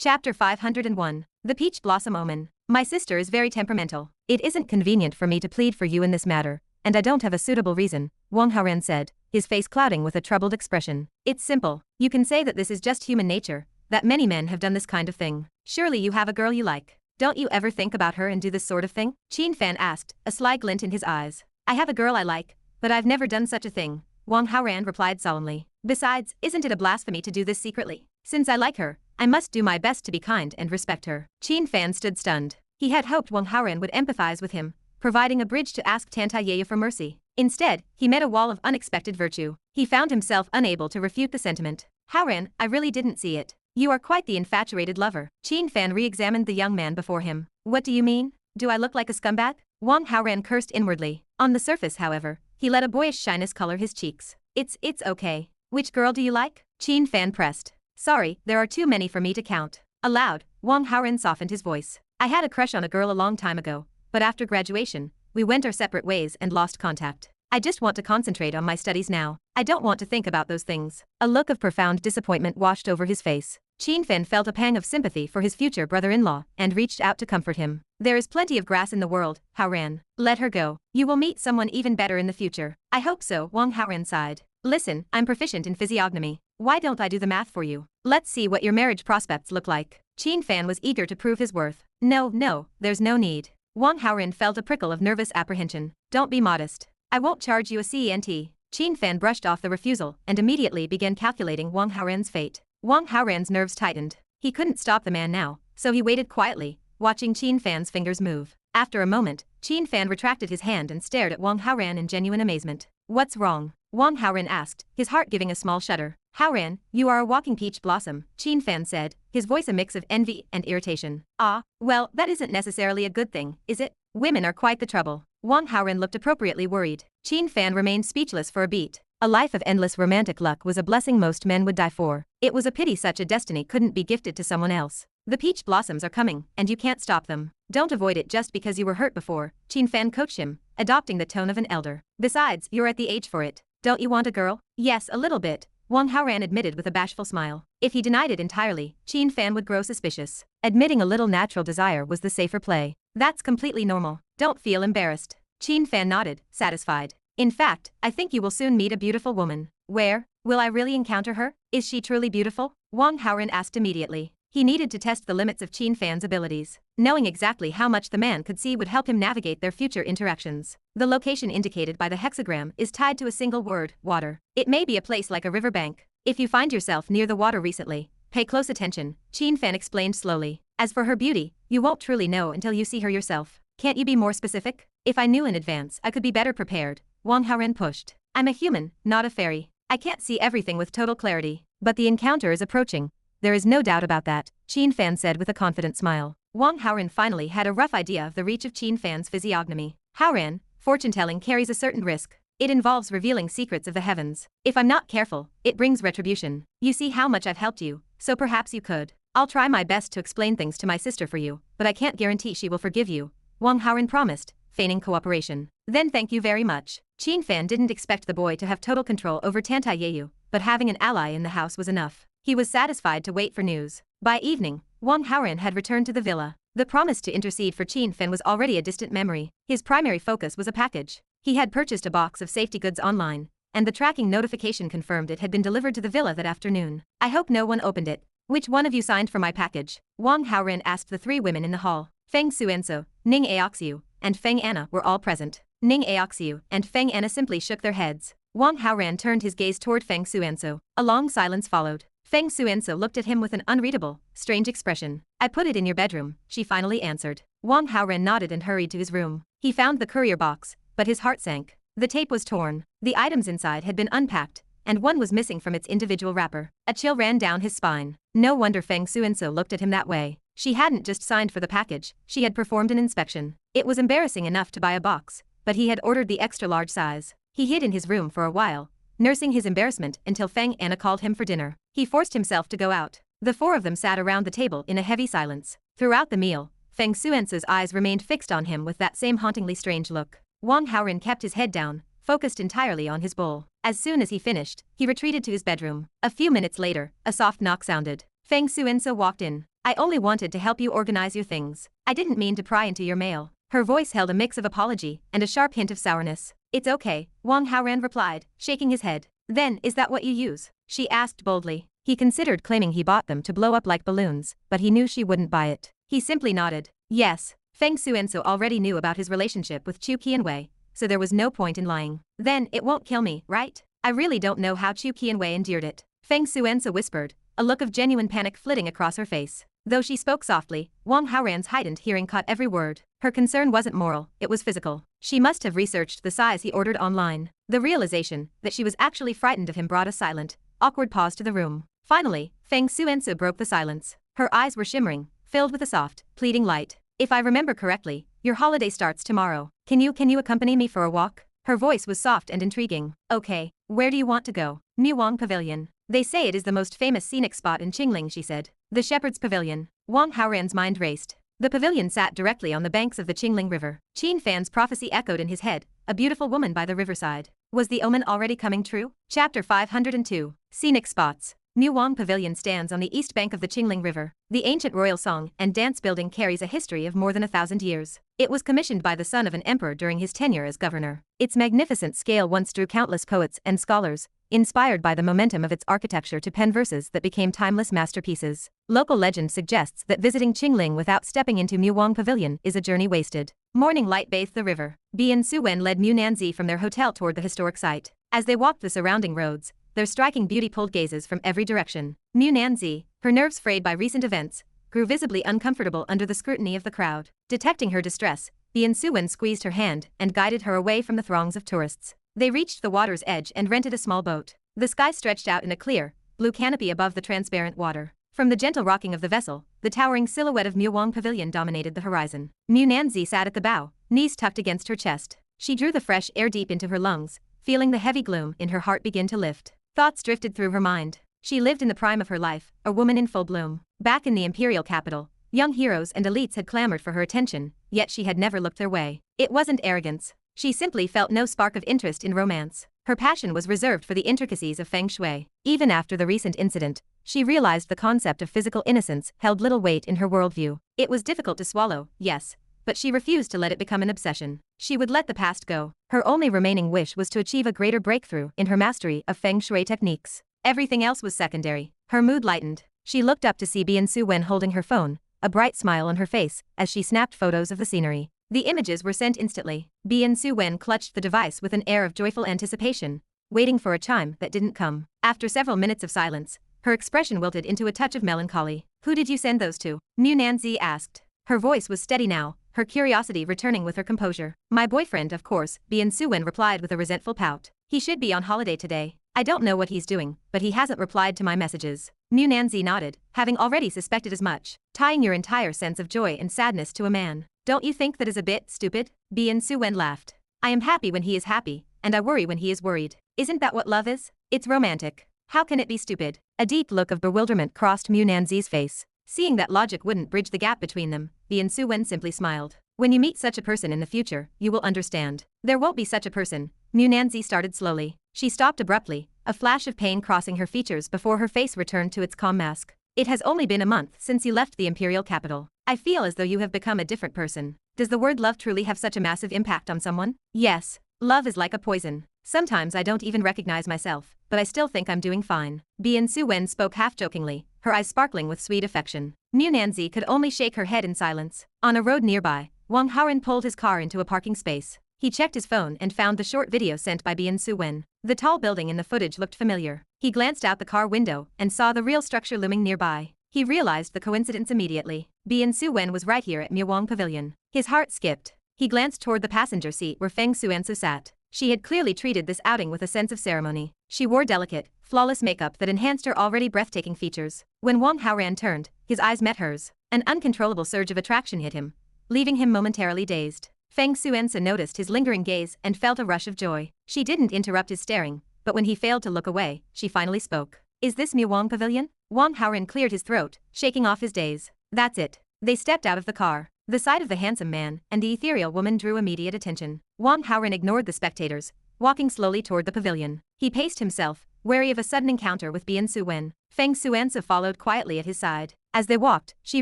Chapter 501. The Peach Blossom Omen. My sister is very temperamental. It isn't convenient for me to plead for you in this matter, and I don't have a suitable reason, Wang Haoran said, his face clouding with a troubled expression. It's simple. You can say that this is just human nature, that many men have done this kind of thing. Surely you have a girl you like. Don't you ever think about her and do this sort of thing? Qin Fan asked, a sly glint in his eyes. I have a girl I like, but I've never done such a thing, Wang Haoran replied solemnly. Besides, isn't it a blasphemy to do this secretly? Since I like her, I must do my best to be kind and respect her. Qin Fan stood stunned. He had hoped Wang Haoran would empathize with him, providing a bridge to ask Tantayaya for mercy. Instead, he met a wall of unexpected virtue. He found himself unable to refute the sentiment. Haoran, I really didn't see it. You are quite the infatuated lover. Qin Fan re-examined the young man before him. What do you mean? Do I look like a scumbag? Wang Haoran cursed inwardly. On the surface, however, he let a boyish shyness color his cheeks. It's okay. Which girl do you like? Qin Fan pressed. Sorry, there are too many for me to count. Aloud, Wang Haoran softened his voice. I had a crush on a girl a long time ago, but after graduation, we went our separate ways and lost contact. I just want to concentrate on my studies now. I don't want to think about those things. A look of profound disappointment washed over his face. Qin Fan felt a pang of sympathy for his future brother-in-law and reached out to comfort him. There is plenty of grass in the world, Haoran. Let her go. You will meet someone even better in the future. I hope so, Wang Haoran sighed. Listen, I'm proficient in physiognomy. Why don't I do the math for you? Let's see what your marriage prospects look like. Qin Fan was eager to prove his worth. No, there's no need. Wang Haoran felt a prickle of nervous apprehension. Don't be modest. I won't charge you a cent. Qin Fan brushed off the refusal and immediately began calculating Wang Haoran's fate. Wang Haoran's nerves tightened. He couldn't stop the man now, so he waited quietly, watching Qin Fan's fingers move. After a moment, Qin Fan retracted his hand and stared at Wang Haoran in genuine amazement. What's wrong? Wang Haoran asked, his heart giving a small shudder. Haoran, you are a walking peach blossom, Qin Fan said, his voice a mix of envy and irritation. Ah, well, that isn't necessarily a good thing, is it? Women are quite the trouble. Wang Haoran looked appropriately worried. Qin Fan remained speechless for a beat. A life of endless romantic luck was a blessing most men would die for. It was a pity such a destiny couldn't be gifted to someone else. The peach blossoms are coming, and you can't stop them. Don't avoid it just because you were hurt before, Qin Fan coached him, adopting the tone of an elder. Besides, you're at the age for it. Don't you want a girl? Yes, a little bit, Wang Haoran admitted with a bashful smile. If he denied it entirely, Qin Fan would grow suspicious. Admitting a little natural desire was the safer play. That's completely normal. Don't feel embarrassed. Qin Fan nodded, satisfied. In fact, I think you will soon meet a beautiful woman. Where? Will I really encounter her? Is she truly beautiful? Wang Haoran asked immediately. He needed to test the limits of Qin Fan's abilities. Knowing exactly how much the man could see would help him navigate their future interactions. The location indicated by the hexagram is tied to a single word, water. It may be a place like a riverbank. If you find yourself near the water recently, pay close attention, Qin Fan explained slowly. As for her beauty, you won't truly know until you see her yourself. Can't you be more specific? If I knew in advance, I could be better prepared, Wang Haoran pushed. I'm a human, not a fairy. I can't see everything with total clarity. But the encounter is approaching. There is no doubt about that, Qin Fan said with a confident smile. Wang Haoran finally had a rough idea of the reach of Qin Fan's physiognomy. Haoran, fortune-telling carries a certain risk. It involves revealing secrets of the heavens. If I'm not careful, it brings retribution. You see how much I've helped you, so perhaps you could. I'll try my best to explain things to my sister for you, but I can't guarantee she will forgive you, Wang Haoran promised, feigning cooperation. Then thank you very much. Qin Fan didn't expect the boy to have total control over Tantayaya, but having an ally in the house was enough. He was satisfied to wait for news. By evening, Wang Haoran had returned to the villa. The promise to intercede for Qin Fan was already a distant memory. His primary focus was a package. He had purchased a box of safety goods online, and the tracking notification confirmed it had been delivered to the villa that afternoon. I hope no one opened it. Which one of you signed for my package? Wang Haoran asked the three women in the hall. Feng Suenso, Ning Aoxiu, and Feng Anna were all present. Ning Aoxiu and Feng Anna simply shook their heads. Wang Haoran turned his gaze toward Feng Suenso. A long silence followed. Feng Suenso looked at him with an unreadable, strange expression. I put it in your bedroom, she finally answered. Wang Haoran nodded and hurried to his room. He found the courier box, but his heart sank. The tape was torn. The items inside had been unpacked, and one was missing from its individual wrapper. A chill ran down his spine. No wonder Feng Suenso looked at him that way. She hadn't just signed for the package, she had performed an inspection. It was embarrassing enough to buy a box, but he had ordered the extra-large size. He hid in his room for a while, nursing his embarrassment until Feng Anna called him for dinner. He forced himself to go out. The four of them sat around the table in a heavy silence. Throughout the meal, Feng Suenso's eyes remained fixed on him with that same hauntingly strange look. Wang Haoran kept his head down, focused entirely on his bowl. As soon as he finished, he retreated to his bedroom. A few minutes later, a soft knock sounded. Feng Suenso walked in. I only wanted to help you organize your things. I didn't mean to pry into your mail. Her voice held a mix of apology and a sharp hint of sourness. It's okay, Wang Haoran replied, shaking his head. Then, is that what you use? She asked boldly. He considered claiming he bought them to blow up like balloons, but he knew she wouldn't buy it. He simply nodded. Yes. Feng Xuanso already knew about his relationship with Chu Qianwei, so there was no point in lying. Then, it won't kill me, right? I really don't know how Chu Qianwei endured it. Feng Xuanso whispered, a look of genuine panic flitting across her face. Though she spoke softly, Wang Haoran's heightened hearing caught every word. Her concern wasn't moral, it was physical. She must have researched the size he ordered online. The realization that she was actually frightened of him brought a silent, awkward pause to the room. Finally, Feng Xuanso broke the silence. Her eyes were shimmering, filled with a soft, pleading light. If I remember correctly, your holiday starts tomorrow. Can you accompany me for a walk? Her voice was soft and intriguing. Okay, where do you want to go? Muwang Pavilion. They say it is the most famous scenic spot in Qingling, she said. The Shepherd's Pavilion. Wang Haoran's mind raced. The pavilion sat directly on the banks of the Qingling River. Qin Fan's prophecy echoed in his head, a beautiful woman by the riverside. Was the omen already coming true? Chapter 502. Scenic Spots. Muwang Pavilion stands on the east bank of the Qingling River. The ancient royal song and dance building carries a history of more than 1,000 years. It was commissioned by the son of an emperor during his tenure as governor. Its magnificent scale once drew countless poets and scholars, inspired by the momentum of its architecture to pen verses that became timeless masterpieces. Local legend suggests that visiting Qingling without stepping into Muwang Pavilion is a journey wasted. Morning light bathed the river. Bi and Su-wen led Mu Nanzi from their hotel toward the historic site. As they walked the surrounding roads, their striking beauty pulled gazes from every direction. Mu Nanzi, her nerves frayed by recent events, grew visibly uncomfortable under the scrutiny of the crowd. Detecting her distress, Bi and Su-wen squeezed her hand and guided her away from the throngs of tourists. They reached the water's edge and rented a small boat. The sky stretched out in a clear, blue canopy above the transparent water. From the gentle rocking of the vessel, the towering silhouette of Muwang Pavilion dominated the horizon. Mu Nanzi sat at the bow, knees tucked against her chest. She drew the fresh air deep into her lungs, feeling the heavy gloom in her heart begin to lift. Thoughts drifted through her mind. She lived in the prime of her life, a woman in full bloom. Back in the imperial capital, young heroes and elites had clamored for her attention, yet she had never looked their way. It wasn't arrogance. She simply felt no spark of interest in romance. Her passion was reserved for the intricacies of feng shui. Even after the recent incident, she realized the concept of physical innocence held little weight in her worldview. It was difficult to swallow, yes, but she refused to let it become an obsession. She would let the past go. Her only remaining wish was to achieve a greater breakthrough in her mastery of feng shui techniques. Everything else was secondary. Her mood lightened. She looked up to see Bi and Su-wen holding her phone, a bright smile on her face as she snapped photos of the scenery. The images were sent instantly. Bi and Su-wen clutched the device with an air of joyful anticipation, waiting for a chime that didn't come. After several minutes of silence, her expression wilted into a touch of melancholy. Who did you send those to? Mu Nanzi asked. Her voice was steady now, her curiosity returning with her composure. My boyfriend, of course, Bi and Su-wen replied with a resentful pout. He should be on holiday today. I don't know what he's doing, but he hasn't replied to my messages. Mu Nanzi nodded, having already suspected as much. Tying your entire sense of joy and sadness to a man. Don't you think that is a bit stupid? Bi and Su-wen laughed. I am happy when he is happy, and I worry when he is worried. Isn't that what love is? It's romantic. How can it be stupid? A deep look of bewilderment crossed Mu Nanzi's face. Seeing that logic wouldn't bridge the gap between them, Bi and Su-wen simply smiled. When you meet such a person in the future, you will understand. There won't be such a person. Mu Nanzi started slowly. She stopped abruptly, a flash of pain crossing her features before her face returned to its calm mask. It has only been a month since you left the imperial capital. I feel as though you have become a different person. Does the word love truly have such a massive impact on someone? Yes. Love is like a poison. Sometimes I don't even recognize myself, but I still think I'm doing fine. Bi and Su-wen spoke half-jokingly, her eyes sparkling with sweet affection. Mu Nanzi could only shake her head in silence. On a road nearby, Wang Haoran pulled his car into a parking space. He checked his phone and found the short video sent by Bi and Su-wen. The tall building in the footage looked familiar. He glanced out the car window and saw the real structure looming nearby. He realized the coincidence immediately. Bi and Su-wen was right here at Muwang Pavilion. His heart skipped. He glanced toward the passenger seat where Feng Xuanso sat. She had clearly treated this outing with a sense of ceremony. She wore delicate, flawless makeup that enhanced her already breathtaking features. When Wang Haoran turned, his eyes met hers. An uncontrollable surge of attraction hit him, leaving him momentarily dazed. Feng Xuanso noticed his lingering gaze and felt a rush of joy. She didn't interrupt his staring, but when he failed to look away, she finally spoke. Is this Muwang Pavilion? Wang Haoran cleared his throat, shaking off his daze. That's it. They stepped out of the car. The sight of the handsome man and the ethereal woman drew immediate attention. Wang Haoran ignored the spectators, walking slowly toward the pavilion. He paced himself, wary of a sudden encounter with Bi and Su-wen. Feng Xuanso followed quietly at his side. As they walked, she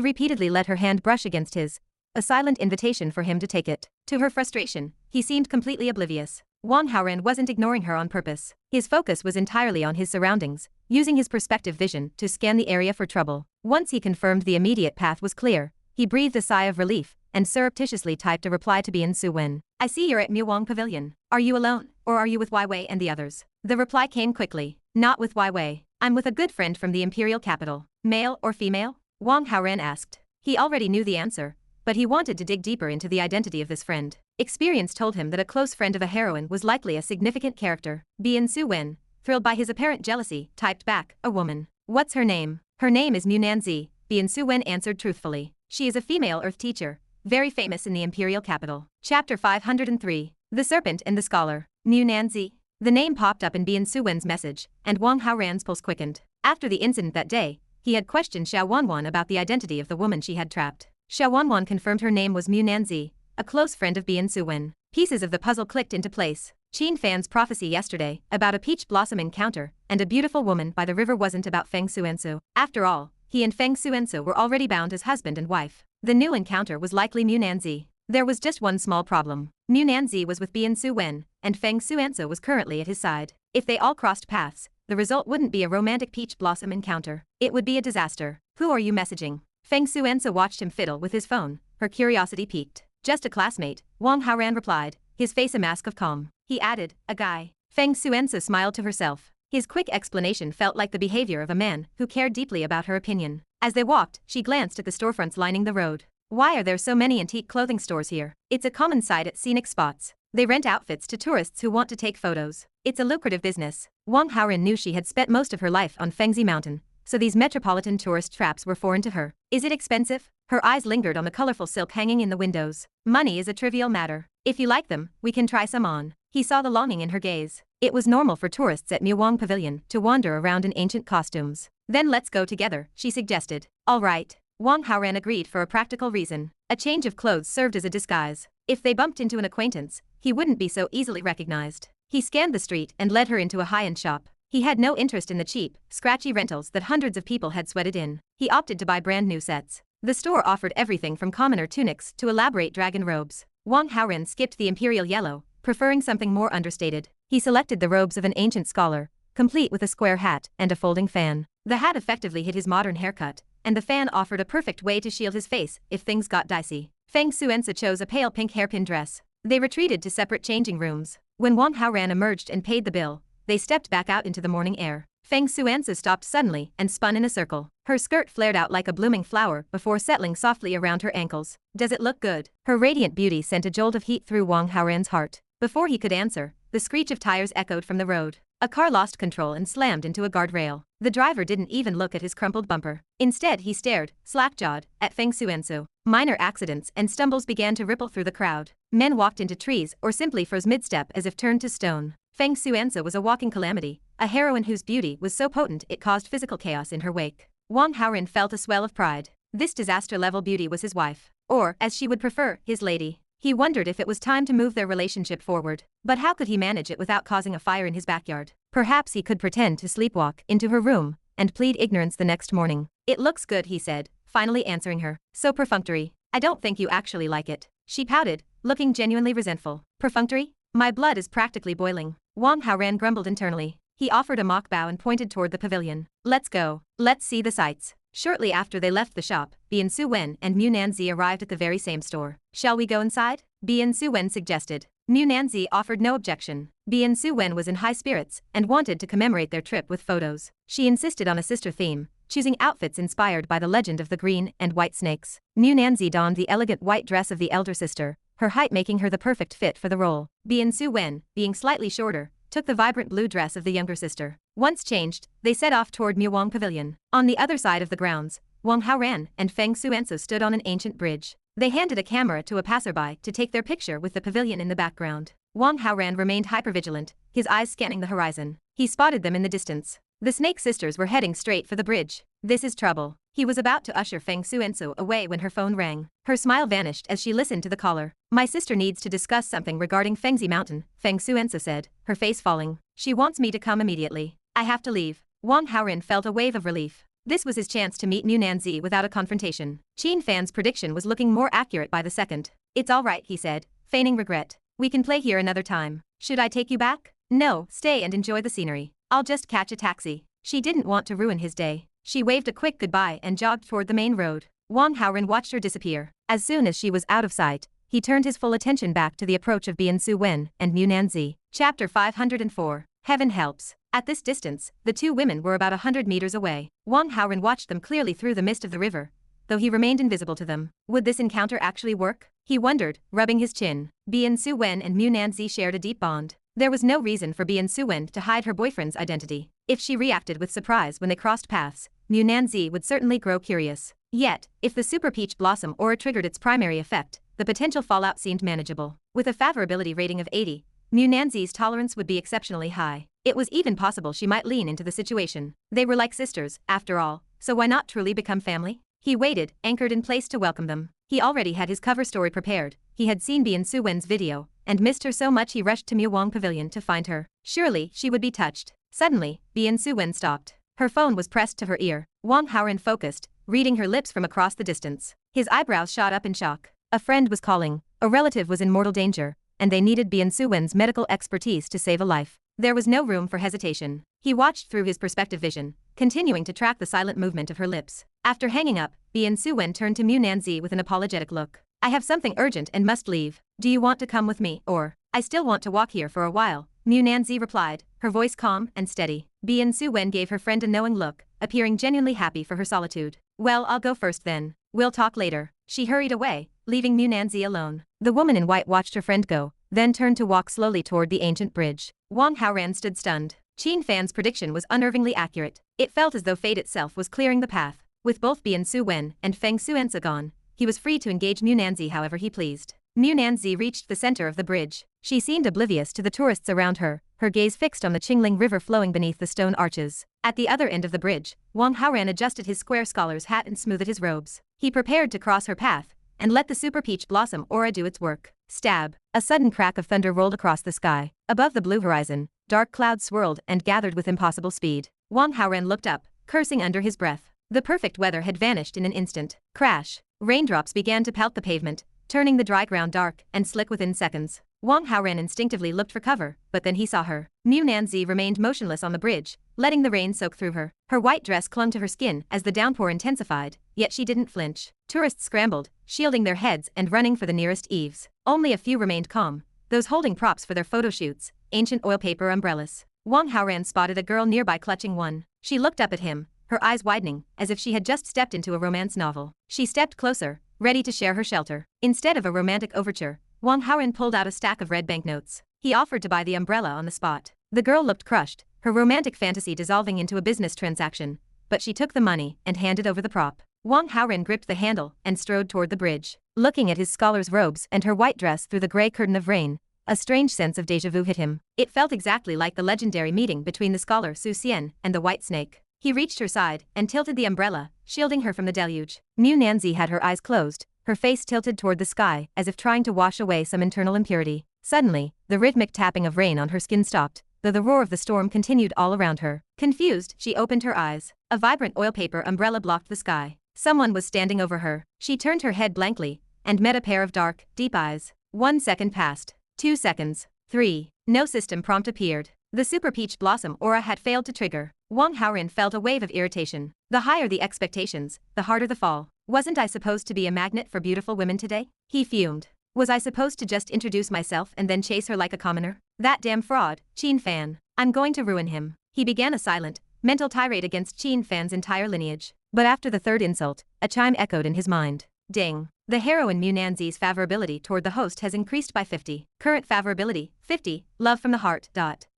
repeatedly let her hand brush against his, a silent invitation for him to take it. To her frustration, he seemed completely oblivious. Wang Haoran wasn't ignoring her on purpose. His focus was entirely on his surroundings, using his perspective vision to scan the area for trouble. Once he confirmed the immediate path was clear, he breathed a sigh of relief and surreptitiously typed a reply to Bian Su Wen. I see you're at Muwang Pavilion. Are you alone, or are you with Wai Wei and the others? The reply came quickly. Not with Wai Wei. I'm with a good friend from the imperial capital. Male or female? Wang Haoran asked. He already knew the answer, but he wanted to dig deeper into the identity of this friend. Experience told him that a close friend of a heroine was likely a significant character. Bian Su Wen, thrilled by his apparent jealousy, typed back, a woman. What's her name? Her name is Mu Nanzi, Bian Su Wen answered truthfully. She is a female earth teacher, very famous in the imperial capital. Chapter 503. The Serpent and the Scholar. Mu Nanzi. The name popped up in Bian Su Wen's message, and Wang Haoran's pulse quickened. After the incident that day, he had questioned Xiao Wanwan about the identity of the woman she had trapped. Xiao Wanwan confirmed her name was Mu Nanzi, a close friend of Bian Su Wen. Pieces of the puzzle clicked into place. Qin Fan's prophecy yesterday, about a peach blossom encounter, and a beautiful woman by the river wasn't about Feng Suensu. After all, he and Feng Suensu were already bound as husband and wife. The new encounter was likely Mu Nanzi. There was just one small problem. Mu Nanzi was with Bian Su Wen, and Feng Suensu was currently at his side. If they all crossed paths, the result wouldn't be a romantic peach blossom encounter. It would be a disaster. Who are you messaging? Feng Suensu watched him fiddle with his phone, her curiosity piqued. Just a classmate, Wang Haoran replied, his face a mask of calm. He added, a guy. Feng Suensu smiled to herself. His quick explanation felt like the behavior of a man who cared deeply about her opinion. As they walked, she glanced at the storefronts lining the road. Why are there so many antique clothing stores here? It's a common sight at scenic spots. They rent outfits to tourists who want to take photos. It's a lucrative business. Wang Haoran knew she had spent most of her life on Fengzi Mountain, so these metropolitan tourist traps were foreign to her. Is it expensive? Her eyes lingered on the colorful silk hanging in the windows. Money is a trivial matter. If you like them, we can try some on. He saw the longing in her gaze. It was normal for tourists at Muwang Pavilion to wander around in ancient costumes. Then let's go together, she suggested. All right. Wang Haoran agreed for a practical reason. A change of clothes served as a disguise. If they bumped into an acquaintance, he wouldn't be so easily recognized. He scanned the street and led her into a high-end shop. He had no interest in the cheap, scratchy rentals that hundreds of people had sweated in. He opted to buy brand new sets. The store offered everything from commoner tunics to elaborate dragon robes. Wang Haoran skipped the imperial yellow, preferring something more understated. He selected the robes of an ancient scholar, complete with a square hat and a folding fan. The hat effectively hid his modern haircut, and the fan offered a perfect way to shield his face if things got dicey. Feng Suensa chose a pale pink hairpin dress. They retreated to separate changing rooms. When Wang Haoran emerged and paid the bill, they stepped back out into the morning air. Feng Suensa stopped suddenly and spun in a circle. Her skirt flared out like a blooming flower before settling softly around her ankles. Does it look good? Her radiant beauty sent a jolt of heat through Wang Haoran's heart. Before he could answer, the screech of tires echoed from the road. A car lost control and slammed into a guardrail. The driver didn't even look at his crumpled bumper. Instead he stared, slack-jawed, at Feng Suensu. Minor accidents and stumbles began to ripple through the crowd. Men walked into trees or simply froze mid-step as if turned to stone. Feng Suensu was a walking calamity, a heroine whose beauty was so potent it caused physical chaos in her wake. Wang Haoran felt a swell of pride. This disaster-level beauty was his wife. Or, as she would prefer, his lady. He wondered if it was time to move their relationship forward. But how could he manage it without causing a fire in his backyard? Perhaps he could pretend to sleepwalk into her room and plead ignorance the next morning. It looks good, he said, finally answering her. So perfunctory. I don't think you actually like it. She pouted, looking genuinely resentful. Perfunctory? My blood is practically boiling. Wang Haoran grumbled internally. He offered a mock bow and pointed toward the pavilion. Let's go. Let's see the sights. Shortly after they left the shop, Bian Su Wen and Mu Nanzi arrived at the very same store. Shall we go inside? Bian Su Wen suggested. Mu Nanzi offered no objection. Bian Su Wen was in high spirits and wanted to commemorate their trip with photos. She insisted on a sister theme, choosing outfits inspired by the legend of the green and white snakes. Mu Nanzi donned the elegant white dress of the elder sister, her height making her the perfect fit for the role. Bian Su Wen, being slightly shorter, took the vibrant blue dress of the younger sister. Once changed, they set off toward Muwang Pavilion. On the other side of the grounds, Wang Haoran and Feng Suenso stood on an ancient bridge. They handed a camera to a passerby to take their picture with the pavilion in the background. Wang Haoran remained hypervigilant, his eyes scanning the horizon. He spotted them in the distance. The Snake sisters were heading straight for the bridge. This is trouble. He was about to usher Feng Suenso away when her phone rang. Her smile vanished as she listened to the caller. My sister needs to discuss something regarding Fengzi Mountain, Feng Suenso said, her face falling. She wants me to come immediately. I have to leave. Wang Haoran felt a wave of relief. This was his chance to meet Mu Nanzi without a confrontation. Qin Fan's prediction was looking more accurate by the second. It's all right, he said, feigning regret. We can play here another time. Should I take you back? No, stay and enjoy the scenery. I'll just catch a taxi. She didn't want to ruin his day. She waved a quick goodbye and jogged toward the main road. Wang Haoran watched her disappear. As soon as she was out of sight, he turned his full attention back to the approach of Bian Su Wen and Mu Nanzi. Chapter 504. Heaven helps. At this distance, the two women were about 100 meters away. Wang Haoran watched them clearly through the mist of the river, though he remained invisible to them. Would this encounter actually work? He wondered, rubbing his chin. Bian Su Wen and Mu Nanzi shared a deep bond. There was no reason for Bian Su Wen to hide her boyfriend's identity. If she reacted with surprise when they crossed paths, Mu Nanzi would certainly grow curious. Yet, if the Super Peach Blossom aura triggered its primary effect, the potential fallout seemed manageable. With a favorability rating of 80, Mu Nanzi's tolerance would be exceptionally high. It was even possible she might lean into the situation. They were like sisters, after all, so why not truly become family? He waited, anchored in place to welcome them. He already had his cover story prepared. He had seen Bian Su Wen's video, and missed her so much he rushed to Mu Wang Pavilion to find her. Surely, she would be touched. Suddenly, Bian Su Wen stopped. Her phone was pressed to her ear. Wang Haoran focused, reading her lips from across the distance. His eyebrows shot up in shock. A friend was calling. A relative was in mortal danger, and they needed Bian Su Wen's medical expertise to save a life. There was no room for hesitation. He watched through his perspective vision, continuing to track the silent movement of her lips. After hanging up, Bian Su Wen turned to Mu Nanzi with an apologetic look. I have something urgent and must leave. Do you want to come with me, or? I still want to walk here for a while, Mu Nanzi replied, her voice calm and steady. Bian Su Wen gave her friend a knowing look, appearing genuinely happy for her solitude. Well, I'll go first then. We'll talk later. She hurried away, leaving Mu Nanzi alone. The woman in white watched her friend go, then turned to walk slowly toward the ancient bridge. Wang Haoran stood stunned. Qin Fan's prediction was unnervingly accurate. It felt as though fate itself was clearing the path. With both Bian Su Wen and Feng Suensa gone, he was free to engage Mu Nanzi however he pleased. Mu Nanzi reached the center of the bridge. She seemed oblivious to the tourists around her, her gaze fixed on the Qingling River flowing beneath the stone arches. At the other end of the bridge, Wang Haoran adjusted his square scholar's hat and smoothed his robes. He prepared to cross her path, and let the Super Peach Blossom aura do its work. Stab! A sudden crack of thunder rolled across the sky. Above the blue horizon, dark clouds swirled and gathered with impossible speed. Wang Haoran looked up, cursing under his breath. The perfect weather had vanished in an instant. Crash! Raindrops began to pelt the pavement, turning the dry ground dark and slick within seconds. Wang Haoran instinctively looked for cover, but then he saw her. Mu Nanzi remained motionless on the bridge, letting the rain soak through her. Her white dress clung to her skin as the downpour intensified, yet she didn't flinch. Tourists scrambled, shielding their heads and running for the nearest eaves. Only a few remained calm, those holding props for their photo shoots, ancient oil paper umbrellas. Wang Haoran spotted a girl nearby clutching one. She looked up at him, her eyes widening, as if she had just stepped into a romance novel. She stepped closer, ready to share her shelter. Instead of a romantic overture, Wang Haoran pulled out a stack of red banknotes. He offered to buy the umbrella on the spot. The girl looked crushed, her romantic fantasy dissolving into a business transaction, but she took the money and handed over the prop. Wang Haoran gripped the handle and strode toward the bridge. Looking at his scholar's robes and her white dress through the gray curtain of rain, a strange sense of déjà vu hit him. It felt exactly like the legendary meeting between the scholar Su Xian and the white snake. He reached her side and tilted the umbrella, shielding her from the deluge. Mu Nanzi had her eyes closed, her face tilted toward the sky as if trying to wash away some internal impurity. Suddenly, the rhythmic tapping of rain on her skin stopped, though the roar of the storm continued all around her. Confused, she opened her eyes. A vibrant oil paper umbrella blocked the sky. Someone was standing over her. She turned her head blankly and met a pair of dark, deep eyes. 1 second passed. 2 seconds. 3. No system prompt appeared. The Super Peach Blossom aura had failed to trigger. Wang Haoran felt a wave of irritation. The higher the expectations, the harder the fall. Wasn't I supposed to be a magnet for beautiful women today? He fumed. Was I supposed to just introduce myself and then chase her like a commoner? That damn fraud, Qin Fan. I'm going to ruin him. He began a silent, mental tirade against Qin Fan's entire lineage. But after the third insult, a chime echoed in his mind. Ding. The heroine Mu Nanzi's favorability toward the host has increased by 50. Current favorability, 50. Love from the heart.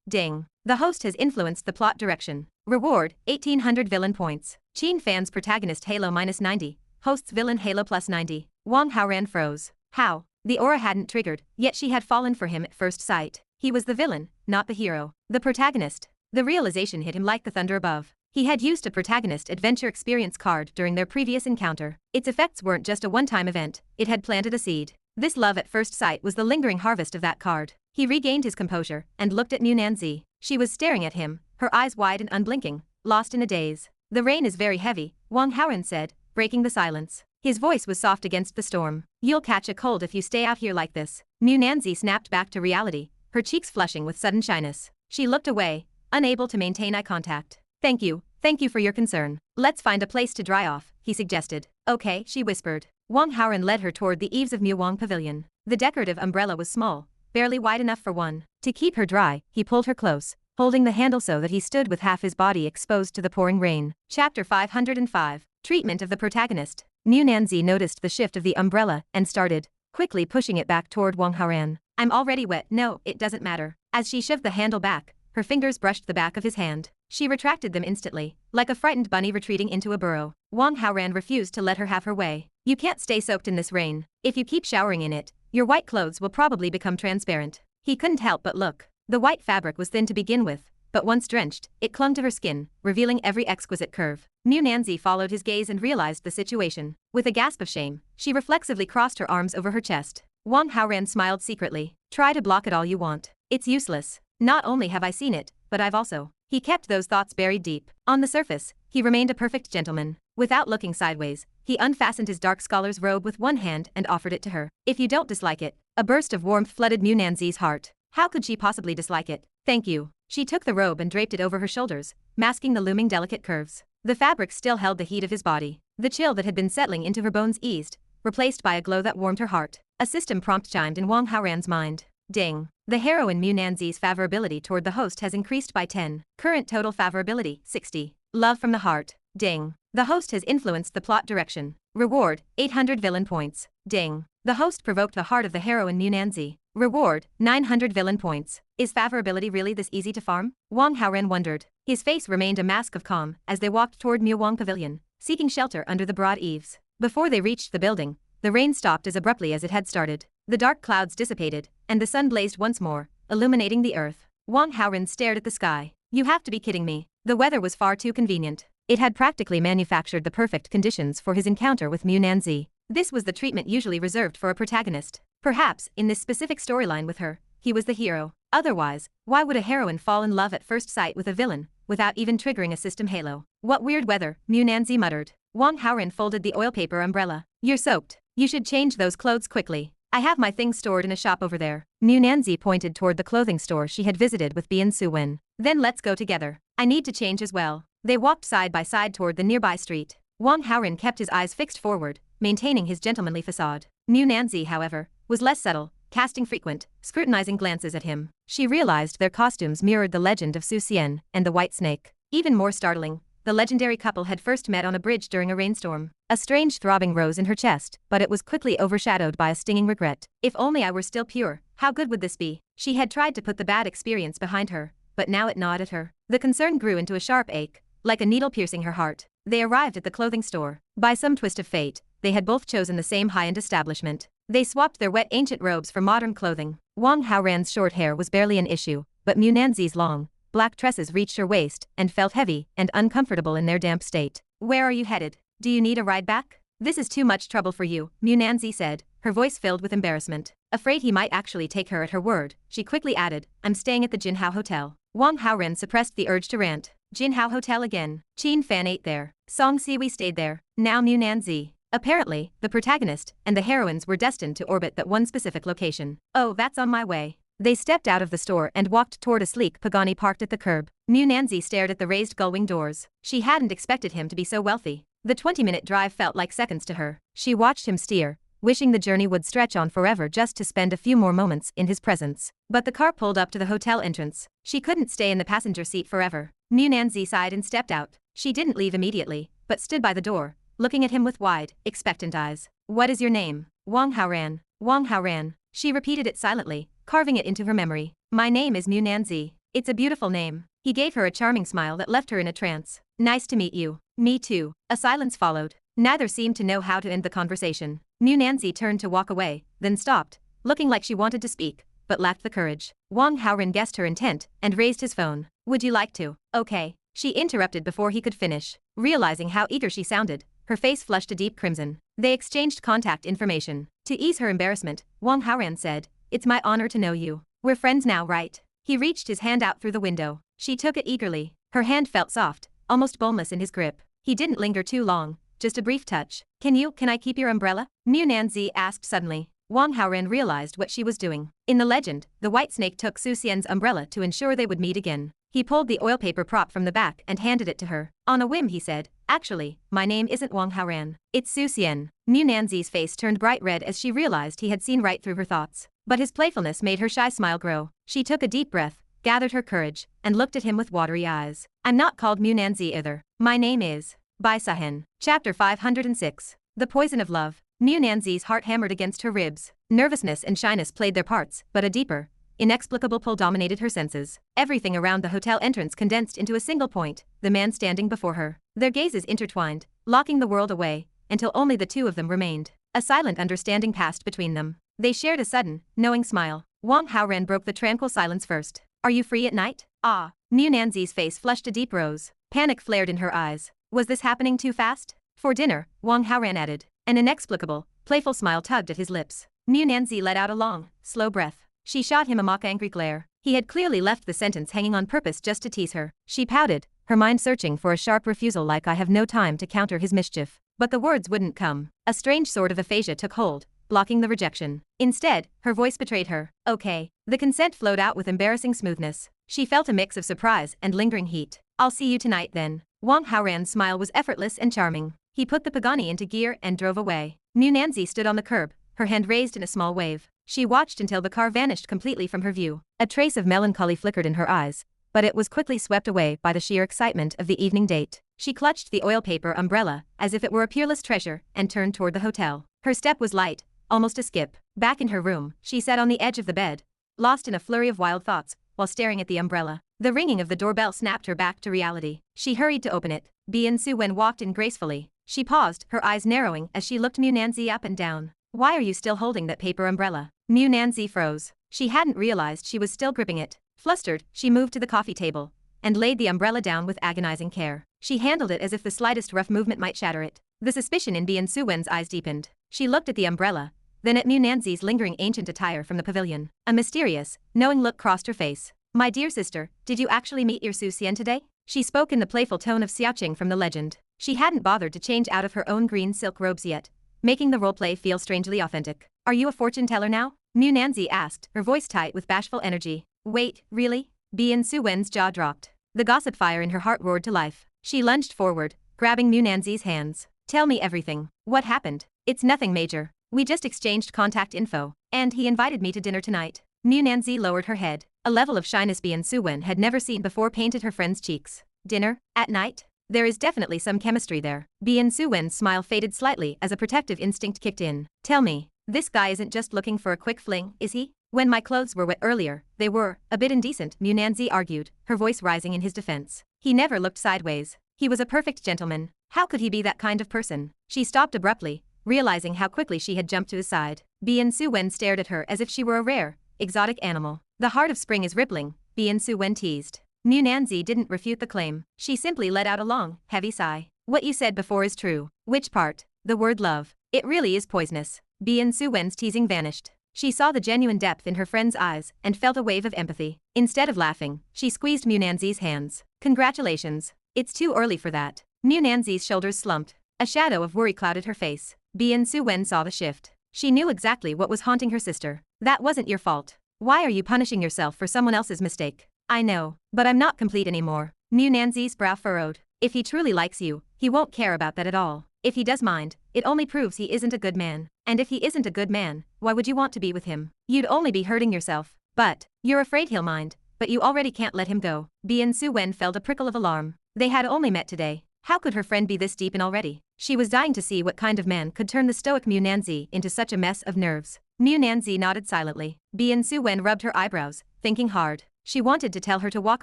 Ding. The host has influenced the plot direction. Reward, 1800 villain points. Qin Fan's protagonist Halo -90. Host's villain Halo +90. Wang Haoran froze. How? The aura hadn't triggered, yet she had fallen for him at first sight. He was the villain, not the hero. The protagonist. The realization hit him like the thunder above. He had used a protagonist adventure experience card during their previous encounter. Its effects weren't just a one-time event, it had planted a seed. This love at first sight was the lingering harvest of that card. He regained his composure and looked at Mu Nanzi. She was staring at him, her eyes wide and unblinking, lost in a daze. The rain is very heavy, Wang Haoran said, breaking the silence. His voice was soft against the storm. You'll catch a cold if you stay out here like this. Mu Nanzi snapped back to reality, her cheeks flushing with sudden shyness. She looked away, unable to maintain eye contact. Thank you for your concern. Let's find a place to dry off, he suggested. Okay, she whispered. Wang Haoran led her toward the eaves of Mu Wang Pavilion. The decorative umbrella was small, barely wide enough for one. To keep her dry, he pulled her close, holding the handle so that he stood with half his body exposed to the pouring rain. Chapter 505. Treatment of the Protagonist. Mu Nanzi noticed the shift of the umbrella and started, quickly pushing it back toward Wang Haoran. I'm already wet. No, it doesn't matter. As she shoved the handle back, her fingers brushed the back of his hand. She retracted them instantly, like a frightened bunny retreating into a burrow. Wang Haoran refused to let her have her way. You can't stay soaked in this rain. If you keep showering in it, your white clothes will probably become transparent. He couldn't help but look. The white fabric was thin to begin with, but once drenched, it clung to her skin, revealing every exquisite curve. Mu Nanzi followed his gaze and realized the situation. With a gasp of shame, she reflexively crossed her arms over her chest. Wang Haoran smiled secretly. Try to block it all you want. It's useless. Not only have I seen it, but I've also. He kept those thoughts buried deep. On the surface, he remained a perfect gentleman. Without looking sideways, he unfastened his dark scholar's robe with one hand and offered it to her. If you don't dislike it. A burst of warmth flooded Mu Nanzi's heart. How could she possibly dislike it? Thank you. She took the robe and draped it over her shoulders, masking the looming delicate curves. The fabric still held the heat of his body. The chill that had been settling into her bones eased, replaced by a glow that warmed her heart. A system prompt chimed in Wang Haoran's mind. Ding. The heroine Mu Nanzi's favorability toward the host has increased by 10. Current total favorability, 60. Love from the heart. Ding. The host has influenced the plot direction. Reward, 800 villain points. Ding. The host provoked the heart of the heroine Mu Nanzi. Reward, 900 villain points. Is favorability really this easy to farm? Wang Haoran wondered. His face remained a mask of calm as they walked toward Mu Wang Pavilion, seeking shelter under the broad eaves. Before they reached the building, the rain stopped as abruptly as it had started. The dark clouds dissipated, and the sun blazed once more, illuminating the earth. Wang Haoran stared at the sky. You have to be kidding me. The weather was far too convenient. It had practically manufactured the perfect conditions for his encounter with Mu Nanzi. This was the treatment usually reserved for a protagonist. Perhaps, in this specific storyline with her, he was the hero. Otherwise, why would a heroine fall in love at first sight with a villain, without even triggering a system halo? What weird weather, Mu Nanzi muttered. Wang Haoran folded the oil paper umbrella. You're soaked. You should change those clothes quickly. I have my things stored in a shop over there. Mu Nanzi pointed toward the clothing store she had visited with Bian Su-wen. Then let's go together. I need to change as well. They walked side by side toward the nearby street. Wang Haoran kept his eyes fixed forward, maintaining his gentlemanly facade. Mu Nanzi, however, was less subtle, casting frequent, scrutinizing glances at him. She realized their costumes mirrored the legend of Su Xian and the White Snake. Even more startling, the legendary couple had first met on a bridge during a rainstorm. A strange throbbing rose in her chest, but it was quickly overshadowed by a stinging regret. If only I were still pure, how good would this be? She had tried to put the bad experience behind her, but now it gnawed at her. The concern grew into a sharp ache, like a needle piercing her heart. They arrived at the clothing store. By some twist of fate, they had both chosen the same high-end establishment. They swapped their wet ancient robes for modern clothing. Wang Haoran's short hair was barely an issue, but Mu Nanzi's long, black tresses reached her waist and felt heavy and uncomfortable in their damp state. Where are you headed? Do you need a ride back? This is too much trouble for you, Mu Nanzi said, her voice filled with embarrassment. Afraid he might actually take her at her word, she quickly added, I'm staying at the Jinhao Hotel. Wang Haoran suppressed the urge to rant. Jinhao Hotel again. Qin Fan ate there. Song Siwi stayed there. Now Mu Nanzi. Apparently, the protagonist and the heroines were destined to orbit that one specific location. Oh, that's on my way. They stepped out of the store and walked toward a sleek Pagani parked at the curb. Mu Nanzi stared at the raised gullwing doors. She hadn't expected him to be so wealthy. The 20-minute drive felt like seconds to her. She watched him steer, wishing the journey would stretch on forever just to spend a few more moments in his presence. But the car pulled up to the hotel entrance. She couldn't stay in the passenger seat forever. Mu Nanzi sighed and stepped out. She didn't leave immediately, but stood by the door, looking at him with wide, expectant eyes. What is your name? Wang Haoran. Wang Haoran. She repeated it silently, carving it into her memory. My name is Mu Nanzi. It's a beautiful name. He gave her a charming smile that left her in a trance. Nice to meet you. Me too. A silence followed. Neither seemed to know how to end the conversation. Mu Nanzi turned to walk away, then stopped, looking like she wanted to speak, but lacked the courage. Wang Haoran guessed her intent and raised his phone. Would you like to? Okay. She interrupted before he could finish. Realizing how eager she sounded, her face flushed a deep crimson. They exchanged contact information. To ease her embarrassment, Wang Haoran said, It's my honor to know you. We're friends now, right? He reached his hand out through the window. She took it eagerly. Her hand felt soft, almost boneless in his grip. He didn't linger too long, just a brief touch. Can I keep your umbrella? Mu Nanzi asked suddenly. Wang Haoran realized what she was doing. In the legend, the white snake took Su Xian's umbrella to ensure they would meet again. He pulled the oil paper prop from the back and handed it to her. On a whim he said, "Actually, my name isn't Wang Haoran. It's Su Xian." Mu Nanzi's face turned bright red as she realized he had seen right through her thoughts. But his playfulness made her shy smile grow. She took a deep breath, gathered her courage, and looked at him with watery eyes. "I'm not called Mu Nanzi either. My name is..." Bai Sahen. Chapter 506. The Poison of Love. Mu Nanzi's heart hammered against her ribs. Nervousness and shyness played their parts, but a deeper, inexplicable pull dominated her senses. Everything around the hotel entrance condensed into a single point, the man standing before her. Their gazes intertwined, locking the world away, until only the two of them remained. A silent understanding passed between them. They shared a sudden, knowing smile. Wang Haoran broke the tranquil silence first. "Are you free at night?" "Ah." Mu Nanzi's face flushed a deep rose. Panic flared in her eyes. Was this happening too fast? "For dinner," Wang Haoran added. An inexplicable, playful smile tugged at his lips. Mu Nanzi let out a long, slow breath. She shot him a mock-angry glare. He had clearly left the sentence hanging on purpose just to tease her. She pouted, her mind searching for a sharp refusal like "I have no time" to counter his mischief. But the words wouldn't come. A strange sort of aphasia took hold, blocking the rejection. Instead, her voice betrayed her. "Okay." The consent flowed out with embarrassing smoothness. She felt a mix of surprise and lingering heat. "I'll see you tonight then." Wang Haoran's smile was effortless and charming. He put the Pagani into gear and drove away. Mu Nanzi stood on the curb, her hand raised in a small wave. She watched until the car vanished completely from her view. A trace of melancholy flickered in her eyes, but it was quickly swept away by the sheer excitement of the evening date. She clutched the oil paper umbrella as if it were a peerless treasure and turned toward the hotel. Her step was light, almost a skip. Back in her room, she sat on the edge of the bed, lost in a flurry of wild thoughts, while staring at the umbrella. The ringing of the doorbell snapped her back to reality. She hurried to open it. Bien Su Wen walked in gracefully. She paused, her eyes narrowing as she looked Mu Nanzi up and down. "Why are you still holding that paper umbrella?" Mu Nanzi froze. She hadn't realized she was still gripping it. Flustered, she moved to the coffee table and laid the umbrella down with agonizing care. She handled it as if the slightest rough movement might shatter it. The suspicion in Bien Su Wen's eyes deepened. She looked at the umbrella, then at Mu Nanzi's lingering ancient attire from the pavilion. A mysterious, knowing look crossed her face. "My dear sister, did you actually meet your Su Xian today?" She spoke in the playful tone of Xiaoqing from the legend. She hadn't bothered to change out of her own green silk robes yet, making the roleplay feel strangely authentic. "Are you a fortune teller now?" Mu Nanzi asked, her voice tight with bashful energy. "Wait, really?" Bien Su Wen's jaw dropped. The gossip fire in her heart roared to life. She lunged forward, grabbing Mu Nanzi's hands. "Tell me everything. What happened?" "It's nothing major. We just exchanged contact info, and he invited me to dinner tonight." Mu Nanzi lowered her head. A level of shyness Bien Su Wen had never seen before painted her friend's cheeks. "Dinner? At night? There is definitely some chemistry there." Bien Su Wen's smile faded slightly as a protective instinct kicked in. "Tell me, this guy isn't just looking for a quick fling, is he?" "When my clothes were wet earlier, they were a bit indecent," Mu Nanzi argued, her voice rising in his defense. "He never looked sideways. He was a perfect gentleman. How could he be that kind of person?" She stopped abruptly, realizing how quickly she had jumped to his side. Bien Su Wen stared at her as if she were a rare, exotic animal. "The heart of spring is rippling," Bien Su Wen teased. Mu Nanzi didn't refute the claim. She simply let out a long, heavy sigh. "What you said before is true." "Which part?" "The word love. It really is poisonous." Bien Su Wen's teasing vanished. She saw the genuine depth in her friend's eyes and felt a wave of empathy. Instead of laughing, she squeezed Mu Nanzi's hands. "Congratulations. It's too early for that." Mu Nanzi's shoulders slumped. A shadow of worry clouded her face. Bien Su Wen saw the shift. She knew exactly what was haunting her sister. "That wasn't your fault. Why are you punishing yourself for someone else's mistake?" "I know, but I'm not complete anymore." Mu Nanzi's brow furrowed. "If he truly likes you, he won't care about that at all. If he does mind, it only proves he isn't a good man. And if he isn't a good man, why would you want to be with him? You'd only be hurting yourself. But you're afraid he'll mind, but you already can't let him go." Bien Su Wen felt a prickle of alarm. They had only met today. How could her friend be this deep in already? She was dying to see what kind of man could turn the stoic Mu Nanzi into such a mess of nerves. Mu Nanzi nodded silently. Bien Su Wen rubbed her eyebrows, thinking hard. She wanted to tell her to walk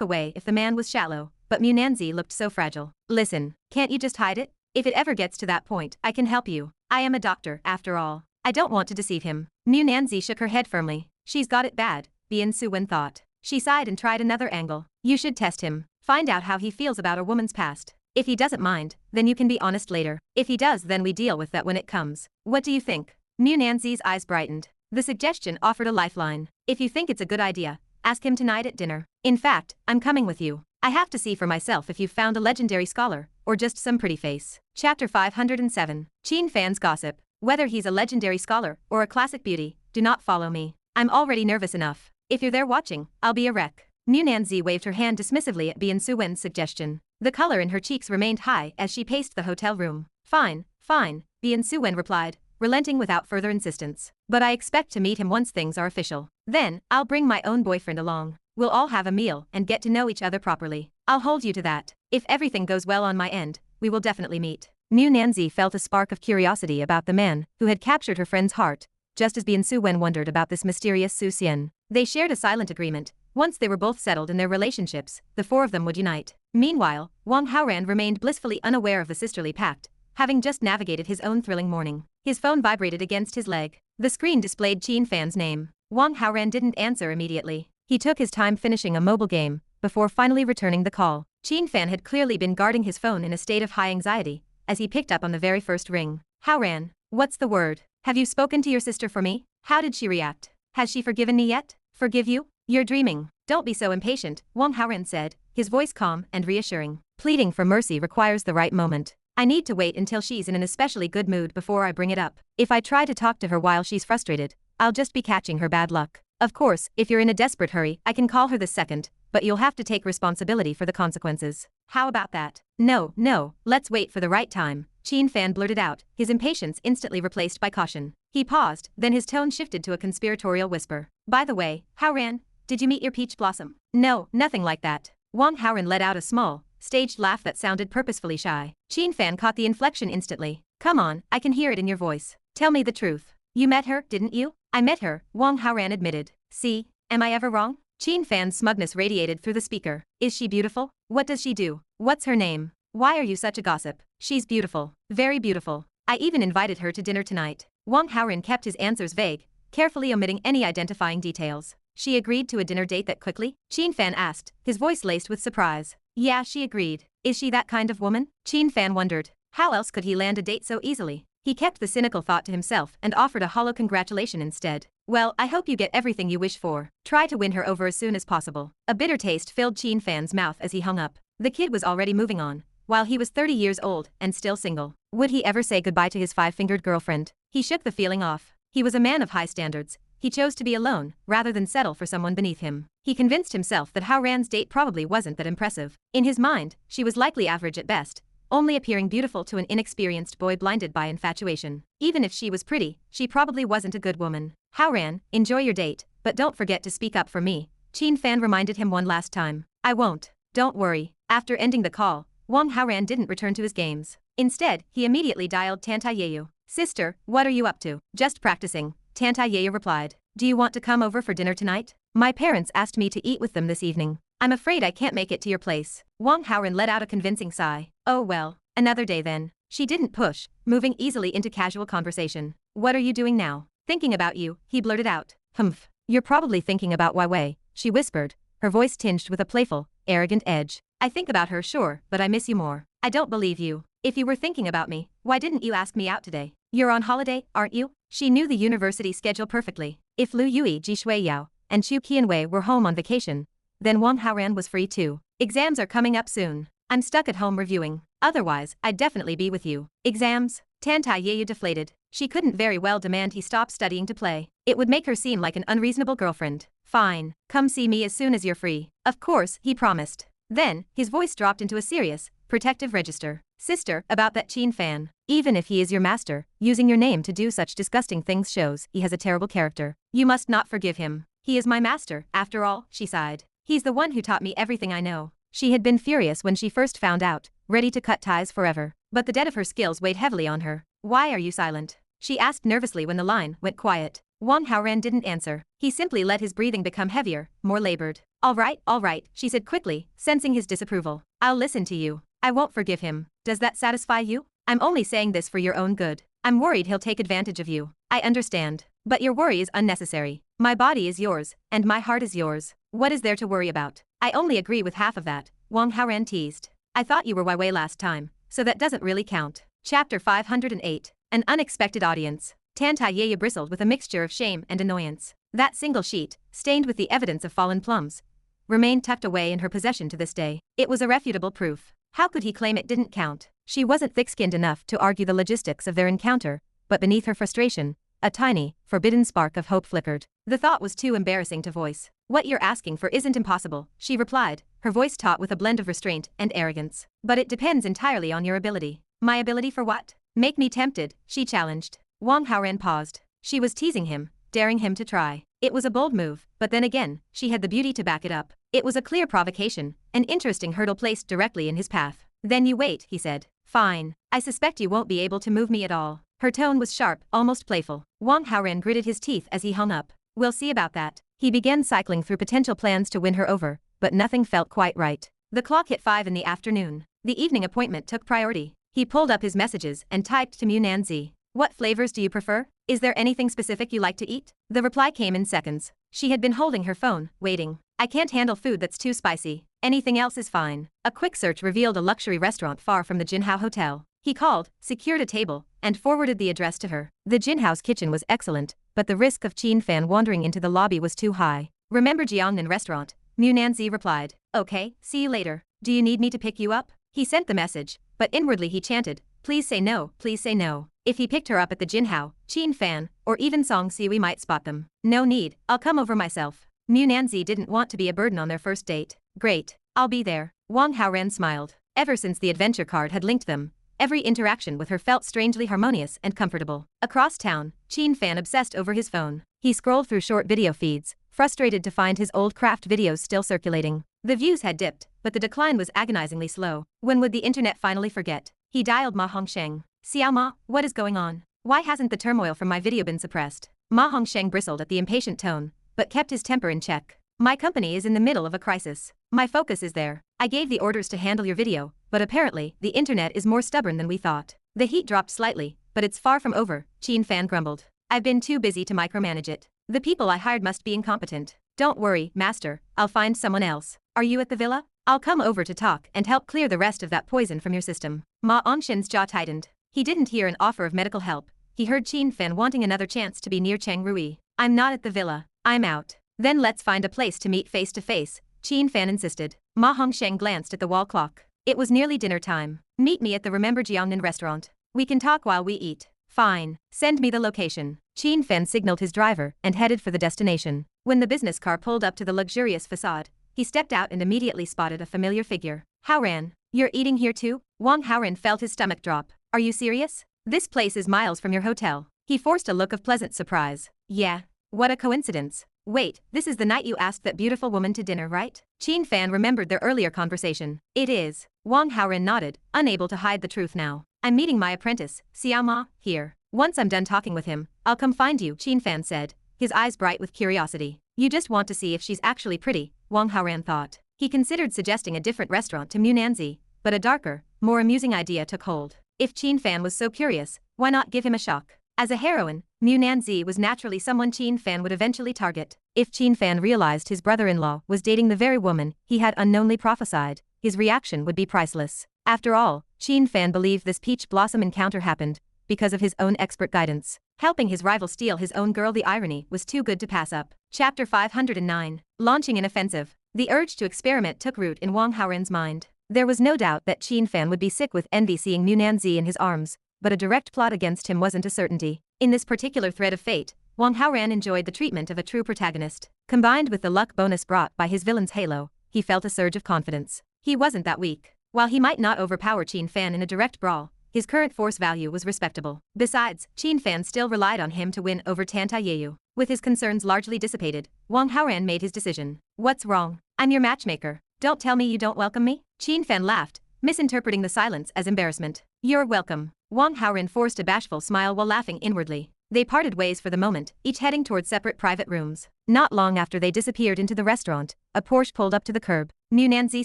away if the man was shallow, but Mu Nanzi looked so fragile. "Listen, can't you just hide it? If it ever gets to that point, I can help you. I am a doctor, after all. I don't want to deceive him." Mu Nanzi shook her head firmly. "She's got it bad," Bien Su Wen thought. She sighed and tried another angle. "You should test him. Find out how he feels about a woman's past. If he doesn't mind, then you can be honest later. If he does, then we deal with that when it comes. What do you think?" Mu Nanzi's eyes brightened. The suggestion offered a lifeline. "If you think it's a good idea, ask him tonight at dinner. In fact, I'm coming with you." I have to see for myself if you've found a legendary scholar, or just some pretty face. Chapter 507. Qin Fan's Gossip. Whether he's a legendary scholar or a classic beauty, do not follow me. I'm already nervous enough. If you're there watching, I'll be a wreck. Mu Nanzi waved her hand dismissively at Bian Suwen's suggestion. The color in her cheeks remained high as she paced the hotel room. Fine, fine, Bian Suwen replied, relenting without further insistence. But I expect to meet him once things are official. Then, I'll bring my own boyfriend along. We'll all have a meal and get to know each other properly. I'll hold you to that. If everything goes well on my end, we will definitely meet. Mu Nanzi felt a spark of curiosity about the man who had captured her friend's heart, just as Bian Suwen wondered about this mysterious Su Xian. They shared a silent agreement. Once they were both settled in their relationships, the four of them would unite. Meanwhile, Wang Haoran remained blissfully unaware of the sisterly pact, having just navigated his own thrilling morning. His phone vibrated against his leg. The screen displayed Qin Fan's name. Wang Haoran didn't answer immediately. He took his time finishing a mobile game, before finally returning the call. Qin Fan had clearly been guarding his phone in a state of high anxiety, as he picked up on the very first ring. Haoran, what's the word? Have you spoken to your sister for me? How did she react? Has she forgiven me yet? Forgive you? You're dreaming. Don't be so impatient, Wang Haoran said, his voice calm and reassuring. Pleading for mercy requires the right moment. I need to wait until she's in an especially good mood before I bring it up. If I try to talk to her while she's frustrated, I'll just be catching her bad luck. Of course, if you're in a desperate hurry, I can call her this second, but you'll have to take responsibility for the consequences. How about that? No, let's wait for the right time, Qin Fan blurted out, his impatience instantly replaced by caution. He paused, then his tone shifted to a conspiratorial whisper. By the way, Haoran, did you meet your peach blossom? No, nothing like that. Wang Haoran let out a small, staged laugh that sounded purposefully shy. Qin Fan caught the inflection instantly. Come on, I can hear it in your voice. Tell me the truth. You met her, didn't you? I met her, Wang Haoran admitted. See, am I ever wrong? Qin Fan's smugness radiated through the speaker. Is she beautiful? What does she do? What's her name? Why are you such a gossip? She's beautiful. Very beautiful. I even invited her to dinner tonight. Wang Haoran kept his answers vague, carefully omitting any identifying details. She agreed to a dinner date that quickly? Qin Fan asked, his voice laced with surprise. Yeah, she agreed. Is she that kind of woman? Qin Fan wondered. How else could he land a date so easily? He kept the cynical thought to himself and offered a hollow congratulation instead. Well, I hope you get everything you wish for. Try to win her over as soon as possible. A bitter taste filled Qin Fan's mouth as he hung up. The kid was already moving on, while he was 30 years old and still single. Would he ever say goodbye to his five-fingered girlfriend? He shook the feeling off. He was a man of high standards. He chose to be alone, rather than settle for someone beneath him. He convinced himself that Haoran's date probably wasn't that impressive. In his mind, she was likely average at best, only appearing beautiful to an inexperienced boy blinded by infatuation. Even if she was pretty, she probably wasn't a good woman. Haoran, enjoy your date, but don't forget to speak up for me, Qin Fan reminded him one last time. I won't. Don't worry. After ending the call, Wang Haoran didn't return to his games. Instead, he immediately dialed Tantayeyu. Sister, what are you up to? Just practicing, Tantayeyu replied. Do you want to come over for dinner tonight? My parents asked me to eat with them this evening. I'm afraid I can't make it to your place. Wang Haoran let out a convincing sigh. Oh well, another day then. She didn't push, moving easily into casual conversation. What are you doing now? Thinking about you, he blurted out. Humph. You're probably thinking about Wei, she whispered, her voice tinged with a playful, arrogant edge. I think about her, sure, but I miss you more. I don't believe you. If you were thinking about me, why didn't you ask me out today? You're on holiday, aren't you? She knew the university schedule perfectly. If Lu Yui, Ji Shuiyao, and Chu Qianwei were home on vacation, then Wang Haoran was free too. Exams are coming up soon. I'm stuck at home reviewing. Otherwise, I'd definitely be with you. Exams? Tantayeyu deflated. She couldn't very well demand he stop studying to play. It would make her seem like an unreasonable girlfriend. Fine. Come see me as soon as you're free. Of course, he promised. Then, his voice dropped into a serious, protective register. Sister, about that Qin Fan. Even if he is your master, using your name to do such disgusting things shows he has a terrible character. You must not forgive him. He is my master, after all, she sighed. He's the one who taught me everything I know. She had been furious when she first found out, ready to cut ties forever. But the debt of her skills weighed heavily on her. Why are you silent? She asked nervously when the line went quiet. Wang Haoran didn't answer. He simply let his breathing become heavier, more labored. All right, she said quickly, sensing his disapproval. I'll listen to you. I won't forgive him. Does that satisfy you? I'm only saying this for your own good. I'm worried he'll take advantage of you. I understand. But your worry is unnecessary. My body is yours, and my heart is yours. What is there to worry about? I only agree with half of that, Wang Haoran teased. I thought you were Wei last time, so that doesn't really count. Chapter 508. An unexpected audience. Tantayeyu bristled with a mixture of shame and annoyance. That single sheet, stained with the evidence of fallen plums, remained tucked away in her possession to this day. It was irrefutable proof. How could he claim it didn't count? She wasn't thick-skinned enough to argue the logistics of their encounter, but beneath her frustration, a tiny, forbidden spark of hope flickered. The thought was too embarrassing to voice. "What you're asking for isn't impossible," she replied, her voice taut with a blend of restraint and arrogance. "But it depends entirely on your ability." "My ability for what?" "Make me tempted," she challenged. Wang Haoran paused. She was teasing him, daring him to try. It was a bold move, but then again, she had the beauty to back it up. It was a clear provocation, an interesting hurdle placed directly in his path. "Then you wait," he said. "Fine. I suspect you won't be able to move me at all." Her tone was sharp, almost playful. Wang Haoran gritted his teeth as he hung up. "We'll see about that." He began cycling through potential plans to win her over, but nothing felt quite right. The clock hit 5 in the afternoon. The evening appointment took priority. He pulled up his messages and typed to Mu Nanzi. "What flavors do you prefer? Is there anything specific you like to eat?" The reply came in seconds. She had been holding her phone, waiting. "I can't handle food that's too spicy. Anything else is fine." A quick search revealed a luxury restaurant far from the Jinhao Hotel. He called, secured a table, and forwarded the address to her. The Jinhao's kitchen was excellent, but the risk of Qin Fan wandering into the lobby was too high. "Remember Jiangnan restaurant?" Mu Nanzi replied. "Okay, see you later. Do you need me to pick you up?" He sent the message, but inwardly he chanted, "Please say no, please say no." If he picked her up at the Jinhao, Qin Fan, or even Song Si, we might spot them. "No need, I'll come over myself." Mu Nanzi didn't want to be a burden on their first date. "Great, I'll be there." Wang Haoran smiled. Ever since the adventure card had linked them, every interaction with her felt strangely harmonious and comfortable. Across town, Qin Fan obsessed over his phone. He scrolled through short video feeds, frustrated to find his old craft videos still circulating. The views had dipped, but the decline was agonizingly slow. When would the internet finally forget? He dialed Ma Hongsheng. "Xiao Ma, what is going on? Why hasn't the turmoil from my video been suppressed?" Ma Hongsheng bristled at the impatient tone, but kept his temper in check. "My company is in the middle of a crisis. My focus is there. I gave the orders to handle your video, but apparently, the internet is more stubborn than we thought." The heat dropped slightly, but it's far from over, Qin Fan grumbled. "I've been too busy to micromanage it. The people I hired must be incompetent." "Don't worry, master, I'll find someone else. Are you at the villa? I'll come over to talk and help clear the rest of that poison from your system." Ma Onshin's jaw tightened. He didn't hear an offer of medical help. He heard Qin Fan wanting another chance to be near Cheng Rui. "I'm not at the villa. I'm out." "Then let's find a place to meet face to face," Qin Fan insisted. Ma Hongsheng glanced at the wall clock. It was nearly dinner time. "Meet me at the Remember Jiangnan restaurant. We can talk while we eat." "Fine. Send me the location." Qin Fan signaled his driver and headed for the destination. When the business car pulled up to the luxurious facade, he stepped out and immediately spotted a familiar figure. "Haoran, you're eating here too?" Wang Haoran felt his stomach drop. "Are you serious? This place is miles from your hotel." He forced a look of pleasant surprise. "Yeah. What a coincidence. Wait, this is the night you asked that beautiful woman to dinner, right?" Qin Fan remembered their earlier conversation. "It is." Wang Haoran nodded, unable to hide the truth now. "I'm meeting my apprentice, Xiao Ma, here. Once I'm done talking with him, I'll come find you," Qin Fan said, his eyes bright with curiosity. "You just want to see if she's actually pretty," Wang Haoran thought. He considered suggesting a different restaurant to Mu Nanzi, but a darker, more amusing idea took hold. If Qin Fan was so curious, why not give him a shock? As a heroine, Mu Nanzi was naturally someone Qin Fan would eventually target. If Qin Fan realized his brother-in-law was dating the very woman he had unknowingly prophesied, his reaction would be priceless. After all, Qin Fan believed this peach blossom encounter happened because of his own expert guidance. Helping his rival steal his own girl, the irony was too good to pass up. Chapter 509. Launching an offensive. The urge to experiment took root in Wang Haoran's mind. There was no doubt that Qin Fan would be sick with envy seeing Mu Nanzi in his arms, but a direct plot against him wasn't a certainty. In this particular thread of fate, Wang Haoran enjoyed the treatment of a true protagonist. Combined with the luck bonus brought by his villain's halo, he felt a surge of confidence. He wasn't that weak. While he might not overpower Qin Fan in a direct brawl, his current force value was respectable. Besides, Qin Fan still relied on him to win over Tantayeyu. With his concerns largely dissipated, Wang Haoran made his decision. "What's wrong? I'm your matchmaker. Don't tell me you don't welcome me?" Qin Fan laughed, misinterpreting the silence as embarrassment. "You're welcome." Wang Haoran forced a bashful smile while laughing inwardly. They parted ways for the moment, each heading towards separate private rooms. Not long after they disappeared into the restaurant, a Porsche pulled up to the curb. Mu Nanzi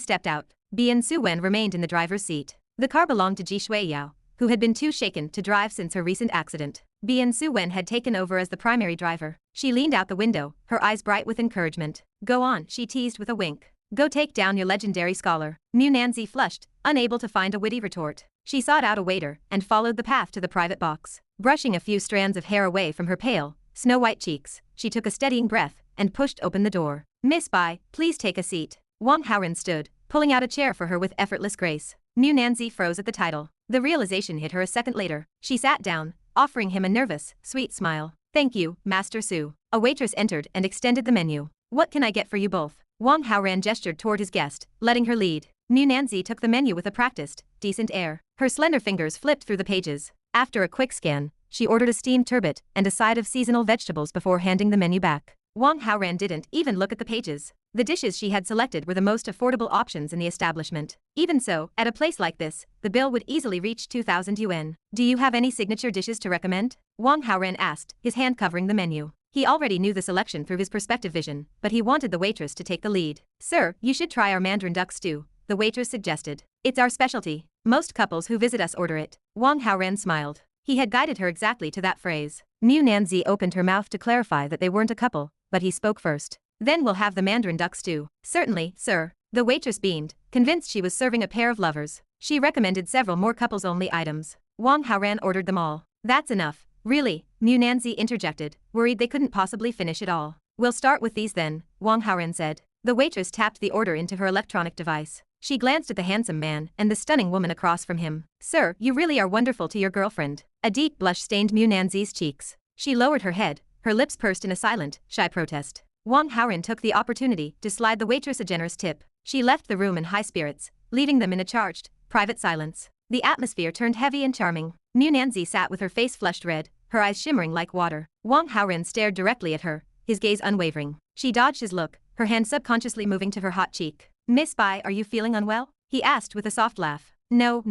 stepped out. Bian Suwen remained in the driver's seat. The car belonged to Ji Shuiyao, who had been too shaken to drive since her recent accident. Bian Suwen had taken over as the primary driver. She leaned out the window, her eyes bright with encouragement. "Go on," she teased with a wink. "Go take down your legendary scholar." Mu Nanzi flushed, unable to find a witty retort. She sought out a waiter and followed the path to the private box. Brushing a few strands of hair away from her pale, snow-white cheeks, she took a steadying breath and pushed open the door. Miss Bai, please take a seat. Wang Haoran stood, pulling out a chair for her with effortless grace. Mu Nanzi froze at the title. The realization hit her a second later. She sat down, offering him a nervous, sweet smile. Thank you, Master Su. A waitress entered and extended the menu. What can I get for you both? Wang Haoran gestured toward his guest, letting her lead. Mu Nanzi took the menu with a practiced, decent air. Her slender fingers flipped through the pages. After a quick scan, she ordered a steamed turbot and a side of seasonal vegetables before handing the menu back. Wang Haoran didn't even look at the pages. The dishes she had selected were the most affordable options in the establishment. Even so, at a place like this, the bill would easily reach 2,000 yuan. Do you have any signature dishes to recommend? Wang Haoran asked, his hand covering the menu. He already knew the selection through his perspective vision, but he wanted the waitress to take the lead. Sir, you should try our mandarin duck stew, the waitress suggested. It's our specialty. Most couples who visit us order it. Wang Haoran smiled. He had guided her exactly to that phrase. Mu Nanzi opened her mouth to clarify that they weren't a couple, but he spoke first. Then we'll have the mandarin duck stew. Certainly, sir. The waitress beamed, convinced she was serving a pair of lovers. She recommended several more couples-only items. Wang Haoran ordered them all. That's enough. Really, Mu Nanzi interjected, worried they couldn't possibly finish it all. We'll start with these then, Wang Haoran said. The waitress tapped the order into her electronic device. She glanced at the handsome man and the stunning woman across from him. Sir, you really are wonderful to your girlfriend. A deep blush stained Mu Nanzi's cheeks. She lowered her head, her lips pursed in a silent, shy protest. Wang Haoran took the opportunity to slide the waitress a generous tip. She left the room in high spirits, leaving them in a charged, private silence. The atmosphere turned heavy and charming. Mu Nanzi sat with her face flushed red, her eyes shimmering like water. Wang Haoran stared directly at her, his gaze unwavering. She dodged his look, her hand subconsciously moving to her hot cheek. Miss Bai, are you feeling unwell? He asked with a soft laugh. No,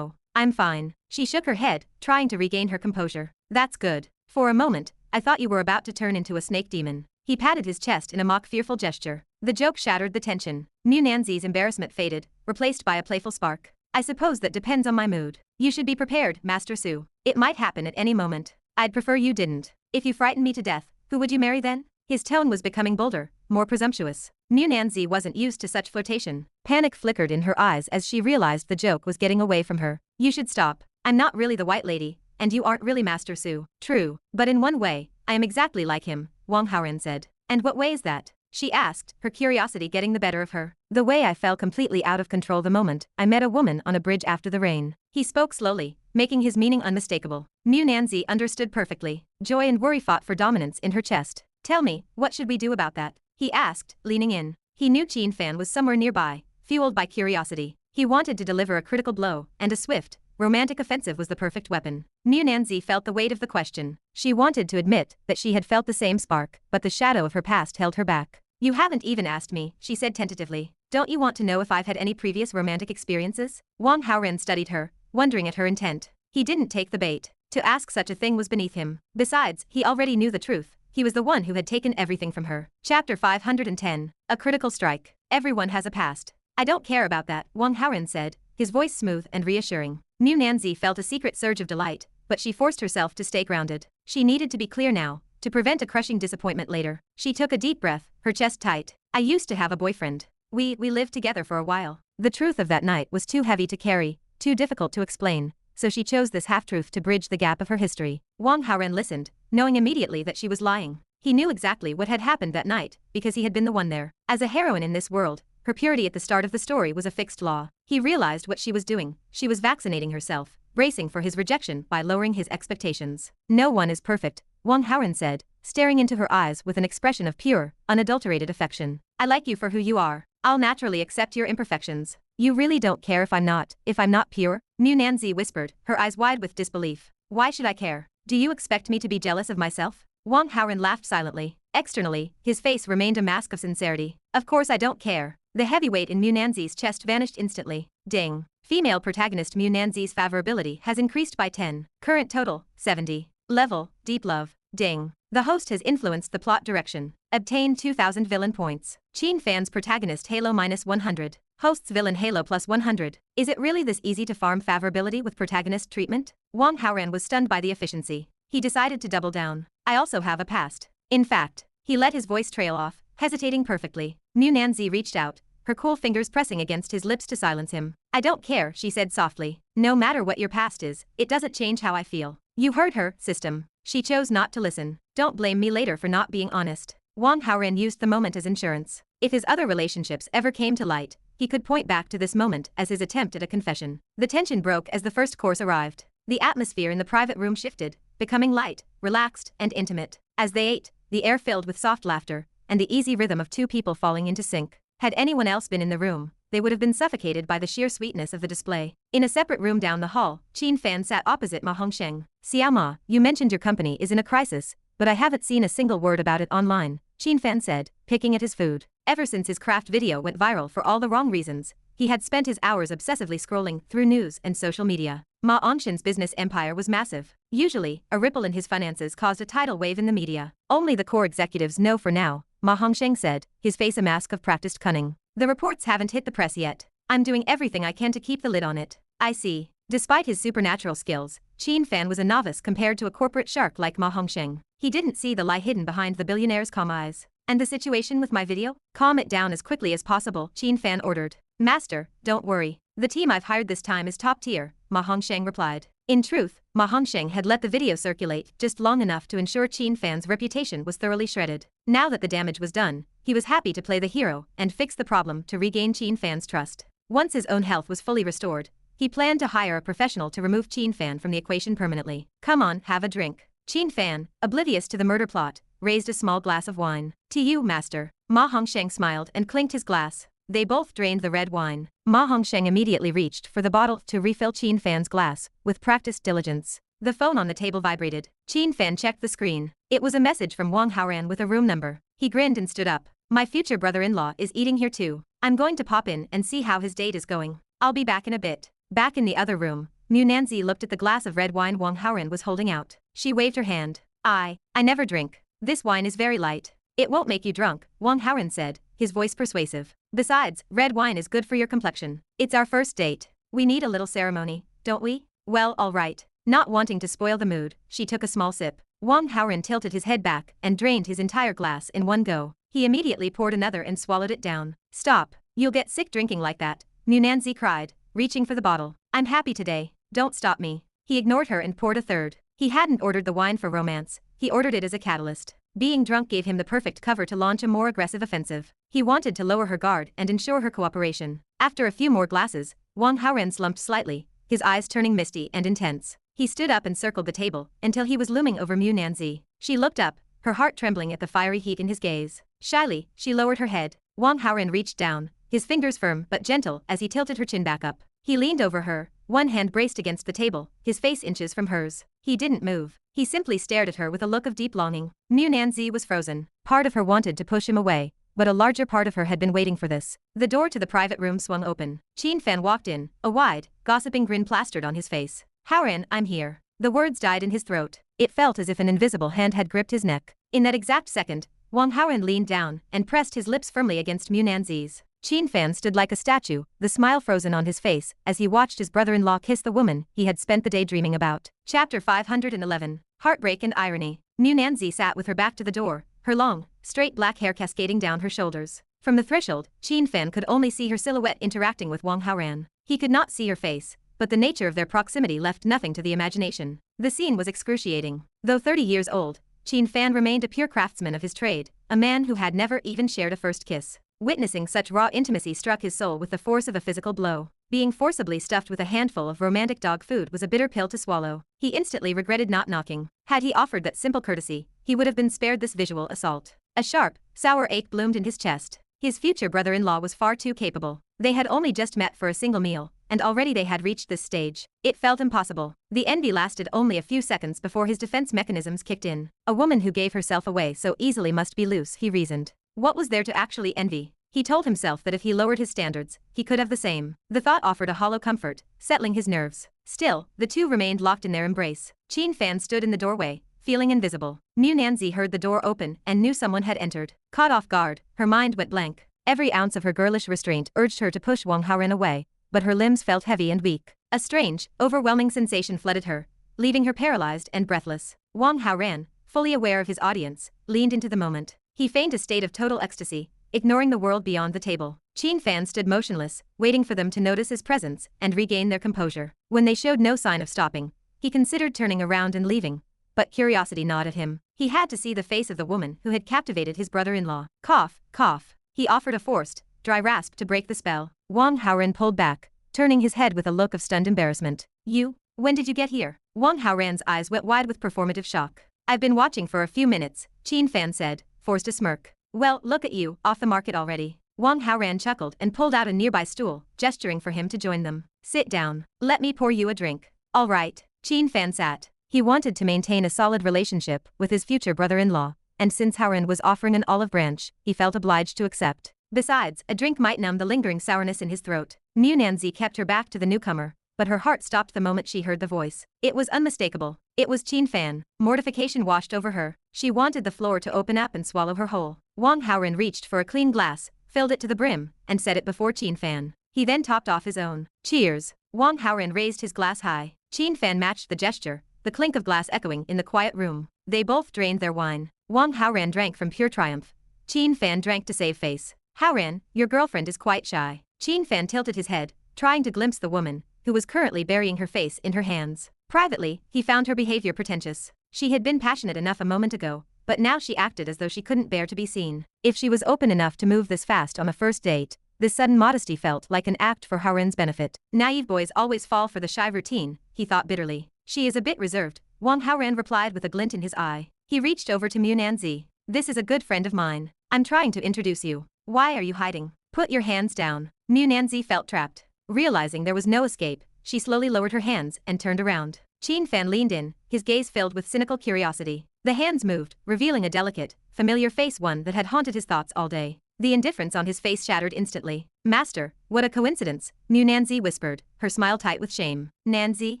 I'm fine. She shook her head, trying to regain her composure. That's good. For a moment, I thought you were about to turn into a snake demon. He patted his chest in a mock fearful gesture. The joke shattered the tension. Mu Nanzi's embarrassment faded, replaced by a playful spark. I suppose that depends on my mood. You should be prepared, Master Su. It might happen at any moment. I'd prefer you didn't. If you frighten me to death, who would you marry then? His tone was becoming bolder, more presumptuous. Mu Nanzi wasn't used to such flirtation. Panic flickered in her eyes as she realized the joke was getting away from her. You should stop. I'm not really the white lady, and you aren't really Master Su. True, but in one way, I am exactly like him, Wang Haoran said. And what way is that? She asked, her curiosity getting the better of her. The way I fell completely out of control the moment I met a woman on a bridge after the rain. He spoke slowly, making his meaning unmistakable. Mu Nanzi understood perfectly. Joy and worry fought for dominance in her chest. Tell me, what should we do about that? He asked, leaning in. He knew Qin Fan was somewhere nearby, fueled by curiosity. He wanted to deliver a critical blow, and a swift, romantic offensive was the perfect weapon. Mu Nanzi felt the weight of the question. She wanted to admit that she had felt the same spark, but the shadow of her past held her back. You haven't even asked me, she said tentatively. Don't you want to know if I've had any previous romantic experiences? Wang Haoran studied her, wondering at her intent. He didn't take the bait. To ask such a thing was beneath him. Besides, he already knew the truth. He was the one who had taken everything from her. Chapter 510. A critical strike. Everyone has a past. I don't care about that, Wang Haoran said, his voice smooth and reassuring. Mu Nanzi felt a secret surge of delight, but she forced herself to stay grounded. She needed to be clear now, to prevent a crushing disappointment later. She took a deep breath, her chest tight. I used to have a boyfriend. We lived together for a while. The truth of that night was too heavy to carry, too difficult to explain, so she chose this half-truth to bridge the gap of her history. Wang Haoran listened, knowing immediately that she was lying. He knew exactly what had happened that night, because he had been the one there. As a heroine in this world, her purity at the start of the story was a fixed law. He realized what she was doing. She was vaccinating herself, bracing for his rejection by lowering his expectations. No one is perfect, Wang Haoran said, staring into her eyes with an expression of pure, unadulterated affection. I like you for who you are. I'll naturally accept your imperfections. You really don't care if I'm not pure? Mu Nanzi whispered, her eyes wide with disbelief. Why should I care? Do you expect me to be jealous of myself? Wang Haoran laughed silently. Externally, his face remained a mask of sincerity. Of course I don't care. The heavy weight in Mu Nanzi's chest vanished instantly. Ding. Female protagonist Mu Nanzi's favorability has increased by 10. Current total, 70. Level, deep love. Ding. The host has influenced the plot direction. Obtain 2000 villain points. Qin Fan's protagonist Halo -100. Host's villain Halo +100. Is it really this easy to farm favorability with protagonist treatment? Wang Haoran was stunned by the efficiency. He decided to double down. I also have a past. In fact, he let his voice trail off, hesitating perfectly. Mu Nanzi reached out, her cool fingers pressing against his lips to silence him. I don't care, she said softly. No matter what your past is, it doesn't change how I feel. You heard her, system. She chose not to listen. Don't blame me later for not being honest. Wang Haoran used the moment as insurance. If his other relationships ever came to light, he could point back to this moment as his attempt at a confession. The tension broke as the first course arrived. The atmosphere in the private room shifted, becoming light, relaxed, and intimate. As they ate, the air filled with soft laughter and the easy rhythm of two people falling into sync. Had anyone else been in the room, they would have been suffocated by the sheer sweetness of the display. In a separate room down the hall, Qin Fan sat opposite Ma Hongsheng. "Xiao Ma, you mentioned your company is in a crisis, but I haven't seen a single word about it online," Qin Fan said, picking at his food. Ever since his craft video went viral for all the wrong reasons, he had spent his hours obsessively scrolling through news and social media. Ma Hongsheng's business empire was massive. Usually, a ripple in his finances caused a tidal wave in the media. "Only the core executives know for now," Ma Hongsheng said, his face a mask of practiced cunning. "The reports haven't hit the press yet. I'm doing everything I can to keep the lid on it." "I see." Despite his supernatural skills, Qin Fan was a novice compared to a corporate shark like Ma Hongsheng. He didn't see the lie hidden behind the billionaire's calm eyes. "And the situation with my video? Calm it down as quickly as possible," Qin Fan ordered. "Master, don't worry. The team I've hired this time is top tier," Ma Hongsheng replied. In truth, Ma Hongsheng had let the video circulate just long enough to ensure Qin Fan's reputation was thoroughly shredded. Now that the damage was done, he was happy to play the hero and fix the problem to regain Qin Fan's trust. Once his own health was fully restored, he planned to hire a professional to remove Qin Fan from the equation permanently. "Come on, have a drink." Qin Fan, oblivious to the murder plot, raised a small glass of wine. "To you, master." Ma Hongsheng smiled and clinked his glass. They both drained the red wine. Ma Hongsheng immediately reached for the bottle to refill Qin Fan's glass, with practiced diligence. The phone on the table vibrated. Qin Fan checked the screen. It was a message from Wang Haoran with a room number. He grinned and stood up. "My future brother-in-law is eating here too. I'm going to pop in and see how his date is going. I'll be back in a bit." Back in the other room, Mu Nanzi looked at the glass of red wine Wang Haoran was holding out. She waved her hand. I never drink. This wine is very light. It won't make you drunk," Wang Haoran said, his voice persuasive. "Besides, red wine is good for your complexion. It's our first date. We need a little ceremony, don't we?" "Well, all right." Not wanting to spoil the mood, she took a small sip. Wang Haoran tilted his head back and drained his entire glass in one go. He immediately poured another and swallowed it down. "Stop. You'll get sick drinking like that," Mu Nanzi cried, reaching for the bottle. "I'm happy today. Don't stop me." He ignored her and poured a third. He hadn't ordered the wine for romance, he ordered it as a catalyst. Being drunk gave him the perfect cover to launch a more aggressive offensive. He wanted to lower her guard and ensure her cooperation. After a few more glasses, Wang Haoran slumped slightly, his eyes turning misty and intense. He stood up and circled the table until he was looming over Mu Nanzi. She looked up, her heart trembling at the fiery heat in his gaze. Shyly, she lowered her head. Wang Haoran reached down, his fingers firm but gentle as he tilted her chin back up. He leaned over her, one hand braced against the table, his face inches from hers. He didn't move. He simply stared at her with a look of deep longing. Mu Nanzi was frozen. Part of her wanted to push him away, but a larger part of her had been waiting for this. The door to the private room swung open. Qin Fan walked in, a wide, gossiping grin plastered on his face. "Haoran, I'm here." The words died in his throat. It felt as if an invisible hand had gripped his neck. In that exact second, Wang Haoran leaned down and pressed his lips firmly against Mu Nanzi's. Qin Fan stood like a statue, the smile frozen on his face as he watched his brother-in-law kiss the woman he had spent the day dreaming about. Chapter 511. Heartbreak and Irony. Mu Nanzi sat with her back to the door, her long, straight black hair cascading down her shoulders. From the threshold, Qin Fan could only see her silhouette interacting with Wang Haoran. He could not see her face, but the nature of their proximity left nothing to the imagination. The scene was excruciating. Though 30 years old, Qin Fan remained a pure craftsman of his trade, a man who had never even shared a first kiss. Witnessing such raw intimacy struck his soul with the force of a physical blow. Being forcibly stuffed with a handful of romantic dog food was a bitter pill to swallow. He instantly regretted not knocking. Had he offered that simple courtesy, he would have been spared this visual assault. A sharp, sour ache bloomed in his chest. His future brother-in-law was far too capable. They had only just met for a single meal, and already they had reached this stage. It felt impossible. The envy lasted only a few seconds before his defense mechanisms kicked in. A woman who gave herself away so easily must be loose, he reasoned. What was there to actually envy? He told himself that if he lowered his standards, he could have the same. The thought offered a hollow comfort, settling his nerves. Still, the two remained locked in their embrace. Qin Fan stood in the doorway, feeling invisible. Mu Nanzi heard the door open and knew someone had entered. Caught off guard, her mind went blank. Every ounce of her girlish restraint urged her to push Wang Haoran away, but her limbs felt heavy and weak. A strange, overwhelming sensation flooded her, leaving her paralyzed and breathless. Wang Haoran, fully aware of his audience, leaned into the moment. He feigned a state of total ecstasy, ignoring the world beyond the table. Qin Fan stood motionless, waiting for them to notice his presence and regain their composure. When they showed no sign of stopping, he considered turning around and leaving, but curiosity gnawed at him. He had to see the face of the woman who had captivated his brother-in-law. Cough, cough. He offered a forced, dry rasp to break the spell. Wang Haoran pulled back, turning his head with a look of stunned embarrassment. You? When did you get here? Wang Haoran's eyes went wide with performative shock. I've been watching for a few minutes, Qin Fan said, forced a smirk. Well, look at you, off the market already. Wang Haoran chuckled and pulled out a nearby stool, gesturing for him to join them. Sit down. Let me pour you a drink. All right. Qin Fan sat. He wanted to maintain a solid relationship with his future brother-in-law, and since Haoran was offering an olive branch, he felt obliged to accept. Besides, a drink might numb the lingering sourness in his throat. Nanzi kept her back to the newcomer, but her heart stopped the moment she heard the voice. It was unmistakable. It was Qin Fan. Mortification washed over her. She wanted the floor to open up and swallow her whole. Wang Haoran reached for a clean glass, filled it to the brim, and set it before Qin Fan. He then topped off his own. Cheers. Wang Haoran raised his glass high. Qin Fan matched the gesture, the clink of glass echoing in the quiet room. They both drained their wine. Wang Haoran drank from pure triumph. Qin Fan drank to save face. Haoran, your girlfriend is quite shy. Qin Fan tilted his head, trying to glimpse the woman, who was currently burying her face in her hands. Privately, he found her behavior pretentious. She had been passionate enough a moment ago, but now she acted as though she couldn't bear to be seen. If she was open enough to move this fast on a first date, this sudden modesty felt like an act for Haoran's benefit. Naive boys always fall for the shy routine, he thought bitterly. She is a bit reserved, Wang Haoran replied with a glint in his eye. He reached over to Nanzi. This is a good friend of mine. I'm trying to introduce you. Why are you hiding? Put your hands down. Nanzi felt trapped. Realizing there was no escape, she slowly lowered her hands and turned around. Qin Fan leaned in, his gaze filled with cynical curiosity. The hands moved, revealing a delicate, familiar face, one that had haunted his thoughts all day. The indifference on his face shattered instantly. Master, what a coincidence, Nanzi whispered, her smile tight with shame. Nanzi?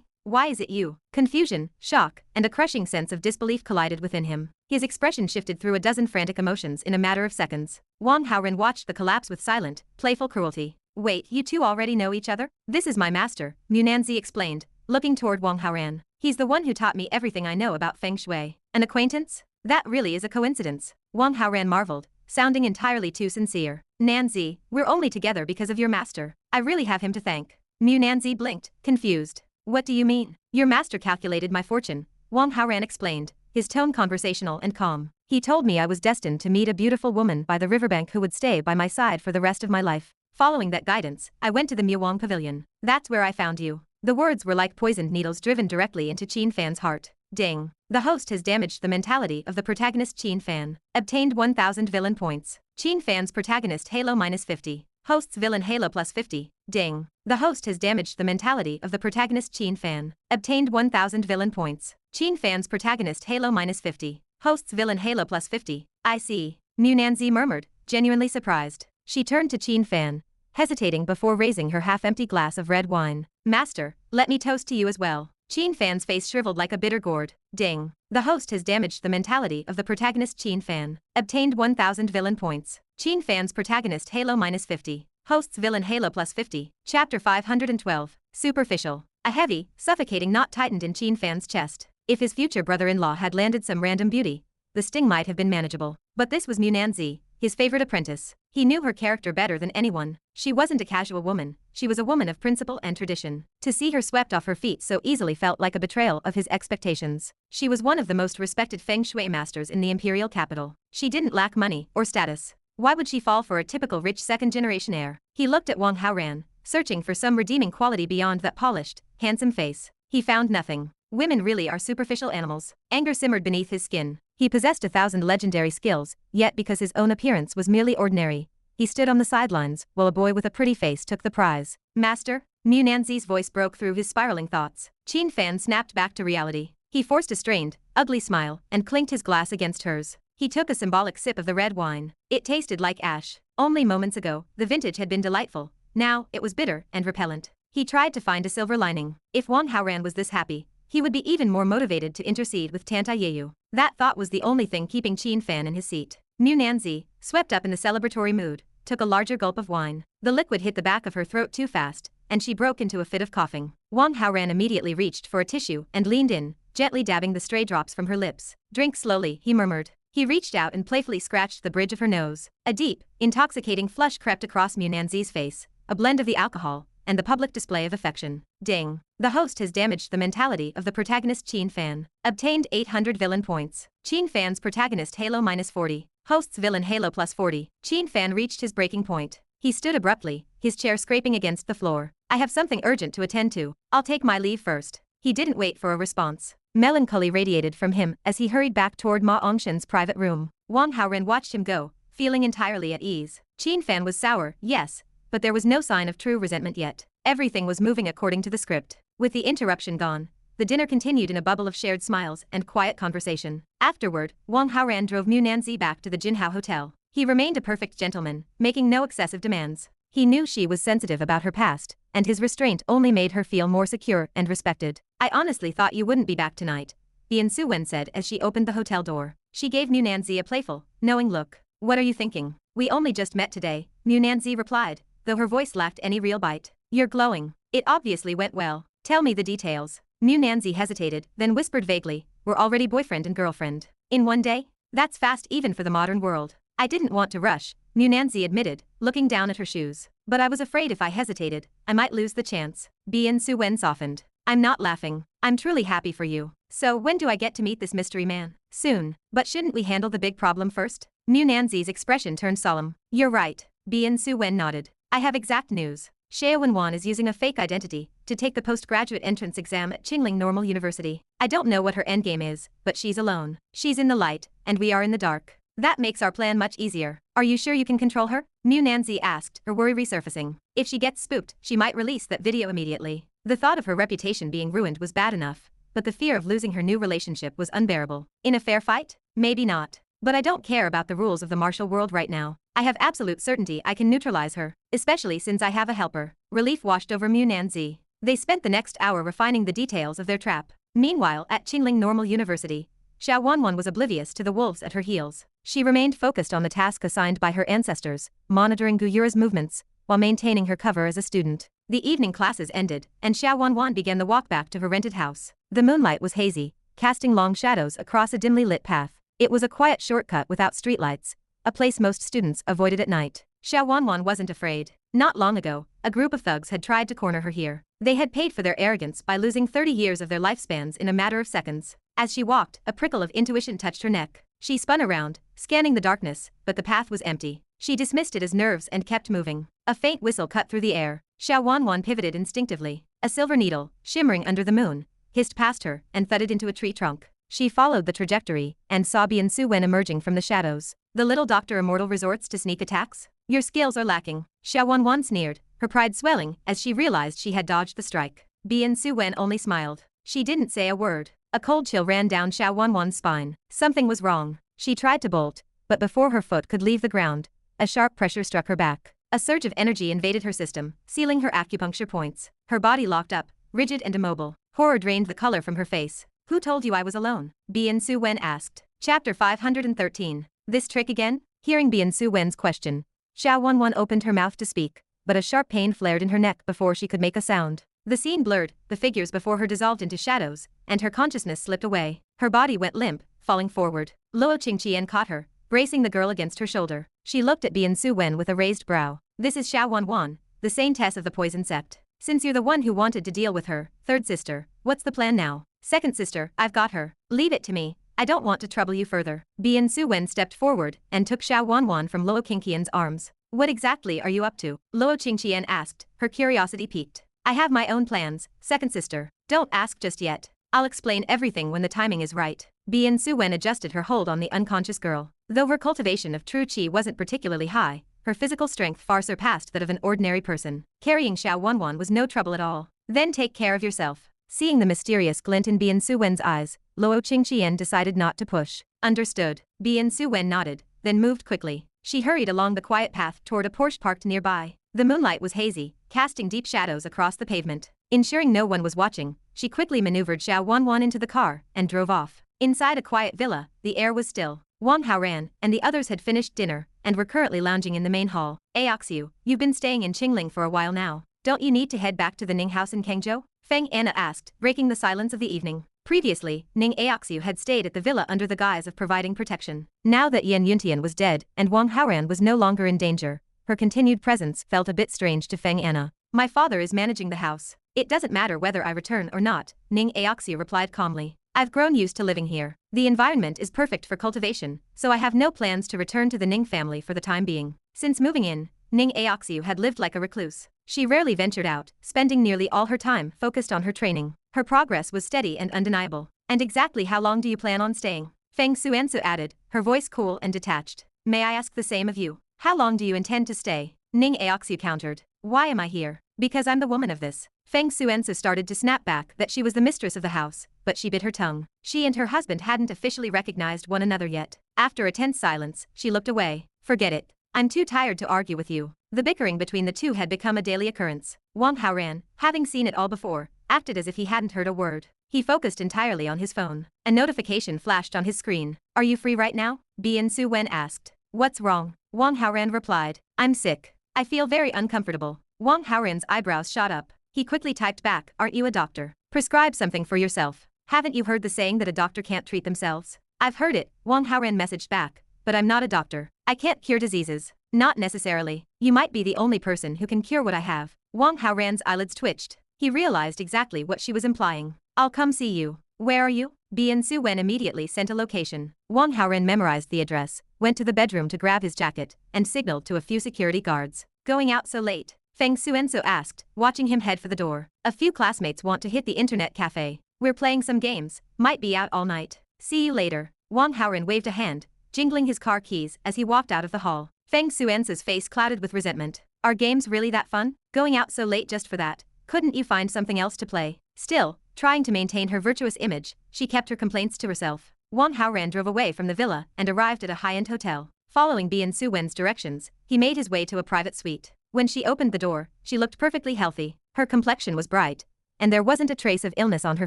Why is it you? Confusion, shock, and a crushing sense of disbelief collided within him. His expression shifted through a dozen frantic emotions in a matter of seconds. Wang Haoran watched the collapse with silent, playful cruelty. Wait, you two already know each other? This is my master, Nanzi explained, looking toward Wang Haoran. He's the one who taught me everything I know about Feng Shui. An acquaintance? That really is a coincidence. Wang Haoran marveled, sounding entirely too sincere. Nanzi, we're only together because of your master. I really have him to thank. Nanzi blinked, confused. What do you mean? Your master calculated my fortune, Wang Haoran explained, his tone conversational and calm. He told me I was destined to meet a beautiful woman by the riverbank who would stay by my side for the rest of my life. Following that guidance, I went to the Muwang Pavilion. That's where I found you. The words were like poisoned needles driven directly into Qin Fan's heart. Ding. The host has damaged the mentality of the protagonist Qin Fan. Obtained 1000 villain points. Qin Fan's protagonist Halo -50. Host's villain Halo +50. Ding. The host has damaged the mentality of the protagonist Qin Fan. Obtained 1000 villain points. Qin Fan's protagonist Halo -50. Host's villain Halo +50. I see. Nanzi murmured, genuinely surprised. She turned to Qin Fan, hesitating before raising her half-empty glass of red wine. Master, let me toast to you as well. Qin Fan's face shriveled like a bitter gourd. Ding. The host has damaged the mentality of the protagonist Qin Fan. Obtained 1000 villain points. Qin Fan's protagonist Halo -50. Host's villain Halo +50. Chapter 512. Superficial. A heavy, suffocating knot tightened in Qin Fan's chest. If his future brother-in-law had landed some random beauty, the sting might have been manageable. But this was Nanzi, his favorite apprentice. He knew her character better than anyone. She wasn't a casual woman, she was a woman of principle and tradition. To see her swept off her feet so easily felt like a betrayal of his expectations. She was one of the most respected Feng Shui masters in the imperial capital. She didn't lack money or status. Why would she fall for a typical rich second-generation heir? He looked at Wang Haoran, searching for some redeeming quality beyond that polished, handsome face. He found nothing. Women really are superficial animals. Anger simmered beneath his skin. He possessed 1000 legendary skills, yet because his own appearance was merely ordinary, he stood on the sidelines while a boy with a pretty face took the prize. Master? Nanzi's voice broke through his spiraling thoughts. Qin Fan snapped back to reality. He forced a strained, ugly smile and clinked his glass against hers. He took a symbolic sip of the red wine. It tasted like ash. Only moments ago, the vintage had been delightful. Now, it was bitter and repellent. He tried to find a silver lining. If Wang Haoran was this happy, he would be even more motivated to intercede with Tanta Yeyu. That thought was the only thing keeping Qin Fan in his seat. Nanzi, swept up in the celebratory mood, took a larger gulp of wine. The liquid hit the back of her throat too fast, and she broke into a fit of coughing. Wang Haoran immediately reached for a tissue and leaned in, gently dabbing the stray drops from her lips. Drink slowly, he murmured. He reached out and playfully scratched the bridge of her nose. A deep, intoxicating flush crept across Nanzi's face, a blend of the alcohol, and the public display of affection. Ding. The host has damaged the mentality of the protagonist Qin fan. Obtained 800 villain points. Qin fan's protagonist Halo -40. Host's villain Halo +40. Qin fan reached his breaking point. He stood abruptly, his chair scraping against the floor. I have something urgent to attend to. I'll take my leave first. He didn't wait for a response. Melancholy radiated from him as he hurried back toward Ma Ongshen's private room. Wang Haoran watched him go, feeling entirely at ease. Qin fan was sour, yes, but there was no sign of true resentment yet. Everything was moving according to the script. With the interruption gone, the dinner continued in a bubble of shared smiles and quiet conversation. Afterward, Wang Haoran drove Mu Nanzi back to the Jinhao Hotel. He remained a perfect gentleman, making no excessive demands. He knew she was sensitive about her past, and his restraint only made her feel more secure and respected. I honestly thought you wouldn't be back tonight, Bian Su-wen said as she opened the hotel door. She gave Mu Nanzi a playful, knowing look. What are you thinking? We only just met today, Mu Nanzi replied, though her voice lacked any real bite. You're glowing. It obviously went well. Tell me the details. Mu Nanzi hesitated, then whispered vaguely, we're already boyfriend and girlfriend. In one day? That's fast even for the modern world. I didn't want to rush, Mu Nanzi admitted, looking down at her shoes. But I was afraid if I hesitated, I might lose the chance. Bian Su-wen softened. I'm not laughing. I'm truly happy for you. So when do I get to meet this mystery man? Soon. But shouldn't we handle the big problem first? Mu Nanzi's expression turned solemn. You're right. Bian Su-wen nodded. I have exact news. Xie Wenwan is using a fake identity to take the postgraduate entrance exam at Qingling Normal University. I don't know what her endgame is, but she's alone. She's in the light, and we are in the dark. That makes our plan much easier. Are you sure you can control her? Mu Nanzi asked, her worry resurfacing. If she gets spooked, she might release that video immediately. The thought of her reputation being ruined was bad enough, but the fear of losing her new relationship was unbearable. In a fair fight? Maybe not. But I don't care about the rules of the martial world right now. I have absolute certainty I can neutralize her, especially since I have a helper. Relief washed over Mu Nanzi. They spent the next hour refining the details of their trap. Meanwhile, at Qingling Normal University, Xiao Wanwan was oblivious to the wolves at her heels. She remained focused on the task assigned by her ancestors, monitoring Guyura's movements, while maintaining her cover as a student. The evening classes ended, and Xiao Wanwan began the walk back to her rented house. The moonlight was hazy, casting long shadows across a dimly lit path. It was a quiet shortcut without streetlights, a place most students avoided at night. Xiao Wanwan wasn't afraid. Not long ago, a group of thugs had tried to corner her here. They had paid for their arrogance by losing 30 years of their lifespans in a matter of seconds. As she walked, a prickle of intuition touched her neck. She spun around, scanning the darkness, but the path was empty. She dismissed it as nerves and kept moving. A faint whistle cut through the air. Xiao Wanwan pivoted instinctively. A silver needle, shimmering under the moon, hissed past her and thudded into a tree trunk. She followed the trajectory and saw Bian Su-wen emerging from the shadows. The little doctor immortal resorts to sneak attacks? Your skills are lacking. Xiao Wanwan sneered, her pride swelling as she realized she had dodged the strike. Bian Su-wen only smiled. She didn't say a word. A cold chill ran down Xiao Wanwan's spine. Something was wrong. She tried to bolt, but before her foot could leave the ground, a sharp pressure struck her back. A surge of energy invaded her system, sealing her acupuncture points. Her body locked up, rigid and immobile. Horror drained the color from her face. Who told you I was alone? Bian Su-wen asked. Chapter 513. This trick again? Hearing Bian Su-wen's question, Xiao Wanwan opened her mouth to speak, but a sharp pain flared in her neck before she could make a sound. The scene blurred, the figures before her dissolved into shadows, and her consciousness slipped away. Her body went limp, falling forward. Luo Qingqian caught her, bracing the girl against her shoulder. She looked at Bian Su-wen with a raised brow. This is Xiao Wanwan, the saintess of the poison sect. Since you're the one who wanted to deal with her, third sister, what's the plan now? Second sister, I've got her. Leave it to me. I don't want to trouble you further. Bian Su-wen stepped forward and took Xiao Wanwan from Luo Qingqian's arms. What exactly are you up to? Luo Qingqian asked, her curiosity piqued. I have my own plans, second sister. Don't ask just yet. I'll explain everything when the timing is right. Bian Su-wen adjusted her hold on the unconscious girl. Though her cultivation of true qi wasn't particularly high, her physical strength far surpassed that of an ordinary person. Carrying Xiao Wanwan was no trouble at all. Then take care of yourself. Seeing the mysterious glint in Bian Su-wen's eyes, Luo Qingqian decided not to push. Understood. Bian Su-wen nodded, then moved quickly. She hurried along the quiet path toward a Porsche parked nearby. The moonlight was hazy, casting deep shadows across the pavement. Ensuring no one was watching, she quickly maneuvered Xiao Wanwan into the car and drove off. Inside a quiet villa, the air was still. Wang Haoran and the others had finished dinner and were currently lounging in the main hall. Aoxiu, you've been staying in Qingling for a while now. Don't you need to head back to the Ning house in Kangzhou? Feng Anna asked, breaking the silence of the evening. Previously, Ning Aoxiu had stayed at the villa under the guise of providing protection. Now that Yan Yuntian was dead and Wang Haoran was no longer in danger, her continued presence felt a bit strange to Feng Anna. My father is managing the house. It doesn't matter whether I return or not, Ning Aoxu replied calmly. I've grown used to living here. The environment is perfect for cultivation, so I have no plans to return to the Ning family for the time being. Since moving in, Ning Aoxu had lived like a recluse. She rarely ventured out, spending nearly all her time focused on her training. Her progress was steady and undeniable. And exactly how long do you plan on staying? Feng Xuanzu added, her voice cool and detached. May I ask the same of you? How long do you intend to stay? Ning Aoxu countered. Why am I here? Because I'm the woman of this. Feng Xuanzu started to snap back that she was the mistress of the house, but she bit her tongue. She and her husband hadn't officially recognized one another yet. After a tense silence, she looked away. Forget it. I'm too tired to argue with you. The bickering between the two had become a daily occurrence. Wang Haoran, having seen it all before, acted as if he hadn't heard a word. He focused entirely on his phone. A notification flashed on his screen. Are you free right now? Bian Su Wen asked. What's wrong? Wang Haoran replied. I'm sick. I feel very uncomfortable. Wang Haoran's eyebrows shot up. He quickly typed back, aren't you a doctor? Prescribe something for yourself. Haven't you heard the saying that a doctor can't treat themselves? I've heard it, Wang Haoran messaged back, but I'm not a doctor. I can't cure diseases. Not necessarily. You might be the only person who can cure what I have. Wang Haoran's eyelids twitched. He realized exactly what she was implying. I'll come see you. Where are you? Bian Su Wen immediately sent a location. Wang Haoran memorized the address, went to the bedroom to grab his jacket, and signaled to a few security guards. Going out so late? Feng Xuanzu asked, watching him head for the door. A few classmates want to hit the internet cafe. We're playing some games, might be out all night. See you later. Wang Haoran waved a hand, jingling his car keys as he walked out of the hall. Feng Xuanzu's face clouded with resentment. Are games really that fun? Going out so late just for that? Couldn't you find something else to play? Still, trying to maintain her virtuous image, she kept her complaints to herself. Wang Haoran drove away from the villa and arrived at a high-end hotel. Following Bian Su Wen's directions, he made his way to a private suite. When she opened the door, she looked perfectly healthy. Her complexion was bright, and there wasn't a trace of illness on her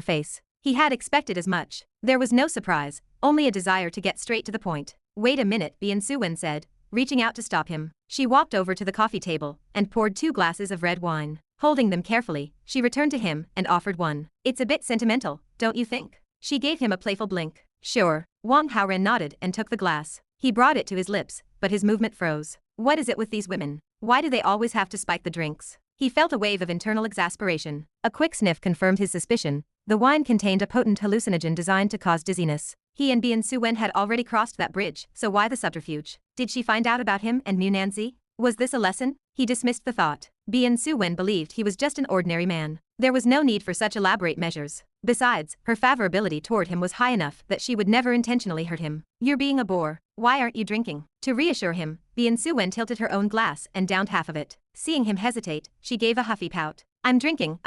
face. He had expected as much. There was no surprise, only a desire to get straight to the point. Wait a minute, Bian Su Wen said, reaching out to stop him. She walked over to the coffee table and poured 2 glasses of red wine. Holding them carefully, she returned to him and offered one. It's a bit sentimental, don't you think? She gave him a playful blink. Sure. Wang Haoran nodded and took the glass. He brought it to his lips, but his movement froze. What is it with these women? Why do they always have to spike the drinks? He felt a wave of internal exasperation. A quick sniff confirmed his suspicion. The wine contained a potent hallucinogen designed to cause dizziness. He and Bian Su Wen had already crossed that bridge, so why the subterfuge? Did she find out about him and Mu Nanzi? Was this a lesson? He dismissed the thought. Bian Su Wen believed he was just an ordinary man. There was no need for such elaborate measures. Besides, her favorability toward him was high enough that she would never intentionally hurt him. You're being a bore. Why aren't you drinking? To reassure him, Bian Su Wen tilted her own glass and downed half of it. Seeing him hesitate, she gave a huffy pout. I'm drinking.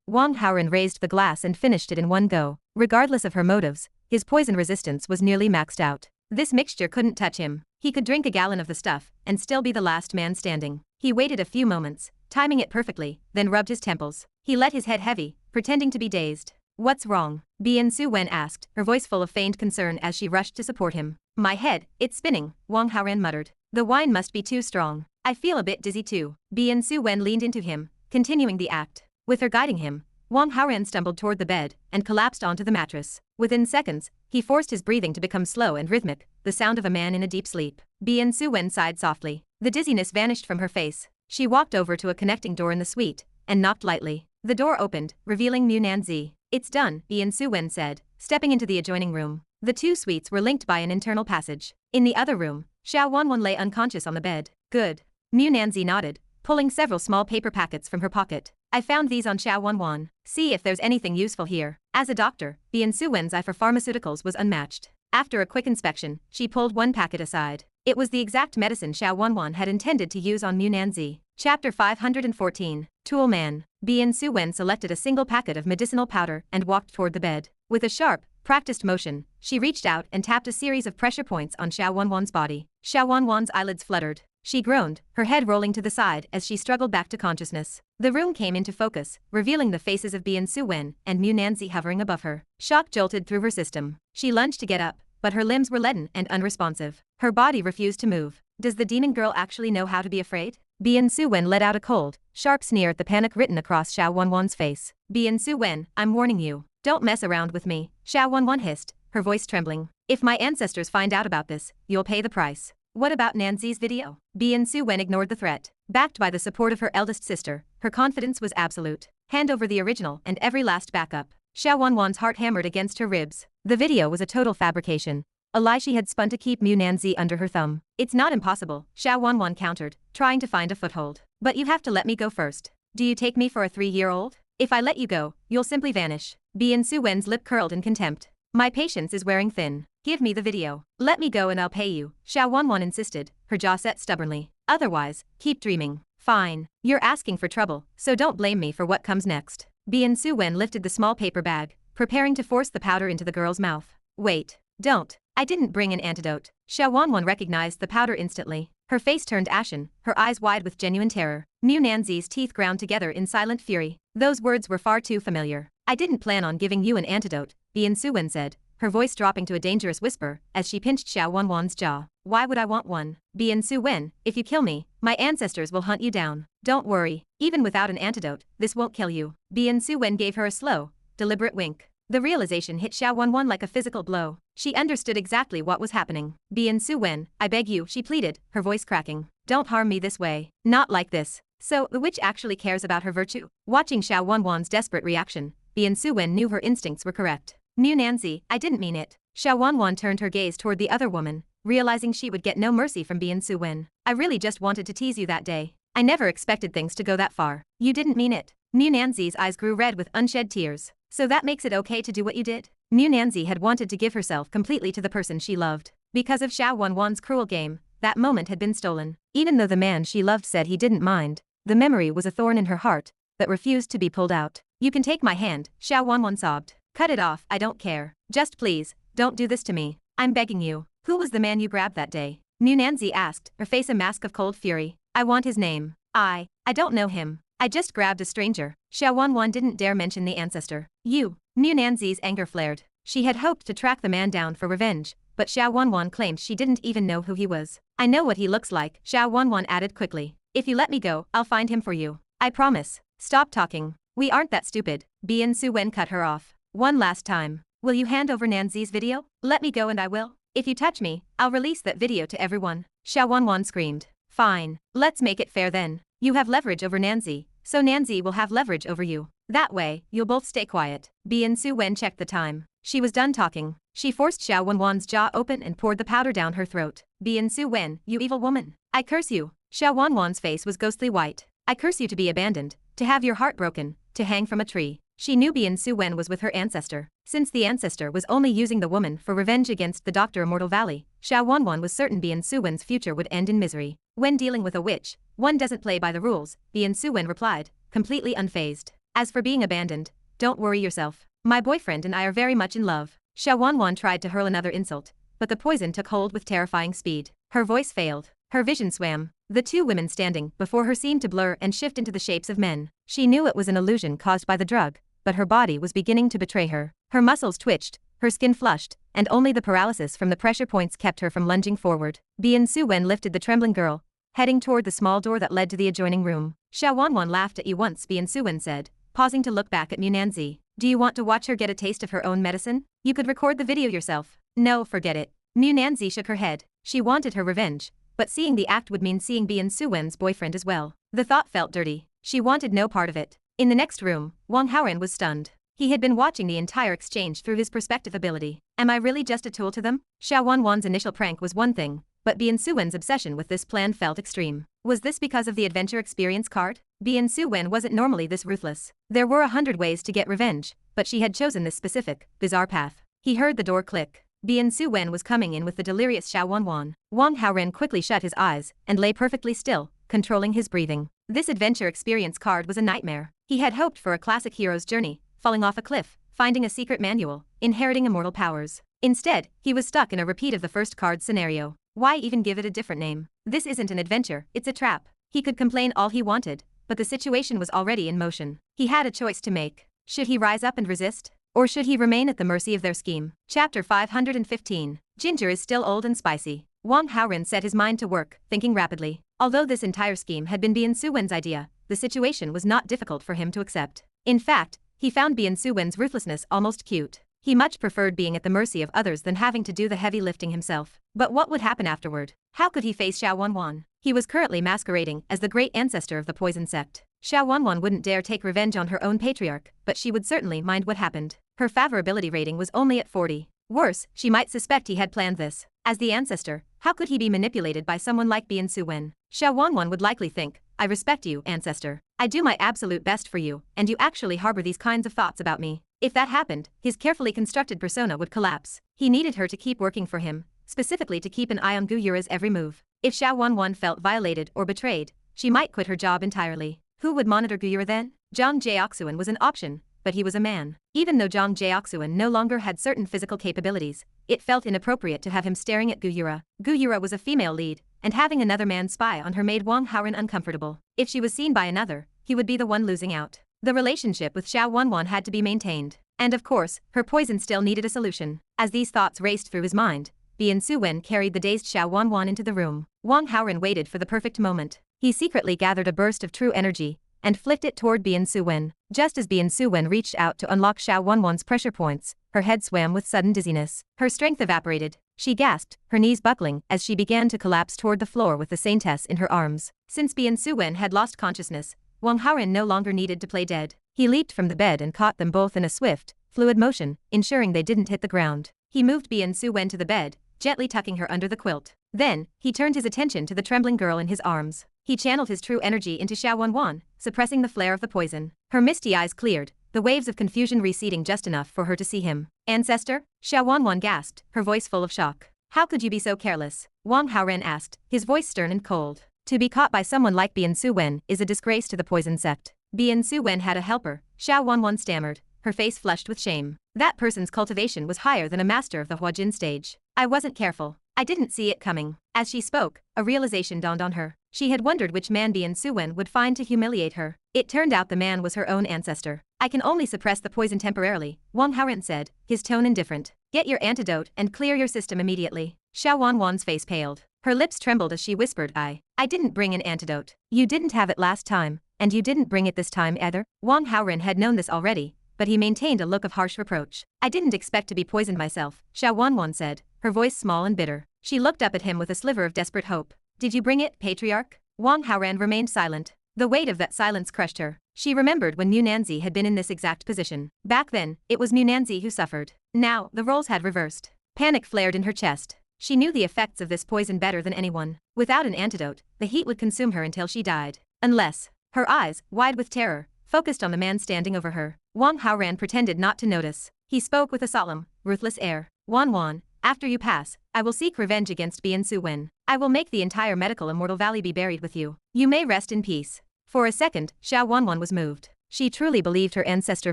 Wang Haoran raised the glass and finished it in one go. Regardless of her motives, his poison resistance was nearly maxed out. This mixture couldn't touch him. He could drink a gallon of the stuff and still be the last man standing. He waited a few moments, timing it perfectly, then rubbed his temples. He let his head heavy, pretending to be dazed. What's wrong? Bian Su Wen asked, her voice full of feigned concern as she rushed to support him. My head, it's spinning, Wang Haoran muttered. The wine must be too strong. I feel a bit dizzy too. Bian Su Wen leaned into him, continuing the act. With her guiding him, Wang Haoran stumbled toward the bed and collapsed onto the mattress. Within seconds, he forced his breathing to become slow and rhythmic, the sound of a man in a deep sleep. Bian Su Wen sighed softly. The dizziness vanished from her face. She walked over to a connecting door in the suite and knocked lightly. The door opened, revealing Mu Nanzi. It's done, Bian Su Wen said, stepping into the adjoining room. The 2 suites were linked by an internal passage. In the other room, Xiao Wanwan lay unconscious on the bed. Good. Mu Nanzi nodded, pulling several small paper packets from her pocket. I found these on Xiao Wanwan. See if there's anything useful here. As a doctor, Bian Su Wen's eye for pharmaceuticals was unmatched. After a quick inspection, she pulled one packet aside. It was the exact medicine Xiao Wanwan had intended to use on Mu Nanzi. Chapter 514. Tool Man. Bian Su Wen selected a single packet of medicinal powder and walked toward the bed. With a sharp, practiced motion, she reached out and tapped a series of pressure points on Xiao Wanwan's body. Xiao Wanwan's eyelids fluttered. She groaned, her head rolling to the side as she struggled back to consciousness. The room came into focus, revealing the faces of Bian Su Wen and Mu Nanzi hovering above her. Shock jolted through her system. She lunged to get up, but her limbs were leaden and unresponsive. Her body refused to move. Does the demon girl actually know how to be afraid? Bian Su Wen let out a cold, sharp sneer at the panic written across Xiao Wanwan's face. Bian Su Wen, I'm warning you. Don't mess around with me, Xiao Wanwan hissed, her voice trembling. If my ancestors find out about this, you'll pay the price. What about Nanzi's video? Bian Su Wen ignored the threat. Backed by the support of her eldest sister, her confidence was absolute. Hand over the original and every last backup. Xiao Wanwan's heart hammered against her ribs. The video was a total fabrication. A lie she had spun to keep Mu Nanzi under her thumb. It's not impossible, Xiao Wanwan countered, trying to find a foothold. But you have to let me go first. Do you take me for a 3-year-old? If I let you go, you'll simply vanish. Bian Su Wen's lip curled in contempt. My patience is wearing thin. Give me the video. Let me go and I'll pay you, Xiao Wanwan insisted, her jaw set stubbornly. Otherwise, keep dreaming. Fine. You're asking for trouble, so don't blame me for what comes next. Bian Su Wen lifted the small paper bag, preparing to force the powder into the girl's mouth. Wait. Don't. I didn't bring an antidote. Xiao Wanwan recognized the powder instantly. Her face turned ashen, her eyes wide with genuine terror. Mu Nanzi's teeth ground together in silent fury. Those words were far too familiar. I didn't plan on giving you an antidote, Bian Su Wen said, her voice dropping to a dangerous whisper as she pinched Xiao Wanwan's jaw. Why would I want one? Bian Su Wen, if you kill me, my ancestors will hunt you down. Don't worry, even without an antidote, this won't kill you. Bian Su Wen gave her a slow, deliberate wink. The realization hit Xiao Wanwan like a physical blow. She understood exactly what was happening. Bian Su Wen, I beg you, she pleaded, her voice cracking. Don't harm me this way. Not like this. So, the witch actually cares about her virtue? Watching Xiao Wanwan's desperate reaction, Bian Su Wen knew her instincts were correct. Mu Nanzi, I didn't mean it. Xiao Wanwan turned her gaze toward the other woman, realizing she would get no mercy from Bian Su Wen. I really just wanted to tease you that day. I never expected things to go that far. You didn't mean it. Mu Nanzi's eyes grew red with unshed tears. So that makes it okay to do what you did? Mu Nanzi had wanted to give herself completely to the person she loved. Because of Xiao Wanwan's cruel game, that moment had been stolen. Even though the man she loved said he didn't mind, the memory was a thorn in her heart that refused to be pulled out. You can take my hand, Xiao Wanwan sobbed. Cut it off, I don't care. Just please, don't do this to me. I'm begging you. Who was the man you grabbed that day? Mu Nanzi asked, her face a mask of cold fury. I want his name. I don't know him. I just grabbed a stranger. Xiao Wanwan didn't dare mention the ancestor. You. Mu Nanzi's anger flared. She had hoped to track the man down for revenge, but Xiao Wanwan claimed she didn't even know who he was. I know what he looks like, Xiao Wanwan added quickly. If you let me go, I'll find him for you. I promise. Stop talking. We aren't that stupid. Bian Su Wen cut her off. One last time. Will you hand over Nanzi's video? Let me go and I will. If you touch me, I'll release that video to everyone. Xiao Wanwan screamed. Fine. Let's make it fair then. You have leverage over Nanzi, so Nanzi will have leverage over you. That way, you'll both stay quiet. Bian Su Wen checked the time. She was done talking. She forced Xiao Wanwan's jaw open and poured the powder down her throat. Bian Su Wen, you evil woman. I curse you. Xiao Wanwan's face was ghostly white. I curse you to be abandoned, to have your heart broken, to hang from a tree. She knew Bian Su Wen was with her ancestor. Since the ancestor was only using the woman for revenge against the Dr. Immortal Valley, Xiao Wanwan was certain Bian Su Wen's future would end in misery. When dealing with a witch, one doesn't play by the rules, Bian Su Wen replied, completely unfazed. As for being abandoned, don't worry yourself. My boyfriend and I are very much in love. Xiao Wanwan tried to hurl another insult, but the poison took hold with terrifying speed. Her voice failed. Her vision swam. The two women standing before her seemed to blur and shift into the shapes of men. She knew it was an illusion caused by the drug, but her body was beginning to betray her. Her muscles twitched, her skin flushed, and only the paralysis from the pressure points kept her from lunging forward. Bian Su Wen lifted the trembling girl, heading toward the small door that led to the adjoining room. Xiao Wanwan laughed at you once, Bian Su Wen said, pausing to look back at Mu Nanzi. Do you want to watch her get a taste of her own medicine? You could record the video yourself. No, forget it. Mu Nanzi shook her head. She wanted her revenge, but seeing the act would mean seeing Bian Su Wen's boyfriend as well. The thought felt dirty. She wanted no part of it. In the next room, Wang Haoran was stunned. He had been watching the entire exchange through his perspective ability. Am I really just a tool to them? Xiao Wanwan's initial prank was one thing, but Bian Su Wen's obsession with this plan felt extreme. Was this because of the adventure experience card? Bian Su Wen wasn't normally this ruthless. There were 100 ways to get revenge, but she had chosen this specific, bizarre path. He heard the door click. Bian Su Wen was coming in with the delirious Xiao Wanwan. Wang Haoran quickly shut his eyes and lay perfectly still, controlling his breathing. This adventure experience card was a nightmare. He had hoped for a classic hero's journey, falling off a cliff, finding a secret manual, inheriting immortal powers. Instead, he was stuck in a repeat of the first card scenario. Why even give it a different name? This isn't an adventure, it's a trap. He could complain all he wanted, but the situation was already in motion. He had a choice to make. Should he rise up and resist? Or should he remain at the mercy of their scheme? Chapter 515. Ginger is still old and spicy. Wang Haoran set his mind to work, thinking rapidly. Although this entire scheme had been Bian Su Wen's idea, the situation was not difficult for him to accept. In fact, he found Bian Su Wen's ruthlessness almost cute. He much preferred being at the mercy of others than having to do the heavy lifting himself. But what would happen afterward? How could he face Xiao Wanwan? He was currently masquerading as the great ancestor of the poison sect. Xiao Wanwan wouldn't dare take revenge on her own patriarch, but she would certainly mind what happened. Her favorability rating was only at 40. Worse, she might suspect he had planned this. As the ancestor, how could he be manipulated by someone like Bian Su-wen? Xiao Wanwan would likely think, I respect you, ancestor. I do my absolute best for you, and you actually harbor these kinds of thoughts about me. If that happened, his carefully constructed persona would collapse. He needed her to keep working for him, specifically to keep an eye on Gu Yura's every move. If Xiao Wanwan felt violated or betrayed, she might quit her job entirely. Who would monitor Gu Yura then? Zhang Jiaoxuan was an option, but he was a man. Even though Zhang Jiaoxuan no longer had certain physical capabilities, it felt inappropriate to have him staring at Gu Yura. Gu Yura was a female lead, and having another man spy on her made Wang Haoran uncomfortable. If she was seen by another, he would be the one losing out. The relationship with Xiao Wanwan had to be maintained. And of course, her poison still needed a solution. As these thoughts raced through his mind, Bian Su-wen carried the dazed Xiao Wanwan into the room. Wang Haoran waited for the perfect moment. He secretly gathered a burst of true energy and flicked it toward Bian Su-wen. Just as Bian Su-wen reached out to unlock Xiao Wanwan's pressure points, her head swam with sudden dizziness. Her strength evaporated. She gasped, her knees buckling as she began to collapse toward the floor with the Saintess in her arms. Since Bian Su-wen had lost consciousness, Wang Haoran no longer needed to play dead. He leaped from the bed and caught them both in a swift, fluid motion, ensuring they didn't hit the ground. He moved Bian Su-wen to the bed, gently tucking her under the quilt. Then, he turned his attention to the trembling girl in his arms. He channeled his true energy into Xiao Wanwan, suppressing the flare of the poison. Her misty eyes cleared, the waves of confusion receding just enough for her to see him. Ancestor? Xiao Wanwan gasped, her voice full of shock. How could you be so careless? Wang Haoran asked, his voice stern and cold. To be caught by someone like Bian Su-wen is a disgrace to the poison sect. Bian Su-wen had a helper, Xiao Wanwan stammered, her face flushed with shame. That person's cultivation was higher than a master of the Huajin stage. I wasn't careful. I didn't see it coming. As she spoke, a realization dawned on her. She had wondered which man Bian Su-wen would find to humiliate her. It turned out the man was her own ancestor. I can only suppress the poison temporarily, Wang Haoran said, his tone indifferent. Get your antidote and clear your system immediately. Xiao Wanwan's face paled. Her lips trembled as she whispered, I didn't bring an antidote. You didn't have it last time, and you didn't bring it this time either. Wang Haoran had known this already, but he maintained a look of harsh reproach. I didn't expect to be poisoned myself, Xiao Wanwan said, her voice small and bitter. She looked up at him with a sliver of desperate hope. Did you bring it, patriarch? Wang Haoran remained silent. The weight of that silence crushed her. She remembered when Mu Nanzi had been in this exact position. Back then, it was Mu Nanzi who suffered. Now, the roles had reversed. Panic flared in her chest. She knew the effects of this poison better than anyone. Without an antidote, the heat would consume her until she died. Unless, her eyes, wide with terror, focused on the man standing over her. Wang Haoran pretended not to notice. He spoke with a solemn, ruthless air. Wanwan, after you pass, I will seek revenge against Bian Su-wen. I will make the entire medical Immortal Valley be buried with you. You may rest in peace. For a second, Xiao Wanwan was moved. She truly believed her ancestor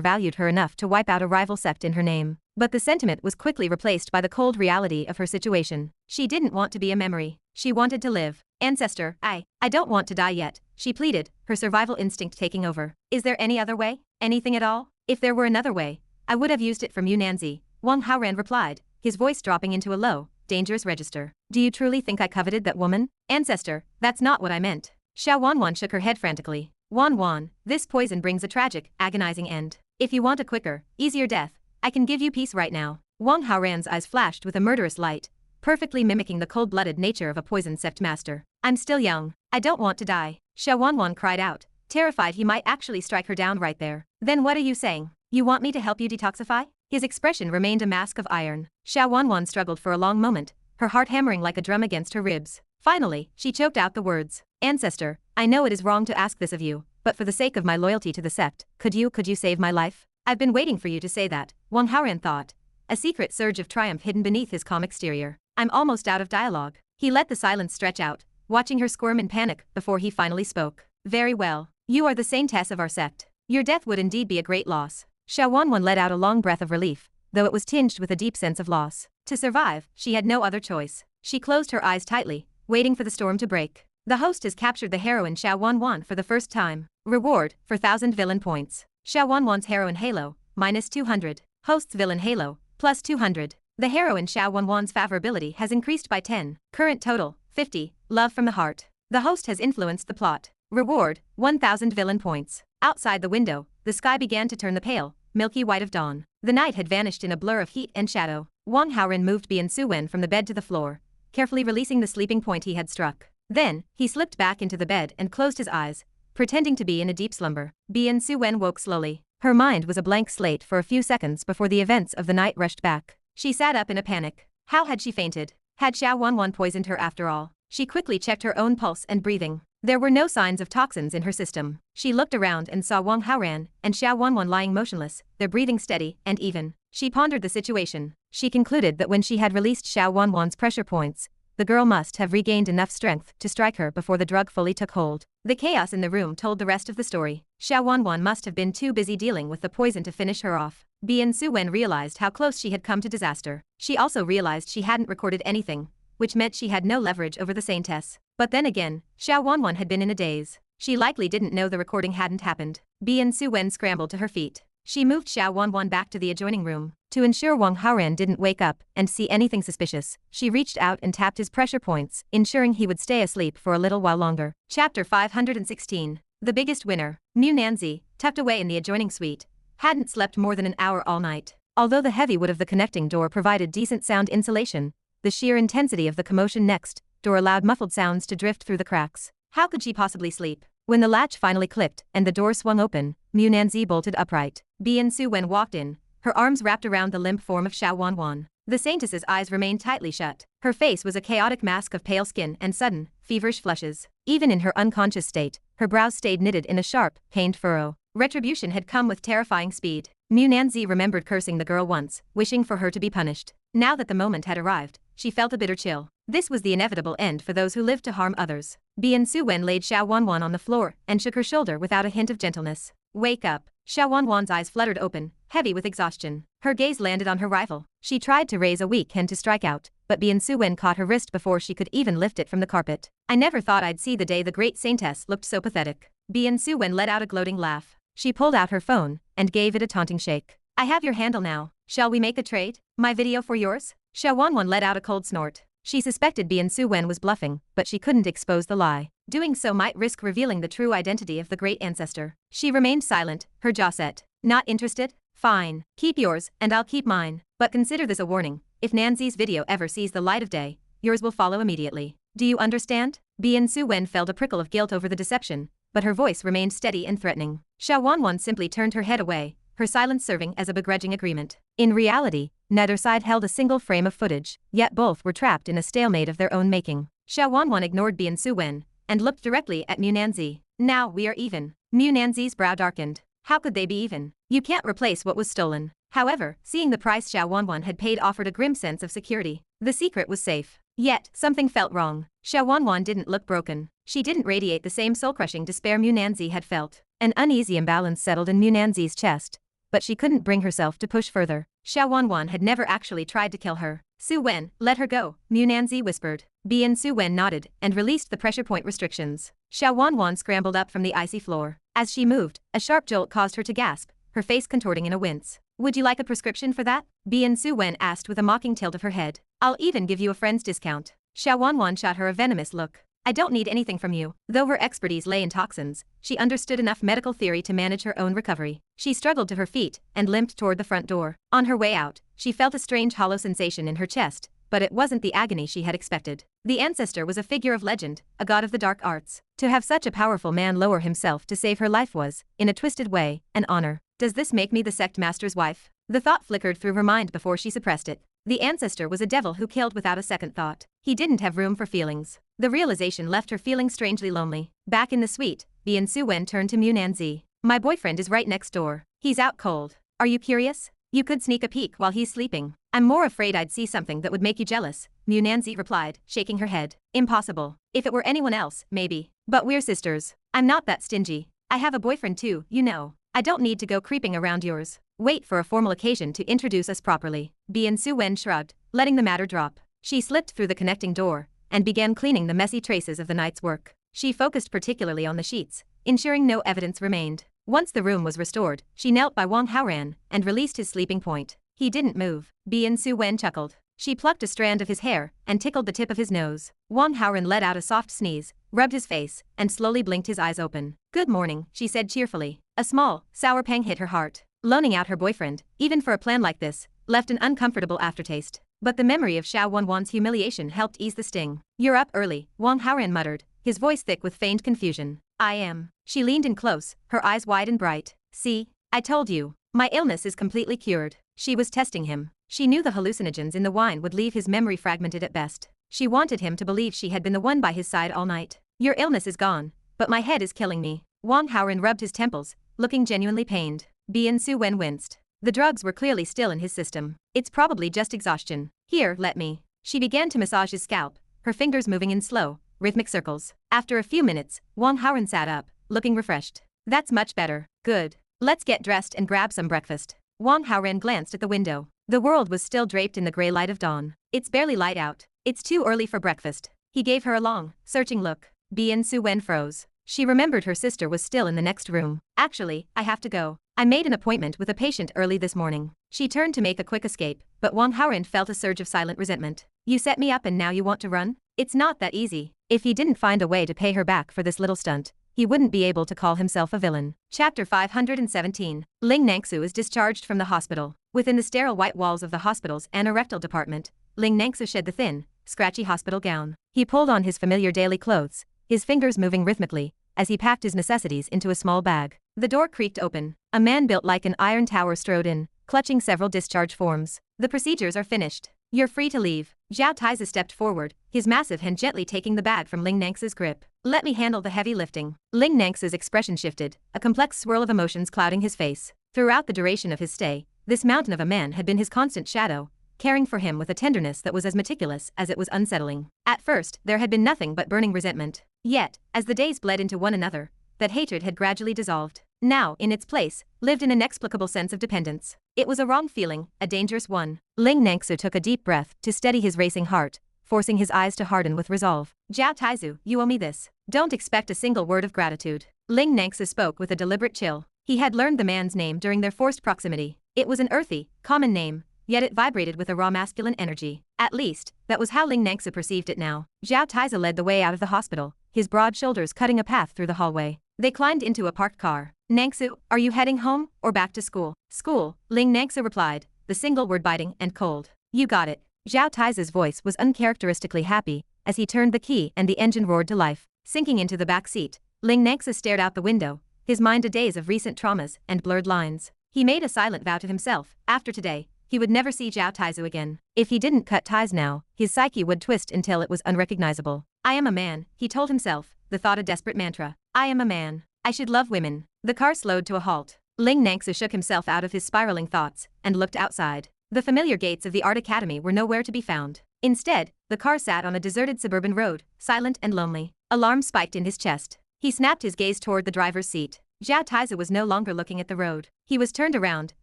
valued her enough to wipe out a rival sect in her name. But the sentiment was quickly replaced by the cold reality of her situation. She didn't want to be a memory. She wanted to live. Ancestor, I don't want to die yet, she pleaded, her survival instinct taking over. Is there any other way? Anything at all? If there were another way, I would have used it from Mu Nanzi, Wang Haoran replied, his voice dropping into a low, dangerous register. Do you truly think I coveted that woman? Ancestor, that's not what I meant. Xiao Wanwan shook her head frantically. Wanwan, this poison brings a tragic, agonizing end. If you want a quicker, easier death, I can give you peace right now. Wang Haoran's eyes flashed with a murderous light, perfectly mimicking the cold-blooded nature of a poison sect master. I'm still young. I don't want to die. Xiao Wanwan cried out, terrified he might actually strike her down right there. Then what are you saying? You want me to help you detoxify? His expression remained a mask of iron. Xiao Wanwan struggled for a long moment, her heart hammering like a drum against her ribs. Finally, she choked out the words. Ancestor, I know it is wrong to ask this of you, but for the sake of my loyalty to the sect, could you save my life? I've been waiting for you to say that, Wang Haoran thought, a secret surge of triumph hidden beneath his calm exterior. I'm almost out of dialogue. He let the silence stretch out, watching her squirm in panic before he finally spoke. Very well. You are the saintess of our sect. Your death would indeed be a great loss. Xiao Wanwan let out a long breath of relief, though it was tinged with a deep sense of loss. To survive, she had no other choice. She closed her eyes tightly, waiting for the storm to break. The host has captured the heroine Xiao Wanwan for the first time. Reward, for 1,000 villain points. Xiao Wanwan's heroine halo, minus 200. Host's villain halo, plus 200. The heroine Xiao Wanwan's favorability has increased by 10. Current total, 50. Love from the heart. The host has influenced the plot. Reward, 1,000 villain points. Outside the window, the sky began to turn the pale, milky white of dawn. The night had vanished in a blur of heat and shadow. Wang Haoran moved Bian Su-wen from the bed to the floor, carefully releasing the sleeping point he had struck. Then, he slipped back into the bed and closed his eyes, pretending to be in a deep slumber. Bien Su-wen woke slowly. Her mind was a blank slate for a few seconds before the events of the night rushed back. She sat up in a panic. How had she fainted? Had Xiao Wanwan poisoned her after all? She quickly checked her own pulse and breathing. There were no signs of toxins in her system. She looked around and saw Wang Haoran and Xiao Wanwan lying motionless, their breathing steady and even. She pondered the situation. She concluded that when she had released Xiao Wanwan's pressure points, the girl must have regained enough strength to strike her before the drug fully took hold. The chaos in the room told the rest of the story. Xiao Wanwan must have been too busy dealing with the poison to finish her off. Bien Su-wen realized how close she had come to disaster. She also realized she hadn't recorded anything, which meant she had no leverage over the Saintess. But then again, Xiao Wanwan had been in a daze. She likely didn't know the recording hadn't happened. Bien Su-wen scrambled to her feet. She moved Xiao Wanwan back to the adjoining room. To ensure Wang Haoran didn't wake up and see anything suspicious, she reached out and tapped his pressure points, ensuring he would stay asleep for a little while longer. Chapter 516. The biggest winner. Mu Nanzi, tucked away in the adjoining suite, hadn't slept more than an hour all night. Although the heavy wood of the connecting door provided decent sound insulation, the sheer intensity of the commotion next door allowed muffled sounds to drift through the cracks. How could she possibly sleep? When the latch finally clicked and the door swung open, Mu Nanzi bolted upright. Bien Su-wen walked in, her arms wrapped around the limp form of Xiao Wanwan. The Saintess's eyes remained tightly shut. Her face was a chaotic mask of pale skin and sudden, feverish flushes. Even in her unconscious state, her brows stayed knitted in a sharp, pained furrow. Retribution had come with terrifying speed. Mu Nanzi remembered cursing the girl once, wishing for her to be punished. Now that the moment had arrived, she felt a bitter chill. This was the inevitable end for those who lived to harm others. Bien Su-wen laid Xiao Wanwan on the floor and shook her shoulder without a hint of gentleness. Wake up. Xiao Wanwan's eyes fluttered open, heavy with exhaustion. Her gaze landed on her rival. She tried to raise a weak hand to strike out, but Bien Su-wen caught her wrist before she could even lift it from the carpet. I never thought I'd see the day the great Saintess looked so pathetic. Bien Su-wen let out a gloating laugh. She pulled out her phone and gave it a taunting shake. I have your handle now. Shall we make a trade? My video for yours? Xiao Wanwan let out a cold snort. She suspected Bien Su-wen was bluffing, but she couldn't expose the lie. Doing so might risk revealing the true identity of the great ancestor. She remained silent, her jaw set. Not interested? Fine. Keep yours, and I'll keep mine. But consider this a warning. If Nanzi's video ever sees the light of day, yours will follow immediately. Do you understand? Bien Su-wen felt a prickle of guilt over the deception, but her voice remained steady and threatening. Xiao Wanwan simply turned her head away, her silence serving as a begrudging agreement. In reality, neither side held a single frame of footage, yet both were trapped in a stalemate of their own making. Xiao Wanwan ignored Bien Su-wen and looked directly at Mu Nanzi. Now we are even. Mu Nanzi's brow darkened. How could they be even? You can't replace what was stolen. However, seeing the price Xiao Wanwan had paid offered a grim sense of security. The secret was safe. Yet, something felt wrong. Xiao Wanwan didn't look broken. She didn't radiate the same soul-crushing despair Mu Nanzi had felt. An uneasy imbalance settled in Mu Nanzi's chest, but she couldn't bring herself to push further. Xiao Wanwan had never actually tried to kill her. Su-wen, let her go, Mu Nanzi whispered. Bien Su-wen nodded and released the pressure point restrictions. Xiao Wanwan scrambled up from the icy floor. As she moved, a sharp jolt caused her to gasp, her face contorting in a wince. Would you like a prescription for that? Bien Su-wen asked with a mocking tilt of her head. I'll even give you a friend's discount. Xiao Wanwan shot her a venomous look. I don't need anything from you. Though her expertise lay in toxins, she understood enough medical theory to manage her own recovery. She struggled to her feet and limped toward the front door. On her way out, she felt a strange hollow sensation in her chest, but it wasn't the agony she had expected. The ancestor was a figure of legend, a god of the dark arts. To have such a powerful man lower himself to save her life was, in a twisted way, an honor. Does this make me the sect master's wife? The thought flickered through her mind before she suppressed it. The ancestor was a devil who killed without a second thought. He didn't have room for feelings. The realization left her feeling strangely lonely. Back in the suite, Bien Su-wen turned to Mu Nanzi. My boyfriend is right next door. He's out cold. Are you curious? You could sneak a peek while he's sleeping. I'm more afraid I'd see something that would make you jealous, Mu Nanzi replied, shaking her head. Impossible. If it were anyone else, maybe. But we're sisters. I'm not that stingy. I have a boyfriend too, you know. I don't need to go creeping around yours. Wait for a formal occasion to introduce us properly. Bien Su-wen shrugged, letting the matter drop. She slipped through the connecting door and began cleaning the messy traces of the night's work. She focused particularly on the sheets, ensuring no evidence remained. Once the room was restored, she knelt by Wang Haoran and released his sleeping point. He didn't move. Bien Su-wen chuckled. She plucked a strand of his hair and tickled the tip of his nose. Wang Haoran let out a soft sneeze, rubbed his face, and slowly blinked his eyes open. Good morning, she said cheerfully. A small, sour pang hit her heart. Loaning out her boyfriend, even for a plan like this, left an uncomfortable aftertaste. but the memory of Xiao Wanwan's humiliation helped ease the sting. "You're up early," Wang Haoran muttered, his voice thick with feigned confusion. "I am." She leaned in close, her eyes wide and bright. "See? I told you. My illness is completely cured." She was testing him. She knew the hallucinogens in the wine would leave his memory fragmented at best. She wanted him to believe she had been the one by his side all night. "Your illness is gone, but my head is killing me." Wang Haoran rubbed his temples, looking genuinely pained. Bian Su-wen winced. The drugs were clearly still in his system. "It's probably just exhaustion. Here, let me." She began to massage his scalp, her fingers moving in slow, rhythmic circles. After a few minutes, Wang Haoran sat up, looking refreshed. "That's much better. Good. Let's get dressed and grab some breakfast." Wang Haoran glanced at the window. The world was still draped in the gray light of dawn. "It's barely light out. It's too early for breakfast." He gave her a long, searching look. Bian Su-wen froze. She remembered her sister was still in the next room. "Actually, I have to go. I made an appointment with a patient early this morning." She turned to make a quick escape, but Wang Haoran felt a surge of silent resentment. "You set me up and now you want to run? It's not that easy." If he didn't find a way to pay her back for this little stunt, he wouldn't be able to call himself a villain. Chapter 517. Ling Nangsu is discharged from the hospital. Within the sterile white walls of the hospital's anorectal department, Ling Nangsu shed the thin, scratchy hospital gown. He pulled on his familiar daily clothes, his fingers moving rhythmically, as he packed his necessities into a small bag. The door creaked open. A man built like an iron tower strode in, clutching several discharge forms. "The procedures are finished. You're free to leave." Zhao Taizi stepped forward, his massive hand gently taking the bag from Ling Nangsu's grip. "Let me handle the heavy lifting." Ling Nangsu's expression shifted, a complex swirl of emotions clouding his face. Throughout the duration of his stay, this mountain of a man had been his constant shadow, caring for him with a tenderness that was as meticulous as it was unsettling. At first, there had been nothing but burning resentment. Yet, as the days bled into one another, that hatred had gradually dissolved. Now, in its place, lived an inexplicable sense of dependence. It was a wrong feeling, a dangerous one. Ling Nangsu took a deep breath to steady his racing heart, forcing his eyes to harden with resolve. "Zhao Taizu, you owe me this. Don't expect a single word of gratitude." Ling Nangsu spoke with a deliberate chill. He had learned the man's name during their forced proximity. It was an earthy, common name, yet it vibrated with a raw masculine energy. At least, that was how Ling Nangsu perceived it now. Zhao Taizu led the way out of the hospital, his broad shoulders cutting a path through the hallway. They climbed into a parked car. "Nangsu, are you heading home, or back to school?" "School," Ling Nangsu replied, the single word biting and cold. "You got it." Zhao Taizu's voice was uncharacteristically happy, as he turned the key and the engine roared to life. Sinking into the back seat, Ling Nangsu stared out the window, his mind a daze of recent traumas and blurred lines. He made a silent vow to himself, after today, he would never see Zhao Taizu again. If he didn't cut ties now, his psyche would twist until it was unrecognizable. "I am a man," he told himself, the thought a desperate mantra. "I am a man. I should love women." The car slowed to a halt. Ling Nangsu shook himself out of his spiraling thoughts and looked outside. The familiar gates of the art academy were nowhere to be found. Instead, the car sat on a deserted suburban road, silent and lonely. Alarm spiked in his chest. He snapped his gaze toward the driver's seat. Zhao Taizu was no longer looking at the road. He was turned around,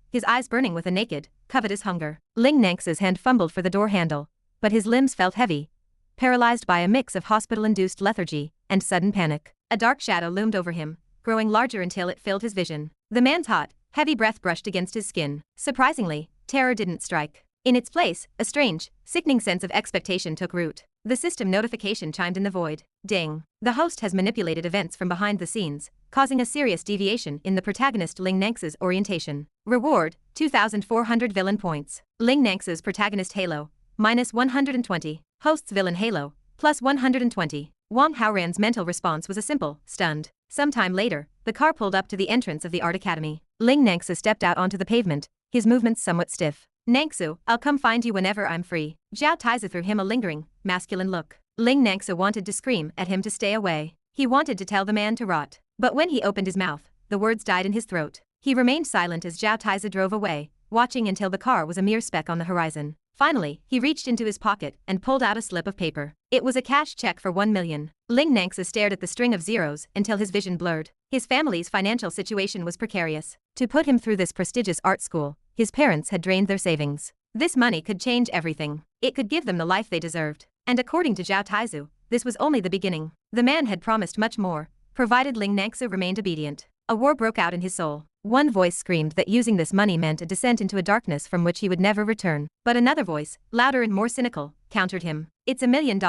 his eyes burning with a naked, covetous hunger. Ling Nangsu's hand fumbled for the door handle, but his limbs felt heavy, paralyzed by a mix of hospital-induced lethargy and sudden panic. A dark shadow loomed over him, growing larger until it filled his vision. The man's hot, heavy breath brushed against his skin. Surprisingly, terror didn't strike. In its place, a strange, sickening sense of expectation took root. The system notification chimed in the void. Ding. The host has manipulated events from behind the scenes, causing a serious deviation in the protagonist Ling Nangsu's orientation. Reward, 2,400 villain points. Ling Nangsu's protagonist halo, minus 120. Host's villain halo, plus 120. Wang Haoran's mental response was a simple, stunned. Sometime later, the car pulled up to the entrance of the art academy. Ling Nangsu stepped out onto the pavement, his movements somewhat stiff. "Nangsu, I'll come find you whenever I'm free." Zhao Taizu threw him a lingering, masculine look. Ling Nangsu wanted to scream at him to stay away. He wanted to tell the man to rot. But when he opened his mouth, the words died in his throat. He remained silent as Zhao Taizu drove away, watching until the car was a mere speck on the horizon. Finally, he reached into his pocket and pulled out a slip of paper. It was a cash check for 1 million. Ling Nangsu stared at the string of zeros until his vision blurred. His family's financial situation was precarious. To put him through this prestigious art school, his parents had drained their savings. This money could change everything. It could give them the life they deserved. And according to Zhao Taizu, this was only the beginning. The man had promised much more, provided Ling Nangsu remained obedient. A war broke out in his soul. One voice screamed that using this money meant a descent into a darkness from which he would never return. But another voice, louder and more cynical, countered him. "It's $1 million.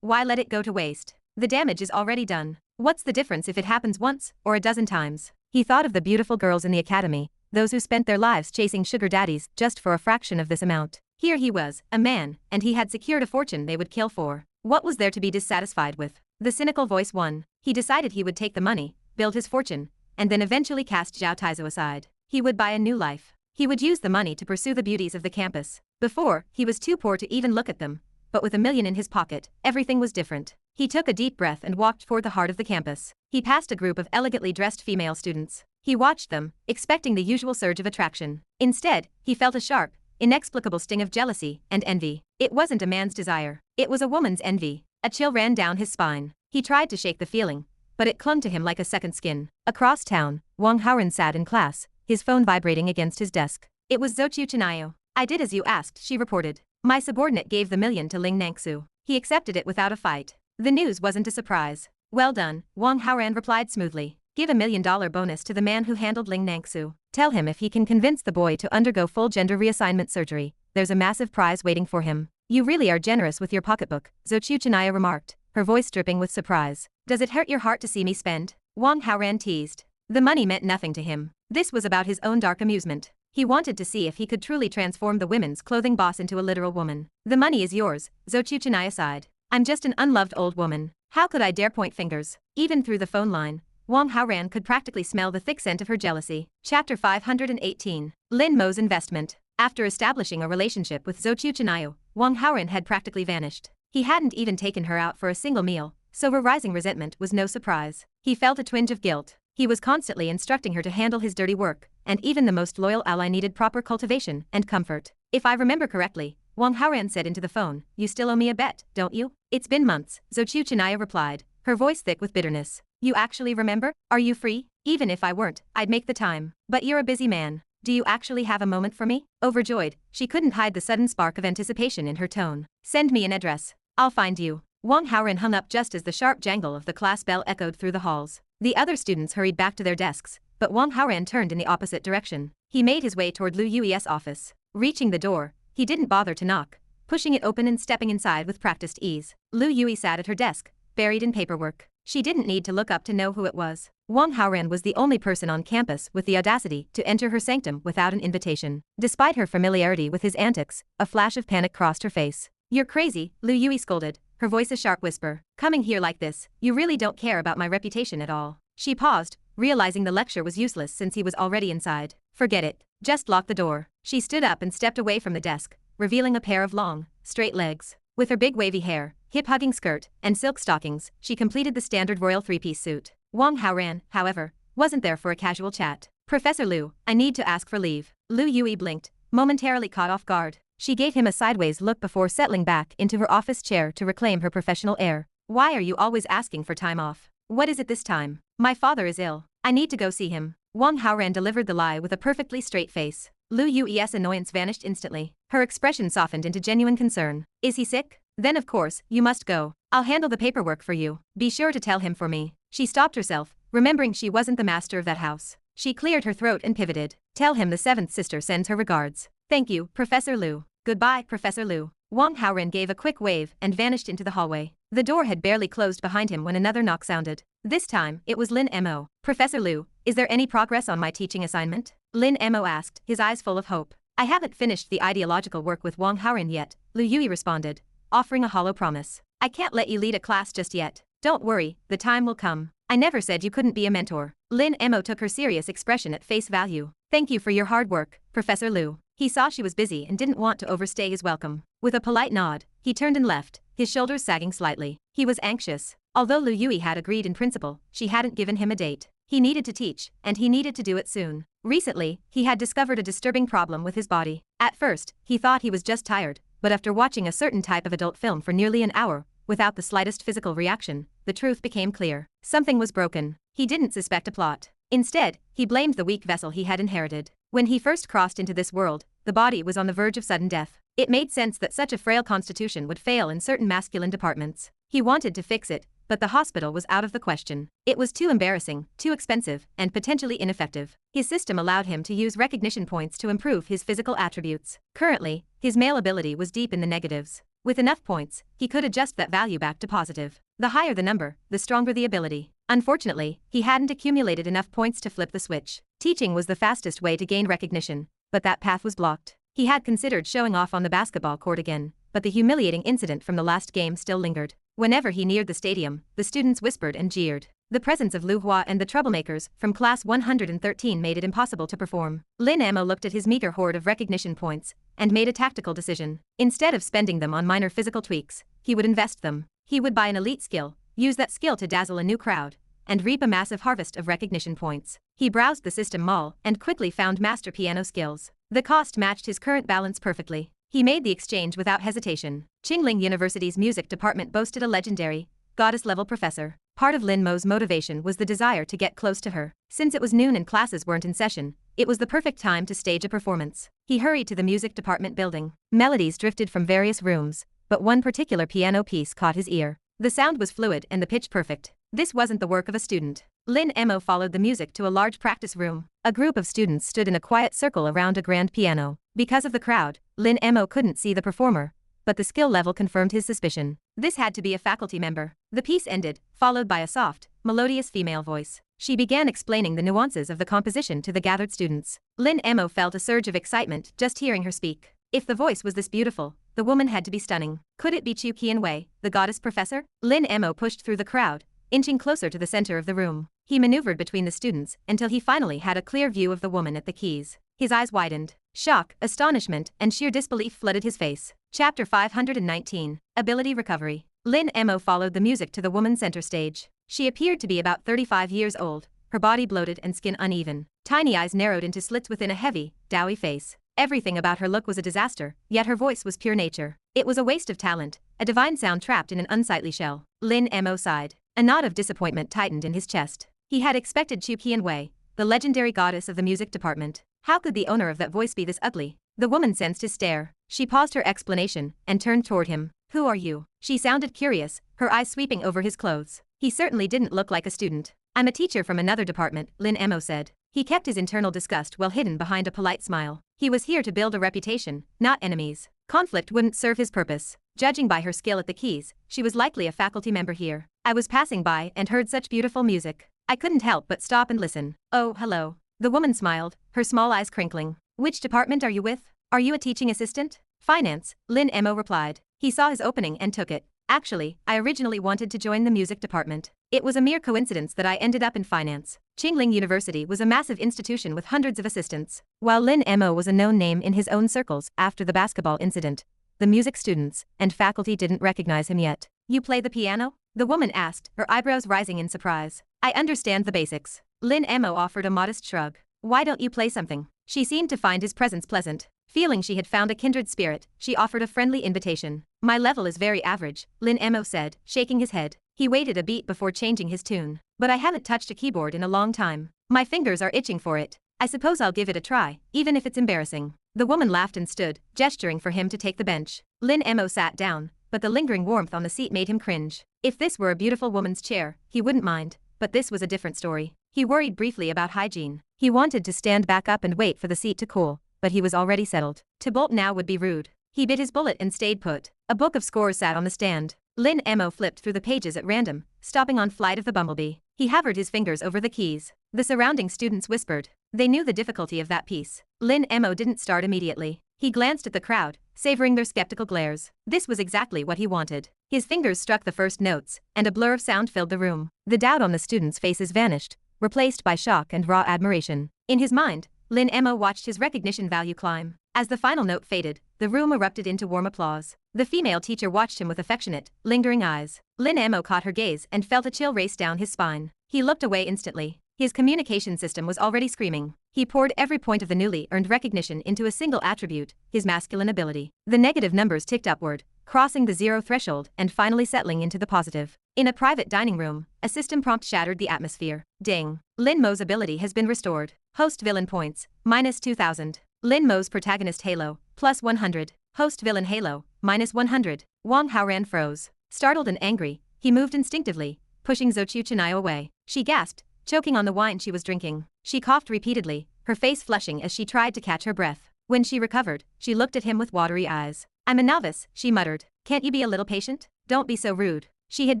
Why let it go to waste? The damage is already done. What's the difference if it happens once, or a dozen times?" He thought of the beautiful girls in the academy, those who spent their lives chasing sugar daddies just for a fraction of this amount. Here he was, a man, and he had secured a fortune they would kill for. What was there to be dissatisfied with? The cynical voice won. He decided he would take the money, build his fortune, and then eventually cast Zhao Taizo aside. He would buy a new life. He would use the money to pursue the beauties of the campus. Before, he was too poor to even look at them. But with $1 million in his pocket, everything was different. He took a deep breath and walked toward the heart of the campus. He passed a group of elegantly dressed female students. He watched them, expecting the usual surge of attraction. Instead, he felt a sharp, inexplicable sting of jealousy and envy. It wasn't a man's desire. It was a woman's envy. A chill ran down his spine. He tried to shake the feeling, but it clung to him like a second skin. Across town, Wang Haoran sat in class, his phone vibrating against his desk. It was Zouqiu Chinayo. I did as you asked, she reported. My subordinate gave the $1 million to Ling Nangsu. He accepted it without a fight. The news wasn't a surprise. Well done, Wang Haoran replied smoothly. Give $1 million bonus to the man who handled Ling Nangsu. Tell him if he can convince the boy to undergo full gender reassignment surgery, there's a massive prize waiting for him. You really are generous with your pocketbook, Zouqiu Chinayo remarked, her voice dripping with surprise. Does it hurt your heart to see me spend? Wang Haoran teased. The money meant nothing to him. This was about his own dark amusement. He wanted to see if he could truly transform the women's clothing boss into a literal woman. The money is yours, Zouqiu Chinayo sighed. I'm just an unloved old woman. How could I dare point fingers? Even through the phone line, Wang Haoran could practically smell the thick scent of her jealousy. Chapter 518. Lin Mo's investment. After establishing a relationship with Zouqiu Chinayo, Wang Haoran had practically vanished. He hadn't even taken her out for a single meal, so her rising resentment was no surprise. He felt a twinge of guilt. He was constantly instructing her to handle his dirty work, and even the most loyal ally needed proper cultivation and comfort. If I remember correctly, Wang Haoran said into the phone, you still owe me a bet, don't you? It's been months, Zouqiu Chinayo replied, her voice thick with bitterness. You actually remember? Are you free? Even if I weren't, I'd make the time. But you're a busy man. Do you actually have a moment for me? Overjoyed, she couldn't hide the sudden spark of anticipation in her tone. Send me an address. I'll find you. Wang Haoran hung up just as the sharp jangle of the class bell echoed through the halls. The other students hurried back to their desks, but Wang Haoran turned in the opposite direction. He made his way toward Lu Yui's office. Reaching the door, he didn't bother to knock, pushing it open and stepping inside with practiced ease. Lu Yui sat at her desk, buried in paperwork. She didn't need to look up to know who it was. Wang Haoran was the only person on campus with the audacity to enter her sanctum without an invitation. Despite her familiarity with his antics, a flash of panic crossed her face. You're crazy, Lu Yui scolded, her voice a sharp whisper. Coming here like this, you really don't care about my reputation at all. She paused, realizing the lecture was useless since he was already inside. Forget it. Just lock the door. She stood up and stepped away from the desk, revealing a pair of long, straight legs. With her big wavy hair, hip-hugging skirt, and silk stockings, she completed the standard royal three-piece suit. Wang Haoran, however, wasn't there for a casual chat. Professor Lu, I need to ask for leave. Lu Yui blinked, momentarily caught off guard. She gave him a sideways look before settling back into her office chair to reclaim her professional air. Why are you always asking for time off? What is it this time? My father is ill. I need to go see him. Wang Haoran delivered the lie with a perfectly straight face. Lu Yui's annoyance vanished instantly. Her expression softened into genuine concern. Is he sick? Then of course, you must go. I'll handle the paperwork for you. Be sure to tell him for me. She stopped herself, remembering she wasn't the master of that house. She cleared her throat and pivoted. Tell him the seventh sister sends her regards. Thank you, Professor Lu. Goodbye, Professor Lu. Wang Haoran gave a quick wave and vanished into the hallway. The door had barely closed behind him when another knock sounded. This time, it was Lin Mo. Professor Lu, is there any progress on my teaching assignment? Lin Mo asked, his eyes full of hope. I haven't finished the ideological work with Wang Haoran yet, Lu Yui responded, offering a hollow promise. I can't let you lead a class just yet. Don't worry, the time will come. I never said you couldn't be a mentor. Lin Mo took her serious expression at face value. Thank you for your hard work, Professor Lu. He saw she was busy and didn't want to overstay his welcome. With a polite nod, he turned and left, his shoulders sagging slightly. He was anxious. Although Lu Yui had agreed in principle, she hadn't given him a date. He needed to teach, and he needed to do it soon. Recently, he had discovered a disturbing problem with his body. At first, he thought he was just tired, but after watching a certain type of adult film for nearly an hour, without the slightest physical reaction, the truth became clear. Something was broken. He didn't suspect a plot. Instead, he blamed the weak vessel he had inherited. When he first crossed into this world, the body was on the verge of sudden death. It made sense that such a frail constitution would fail in certain masculine departments. He wanted to fix it, but the hospital was out of the question. It was too embarrassing, too expensive, and potentially ineffective. His system allowed him to use recognition points to improve his physical attributes. Currently, his male ability was deep in the negatives. With enough points, he could adjust that value back to positive. The higher the number, the stronger the ability. Unfortunately, he hadn't accumulated enough points to flip the switch. Teaching was the fastest way to gain recognition, but that path was blocked. He had considered showing off on the basketball court again, but the humiliating incident from the last game still lingered. Whenever he neared the stadium, the students whispered and jeered. The presence of Lu Hua and the troublemakers from class 113 made it impossible to perform. Lin Mo looked at his meager hoard of recognition points and made a tactical decision. Instead of spending them on minor physical tweaks, he would invest them. He would buy an elite skill, use that skill to dazzle a new crowd, and reap a massive harvest of recognition points. He browsed the system mall and quickly found master piano skills. The cost matched his current balance perfectly. He made the exchange without hesitation. Qingling University's music department boasted a legendary, goddess-level professor. Part of Lin Mo's motivation was the desire to get close to her. Since it was noon and classes weren't in session, it was the perfect time to stage a performance. He hurried to the music department building. Melodies drifted from various rooms, but one particular piano piece caught his ear. The sound was fluid and the pitch perfect. This wasn't the work of a student. Lin Mo followed the music to a large practice room. A group of students stood in a quiet circle around a grand piano. Because of the crowd, Lin Mo couldn't see the performer, but the skill level confirmed his suspicion. This had to be a faculty member. The piece ended, followed by a soft, melodious female voice. She began explaining the nuances of the composition to the gathered students. Lin Mo felt a surge of excitement just hearing her speak. If the voice was this beautiful, the woman had to be stunning. Could it be Chu Qianwei, the goddess professor? Lin Mo pushed through the crowd, inching closer to the center of the room. He maneuvered between the students until he finally had a clear view of the woman at the keys. His eyes widened. Shock, astonishment, and sheer disbelief flooded his face. Chapter 519. Ability Recovery. Lin Mo followed the music to the woman's center stage. She appeared to be about 35 years old, her body bloated and skin uneven. Tiny eyes narrowed into slits within a heavy, doughy face. Everything about her look was a disaster, yet her voice was pure nature. It was a waste of talent, a divine sound trapped in an unsightly shell. Lin Mo sighed. A knot of disappointment tightened in his chest. He had expected Chu Qianwei, the legendary goddess of the music department. How could the owner of that voice be this ugly? The woman sensed his stare. She paused her explanation and turned toward him. Who are you? She sounded curious, her eyes sweeping over his clothes. He certainly didn't look like a student. I'm a teacher from another department, Lin Mo said. He kept his internal disgust well hidden behind a polite smile. He was here to build a reputation, not enemies. Conflict wouldn't serve his purpose. Judging by her skill at the keys, she was likely a faculty member here. I was passing by and heard such beautiful music. I couldn't help but stop and listen. Oh, hello. The woman smiled, her small eyes crinkling. Which department are you with? Are you a teaching assistant? Finance, Lin Mo replied. He saw his opening and took it. Actually, I originally wanted to join the music department. It was a mere coincidence that I ended up in finance. Qingling University was a massive institution with hundreds of assistants. While Lin Mo was a known name in his own circles after the basketball incident, the music students and faculty didn't recognize him yet. You play the piano? The woman asked, her eyebrows rising in surprise. I understand the basics. Lin Mo offered a modest shrug. Why don't you play something? She seemed to find his presence pleasant. Feeling she had found a kindred spirit, she offered a friendly invitation. My level is very average, Lin Mo said, shaking his head. He waited a beat before changing his tune. But I haven't touched a keyboard in a long time. My fingers are itching for it. I suppose I'll give it a try, even if it's embarrassing. The woman laughed and stood, gesturing for him to take the bench. Lin Mo sat down, but the lingering warmth on the seat made him cringe. If this were a beautiful woman's chair, he wouldn't mind, but this was a different story. He worried briefly about hygiene. He wanted to stand back up and wait for the seat to cool, but he was already settled. To bolt now would be rude. He bit his bullet and stayed put. A book of scores sat on the stand. Lin Mo flipped through the pages at random, stopping on Flight of the Bumblebee. He hovered his fingers over the keys. The surrounding students whispered. They knew the difficulty of that piece. Lin Mo didn't start immediately. He glanced at the crowd, savoring their skeptical glares. This was exactly what he wanted. His fingers struck the first notes, and a blur of sound filled the room. The doubt on the students' faces vanished, replaced by shock and raw admiration. In his mind, Lin Mo watched his recognition value climb. As the final note faded, the room erupted into warm applause. The female teacher watched him with affectionate, lingering eyes. Lin Mo caught her gaze and felt a chill race down his spine. He looked away instantly. His communication system was already screaming. He poured every point of the newly earned recognition into a single attribute, his masculine ability. The negative numbers ticked upward, crossing the zero threshold and finally settling into the positive. In a private dining room, a system prompt shattered the atmosphere. Ding. Lin Mo's ability has been restored. Host villain points, minus 2,000. Lin Mo's protagonist halo, plus 100. Host villain halo, minus 100. Wang Haoran froze. Startled and angry, he moved instinctively, pushing Zhou Chinayo away. She gasped, choking on the wine she was drinking. She coughed repeatedly, her face flushing as she tried to catch her breath. When she recovered, she looked at him with watery eyes. I'm a novice, she muttered. Can't you be a little patient? Don't be so rude. She had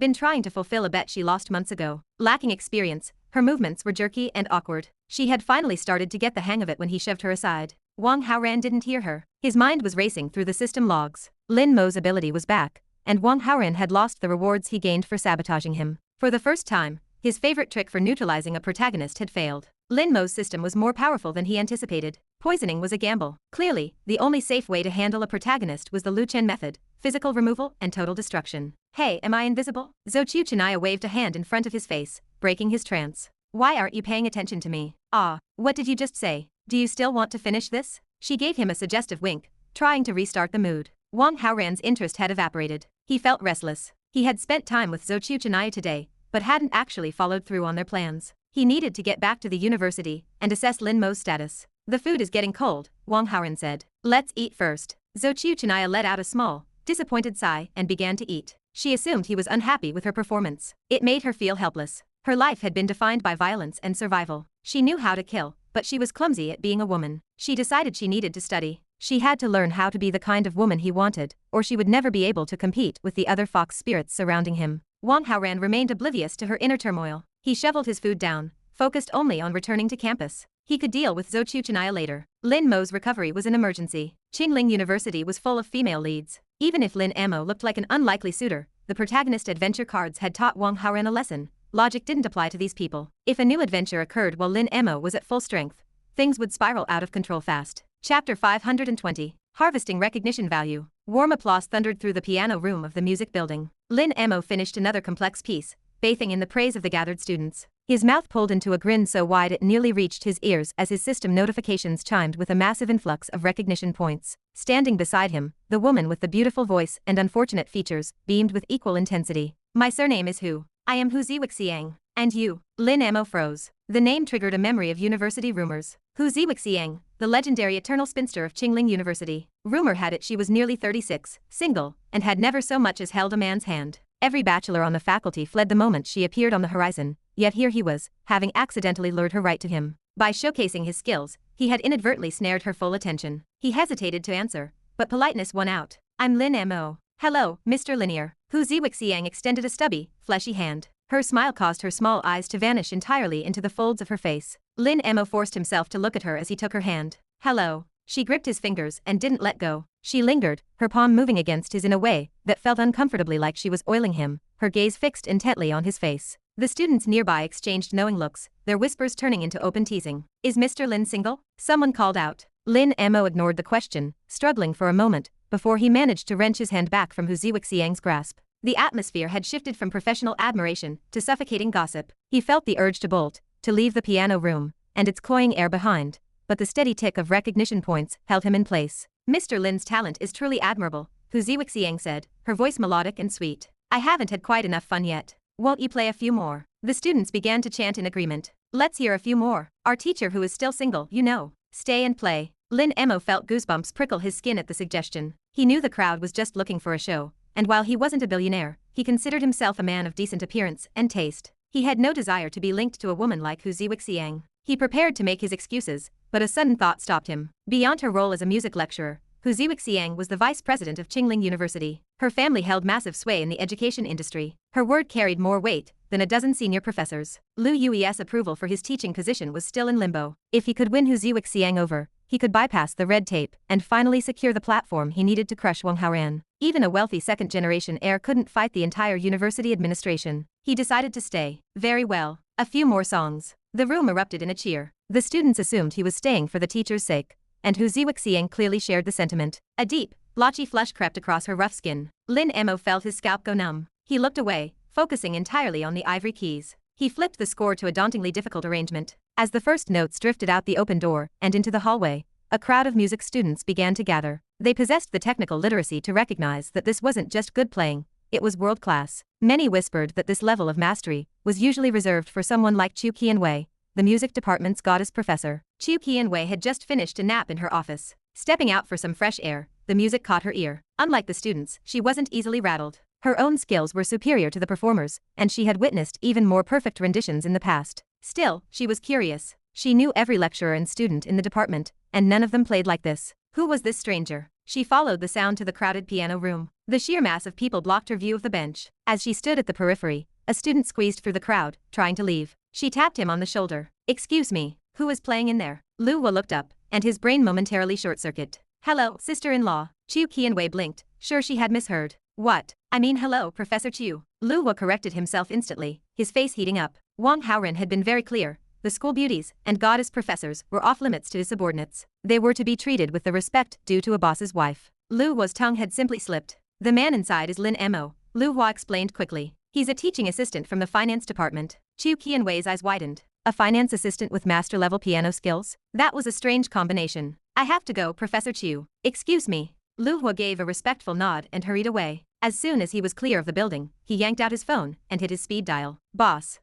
been trying to fulfill a bet she lost months ago. Lacking experience, her movements were jerky and awkward. She had finally started to get the hang of it when he shoved her aside. Wang Haoran didn't hear her. His mind was racing through the system logs. Lin Mo's ability was back, and Wang Haoran had lost the rewards he gained for sabotaging him. For the first time, his favorite trick for neutralizing a protagonist had failed. Lin Mo's system was more powerful than he anticipated. Poisoning was a gamble. Clearly, the only safe way to handle a protagonist was the Lu Chen method, physical removal and total destruction. Hey, am I invisible? Zhou Chuchanaya waved a hand in front of his face, breaking his trance. Why aren't you paying attention to me? Ah, what did you just say? Do you still want to finish this? She gave him a suggestive wink, trying to restart the mood. Wang Haoran's interest had evaporated. He felt restless. He had spent time with Zhou Chuchanaya today, but hadn't actually followed through on their plans. He needed to get back to the university and assess Lin Mo's status. The food is getting cold, Wang Haoran said. Let's eat first. Zhou Chuchanaya let out a small, disappointed sigh and began to eat. She assumed he was unhappy with her performance. It made her feel helpless. Her life had been defined by violence and survival. She knew how to kill, but she was clumsy at being a woman. She decided she needed to study. She had to learn how to be the kind of woman he wanted, or she would never be able to compete with the other fox spirits surrounding him. Wang Haoran remained oblivious to her inner turmoil. He shoveled his food down, focused only on returning to campus. He could deal with Zhou Chuchanaya later. Lin Mo's recovery was an emergency. Qingling University was full of female leads. Even if Lin Mo looked like an unlikely suitor, the protagonist adventure cards had taught Wang Haoran a lesson. Logic didn't apply to these people. If a new adventure occurred while Lin Mo was at full strength, things would spiral out of control fast. Chapter 520. Harvesting Recognition Value. Warm applause thundered through the piano room of the music building. Lin Mo finished another complex piece, bathing in the praise of the gathered students. His mouth pulled into a grin so wide it nearly reached his ears as his system notifications chimed with a massive influx of recognition points. Standing beside him, the woman with the beautiful voice and unfortunate features beamed with equal intensity. My surname is Hu. I am Hu Ziwixiang. And you? Lin Mo froze. The name triggered a memory of university rumors. Hu Ziwixiang, the legendary eternal spinster of Qingling University. Rumor had it she was nearly 36, single, and had never so much as held a man's hand. Every bachelor on the faculty fled the moment she appeared on the horizon, yet here he was, having accidentally lured her right to him. By showcasing his skills, he had inadvertently snared her full attention. He hesitated to answer, but politeness won out. I'm Lin Mo. Hello, Mr. Linear. Hu Ziwixiang extended a stubby, fleshy hand. Her smile caused her small eyes to vanish entirely into the folds of her face. Lin Mo forced himself to look at her as he took her hand. Hello. She gripped his fingers and didn't let go. She lingered, her palm moving against his in a way that felt uncomfortably like she was oiling him, her gaze fixed intently on his face. The students nearby exchanged knowing looks, their whispers turning into open teasing. Is Mr. Lin single? Someone called out. Lin Mo ignored the question, struggling for a moment, before he managed to wrench his hand back from Hu Ziwixiang's grasp. The atmosphere had shifted from professional admiration to suffocating gossip. He felt the urge to bolt, to leave the piano room, and its cloying air behind, but the steady tick of recognition points held him in place. Mr. Lin's talent is truly admirable, Hu Ziwixiang said, her voice melodic and sweet. I haven't had quite enough fun yet. Won't you play a few more? The students began to chant in agreement. Let's hear a few more. Our teacher who is still single, you know. Stay and play. Lin Mo felt goosebumps prickle his skin at the suggestion. He knew the crowd was just looking for a show, and while he wasn't a billionaire, he considered himself a man of decent appearance and taste. He had no desire to be linked to a woman like Hu Ziwixiang. He prepared to make his excuses, but a sudden thought stopped him. Beyond her role as a music lecturer, Hu Ziwixiang was the vice president of Qingling University. Her family held massive sway in the education industry. Her word carried more weight than a dozen senior professors. Lu Yui's approval for his teaching position was still in limbo. If he could win Hu Ziwixiang over, he could bypass the red tape and finally secure the platform he needed to crush Wang Haoran. Even a wealthy second-generation heir couldn't fight the entire university administration. He decided to stay. Very well. A few more songs. The room erupted in a cheer. The students assumed he was staying for the teacher's sake, and Hu Ziwixiang clearly shared the sentiment. A deep, blotchy flush crept across her rough skin. Lin Mo felt his scalp go numb. He looked away, focusing entirely on the ivory keys. He flipped the score to a dauntingly difficult arrangement. As the first notes drifted out the open door and into the hallway, a crowd of music students began to gather. They possessed the technical literacy to recognize that this wasn't just good playing, it was world-class. Many whispered that this level of mastery was usually reserved for someone like Chu Qianwei, the music department's goddess professor. Chu Qianwei had just finished a nap in her office. Stepping out for some fresh air, the music caught her ear. Unlike the students, she wasn't easily rattled. Her own skills were superior to the performers, and she had witnessed even more perfect renditions in the past. Still, she was curious. She knew every lecturer and student in the department, and none of them played like this. Who was this stranger? She followed the sound to the crowded piano room. The sheer mass of people blocked her view of the bench. As she stood at the periphery, a student squeezed through the crowd, trying to leave. She tapped him on the shoulder. Excuse me. Who was playing in there? Lu Hua looked up, and his brain momentarily short-circuited. Hello, sister-in-law. Chu Qianwei blinked, sure she had misheard. What? I mean hello, Professor Chu. Lu Hua corrected himself instantly, his face heating up. Wang Haoran had been very clear. The school beauties and goddess professors were off-limits to his subordinates. They were to be treated with the respect due to a boss's wife. Lu Hua's tongue had simply slipped. The man inside is Lin Mo, Lu Hua explained quickly. He's a teaching assistant from the finance department. Chu Qianwei's eyes widened. A finance assistant with master-level piano skills? That was a strange combination. I have to go, Professor Chu. Excuse me. Lu Hua gave a respectful nod and hurried away. As soon as he was clear of the building, he yanked out his phone and hit his speed dial. Boss,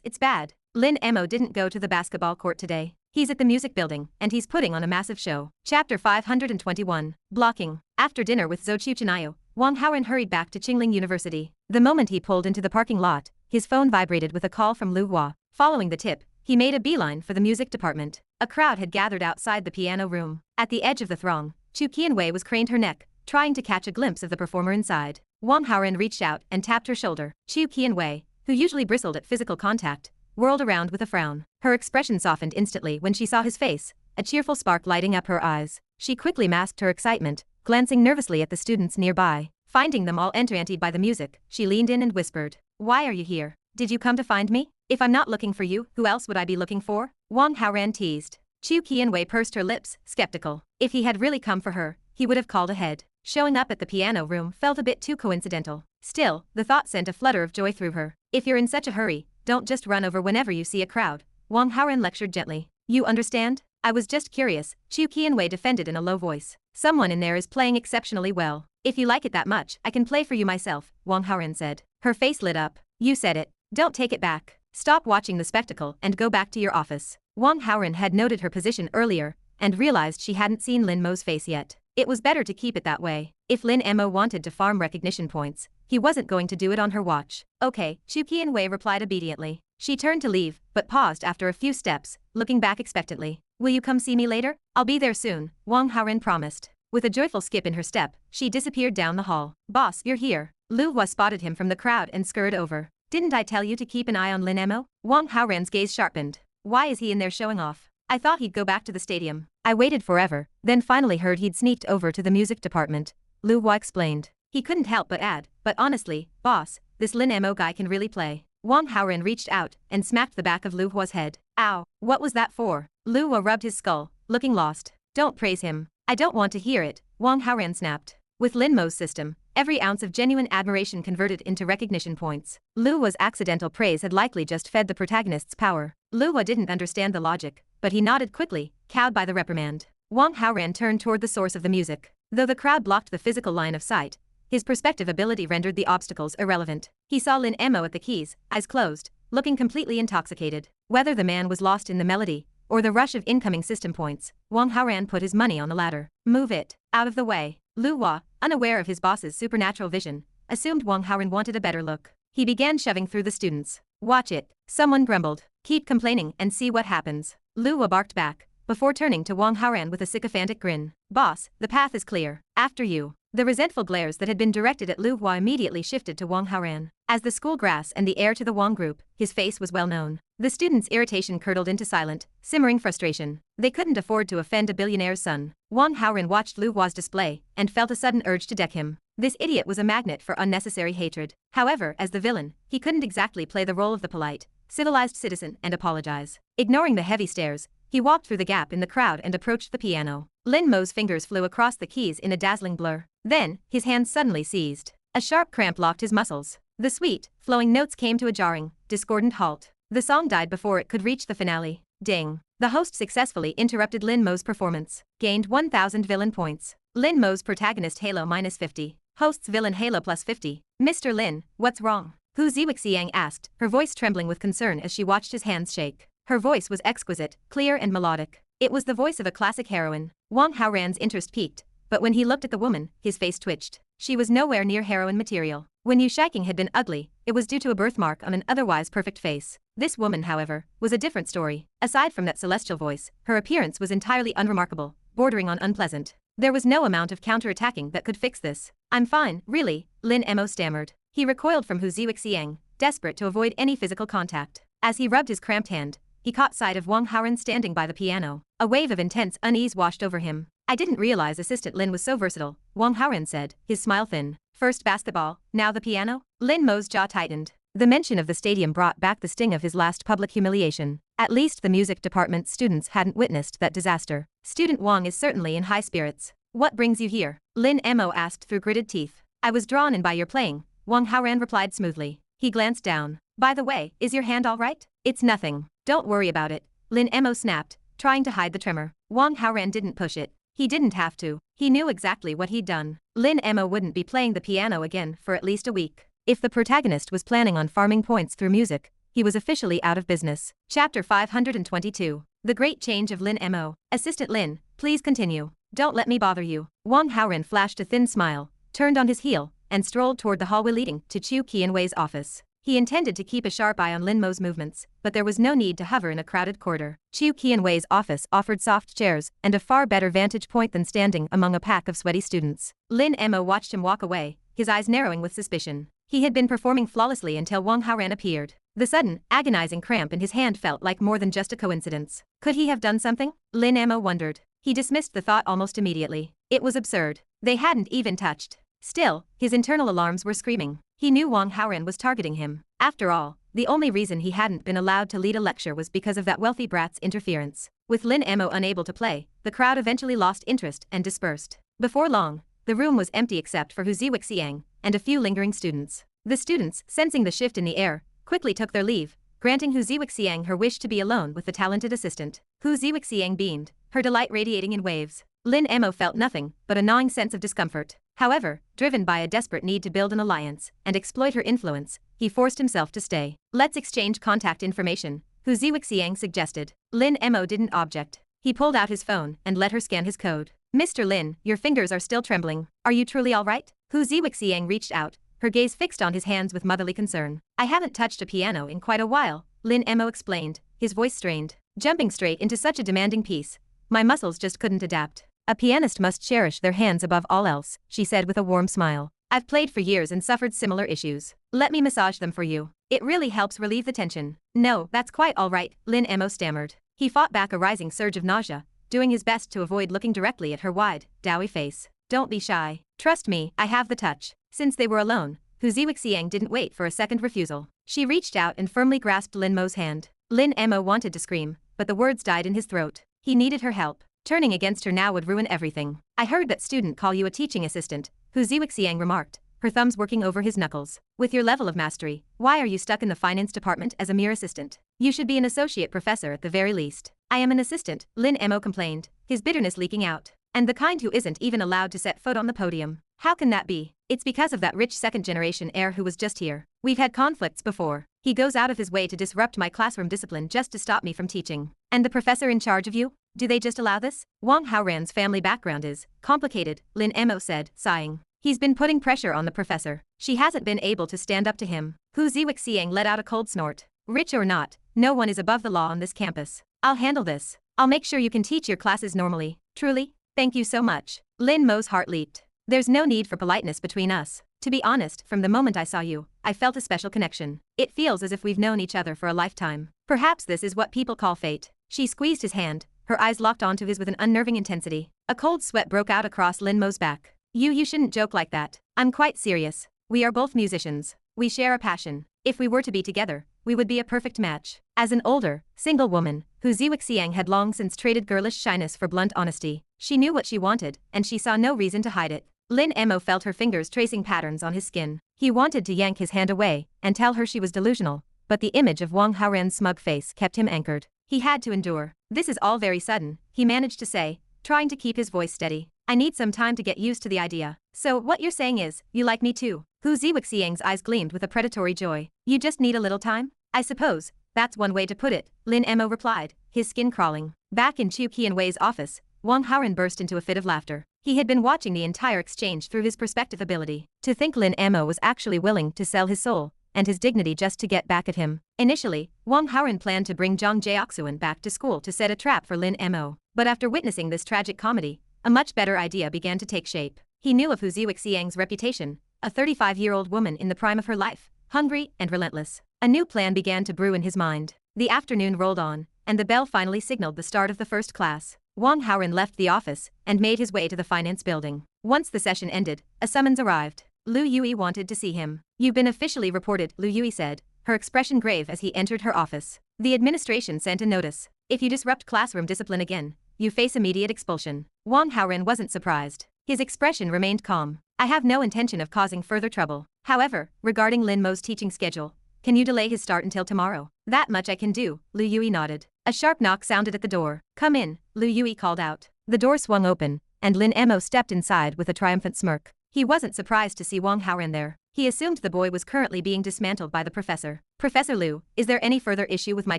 it's bad. Lin Mo didn't go to the basketball court today. He's at the music building, and he's putting on a massive show. Chapter 521. Blocking. After dinner with Zhou Chuchinayo, Wang Haoran hurried back to Qingling University. The moment he pulled into the parking lot, his phone vibrated with a call from Lu Hua. Following the tip, he made a beeline for the music department. A crowd had gathered outside the piano room. At the edge of the throng, Chu Qianwei was craned her neck, trying to catch a glimpse of the performer inside. Wang Haoran reached out and tapped her shoulder. Chu Qianwei, who usually bristled at physical contact, whirled around with a frown. Her expression softened instantly when she saw his face, a cheerful spark lighting up her eyes. She quickly masked her excitement, glancing nervously at the students nearby. Finding them all entranced by the music, she leaned in and whispered, "Why are you here? Did you come to find me? If I'm not looking for you, who else would I be looking for?" Wang Haoran teased. Chu Qianwei pursed her lips, skeptical. If he had really come for her, he would have called ahead. Showing up at the piano room felt a bit too coincidental. Still, the thought sent a flutter of joy through her. If you're in such a hurry, don't just run over whenever you see a crowd. Wang Haoran lectured gently. You understand? I was just curious, Chu Qianwei defended in a low voice. Someone in there is playing exceptionally well. If you like it that much, I can play for you myself, Wang Haoran said. Her face lit up. You said it. Don't take it back. Stop watching the spectacle and go back to your office. Wang Haoran had noted her position earlier and realized she hadn't seen Lin Mo's face yet. It was better to keep it that way. If Lin Mo wanted to farm recognition points, he wasn't going to do it on her watch. Okay, Chu Qianwei replied obediently. She turned to leave, but paused after a few steps, looking back expectantly. Will you come see me later? I'll be there soon, Wang Haoran promised. With a joyful skip in her step, she disappeared down the hall. Boss, you're here. Lu Hua spotted him from the crowd and scurried over. Didn't I tell you to keep an eye on Lin Mo? Wang Haoran's gaze sharpened. Why is he in there showing off? I thought he'd go back to the stadium. I waited forever, then finally heard he'd sneaked over to the music department. Lu Hua explained. He couldn't help but add, but honestly, boss, this Lin Mo guy can really play. Wang Haoran reached out and smacked the back of Lu Hua's head. Ow, what was that for? Lu Hua rubbed his skull, looking lost. Don't praise him. I don't want to hear it, Wang Haoran snapped. With Lin Mo's system, every ounce of genuine admiration converted into recognition points. Lu Hua's accidental praise had likely just fed the protagonist's power. Lu Hua didn't understand the logic, but he nodded quickly, cowed by the reprimand. Wang Haoran turned toward the source of the music. Though the crowd blocked the physical line of sight, his perspective ability rendered the obstacles irrelevant. He saw Lin Mo at the keys, eyes closed, looking completely intoxicated. Whether the man was lost in the melody or the rush of incoming system points, Wang Haoran put his money on the latter. Move it. Out of the way. Lu Hua, unaware of his boss's supernatural vision, assumed Wang Haoran wanted a better look. He began shoving through the students. Watch it. Someone grumbled. Keep complaining and see what happens. Lu Hua barked back, before turning to Wang Haoran with a sycophantic grin. Boss, the path is clear. After you. The resentful glares that had been directed at Lu Hua immediately shifted to Wang Haoran. As the school grass and the heir to the Wang group, his face was well known. The students' irritation curdled into silent, simmering frustration. They couldn't afford to offend a billionaire's son. Wang Haoran watched Lu Hua's display and felt a sudden urge to deck him. This idiot was a magnet for unnecessary hatred. However, as the villain, he couldn't exactly play the role of the polite, civilized citizen and apologize. Ignoring the heavy stares, he walked through the gap in the crowd and approached the piano. Lin Mo's fingers flew across the keys in a dazzling blur. Then, his hands suddenly seized. A sharp cramp locked his muscles. The sweet, flowing notes came to a jarring, discordant halt. The song died before it could reach the finale. Ding. The host successfully interrupted Lin Mo's performance. Gained 1,000 villain points. Lin Mo's protagonist Halo -50. Host's villain Halo +50. Mr. Lin, what's wrong? Hu Ziwixiang asked, her voice trembling with concern as she watched his hands shake. Her voice was exquisite, clear and melodic. It was the voice of a classic heroine. Wang Haoran's interest peaked, but when he looked at the woman, his face twitched. She was nowhere near heroine material. When Yu Shiking had been ugly, it was due to a birthmark on an otherwise perfect face. This woman, however, was a different story. Aside from that celestial voice, her appearance was entirely unremarkable, bordering on unpleasant. There was no amount of counterattacking that could fix this. I'm fine, really, Lin Mo stammered. He recoiled from Hu Ziwixiang, desperate to avoid any physical contact. As he rubbed his cramped hand, he caught sight of Wang Haoran standing by the piano. A wave of intense unease washed over him. I didn't realize Assistant Lin was so versatile, Wang Haoran said, his smile thin. First basketball, now the piano? Lin Mo's jaw tightened. The mention of the stadium brought back the sting of his last public humiliation. At least the music department's students hadn't witnessed that disaster. Student Wang is certainly in high spirits. What brings you here? Lin Mo asked through gritted teeth. I was drawn in by your playing, Wang Haoran replied smoothly. He glanced down. By the way, is your hand all right? It's nothing. Don't worry about it, Lin Mo snapped, trying to hide the tremor. Wang Haoran didn't push it. He didn't have to. He knew exactly what he'd done. Lin Mo wouldn't be playing the piano again for at least a week. If the protagonist was planning on farming points through music, he was officially out of business. Chapter 522. The Great Change of Lin Mo. Assistant Lin, please continue. Don't let me bother you. Wang Haoran flashed a thin smile, turned on his heel, and strolled toward the hallway leading to Chu Qianwei's office. He intended to keep a sharp eye on Lin Mo's movements, but there was no need to hover in a crowded corridor. Chu Qianwei's office offered soft chairs and a far better vantage point than standing among a pack of sweaty students. Lin Mo watched him walk away, his eyes narrowing with suspicion. He had been performing flawlessly until Wang Haoran appeared. The sudden, agonizing cramp in his hand felt like more than just a coincidence. Could he have done something? Lin Mo wondered. He dismissed the thought almost immediately. It was absurd. They hadn't even touched. Still, his internal alarms were screaming. He knew Wang Haoran was targeting him. After all, the only reason he hadn't been allowed to lead a lecture was because of that wealthy brat's interference. With Lin Mo unable to play, the crowd eventually lost interest and dispersed. Before long, the room was empty except for Hu Ziwixiang and a few lingering students. The students, sensing the shift in the air, quickly took their leave, granting Hu Ziwixiang her wish to be alone with the talented assistant. Hu Ziwixiang beamed, her delight radiating in waves. Lin Mo felt nothing but a gnawing sense of discomfort. However, driven by a desperate need to build an alliance and exploit her influence, he forced himself to stay. Let's exchange contact information, Hu Ziwixiang suggested. Lin Mo didn't object. He pulled out his phone and let her scan his code. Mr. Lin, your fingers are still trembling. Are you truly all right? Hu Ziwixiang reached out, her gaze fixed on his hands with motherly concern. I haven't touched a piano in quite a while, Lin Mo explained, his voice strained. Jumping straight into such a demanding piece, my muscles just couldn't adapt. A pianist must cherish their hands above all else, she said with a warm smile. I've played for years and suffered similar issues. Let me massage them for you. It really helps relieve the tension. No, that's quite all right, Lin Mo stammered. He fought back a rising surge of nausea, doing his best to avoid looking directly at her wide, doughy face. Don't be shy. Trust me, I have the touch. Since they were alone, Hu Ziwixiang didn't wait for a second refusal. She reached out and firmly grasped Lin Mo's hand. Lin Mo wanted to scream, but the words died in his throat. He needed her help. Turning against her now would ruin everything. I heard that student call you a teaching assistant, Hu Ziwixiang remarked, her thumbs working over his knuckles. With your level of mastery, why are you stuck in the finance department as a mere assistant? You should be an associate professor at the very least. I am an assistant, Lin Mo complained, his bitterness leaking out. And the kind who isn't even allowed to set foot on the podium. How can that be? It's because of that rich second-generation heir who was just here. We've had conflicts before. He goes out of his way to disrupt my classroom discipline just to stop me from teaching. And the professor in charge of you? Do they just allow this? Wang Haoran's family background is complicated, Lin Mo said, sighing. He's been putting pressure on the professor. She hasn't been able to stand up to him. Hu Ziwixiang let out a cold snort. Rich or not, no one is above the law on this campus. I'll handle this. I'll make sure you can teach your classes normally. Truly? Thank you so much. Lin Mo's heart leaped. There's no need for politeness between us. To be honest, from the moment I saw you, I felt a special connection. It feels as if we've known each other for a lifetime. Perhaps this is what people call fate. She squeezed his hand, her eyes locked onto his with an unnerving intensity. A cold sweat broke out across Lin Mo's back. You shouldn't joke like that. I'm quite serious. We are both musicians. We share a passion. If we were to be together, we would be a perfect match. As an older, single woman, Hu Ziwixiang had long since traded girlish shyness for blunt honesty. She knew what she wanted, and she saw no reason to hide it. Lin Mo felt her fingers tracing patterns on his skin. He wanted to yank his hand away and tell her she was delusional, but the image of Wang Haoran's smug face kept him anchored. He had to endure. This is all very sudden, he managed to say, trying to keep his voice steady. I need some time to get used to the idea. So what you're saying is, you like me too? Hu Ziwixiang's eyes gleamed with a predatory joy. You just need a little time? I suppose that's one way to put it, Lin Mo replied, his skin crawling. Back in Chu Qianwei's office, Wang Haoran burst into a fit of laughter. He had been watching the entire exchange through his perspective ability. To think Lin Mo was actually willing to sell his soul and his dignity just to get back at him. Initially, Wang Haoran planned to bring Zhang Jiaoxuan back to school to set a trap for Lin Mo. But after witnessing this tragic comedy, a much better idea began to take shape. He knew of Hu Ziwixiang's reputation, a 35-year-old woman in the prime of her life, hungry and relentless. A new plan began to brew in his mind. The afternoon rolled on, and the bell finally signaled the start of the first class. Wang Haoran left the office and made his way to the finance building. Once the session ended, a summons arrived. Lu Yui wanted to see him. "You've been officially reported," Lu Yui said, her expression grave as he entered her office. "The administration sent a notice. If you disrupt classroom discipline again, you face immediate expulsion." Wang Haoran wasn't surprised. His expression remained calm. "I have no intention of causing further trouble. However, regarding Lin Mo's teaching schedule, can you delay his start until tomorrow?" "That much I can do," Lu Yui nodded. A sharp knock sounded at the door. "Come in," Lu Yui called out. The door swung open, and Lin Mo stepped inside with a triumphant smirk. He wasn't surprised to see Wang Haoran there. He assumed the boy was currently being dismantled by the professor. "Professor Lu, is there any further issue with my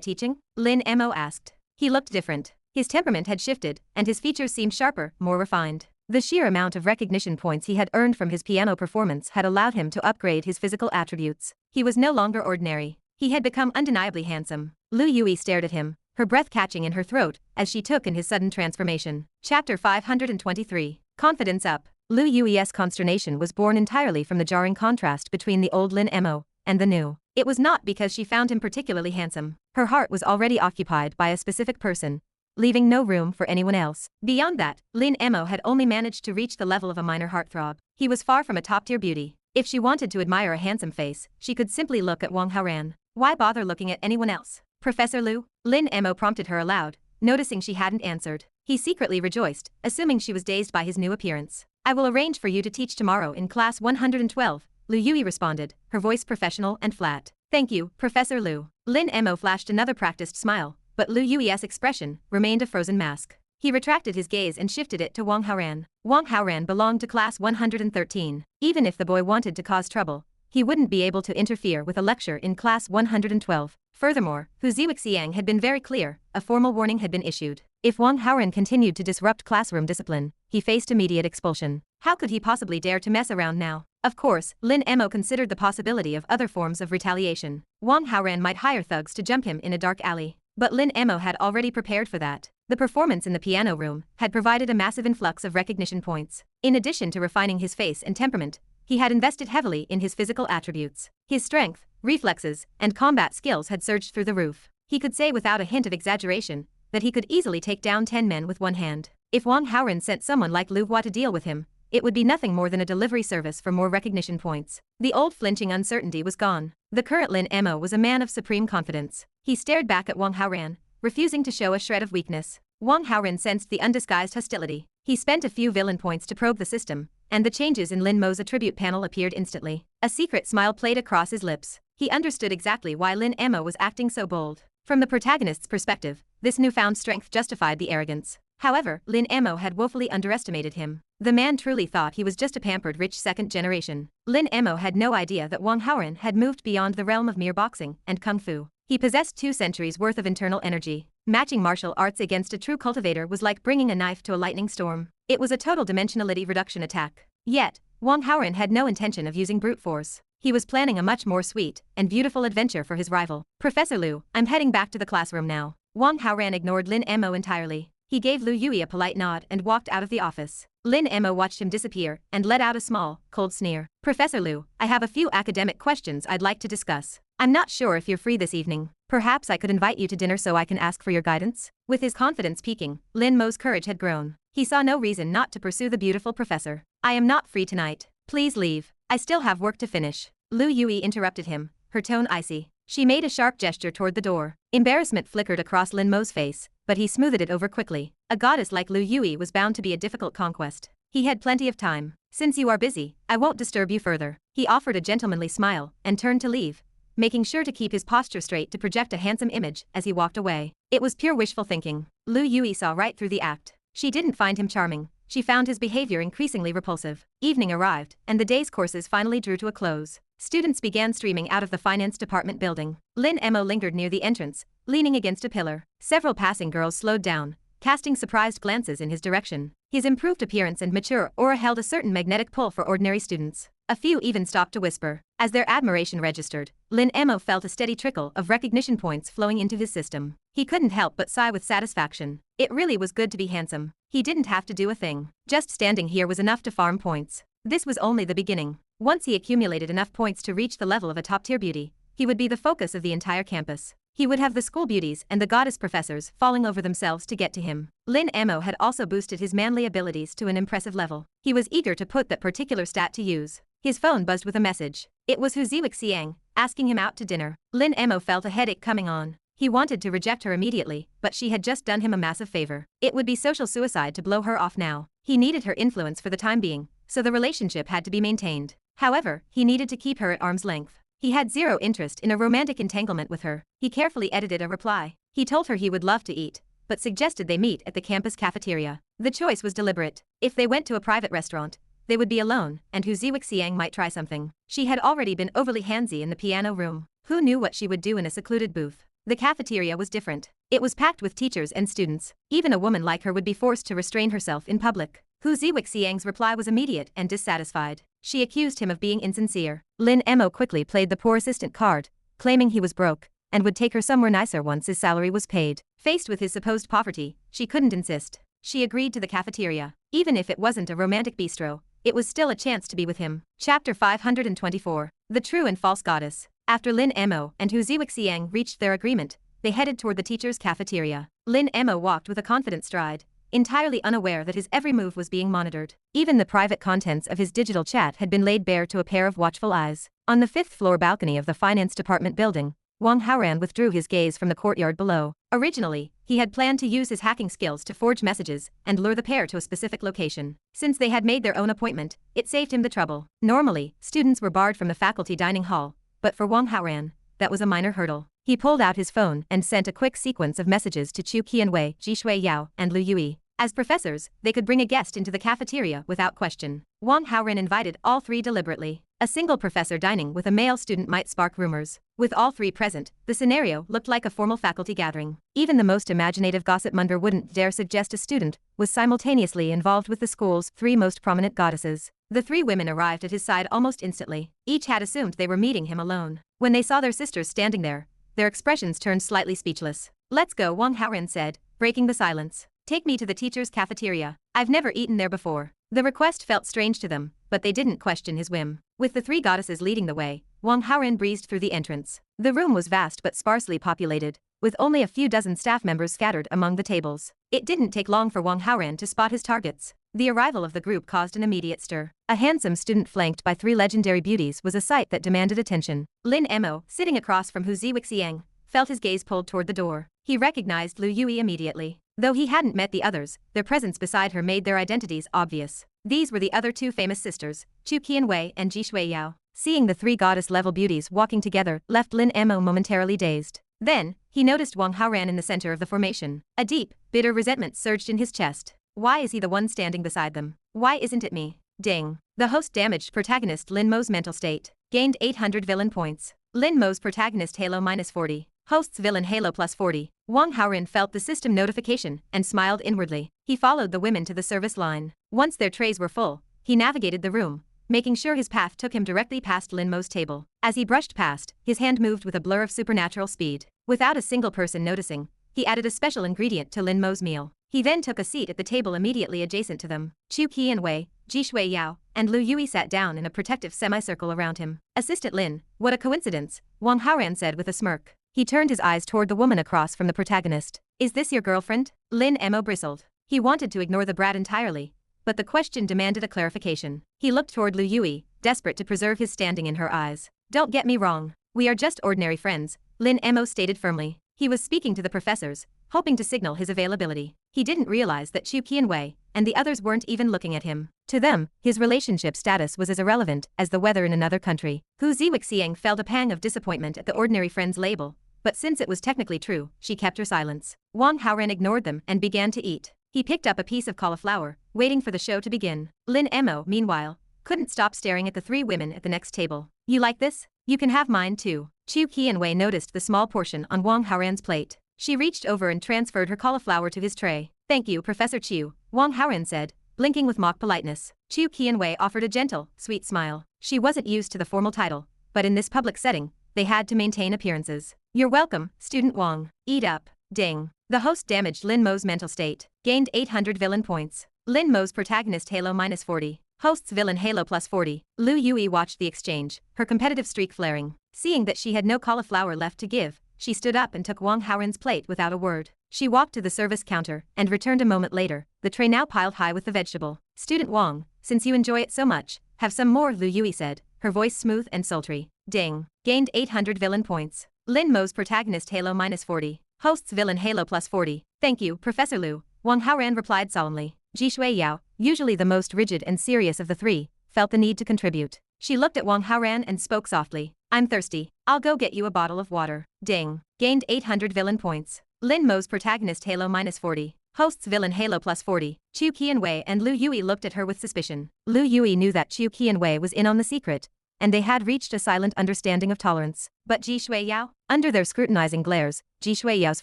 teaching?" Lin Mo asked. He looked different. His temperament had shifted, and his features seemed sharper, more refined. The sheer amount of recognition points he had earned from his piano performance had allowed him to upgrade his physical attributes. He was no longer ordinary. He had become undeniably handsome. Lu Yui stared at him, her breath catching in her throat as she took in his sudden transformation. Chapter 523. Confidence Up. Lu Yui's consternation was born entirely from the jarring contrast between the old Lin Mo and the new. It was not because she found him particularly handsome. Her heart was already occupied by a specific person, leaving no room for anyone else. Beyond that, Lin Mo had only managed to reach the level of a minor heartthrob. He was far from a top-tier beauty. If she wanted to admire a handsome face, she could simply look at Wang Haoran. Why bother looking at anyone else? "Professor Lu?" Lin Mo prompted her aloud, noticing she hadn't answered. He secretly rejoiced, assuming she was dazed by his new appearance. "I will arrange for you to teach tomorrow in class 112, Lu Yui responded, her voice professional and flat. "Thank you, Professor Lu." Lin Mo flashed another practiced smile, but Lu Yui's expression remained a frozen mask. He retracted his gaze and shifted it to Wang Haoran. Wang Haoran belonged to class 113. Even if the boy wanted to cause trouble, he wouldn't be able to interfere with a lecture in class 112. Furthermore, Hu Ziwixiang had been very clear, a formal warning had been issued. If Wang Haoran continued to disrupt classroom discipline, he faced immediate expulsion. How could he possibly dare to mess around now? Of course, Lin Mo considered the possibility of other forms of retaliation. Wang Haoran might hire thugs to jump him in a dark alley. But Lin Mo had already prepared for that. The performance in the piano room had provided a massive influx of recognition points. In addition to refining his face and temperament, he had invested heavily in his physical attributes. His strength, reflexes, and combat skills had surged through the roof. He could say without a hint of exaggeration that he could easily take down 10 men with one hand. If Wang Haoran sent someone like Lu Hua to deal with him, it would be nothing more than a delivery service for more recognition points. The old flinching uncertainty was gone. The current Lin Mo was a man of supreme confidence. He stared back at Wang Haoran, refusing to show a shred of weakness. Wang Haoran sensed the undisguised hostility. He spent a few villain points to probe the system, and the changes in Lin Mo's attribute panel appeared instantly. A secret smile played across his lips. He understood exactly why Lin Mo was acting so bold. From the protagonist's perspective, this newfound strength justified the arrogance. However, Lin Mo had woefully underestimated him. The man truly thought he was just a pampered rich second generation. Lin Mo had no idea that Wang Haoran had moved beyond the realm of mere boxing and kung fu. He possessed 2 centuries worth of internal energy. Matching martial arts against a true cultivator was like bringing a knife to a lightning storm. It was a total dimensionality reduction attack. Yet, Wang Haoran had no intention of using brute force. He was planning a much more sweet and beautiful adventure for his rival. "Professor Lu, I'm heading back to the classroom now." Wang Haoran ignored Lin Mo entirely. He gave Lu Yui a polite nod and walked out of the office. Lin Mo watched him disappear and let out a small, cold sneer. "Professor Lu, I have a few academic questions I'd like to discuss. I'm not sure if you're free this evening. Perhaps I could invite you to dinner so I can ask for your guidance?" With his confidence peaking, Lin Mo's courage had grown. He saw no reason not to pursue the beautiful professor. "I am not free tonight. Please leave. I still have work to finish." Lu Yui interrupted him, her tone icy. She made a sharp gesture toward the door. Embarrassment flickered across Lin Mo's face, but he smoothed it over quickly. A goddess like Lu Yui was bound to be a difficult conquest. He had plenty of time. "Since you are busy, I won't disturb you further." He offered a gentlemanly smile and turned to leave, making sure to keep his posture straight to project a handsome image as he walked away. It was pure wishful thinking. Lu Yui saw right through the act. She didn't find him charming. She found his behavior increasingly repulsive. Evening arrived, and the day's courses finally drew to a close. Students began streaming out of the finance department building. Lin Mo lingered near the entrance, leaning against a pillar. Several passing girls slowed down, casting surprised glances in his direction. His improved appearance and mature aura held a certain magnetic pull for ordinary students. A few even stopped to whisper. As their admiration registered, Lin Mo felt a steady trickle of recognition points flowing into his system. He couldn't help but sigh with satisfaction. It really was good to be handsome. He didn't have to do a thing. Just standing here was enough to farm points. This was only the beginning. Once he accumulated enough points to reach the level of a top-tier beauty, he would be the focus of the entire campus. he would have the school beauties and the goddess professors falling over themselves to get to him. Lin Mo had also boosted his manly abilities to an impressive level. He was eager to put that particular stat to use. His phone buzzed with a message. It was Hu Ziwixiang, asking him out to dinner. Lin Mo felt a headache coming on. He wanted to reject her immediately, but she had just done him a massive favor. It would be social suicide to blow her off now. He needed her influence for the time being, so the relationship had to be maintained. However, he needed to keep her at arm's length. He had zero interest in a romantic entanglement with her. He carefully edited a reply. He told her he would love to eat, but suggested they meet at the campus cafeteria. The choice was deliberate. If they went to a private restaurant, they would be alone, and Hu Ziwixiang might try something. She had already been overly handsy in the piano room. Who knew what she would do in a secluded booth? The cafeteria was different. It was packed with teachers and students. Even a woman like her would be forced to restrain herself in public. Hu Ziwixiang's reply was immediate and dissatisfied. She accused him of being insincere. Lin Mo quickly played the poor assistant card, claiming he was broke, and would take her somewhere nicer once his salary was paid. Faced with his supposed poverty, she couldn't insist. She agreed to the cafeteria. Even if it wasn't a romantic bistro, it was still a chance to be with him. Chapter 524. The True and False Goddess. After Lin Mo and Hu Ziwixiang reached their agreement, they headed toward the teacher's cafeteria. Lin Mo walked with a confident stride, entirely unaware that his every move was being monitored. Even the private contents of his digital chat had been laid bare to a pair of watchful eyes. On the 5th-floor balcony of the finance department building, Wang Haoran withdrew his gaze from the courtyard below. Originally, he had planned to use his hacking skills to forge messages and lure the pair to a specific location. Since they had made their own appointment, it saved him the trouble. Normally, students were barred from the faculty dining hall, but for Wang Haoran, that was a minor hurdle. He pulled out his phone and sent a quick sequence of messages to Chu Qianwei, Jishui Yao, and Lu Yui. As professors, they could bring a guest into the cafeteria without question. Wang Haoran invited all three deliberately. A single professor dining with a male student might spark rumors. With all three present, the scenario looked like a formal faculty gathering. Even the most imaginative gossip monger wouldn't dare suggest a student was simultaneously involved with the school's three most prominent goddesses. The three women arrived at his side almost instantly. Each had assumed they were meeting him alone. When they saw their sisters standing there, their expressions turned slightly speechless. "Let's go," Wang Haoran said, breaking the silence. "Take me to the teacher's cafeteria. I've never eaten there before." The request felt strange to them, but they didn't question his whim. With the three goddesses leading the way, Wang Haoran breezed through the entrance. The room was vast but sparsely populated, with only a few dozen staff members scattered among the tables. It didn't take long for Wang Haoran to spot his targets. The arrival of the group caused an immediate stir. A handsome student flanked by three legendary beauties was a sight that demanded attention. Lin Mo, sitting across from Hu Ziwixiang, felt his gaze pulled toward the door. He recognized Lu Yui immediately. Though he hadn't met the others, their presence beside her made their identities obvious. These were the other two famous sisters, Chu Qianwei and Jishui Yao. Seeing the three goddess-level beauties walking together left Lin Mo momentarily dazed. Then, he noticed Wang Haoran in the center of the formation. A deep, bitter resentment surged in his chest. Why is he the one standing beside them? Why isn't it me? Ding. The host damaged protagonist Lin Mo's mental state. Gained 800 villain points. Lin Mo's protagonist Halo -40. Host's villain Halo +40. Wang Haoran felt the system notification and smiled inwardly. He followed the women to the service line. Once their trays were full, he navigated the room, making sure his path took him directly past Lin Mo's table. As he brushed past, his hand moved with a blur of supernatural speed. Without a single person noticing, he added a special ingredient to Lin Mo's meal. He then took a seat at the table immediately adjacent to them. Chu Qianwei, Jishui Yao, and Lu Yui sat down in a protective semicircle around him. "Assistant Lin, what a coincidence," Wang Haoran said with a smirk. He turned his eyes toward the woman across from the protagonist. "Is this your girlfriend?" Lin Mo bristled. He wanted to ignore the brat entirely, but the question demanded a clarification. He looked toward Lu Yui, desperate to preserve his standing in her eyes. "Don't get me wrong. We are just ordinary friends," Lin Mo stated firmly. He was speaking to the professors, hoping to signal his availability. He didn't realize that Chu Qianwei and the others weren't even looking at him. To them, his relationship status was as irrelevant as the weather in another country. Hu Ziwixiang felt a pang of disappointment at the ordinary friends label, but since it was technically true, she kept her silence. Wang Haoran ignored them and began to eat. He picked up a piece of cauliflower, waiting for the show to begin. Lin Mo, meanwhile, couldn't stop staring at the three women at the next table. "You like this? You can have mine too." Chu Qianwei noticed the small portion on Wang Haoran's plate. She reached over and transferred her cauliflower to his tray. "Thank you, Professor Chu," Wang Haoran said, blinking with mock politeness. Chu Qianwei offered a gentle, sweet smile. She wasn't used to the formal title, but in this public setting, they had to maintain appearances. "You're welcome, Student Wang. Eat up." Ding. The host damaged Lin Mo's mental state. Gained 800 villain points. Lin Mo's protagonist Halo -40. Host's villain Halo +40. Lu Yui watched the exchange, her competitive streak flaring. Seeing that she had no cauliflower left to give, she stood up and took Wang Haoran's plate without a word. She walked to the service counter and returned a moment later, the tray now piled high with the vegetable. "Student Wang, since you enjoy it so much, have some more," Lu Yui said, her voice smooth and sultry. Ding. Gained 800 villain points. Lin Mo's Protagonist Halo -40. Hosts Villain Halo +40. "Thank you, Professor Lu," Wang Haoran replied solemnly. Ji Shui Yao, usually the most rigid and serious of the three, felt the need to contribute. She looked at Wang Haoran and spoke softly. "I'm thirsty. I'll go get you a bottle of water." Ding. Gained 800 villain points. Lin Mo's Protagonist Halo -40. Hosts Villain Halo +40. Chu Qianwei and Lu Yui looked at her with suspicion. Lu Yui knew that Chu Qianwei was in on the secret, and they had reached a silent understanding of tolerance. But Ji Shui Yao? Under their scrutinizing glares, Ji Shui Yao's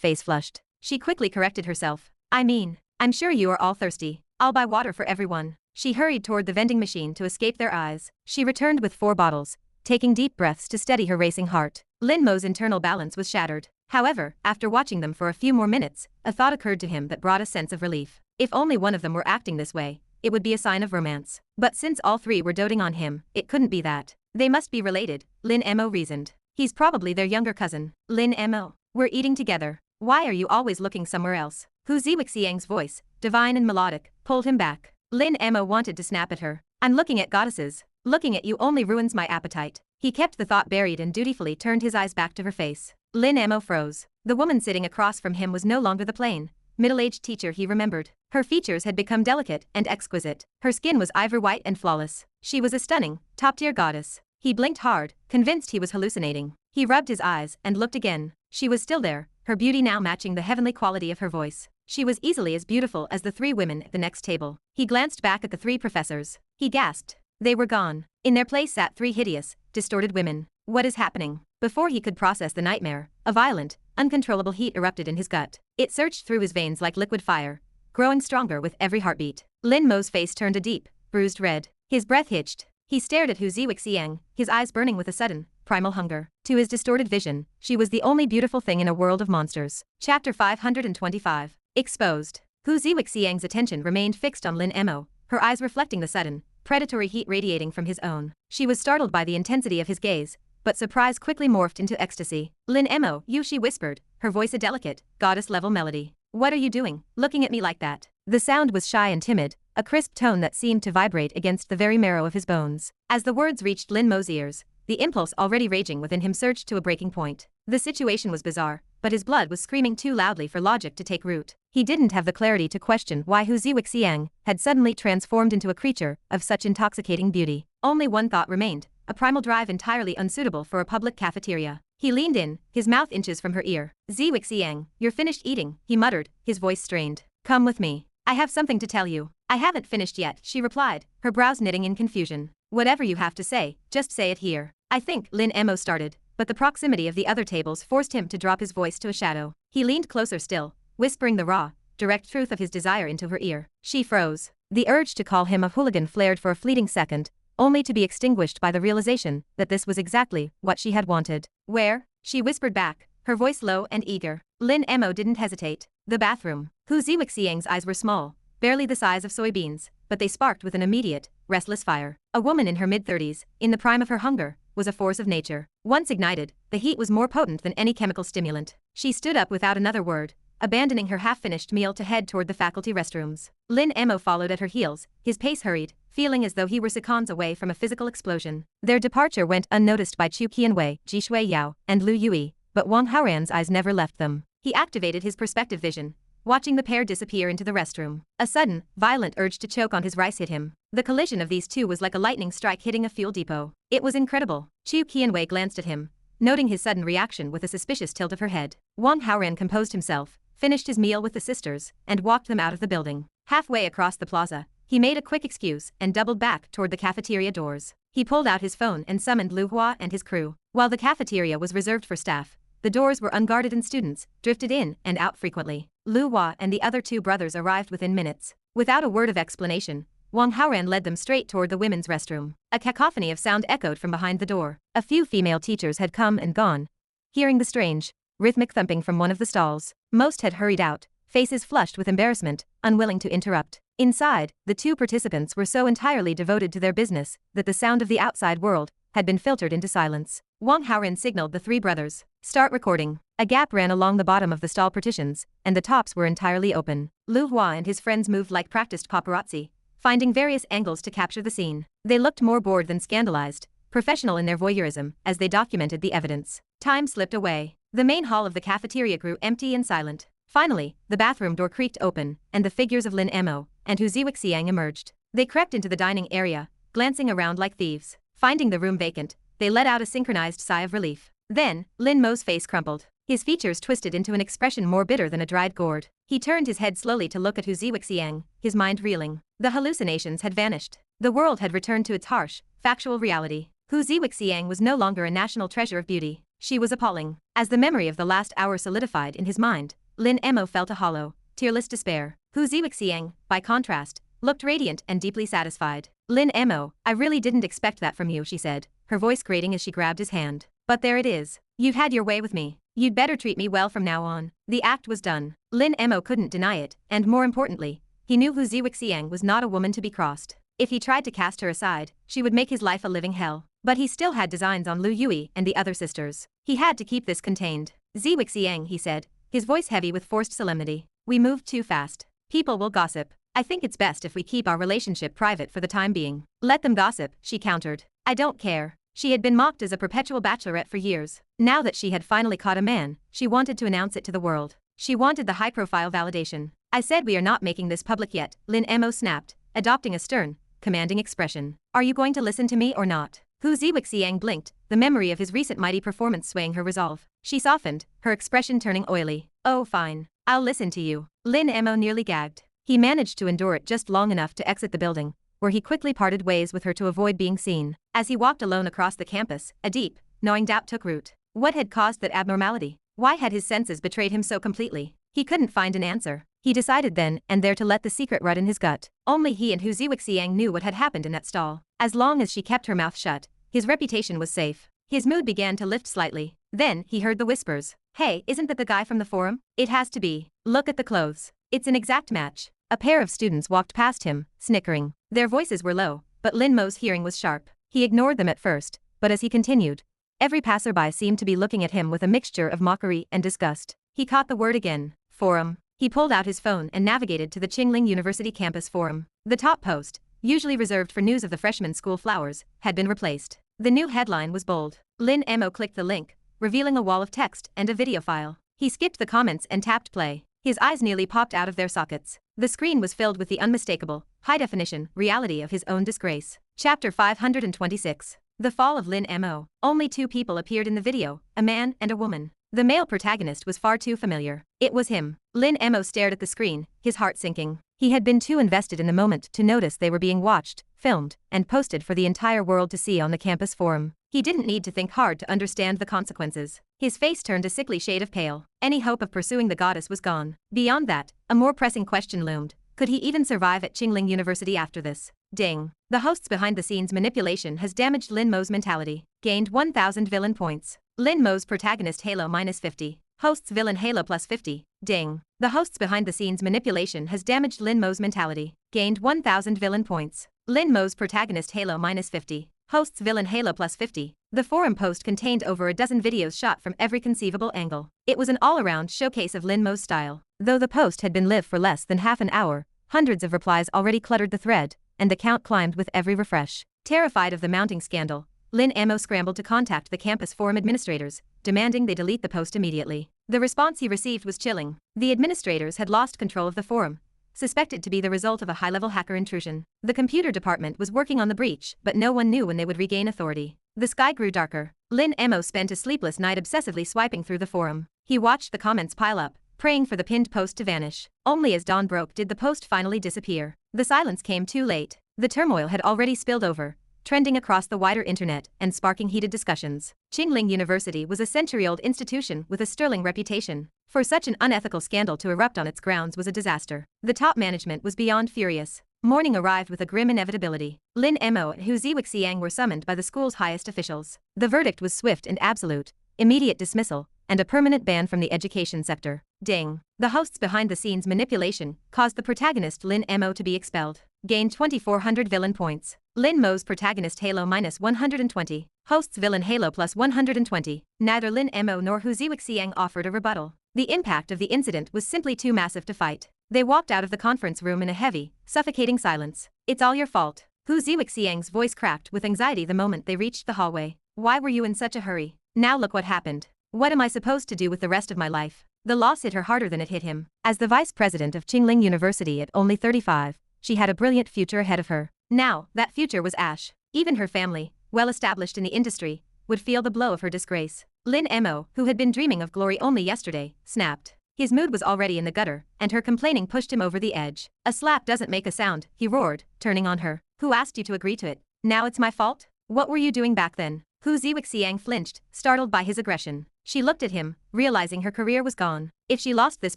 face flushed. She quickly corrected herself. I'm sure you are all thirsty. I'll buy water for everyone." She hurried toward the vending machine to escape their eyes. She returned with 4 bottles, taking deep breaths to steady her racing heart. Lin Mo's internal balance was shattered. However, after watching them for a few more minutes, a thought occurred to him that brought a sense of relief. If only one of them were acting this way, it would be a sign of romance. But since all 3 were doting on him, it couldn't be that. They must be related, Lin Mo reasoned. He's probably their younger cousin. "Lin Mo, we're eating together. Why are you always looking somewhere else?" Hu Ziwixiang's voice, divine and melodic, pulled him back. Lin Mo wanted to snap at her. "I'm looking at goddesses. Looking at you only ruins my appetite." He kept the thought buried and dutifully turned his eyes back to her face. Lin Mo froze. The woman sitting across from him was no longer the plain, middle-aged teacher he remembered. Her features had become delicate and exquisite. Her skin was ivory white and flawless. She was a stunning, top-tier goddess. He blinked hard, convinced he was hallucinating. He rubbed his eyes and looked again. She was still there, her beauty now matching the heavenly quality of her voice. She was easily as beautiful as the 3 women at the next table. He glanced back at the 3 professors. He gasped. They were gone. In their place sat 3 hideous, distorted women. What is happening? Before he could process the nightmare, a violent, uncontrollable heat erupted in his gut. It surged through his veins like liquid fire, growing stronger with every heartbeat. Lin Mo's face turned a deep, bruised red. His breath hitched. He stared at Hu Ziwixiang, his eyes burning with a sudden, primal hunger. To his distorted vision, she was the only beautiful thing in a world of monsters. Chapter 525. Exposed. Hu Ziwixiang's attention remained fixed on Lin Mo, her eyes reflecting the sudden, predatory heat radiating from his own. She was startled by the intensity of his gaze, but surprise quickly morphed into ecstasy. "Lin Mo, you," she whispered, her voice a delicate, goddess-level melody. "What are you doing, looking at me like that?" The sound was shy and timid, a crisp tone that seemed to vibrate against the very marrow of his bones. As the words reached Lin Mo's ears, the impulse already raging within him surged to a breaking point. The situation was bizarre, but his blood was screaming too loudly for logic to take root. He didn't have the clarity to question why Hu Ziwixiang had suddenly transformed into a creature of such intoxicating beauty. Only one thought remained, a primal drive entirely unsuitable for a public cafeteria. He leaned in, his mouth inches from her ear. "Ziwixiang, you're finished eating," he muttered, his voice strained. "Come with me. I have something to tell you." "I haven't finished yet," she replied, her brows knitting in confusion. "Whatever you have to say, just say it here." "I think," Lin Mo started, but the proximity of the other tables forced him to drop his voice to a shadow. He leaned closer still, whispering the raw, direct truth of his desire into her ear. She froze. The urge to call him a hooligan flared for a fleeting second, only to be extinguished by the realization that this was exactly what she had wanted. "Where?" she whispered back, her voice low and eager. Lin Mo didn't hesitate. "The bathroom." Hu Ziwixiang's eyes were small, barely the size of soybeans, but they sparked with an immediate, restless fire. A woman in her mid-30s, in the prime of her hunger, was a force of nature. Once ignited, the heat was more potent than any chemical stimulant. She stood up without another word, abandoning her half-finished meal to head toward the faculty restrooms. Lin Mo followed at her heels, his pace hurried, feeling as though he were seconds away from a physical explosion. Their departure went unnoticed by Chu Qianwei, Ji Shui Yao, and Lu Yui, but Wang Haoran's eyes never left them. He activated his perspective vision, watching the pair disappear into the restroom. A sudden, violent urge to choke on his rice hit him. The collision of these two was like a lightning strike hitting a fuel depot. It was incredible. Chu Qianwei glanced at him, noting his sudden reaction with a suspicious tilt of her head. Wang Haoran composed himself, finished his meal with the sisters, and walked them out of the building. Halfway across the plaza, he made a quick excuse and doubled back toward the cafeteria doors. He pulled out his phone and summoned Lu Hua and his crew. While the cafeteria was reserved for staff, the doors were unguarded and students drifted in and out frequently. Lu Hua and the other 2 brothers arrived within minutes. Without a word of explanation, Wang Haoran led them straight toward the women's restroom. A cacophony of sound echoed from behind the door. A few female teachers had come and gone, hearing the strange, rhythmic thumping from one of the stalls. Most had hurried out, faces flushed with embarrassment, unwilling to interrupt. Inside, the 2 participants were so entirely devoted to their business that the sound of the outside world had been filtered into silence. Wang Haoran signaled the 3 brothers. "Start recording." A gap ran along the bottom of the stall partitions, and the tops were entirely open. Lu Hua and his friends moved like practiced paparazzi, finding various angles to capture the scene. They looked more bored than scandalized, professional in their voyeurism, as they documented the evidence. Time slipped away. The main hall of the cafeteria grew empty and silent. Finally, the bathroom door creaked open, and the figures of Lin Emo and Hu Ziwixiang emerged. They crept into the dining area, glancing around like thieves. Finding the room vacant, they let out a synchronized sigh of relief. Then, Lin Mo's face crumpled. His features twisted into an expression more bitter than a dried gourd. He turned his head slowly to look at Hu Ziwixiang, his mind reeling. The hallucinations had vanished. The world had returned to its harsh, factual reality. Hu Ziwixiang was no longer a national treasure of beauty. She was appalling. As the memory of the last hour solidified in his mind, Lin Emo felt a hollow, tearless despair. Hu Ziwixiang, by contrast, looked radiant and deeply satisfied. Lin Emo, I really didn't expect that from you, she said, her voice grating as she grabbed his hand. But there it is. You've had your way with me. You'd better treat me well from now on. The act was done. Lin Emo couldn't deny it, and more importantly, he knew Hu Ziwixiang was not a woman to be crossed. If he tried to cast her aside, she would make his life a living hell. But he still had designs on Lu Yui and the other sisters. He had to keep this contained. Ziwixiang, he said, his voice heavy with forced solemnity. We moved too fast. People will gossip. I think it's best if we keep our relationship private for the time being. Let them gossip, she countered. I don't care. She had been mocked as a perpetual bachelorette for years. Now that she had finally caught a man, she wanted to announce it to the world. She wanted the high-profile validation. I said we are not making this public yet, Lin Emo snapped, adopting a stern, commanding expression. Are you going to listen to me or not? Hu Ziwixiang blinked, the memory of his recent mighty performance swaying her resolve. She softened, her expression turning oily. Oh fine. I'll listen to you. Lin Emo nearly gagged. He managed to endure it just long enough to exit the building, where he quickly parted ways with her to avoid being seen. As he walked alone across the campus, a deep, gnawing doubt took root. What had caused that abnormality? Why had his senses betrayed him so completely? He couldn't find an answer. He decided then and there to let the secret rot in his gut. Only he and Hu Ziwixiang knew what had happened in that stall. As long as she kept her mouth shut, his reputation was safe. His mood began to lift slightly. Then he heard the whispers. Hey, isn't that the guy from the forum? It has to be. Look at the clothes. It's an exact match. A pair of students walked past him, snickering. Their voices were low, but Lin Mo's hearing was sharp. He ignored them at first, but as he continued, every passerby seemed to be looking at him with a mixture of mockery and disgust. He caught the word again. Forum. He pulled out his phone and navigated to the Qingling University campus forum. The top post, usually reserved for news of the freshman school flowers, had been replaced. The new headline was bold. Lin Emo clicked the link, revealing a wall of text and a video file. He skipped the comments and tapped play. His eyes nearly popped out of their sockets. The screen was filled with the unmistakable, high-definition reality of his own disgrace. Chapter 526. The Fall of Lin Mo. Only two people appeared in the video, a man and a woman. The male protagonist was far too familiar. It was him. Lin Mo stared at the screen, his heart sinking. He had been too invested in the moment to notice they were being watched, filmed, and posted for the entire world to see on the campus forum. He didn't need to think hard to understand the consequences. His face turned a sickly shade of pale. Any hope of pursuing the goddess was gone. Beyond that, a more pressing question loomed. Could he even survive at Qingling University after this? Ding. The host's behind-the-scenes manipulation has damaged Lin Mo's mentality. Gained 1,000 villain points. Lin Mo's protagonist Halo -50. Host's villain Halo +50. Ding. The host's behind-the-scenes manipulation has damaged Lin Mo's mentality. Gained 1,000 villain points. Lin Mo's protagonist Halo -50. Host's villain Halo +50. The forum post contained over a dozen videos shot from every conceivable angle. It was an all-around showcase of Lin Mo's style. Though the post had been live for less than half an hour, hundreds of replies already cluttered the thread, and the count climbed with every refresh. Terrified of the mounting scandal, Lin Mo scrambled to contact the campus forum administrators, demanding they delete the post immediately. The response he received was chilling. The administrators had lost control of the forum, suspected to be the result of a high-level hacker intrusion. The computer department was working on the breach, but no one knew when they would regain authority. The sky grew darker. Lin Mo spent a sleepless night obsessively swiping through the forum. He watched the comments pile up, praying for the pinned post to vanish. Only as dawn broke did the post finally disappear. The silence came too late. The turmoil had already spilled over, trending across the wider internet and sparking heated discussions. Qingling University was a century-old institution with a sterling reputation. For such an unethical scandal to erupt on its grounds was a disaster. The top management was beyond furious. Morning arrived with a grim inevitability. Lin Mo and Hu Ziwixiang were summoned by the school's highest officials. The verdict was swift and absolute: immediate dismissal, and a permanent ban from the education sector. Ding. The host's behind-the-scenes manipulation caused the protagonist Lin Mo to be expelled. Gained 2,400 villain points. Lin Mo's protagonist Halo -120. Hosts Villain Halo plus 120. Neither Lin Mo nor Hu Ziwixiang offered a rebuttal. The impact of the incident was simply too massive to fight. They walked out of the conference room in a heavy, suffocating silence. It's all your fault. Hu Ziwixiang's voice cracked with anxiety the moment they reached the hallway. Why were you in such a hurry? Now look what happened. What am I supposed to do with the rest of my life? The loss hit her harder than it hit him. As the vice president of Qingling University at only 35, she had a brilliant future ahead of her. Now, that future was ash. Even her family, well established in the industry, would feel the blow of her disgrace. Lin Mo, who had been dreaming of glory only yesterday, snapped. His mood was already in the gutter, and her complaining pushed him over the edge. A slap doesn't make a sound, he roared, turning on her. Who asked you to agree to it? Now it's my fault? What were you doing back then? Hu Ziwixiang flinched, startled by his aggression. She looked at him, realizing her career was gone. If she lost this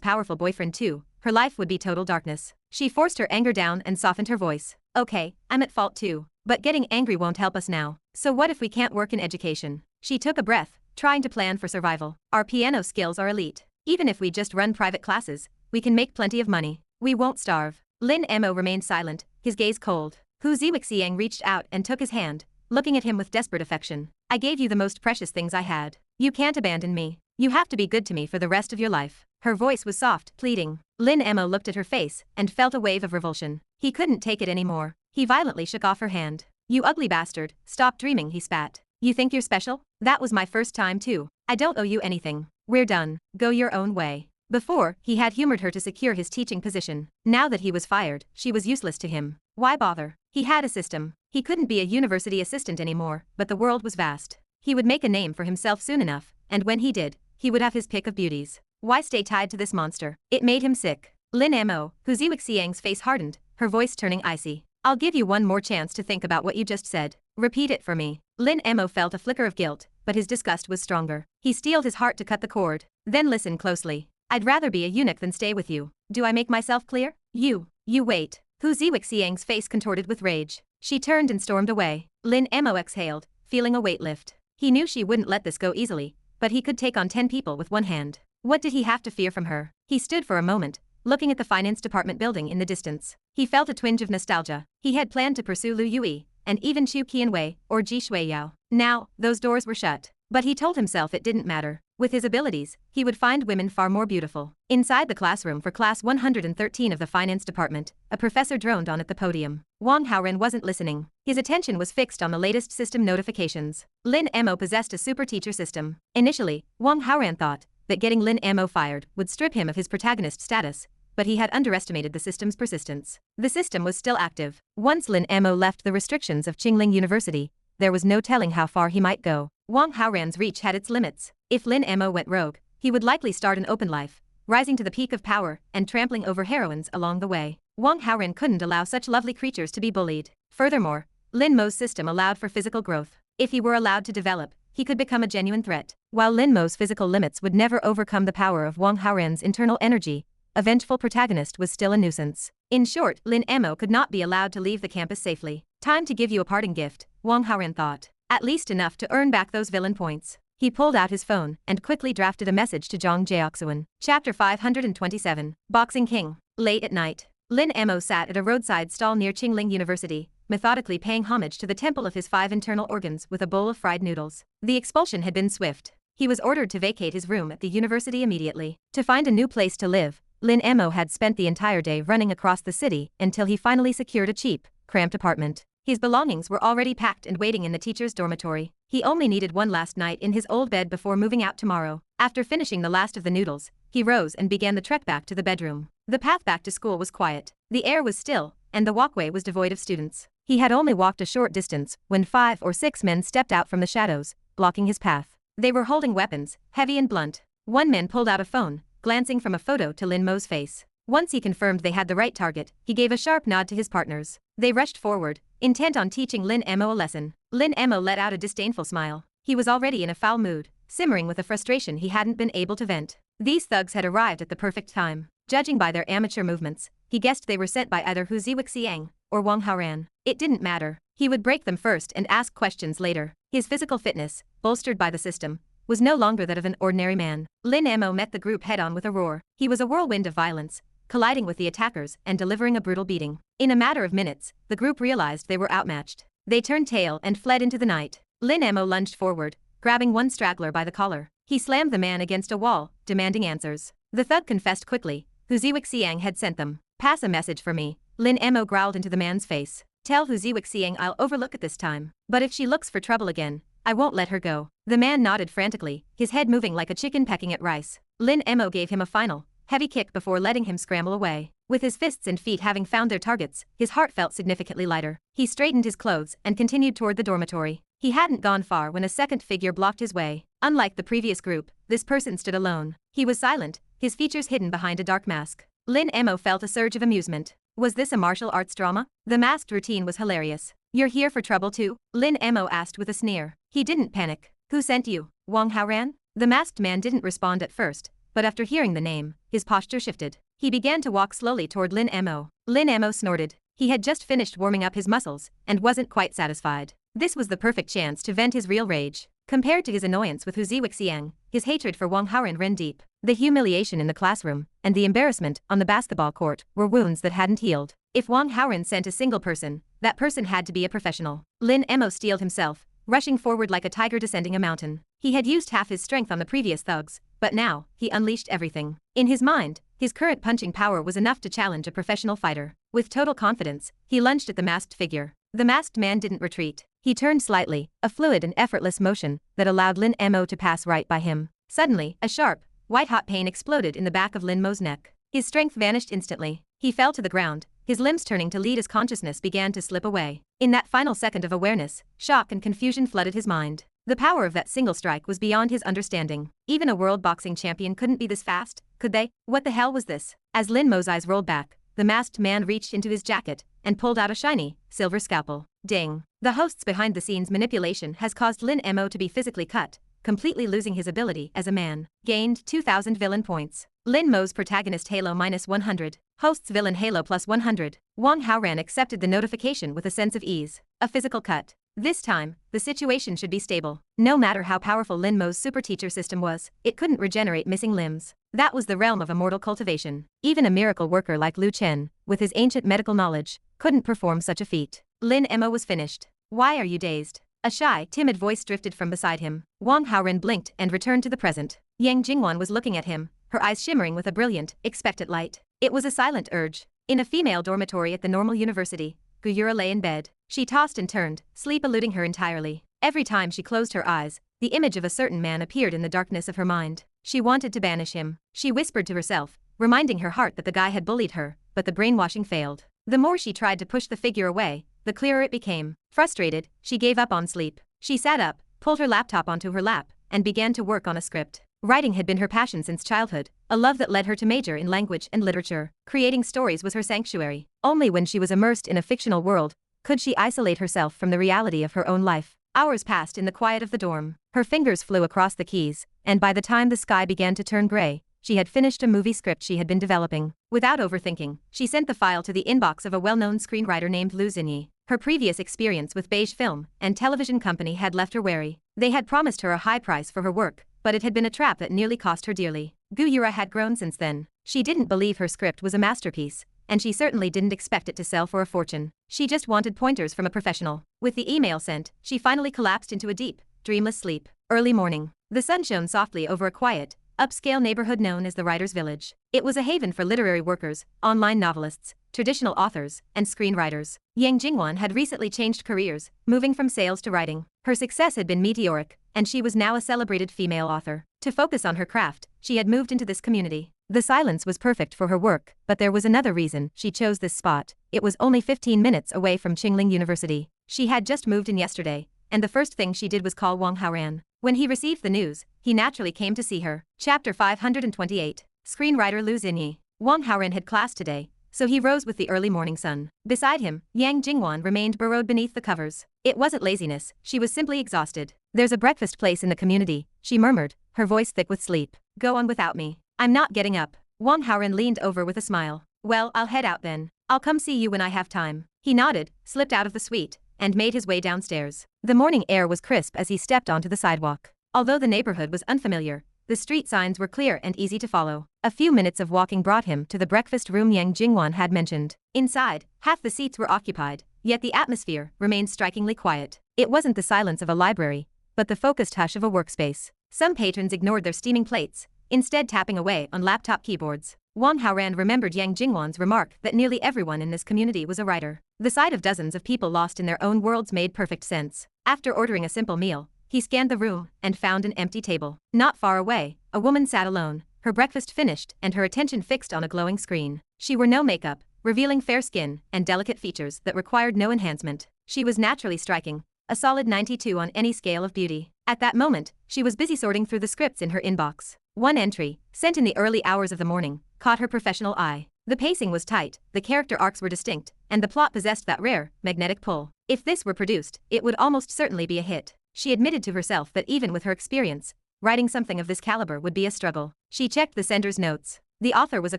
powerful boyfriend too, her life would be total darkness. She forced her anger down and softened her voice. Okay, I'm at fault too. But getting angry won't help us now. So what if we can't work in education? She took a breath, trying to plan for survival. Our piano skills are elite. Even if we just run private classes, we can make plenty of money. We won't starve. Lin Mo remained silent, his gaze cold. Hu Ziwixiang reached out and took his hand, looking at him with desperate affection. I gave you the most precious things I had. You can't abandon me. You have to be good to me for the rest of your life. Her voice was soft, pleading. Lin Mo looked at her face and felt a wave of revulsion. He couldn't take it anymore. He violently shook off her hand. You ugly bastard, stop dreaming, he spat. You think you're special? That was my first time too. I don't owe you anything. We're done. Go your own way. Before, he had humored her to secure his teaching position. Now that he was fired, she was useless to him. Why bother? He had a system. He couldn't be a university assistant anymore, but the world was vast. He would make a name for himself soon enough, and when he did, he would have his pick of beauties. Why stay tied to this monster? It made him sick. Lin Mo, Hu Ziwixiang's face hardened, her voice turning icy. I'll give you one more chance to think about what you just said. Repeat it for me. Lin Mo felt a flicker of guilt, but his disgust was stronger. He steeled his heart to cut the cord. Then listen closely. I'd rather be a eunuch than stay with you. Do I make myself clear? You wait. Hu Ziwixiang's face contorted with rage. She turned and stormed away. Lin Mo exhaled, feeling a weight lift. He knew she wouldn't let this go easily, but he could take on 10 people with one hand. What did he have to fear from her? He stood for a moment, looking at the finance department building in the distance. He felt a twinge of nostalgia. He had planned to pursue Lu Yui, and even Chu Qianwei, or Ji Shuiyao. Now, those doors were shut. But he told himself it didn't matter. With his abilities, he would find women far more beautiful. Inside the classroom for class 113 of the finance department, a professor droned on at the podium. Wang Haoran wasn't listening. His attention was fixed on the latest system notifications. Lin Mo possessed a super teacher system. Initially, Wang Haoran thought that getting Lin Mo fired would strip him of his protagonist status, but he had underestimated the system's persistence. The system was still active. Once Lin Mo left the restrictions of Qingling University, there was no telling how far he might go. Wang Haoran's reach had its limits. If Lin Mo went rogue, he would likely start an open life, rising to the peak of power and trampling over heroines along the way. Wang Haoran couldn't allow such lovely creatures to be bullied. Furthermore, Lin Mo's system allowed for physical growth. If he were allowed to develop, he could become a genuine threat. While Lin Mo's physical limits would never overcome the power of Wang Haoran's internal energy, a vengeful protagonist was still a nuisance. In short, Lin Mo could not be allowed to leave the campus safely. Time to give you a parting gift, Wang Haoran thought. At least enough to earn back those villain points. He pulled out his phone and quickly drafted a message to Zhang Jiaoxuan. Chapter 527. Boxing King. Late at night, Lin Mo sat at a roadside stall near Qingling University, methodically paying homage to the temple of his 5 internal organs with a bowl of fried noodles. The expulsion had been swift. He was ordered to vacate his room at the university immediately. To find a new place to live, Lin Mo had spent the entire day running across the city until he finally secured a cheap, cramped apartment. His belongings were already packed and waiting in the teacher's dormitory. He only needed one last night in his old bed before moving out tomorrow. After finishing the last of the noodles, he rose and began the trek back to the bedroom. The path back to school was quiet. The air was still, and the walkway was devoid of students. He had only walked a short distance when 5 or 6 men stepped out from the shadows, blocking his path. They were holding weapons, heavy and blunt. One man pulled out a phone, glancing from a photo to Lin Mo's face. Once he confirmed they had the right target, he gave a sharp nod to his partners. They rushed forward, intent on teaching Lin Mo a lesson. Lin Mo let out a disdainful smile. He was already in a foul mood, simmering with a frustration he hadn't been able to vent. These thugs had arrived at the perfect time. Judging by their amateur movements, he guessed they were sent by either Hu Ziwixiang or Wang Haoran. It didn't matter. He would break them first and ask questions later. His physical fitness, bolstered by the system, was no longer that of an ordinary man. Lin Mo met the group head-on with a roar. He was a whirlwind of violence, colliding with the attackers and delivering a brutal beating. In a matter of minutes, the group realized they were outmatched. They turned tail and fled into the night. Lin Mo lunged forward, grabbing one straggler by the collar. He slammed the man against a wall, demanding answers. The thug confessed quickly. Huziwik Xiang had sent them. Pass a message for me. Lin Mo growled into the man's face. Tell Huziwik Xiang I'll overlook it this time. But if she looks for trouble again, I won't let her go. The man nodded frantically, his head moving like a chicken pecking at rice. Lin Mo gave him a final, heavy kick before letting him scramble away. With his fists and feet having found their targets, his heart felt significantly lighter. He straightened his clothes and continued toward the dormitory. He hadn't gone far when a second figure blocked his way. Unlike the previous group, this person stood alone. He was silent, his features hidden behind a dark mask. Lin Mo felt a surge of amusement. Was this a martial arts drama? The masked routine was hilarious. You're here for trouble too? Lin Mo asked with a sneer. He didn't panic. Who sent you? Wang Haoran? The masked man didn't respond at first, but after hearing the name, his posture shifted. He began to walk slowly toward Lin Mo. Lin Mo snorted. He had just finished warming up his muscles and wasn't quite satisfied. This was the perfect chance to vent his real rage. Compared to his annoyance with Huziwik Xiang, his hatred for Wang Haoran ran deep. The humiliation in the classroom and the embarrassment on the basketball court were wounds that hadn't healed. If Wang Haoran sent a single person, that person had to be a professional. Lin Mo steeled himself, rushing forward like a tiger descending a mountain. He had used half his strength on the previous thugs, but now, he unleashed everything. In his mind, his current punching power was enough to challenge a professional fighter. With total confidence, he lunged at the masked figure. The masked man didn't retreat. He turned slightly, a fluid and effortless motion that allowed Lin Mo to pass right by him. Suddenly, a sharp, white-hot pain exploded in the back of Lin Mo's neck. His strength vanished instantly. He fell to the ground, his limbs turning to lead as consciousness began to slip away. In that final second of awareness, shock and confusion flooded his mind. The power of that single strike was beyond his understanding. Even a world boxing champion couldn't be this fast, could they? What the hell was this? As Lin Mo's eyes rolled back, the masked man reached into his jacket and pulled out a shiny, silver scalpel. Ding. The host's behind-the-scenes manipulation has caused Lin Mo to be physically cut, completely losing his ability as a man. Gained 2,000 villain points. Lin Mo's protagonist Halo -100. Host's villain Halo +100. Wang Haoran accepted the notification with a sense of ease. A physical cut. This time, the situation should be stable. No matter how powerful Lin Mo's super teacher system was, it couldn't regenerate missing limbs. That was the realm of immortal cultivation. Even a miracle worker like Lu Chen, with his ancient medical knowledge, couldn't perform such a feat. Lin Mo was finished. Why are you dazed? A shy, timid voice drifted from beside him. Wang Haoran blinked and returned to the present. Yang Jingwan was looking at him, her eyes shimmering with a brilliant, expectant light. It was a silent urge. In a female dormitory at the normal university, Guyura lay in bed. She tossed and turned, sleep eluding her entirely. Every time she closed her eyes, the image of a certain man appeared in the darkness of her mind. She wanted to banish him. She whispered to herself, reminding her heart that the guy had bullied her, but the brainwashing failed. The more she tried to push the figure away, the clearer it became. Frustrated, she gave up on sleep. She sat up, pulled her laptop onto her lap, and began to work on a script. Writing had been her passion since childhood, a love that led her to major in language and literature. Creating stories was her sanctuary. Only when she was immersed in a fictional world could she isolate herself from the reality of her own life. Hours passed in the quiet of the dorm. Her fingers flew across the keys, and by the time the sky began to turn gray, she had finished a movie script she had been developing. Without overthinking, she sent the file to the inbox of a well-known screenwriter named Lu Xinyi. Her previous experience with Beige Film and Television Company had left her wary. They had promised her a high price for her work, but it had been a trap that nearly cost her dearly. Guyura had grown since then. She didn't believe her script was a masterpiece, and she certainly didn't expect it to sell for a fortune. She just wanted pointers from a professional. With the email sent, she finally collapsed into a deep, dreamless sleep. Early morning. The sun shone softly over a quiet, upscale neighborhood known as the Writer's Village. It was a haven for literary workers, online novelists, traditional authors, and screenwriters. Yang Jingwan had recently changed careers, moving from sales to writing. Her success had been meteoric, and she was now a celebrated female author. To focus on her craft, she had moved into this community. The silence was perfect for her work, but there was another reason she chose this spot. It was only 15 minutes away from Qingling University. She had just moved in yesterday, and the first thing she did was call Wang Haoran. When he received the news, he naturally came to see her. Chapter 528. Screenwriter Lu Xinyi. Wang Haoran had class today, so he rose with the early morning sun. Beside him, Yang Jingwan remained burrowed beneath the covers. It wasn't laziness, she was simply exhausted. There's a breakfast place in the community, she murmured, her voice thick with sleep. Go on without me. I'm not getting up. Wang Haoran leaned over with a smile. Well, I'll head out then. I'll come see you when I have time. He nodded, slipped out of the suite, and made his way downstairs. The morning air was crisp as he stepped onto the sidewalk. Although the neighborhood was unfamiliar, the street signs were clear and easy to follow. A few minutes of walking brought him to the breakfast room Yang Jingwan had mentioned. Inside, half the seats were occupied, yet the atmosphere remained strikingly quiet. It wasn't the silence of a library, but the focused hush of a workspace. Some patrons ignored their steaming plates, instead tapping away on laptop keyboards. Wang Haoran remembered Yang Jingwan's remark that nearly everyone in this community was a writer. The sight of dozens of people lost in their own worlds made perfect sense. After ordering a simple meal, he scanned the room and found an empty table. Not far away, a woman sat alone, her breakfast finished and her attention fixed on a glowing screen. She wore no makeup, revealing fair skin and delicate features that required no enhancement. She was naturally striking, a solid 92 on any scale of beauty. At that moment, she was busy sorting through the scripts in her inbox. One entry, sent in the early hours of the morning, caught her professional eye. The pacing was tight, the character arcs were distinct, and the plot possessed that rare, magnetic pull. If this were produced, it would almost certainly be a hit. She admitted to herself that even with her experience, writing something of this caliber would be a struggle. She checked the sender's notes. The author was a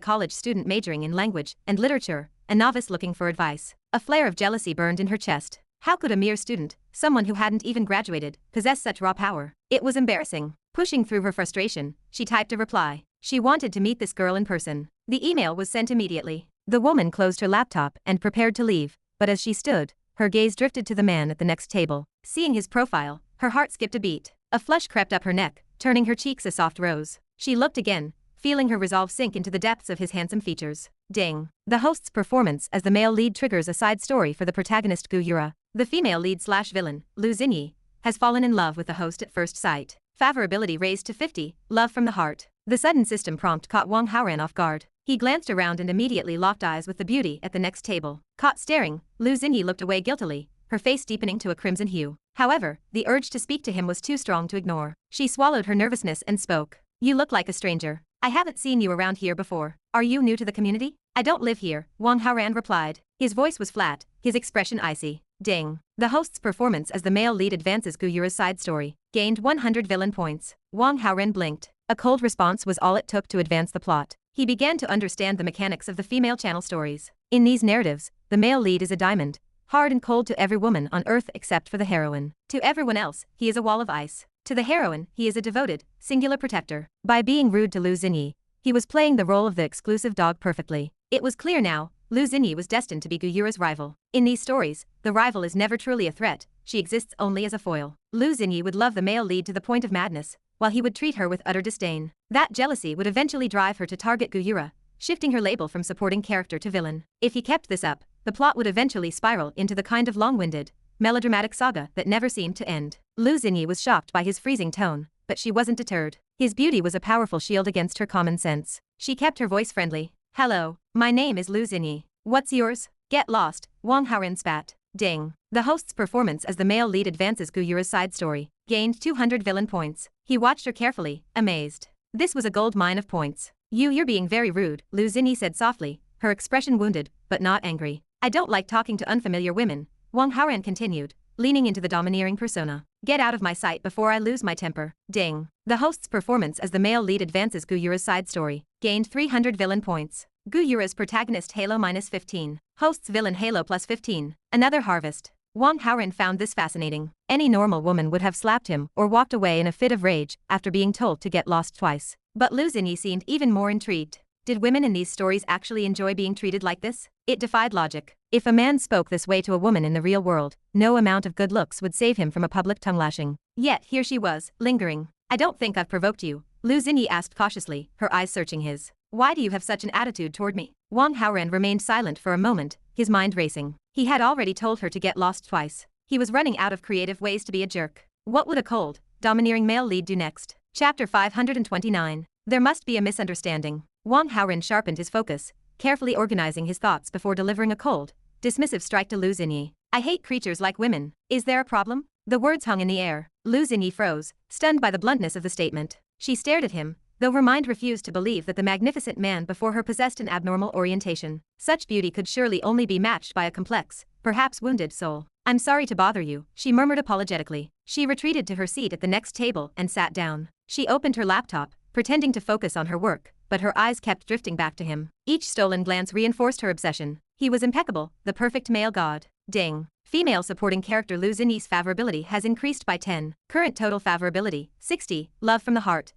college student majoring in language and literature, a novice looking for advice. A flare of jealousy burned in her chest. How could a mere student, someone who hadn't even graduated, possess such raw power? It was embarrassing. Pushing through her frustration, she typed a reply. She wanted to meet this girl in person. The email was sent immediately. The woman closed her laptop and prepared to leave, but as she stood, her gaze drifted to the man at the next table. Seeing his profile, her heart skipped a beat. A flush crept up her neck, turning her cheeks a soft rose. She looked again, feeling her resolve sink into the depths of his handsome features. Ding. The host's performance as the male lead triggers a side story for the protagonist Gu Yura. The female lead/villain, Lu Xinyi, has fallen in love with the host at first sight. Favorability raised to 50, love from the heart. The sudden system prompt caught Wang Haoran off guard. He glanced around and immediately locked eyes with the beauty at the next table. Caught staring, Lu Xinyi looked away guiltily, her face deepening to a crimson hue. However, the urge to speak to him was too strong to ignore. She swallowed her nervousness and spoke. You look like a stranger. I haven't seen you around here before. Are you new to the community? I don't live here, Wang Haoran replied. His voice was flat, his expression icy. Ding. The host's performance as the male lead advances Gu Yura's side story. Gained 100 villain points. Wang Haoran blinked. A cold response was all it took to advance the plot. He began to understand the mechanics of the female channel stories. In these narratives, the male lead is a diamond, hard and cold to every woman on earth except for the heroine. To everyone else, he is a wall of ice. To the heroine, he is a devoted, singular protector. By being rude to Lu Xinyi, he was playing the role of the exclusive dog perfectly. It was clear now, Lu Xinyi was destined to be Gu Yura's rival. In these stories, the rival is never truly a threat, she exists only as a foil. Lu Xinyi would love the male lead to the point of madness, while he would treat her with utter disdain. That jealousy would eventually drive her to target Gu Yura, shifting her label from supporting character to villain. If he kept this up, the plot would eventually spiral into the kind of long-winded, melodramatic saga that never seemed to end. Lu Xinyi was shocked by his freezing tone, but she wasn't deterred. His beauty was a powerful shield against her common sense. She kept her voice friendly. Hello, my name is Lu Xinyi. What's yours? Get lost, Wang Haoran spat. Ding. The host's performance as the male lead advances Gu Yura's side story. Gained 200 villain points. He watched her carefully, amazed. This was a gold mine of points. You're being very rude, Lu Xinyi said softly, her expression wounded, but not angry. I don't like talking to unfamiliar women, Wang Haoran continued, leaning into the domineering persona. Get out of my sight before I lose my temper. Ding. The host's performance as the male lead advances Gu Yura's side story. Gained 300 villain points. Gu Yura's protagonist Halo -15. Host's villain Halo +15. Another harvest. Wang Haoran found this fascinating. Any normal woman would have slapped him or walked away in a fit of rage after being told to get lost twice. But Lu Xinyi seemed even more intrigued. Did women in these stories actually enjoy being treated like this? It defied logic. If a man spoke this way to a woman in the real world, no amount of good looks would save him from a public tongue-lashing. Yet here she was, lingering. I don't think I've provoked you, Lu Xinyi asked cautiously, her eyes searching his. Why do you have such an attitude toward me? Wang Haoran remained silent for a moment, his mind racing. He had already told her to get lost twice. He was running out of creative ways to be a jerk. What would a cold, domineering male lead do next? Chapter 529. There must be a misunderstanding. Wang Haoran sharpened his focus, carefully organizing his thoughts before delivering a cold, dismissive strike to Lu Xinyi. I hate creatures like women. Is there a problem? The words hung in the air. Lu Xinyi froze, stunned by the bluntness of the statement. She stared at him, though her mind refused to believe that the magnificent man before her possessed an abnormal orientation. Such beauty could surely only be matched by a complex, perhaps wounded soul. I'm sorry to bother you, she murmured apologetically. She retreated to her seat at the next table and sat down. She opened her laptop, pretending to focus on her work, but her eyes kept drifting back to him. Each stolen glance reinforced her obsession. He was impeccable, the perfect male god. Ding. Female supporting character Lu Xinyi's favorability has increased by 10. Current total favorability, 60. Love from the heart.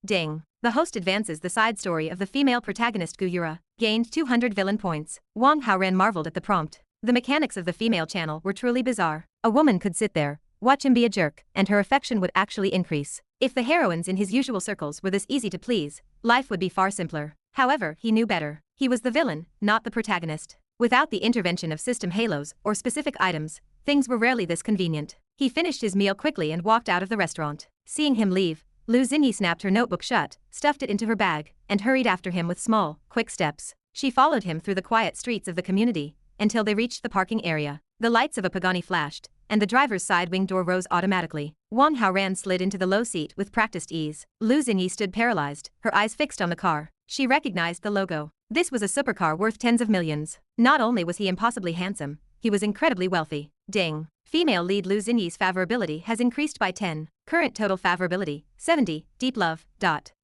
Ding. The host advances the side story of the female protagonist Gu Yura. Gained 200 villain points. Wang Haoran marveled at the prompt. The mechanics of the female channel were truly bizarre. A woman could sit there, watch him be a jerk, and her affection would actually increase. If the heroines in his usual circles were this easy to please, life would be far simpler. However, he knew better. He was the villain, not the protagonist. Without the intervention of system halos or specific items, things were rarely this convenient. He finished his meal quickly and walked out of the restaurant. Seeing him leave, Lu Xinyi snapped her notebook shut, stuffed it into her bag, and hurried after him with small, quick steps. She followed him through the quiet streets of the community until they reached the parking area. The lights of a Pagani flashed, and the driver's side wing door rose automatically. Wang Haoran slid into the low seat with practiced ease. Lu Xinyi stood paralyzed, her eyes fixed on the car. She recognized the logo. This was a supercar worth tens of millions. Not only was he impossibly handsome, he was incredibly wealthy. Ding. Female lead Lu Xinyi's favorability has increased by 10. Current total favorability, 70. Deep love.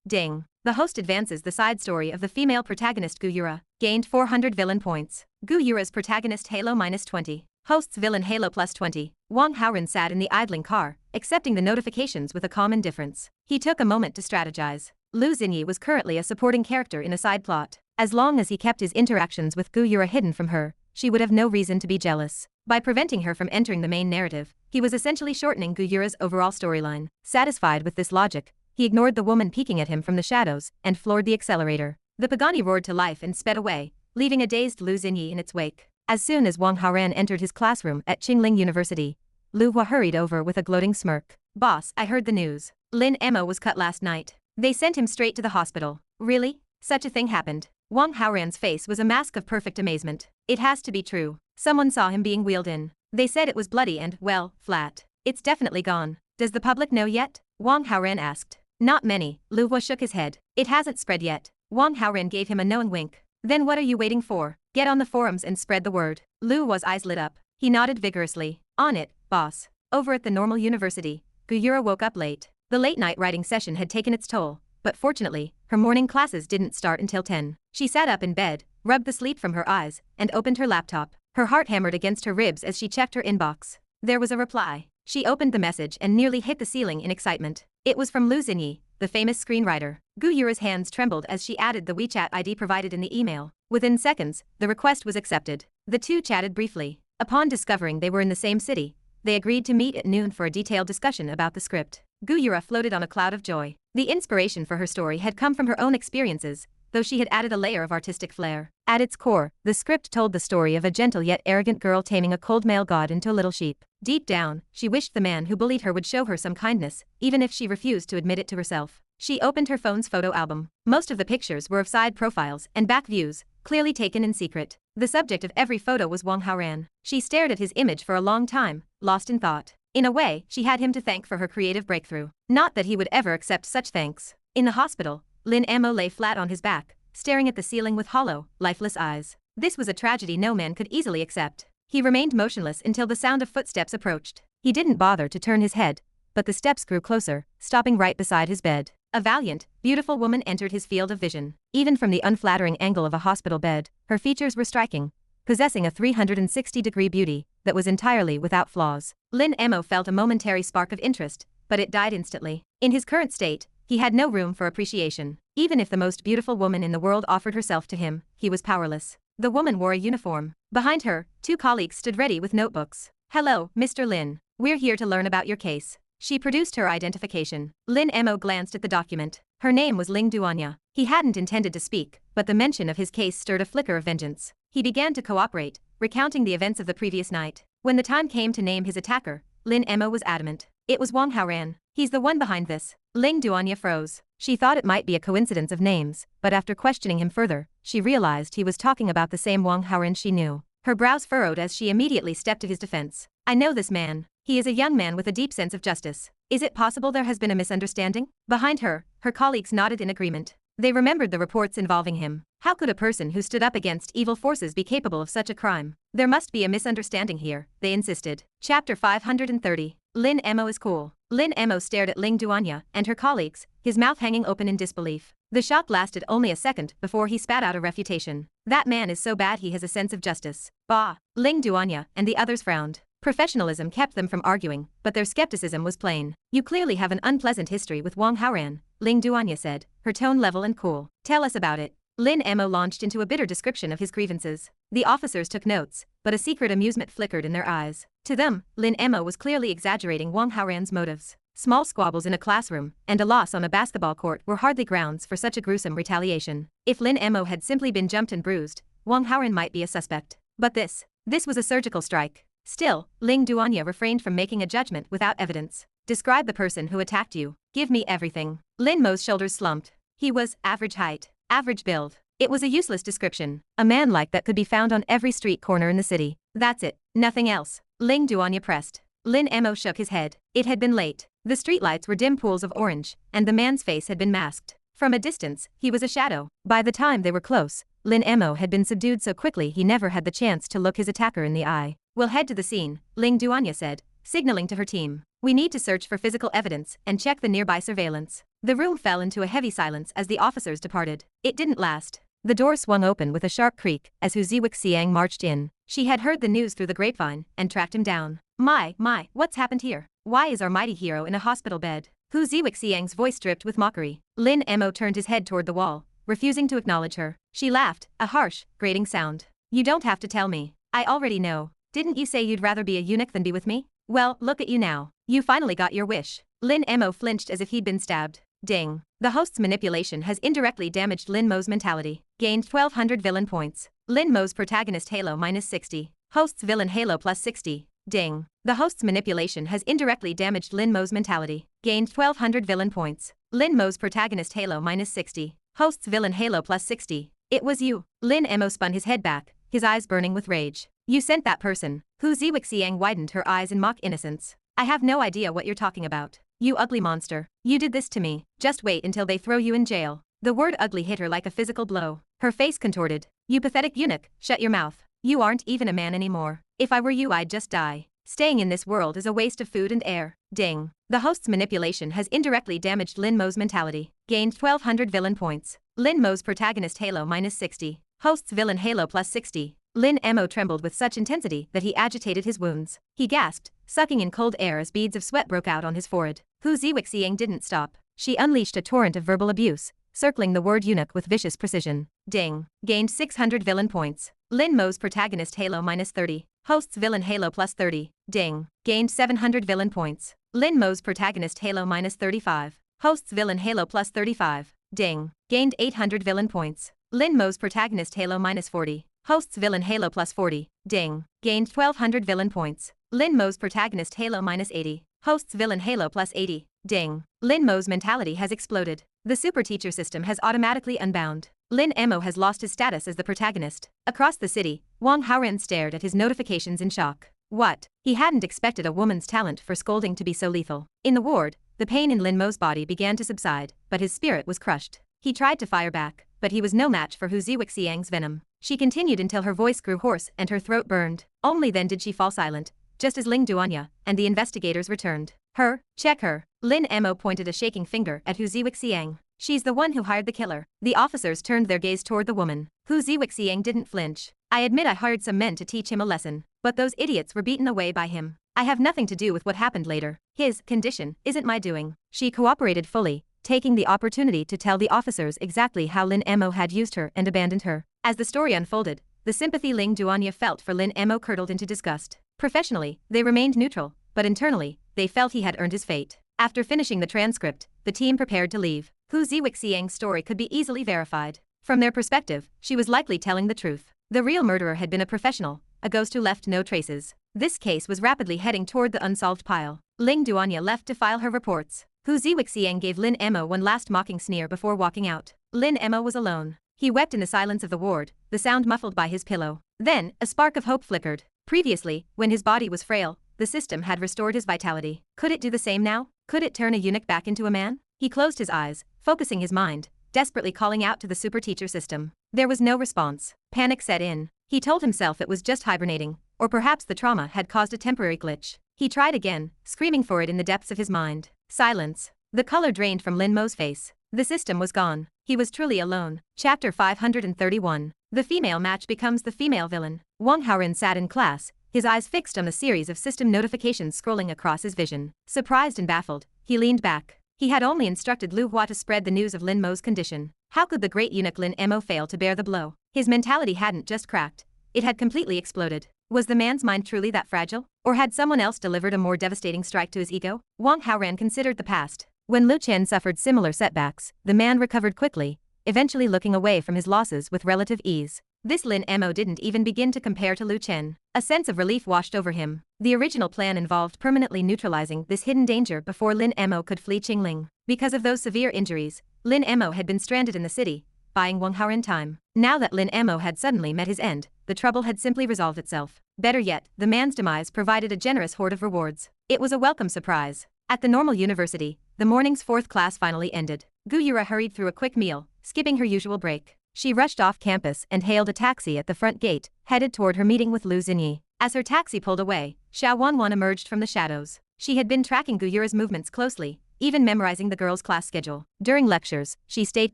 Ding. The host advances the side story of the female protagonist Gu Yura. Gained 400 villain points. Gu Yura's protagonist Halo -20. Host's villain Halo +20. Wang Haoran sat in the idling car, accepting the notifications with a calm indifference. He took a moment to strategize. Lu Xinyi was currently a supporting character in a side plot. As long as he kept his interactions with Gu Yura hidden from her, she would have no reason to be jealous. By preventing her from entering the main narrative, he was essentially shortening Gu Yura's overall storyline. Satisfied with this logic, he ignored the woman peeking at him from the shadows and floored the accelerator. The Pagani roared to life and sped away, leaving a dazed Lu Xinyi in its wake. As soon as Wang Haoran entered his classroom at Qingling University, Lu Hua hurried over with a gloating smirk. "Boss, I heard the news. Lin Emo was cut last night. They sent him straight to the hospital." "Really? Such a thing happened?" Wang Haoran's face was a mask of perfect amazement. "It has to be true. Someone saw him being wheeled in. They said it was bloody and, well, flat. It's definitely gone. Does the public know yet?" Wang Haoran asked. "Not many." Lu Hua shook his head. "It hasn't spread yet." Wang Haoran gave him a knowing wink. "Then what are you waiting for? Get on the forums and spread the word." Lu Hua's eyes lit up. He nodded vigorously. "On it, boss." Over at the normal university, Gu Yura woke up late. The late-night writing session had taken its toll, but fortunately, her morning classes didn't start until 10. She sat up in bed, rubbed the sleep from her eyes, and opened her laptop. Her heart hammered against her ribs as she checked her inbox. There was a reply. She opened the message and nearly hit the ceiling in excitement. It was from Lu Xinyi, the famous screenwriter. Gu Yura's hands trembled as she added the WeChat ID provided in the email. Within seconds, the request was accepted. The two chatted briefly. Upon discovering they were in the same city, they agreed to meet at noon for a detailed discussion about the script. Gu Yura floated on a cloud of joy. The inspiration for her story had come from her own experiences, though she had added a layer of artistic flair. At its core, the script told the story of a gentle yet arrogant girl taming a cold male god into a little sheep. Deep down, she wished the man who bullied her would show her some kindness, even if she refused to admit it to herself. She opened her phone's photo album. Most of the pictures were of side profiles and back views, clearly taken in secret. The subject of every photo was Wang Haoran. She stared at his image for a long time, lost in thought. In a way, she had him to thank for her creative breakthrough. Not that he would ever accept such thanks. In the hospital, Lin Emo lay flat on his back, staring at the ceiling with hollow, lifeless eyes. This was a tragedy no man could easily accept. He remained motionless until the sound of footsteps approached. He didn't bother to turn his head, but the steps grew closer, stopping right beside his bed. A valiant, beautiful woman entered his field of vision. Even from the unflattering angle of a hospital bed, her features were striking, possessing a 360-degree beauty that was entirely without flaws. Lin Emo felt a momentary spark of interest, but it died instantly. In his current state, he had no room for appreciation. Even if the most beautiful woman in the world offered herself to him, he was powerless. The woman wore a uniform. Behind her, two colleagues stood ready with notebooks. "Hello, Mr. Lin. We're here to learn about your case." She produced her identification. Lin Emo glanced at the document. Her name was Ling Duanya. He hadn't intended to speak, but the mention of his case stirred a flicker of vengeance. He began to cooperate, recounting the events of the previous night. When the time came to name his attacker, Lin Emo was adamant. "It was Wang Haoran. He's the one behind this." Ling Duanya froze. She thought it might be a coincidence of names, but after questioning him further, she realized he was talking about the same Wang Haoran she knew. Her brows furrowed as she immediately stepped to his defense. "I know this man. He is a young man with a deep sense of justice. Is it possible there has been a misunderstanding?" Behind her, her colleagues nodded in agreement. They remembered the reports involving him. How could a person who stood up against evil forces be capable of such a crime? "There must be a misunderstanding here," they insisted. Chapter 530. Lin Emo is cool. Lin Emo stared at Ling Duanya and her colleagues, his mouth hanging open in disbelief. The shock lasted only a second before he spat out a refutation. "That man is so bad he has a sense of justice." "Bah!" Ling Duanya and the others frowned. Professionalism kept them from arguing, but their skepticism was plain. "You clearly have an unpleasant history with Wang Haoran," Ling Duanya said, her tone level and cool. "Tell us about it." Lin Mo launched into a bitter description of his grievances. The officers took notes, but a secret amusement flickered in their eyes. To them, Lin Mo was clearly exaggerating Wang Haoran's motives. Small squabbles in a classroom and a loss on a basketball court were hardly grounds for such a gruesome retaliation. If Lin Mo had simply been jumped and bruised, Wang Haoran might be a suspect. But this was a surgical strike. Still, Ling Duanya refrained from making a judgment without evidence. Describe the person who attacked you. Give me everything. Lin Mo's shoulders slumped. He was average height, average build. It was a useless description. A man like that could be found on every street corner in the city. That's it. Nothing else. Ling Duanya pressed. Lin Mo shook his head. It had been late. The streetlights were dim pools of orange, and the man's face had been masked. From a distance, he was a shadow. By the time they were close, Lin Mo had been subdued so quickly he never had the chance to look his attacker in the eye. We'll head to the scene, Ling Duanya said, signaling to her team. We need to search for physical evidence and check the nearby surveillance. The room fell into a heavy silence as the officers departed. It didn't last. The door swung open with a sharp creak as Hu Ziwixiang marched in. She had heard the news through the grapevine and tracked him down. My, what's happened here? Why is our mighty hero in a hospital bed? Hu Ziwixiang's voice dripped with mockery. Lin Mo turned his head toward the wall, refusing to acknowledge her. She laughed, a harsh, grating sound. You don't have to tell me. I already know. Didn't you say you'd rather be a eunuch than be with me? Well, look at you now. You finally got your wish. Lin Mo flinched as if he'd been stabbed. Ding. The host's manipulation has indirectly damaged Lin Mo's mentality. Gained 1200 villain points. Lin Mo's protagonist halo -60. Host's villain halo +60. Ding. The host's manipulation has indirectly damaged Lin Mo's mentality. Gained 1200 villain points. Lin Mo's protagonist halo -60. Host's villain halo +60. It was you. Lin Mo spun his head back, his eyes burning with rage. You sent that person. Hu Ziwixiang widened her eyes in mock innocence. I have no idea what you're talking about. You ugly monster. You did this to me. Just wait until they throw you in jail. The word ugly hit her like a physical blow. Her face contorted. You pathetic eunuch, shut your mouth. You aren't even a man anymore. If I were you, I'd just die. Staying in this world is a waste of food and air. Ding. The host's manipulation has indirectly damaged Lin Mo's mentality. Gained 1200 villain points. Lin Mo's protagonist halo -60. Host's villain halo +60. Lin Mo trembled with such intensity that he agitated his wounds. He gasped, sucking in cold air as beads of sweat broke out on his forehead. Hu Ziwixiang didn't stop. She unleashed a torrent of verbal abuse, circling the word eunuch with vicious precision. Ding. Gained 600 villain points. Lin Mo's protagonist halo -30. Host's villain halo +30. Ding. Gained 700 villain points. Lin Mo's protagonist halo -35. Host's villain halo +35. Ding. Gained 800 villain points. Lin Mo's protagonist halo -40. Host's villain halo +40. Ding. Gained 1200 villain points. Lin Mo's protagonist halo -80. Host's villain halo +80. Ding. Lin Mo's mentality has exploded. The super teacher system has automatically unbound. Lin Mo has lost his status as the protagonist. Across the city, Wang Haoran stared at his notifications in shock. What? He hadn't expected a woman's talent for scolding to be so lethal. In the ward, the pain in Lin Mo's body began to subside, but his spirit was crushed. He tried to fire back, but he was no match for Hu Ziwixiang's venom. She continued until her voice grew hoarse and her throat burned. Only then did she fall silent, just as Ling Duanya and the investigators returned. Her, check her. Lin Mo pointed a shaking finger at Hu Ziwixiang. She's the one who hired the killer. The officers turned their gaze toward the woman. Hu Ziwixiang didn't flinch. I admit I hired some men to teach him a lesson, but those idiots were beaten away by him. I have nothing to do with what happened later. His condition isn't my doing. She cooperated fully, taking the opportunity to tell the officers exactly how Lin Mo had used her and abandoned her. As the story unfolded, the sympathy Ling Duanya felt for Lin Mo curdled into disgust. Professionally, they remained neutral, but internally, they felt he had earned his fate. After finishing the transcript, the team prepared to leave. Hu Ziwixiang's story could be easily verified. From their perspective, she was likely telling the truth. The real murderer had been a professional, a ghost who left no traces. This case was rapidly heading toward the unsolved pile. Ling Duanya left to file her reports. Hu Ziwixiang gave Lin Mo one last mocking sneer before walking out. Lin Mo was alone. He wept in the silence of the ward, the sound muffled by his pillow. Then, a spark of hope flickered. Previously, when his body was frail, the system had restored his vitality. Could it do the same now? Could it turn a eunuch back into a man? He closed his eyes, focusing his mind, desperately calling out to the super teacher system. There was no response. Panic set in. He told himself it was just hibernating, or perhaps the trauma had caused a temporary glitch. He tried again, screaming for it in the depths of his mind. Silence. The color drained from Lin Mo's face. The system was gone. He was truly alone. Chapter 531. The female match becomes the female villain. Wang Haoran sat in class, his eyes fixed on the series of system notifications scrolling across his vision. Surprised and baffled, he leaned back. He had only instructed Lu Hua to spread the news of Lin Mo's condition. How could the great eunuch Lin Mo fail to bear the blow? His mentality hadn't just cracked. It had completely exploded. Was the man's mind truly that fragile? Or had someone else delivered a more devastating strike to his ego? Wang Haoran considered the past. When Lu Chen suffered similar setbacks, the man recovered quickly, eventually looking away from his losses with relative ease. This Lin Mo didn't even begin to compare to Lu Chen. A sense of relief washed over him. The original plan involved permanently neutralizing this hidden danger before Lin Mo could flee Qingling. Because of those severe injuries, Lin Mo had been stranded in the city, buying Wang Haoran time. Now that Lin Mo had suddenly met his end, the trouble had simply resolved itself. Better yet, the man's demise provided a generous hoard of rewards. It was a welcome surprise. At the normal university, the morning's 4th class finally ended. Gu Yura hurried through a quick meal, skipping her usual break. She rushed off campus and hailed a taxi at the front gate, headed toward her meeting with Lu Xinyi. As her taxi pulled away, Xiao Wanwan emerged from the shadows. She had been tracking Gu Yura's movements closely, even memorizing the girl's class schedule. During lectures, she stayed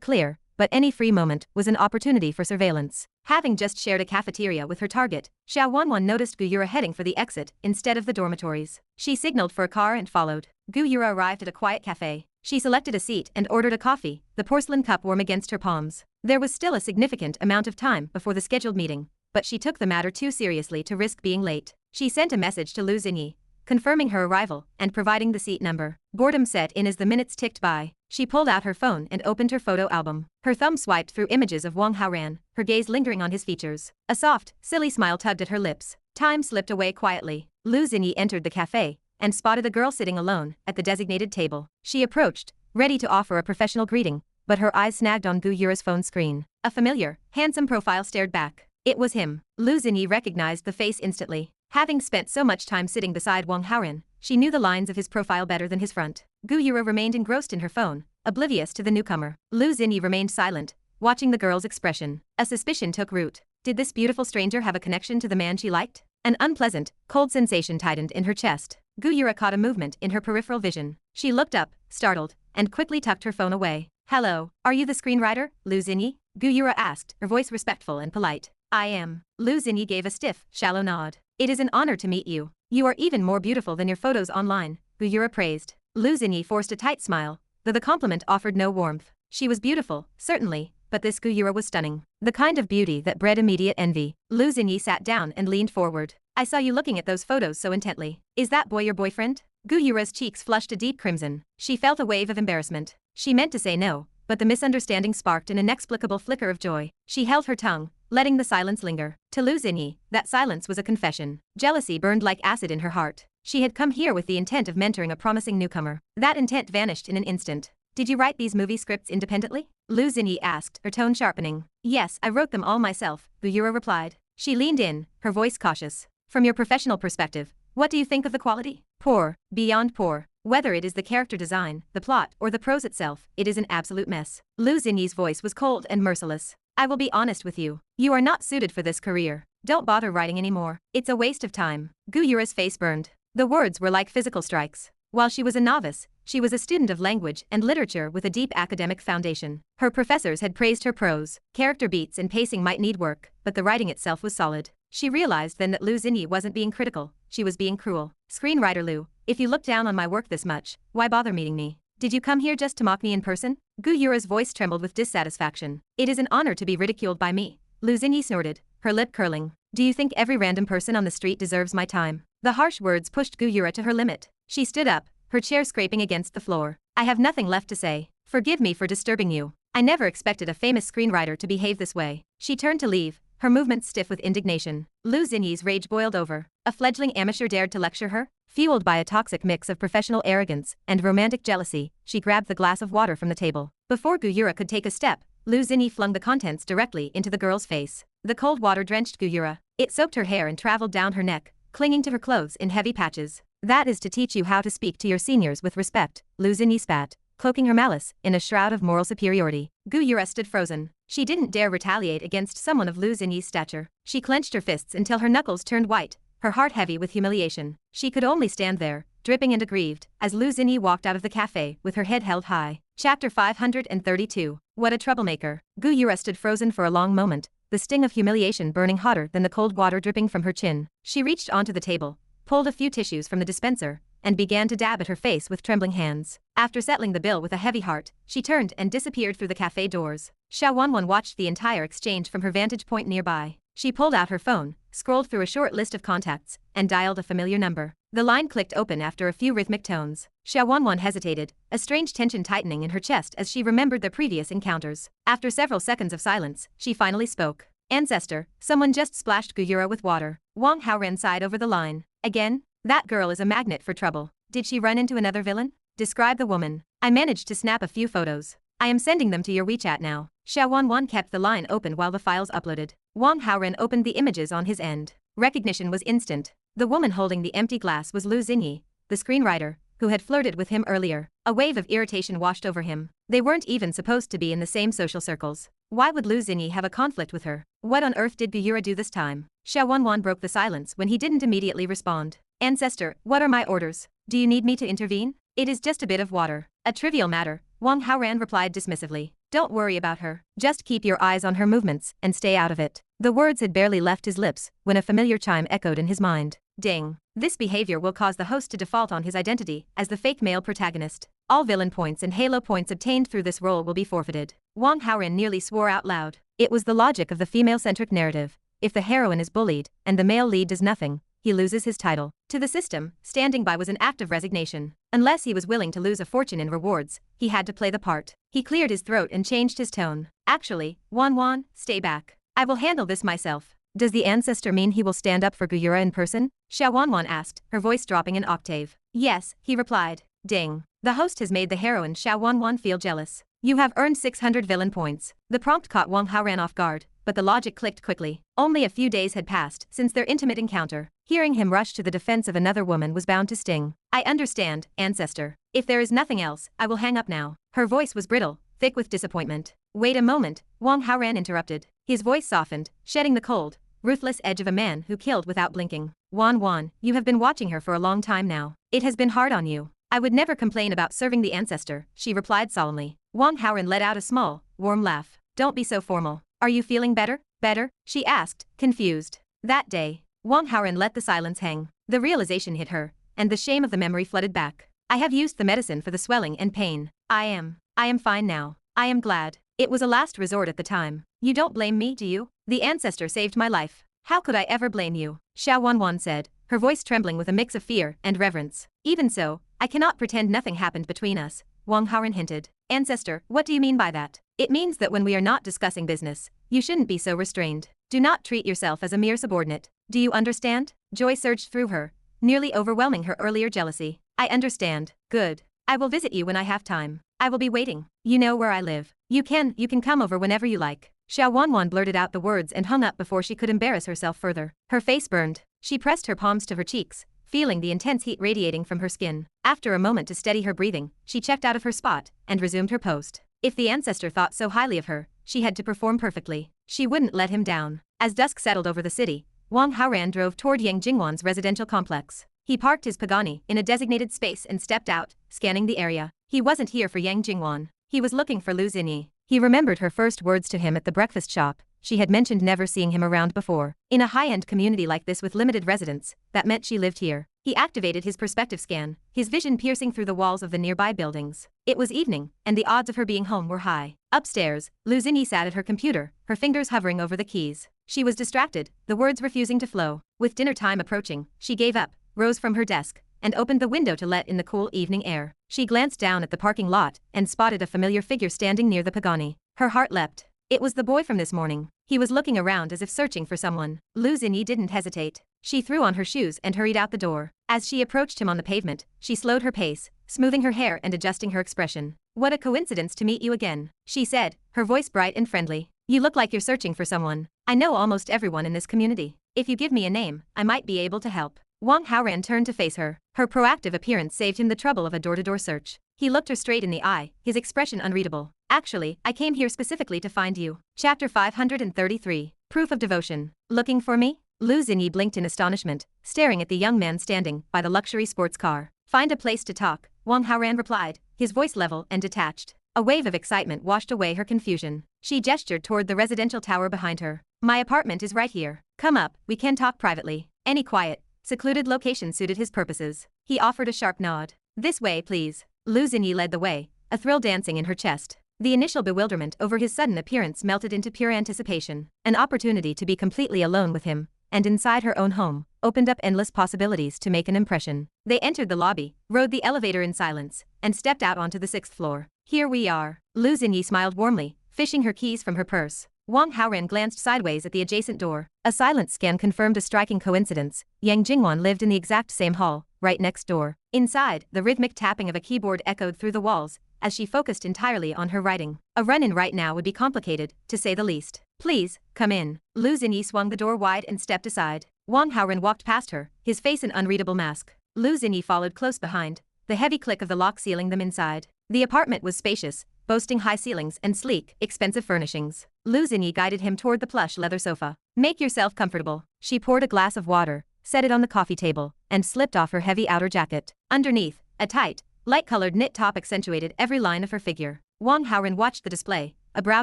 clear, but any free moment was an opportunity for surveillance. Having just shared a cafeteria with her target, Xiao Wanwan noticed Gu Yura heading for the exit instead of the dormitories. She signaled for a car and followed. Gu Yura arrived at a quiet cafe. She selected a seat and ordered a coffee, the porcelain cup warm against her palms. There was still a significant amount of time before the scheduled meeting, but she took the matter too seriously to risk being late. She sent a message to Lu Xinyi, confirming her arrival and providing the seat number. Boredom set in as the minutes ticked by. She pulled out her phone and opened her photo album. Her thumb swiped through images of Wang Haoran, her gaze lingering on his features. A soft, silly smile tugged at her lips. Time slipped away quietly. Lu Xinyi entered the cafe and spotted a girl sitting alone at the designated table. She approached, ready to offer a professional greeting, but her eyes snagged on Gu Yura's phone screen. A familiar, handsome profile stared back. It was him. Lu Xinyi recognized the face instantly. Having spent so much time sitting beside Wang Haoran, she knew the lines of his profile better than his front. Gu Yura remained engrossed in her phone, oblivious to the newcomer. Lu Xinyi remained silent, watching the girl's expression. A suspicion took root. Did this beautiful stranger have a connection to the man she liked? An unpleasant, cold sensation tightened in her chest. Gu Yura caught a movement in her peripheral vision. She looked up, startled, and quickly tucked her phone away. "Hello, are you the screenwriter, Lu Xinyi?" Gu Yura asked, her voice respectful and polite. "I am." Lu Xinyi gave a stiff, shallow nod. "It is an honor to meet you. You are even more beautiful than your photos online," Gu Yura praised. Lu Xinyi forced a tight smile, though the compliment offered no warmth. She was beautiful, certainly, but this Gu Yura was stunning. The kind of beauty that bred immediate envy. Lu Xinyi sat down and leaned forward. "I saw you looking at those photos so intently. Is that boy your boyfriend?" Gu Yura's cheeks flushed a deep crimson. She felt a wave of embarrassment. She meant to say no, but the misunderstanding sparked an inexplicable flicker of joy. She held her tongue, letting the silence linger. To Lu Xinyi, that silence was a confession. Jealousy burned like acid in her heart. She had come here with the intent of mentoring a promising newcomer. That intent vanished in an instant. "Did you write these movie scripts independently?" Lu Xinyi asked, her tone sharpening. "Yes, I wrote them all myself," Gu Yura replied. She leaned in, her voice cautious. "From your professional perspective, what do you think of the quality?" "Poor, beyond poor. Whether it is the character design, the plot, or the prose itself, it is an absolute mess." Lu Xinyi's voice was cold and merciless. "I will be honest with you. You are not suited for this career. Don't bother writing anymore. It's a waste of time." Gu Yura's face burned. The words were like physical strikes. While she was a novice, she was a student of language and literature with a deep academic foundation. Her professors had praised her prose. Character beats and pacing might need work, but the writing itself was solid. She realized then that Lu Xinyi wasn't being critical, she was being cruel. "Screenwriter Lu, if you look down on my work this much, why bother meeting me? Did you come here just to mock me in person?" Gu Yura's voice trembled with dissatisfaction. "It is an honor to be ridiculed by me." Lu Xinyi snorted, her lip curling. "Do you think every random person on the street deserves my time?" The harsh words pushed Gu Yura to her limit. She stood up, her chair scraping against the floor. "I have nothing left to say. Forgive me for disturbing you. I never expected a famous screenwriter to behave this way." She turned to leave, her movements stiff with indignation. Lu Xinyi's rage boiled over. A fledgling amateur dared to lecture her? Fueled by a toxic mix of professional arrogance and romantic jealousy, she grabbed the glass of water from the table. Before Gu Yura could take a step, Lu Xinyi flung the contents directly into the girl's face. The cold water drenched Gu Yura. It soaked her hair and traveled down her neck, clinging to her clothes in heavy patches. "That is to teach you how to speak to your seniors with respect," Lu Xinyi spat, cloaking her malice in a shroud of moral superiority. Gu Yura stood frozen. She didn't dare retaliate against someone of Lu Xinyi's stature. She clenched her fists until her knuckles turned white, her heart heavy with humiliation. She could only stand there, dripping and aggrieved, as Lu Xinyi walked out of the cafe with her head held high. Chapter 532. What a troublemaker. Gu Yura stood frozen for a long moment, the sting of humiliation burning hotter than the cold water dripping from her chin. She reached onto the table, pulled a few tissues from the dispenser, and began to dab at her face with trembling hands. After settling the bill with a heavy heart, she turned and disappeared through the cafe doors. Xiao Wanwan watched the entire exchange from her vantage point nearby. She pulled out her phone, scrolled through a short list of contacts, and dialed a familiar number. The line clicked open after a few rhythmic tones. Xiao Wanwan hesitated, a strange tension tightening in her chest as she remembered their previous encounters. After several seconds of silence, she finally spoke. Ancestor, someone just splashed Guyura with water. Wang Haoran sighed over the line. Again? That girl is a magnet for trouble. Did she run into another villain? Describe the woman. I managed to snap a few photos. I am sending them to your WeChat now. Xiao Wanwan kept the line open while the files uploaded. Wang Haoran opened the images on his end. Recognition was instant. The woman holding the empty glass was Lu Xinyi, the screenwriter, who had flirted with him earlier. A wave of irritation washed over him. They weren't even supposed to be in the same social circles. Why would Lu Xinyi have a conflict with her? What on earth did Guyura do this time? Xiao Wanwan broke the silence when he didn't immediately respond. Ancestor, what are my orders? Do you need me to intervene? It is just a bit of water. A trivial matter, Wang Haoran replied dismissively. Don't worry about her. Just keep your eyes on her movements and stay out of it. The words had barely left his lips when a familiar chime echoed in his mind. Ding. This behavior will cause the host to default on his identity as the fake male protagonist. All villain points and halo points obtained through this role will be forfeited. Wang Haoran nearly swore out loud. It was the logic of the female-centric narrative. If the heroine is bullied and the male lead does nothing, he loses his title. To the system, standing by was an act of resignation. Unless he was willing to lose a fortune in rewards, he had to play the part. He cleared his throat and changed his tone. Actually, Wanwan, stay back. I will handle this myself. Does the ancestor mean he will stand up for Guyura in person? Xiao Wanwan asked, her voice dropping an octave. Yes, he replied. Ding. The host has made the heroine Xiao Wanwan feel jealous. You have earned 600 villain points. The prompt caught Wang Haoran off guard, but the logic clicked quickly. Only a few days had passed since their intimate encounter. Hearing him rush to the defense of another woman was bound to sting. I understand, ancestor. If there is nothing else, I will hang up now. Her voice was brittle, thick with disappointment. Wait a moment, Wang Haoran interrupted. His voice softened, shedding the cold, ruthless edge of a man who killed without blinking. Wan, you have been watching her for a long time now. It has been hard on you. I would never complain about serving the ancestor, she replied solemnly. Wang Haoran let out a small, warm laugh. Don't be so formal. Are you feeling better? Better? She asked, confused. That day, Wang Haoran let the silence hang. The realization hit her, and the shame of the memory flooded back. I have used the medicine for the swelling and pain. I am fine now. I am glad. It was a last resort at the time. You don't blame me, do you? The ancestor saved my life. How could I ever blame you? Xiao Wanwan said, her voice trembling with a mix of fear and reverence. Even so, I cannot pretend nothing happened between us, Wang Haoran hinted. Ancestor, what do you mean by that? It means that when we are not discussing business, you shouldn't be so restrained. Do not treat yourself as a mere subordinate. Do you understand? Joy surged through her, nearly overwhelming her earlier jealousy. I understand. Good. I will visit you when I have time. I will be waiting. You know where I live. You can come over whenever you like. Xiao Wanwan blurted out the words and hung up before she could embarrass herself further. Her face burned. She pressed her palms to her cheeks, feeling the intense heat radiating from her skin. After a moment to steady her breathing, she checked out of her spot and resumed her post. If the ancestor thought so highly of her, she had to perform perfectly. She wouldn't let him down. As dusk settled over the city, Wang Haoran drove toward Yang Jingwan's residential complex. He parked his Pagani in a designated space and stepped out, scanning the area. He wasn't here for Yang Jingwan. He was looking for Lu Xinyi. He remembered her first words to him at the breakfast shop. She had mentioned never seeing him around before. In a high-end community like this with limited residents, that meant she lived here. He activated his perspective scan, his vision piercing through the walls of the nearby buildings. It was evening, and the odds of her being home were high. Upstairs, Lu Xinyi sat at her computer, her fingers hovering over the keys. She was distracted, the words refusing to flow. With dinner time approaching, she gave up, rose from her desk, and opened the window to let in the cool evening air. She glanced down at the parking lot and spotted a familiar figure standing near the Pagani. Her heart leapt. It was the boy from this morning. He was looking around as if searching for someone. Lu Xinyi didn't hesitate. She threw on her shoes and hurried out the door. As she approached him on the pavement, she slowed her pace, smoothing her hair and adjusting her expression. What a coincidence to meet you again, she said, her voice bright and friendly. You look like you're searching for someone. I know almost everyone in this community. If you give me a name, I might be able to help. Wang Haoran turned to face her. Her proactive appearance saved him the trouble of a door-to-door search. He looked her straight in the eye, his expression unreadable. Actually, I came here specifically to find you. Chapter 533. Proof of Devotion. Looking for me? Lu Xinyi blinked in astonishment, staring at the young man standing by the luxury sports car. Find a place to talk, Wang Haoran replied, his voice level and detached. A wave of excitement washed away her confusion. She gestured toward the residential tower behind her. My apartment is right here. Come up, we can talk privately. Any quiet, secluded location suited his purposes. He offered a sharp nod. This way, please. Lu Xinyi led the way, a thrill dancing in her chest. The initial bewilderment over his sudden appearance melted into pure anticipation. An opportunity to be completely alone with him, and inside her own home, opened up endless possibilities to make an impression. They entered the lobby, rode the elevator in silence, and stepped out onto the 6th floor. Here we are. Lu Xinyi smiled warmly, fishing her keys from her purse. Wang Haoran glanced sideways at the adjacent door. A silent scan confirmed a striking coincidence. Yang Jingwan lived in the exact same hall, right next door. Inside, the rhythmic tapping of a keyboard echoed through the walls, as she focused entirely on her writing. A run-in right now would be complicated, to say the least. Please, come in. Lu Xinyi swung the door wide and stepped aside. Wang Haoran walked past her, his face an unreadable mask. Lu Xinyi followed close behind, the heavy click of the lock sealing them inside. The apartment was spacious, boasting high ceilings and sleek, expensive furnishings. Lu Xinyi guided him toward the plush leather sofa. Make yourself comfortable. She poured a glass of water, set it on the coffee table, and slipped off her heavy outer jacket. Underneath, a tight, light-colored knit top accentuated every line of her figure. Wang Haoran watched the display, a brow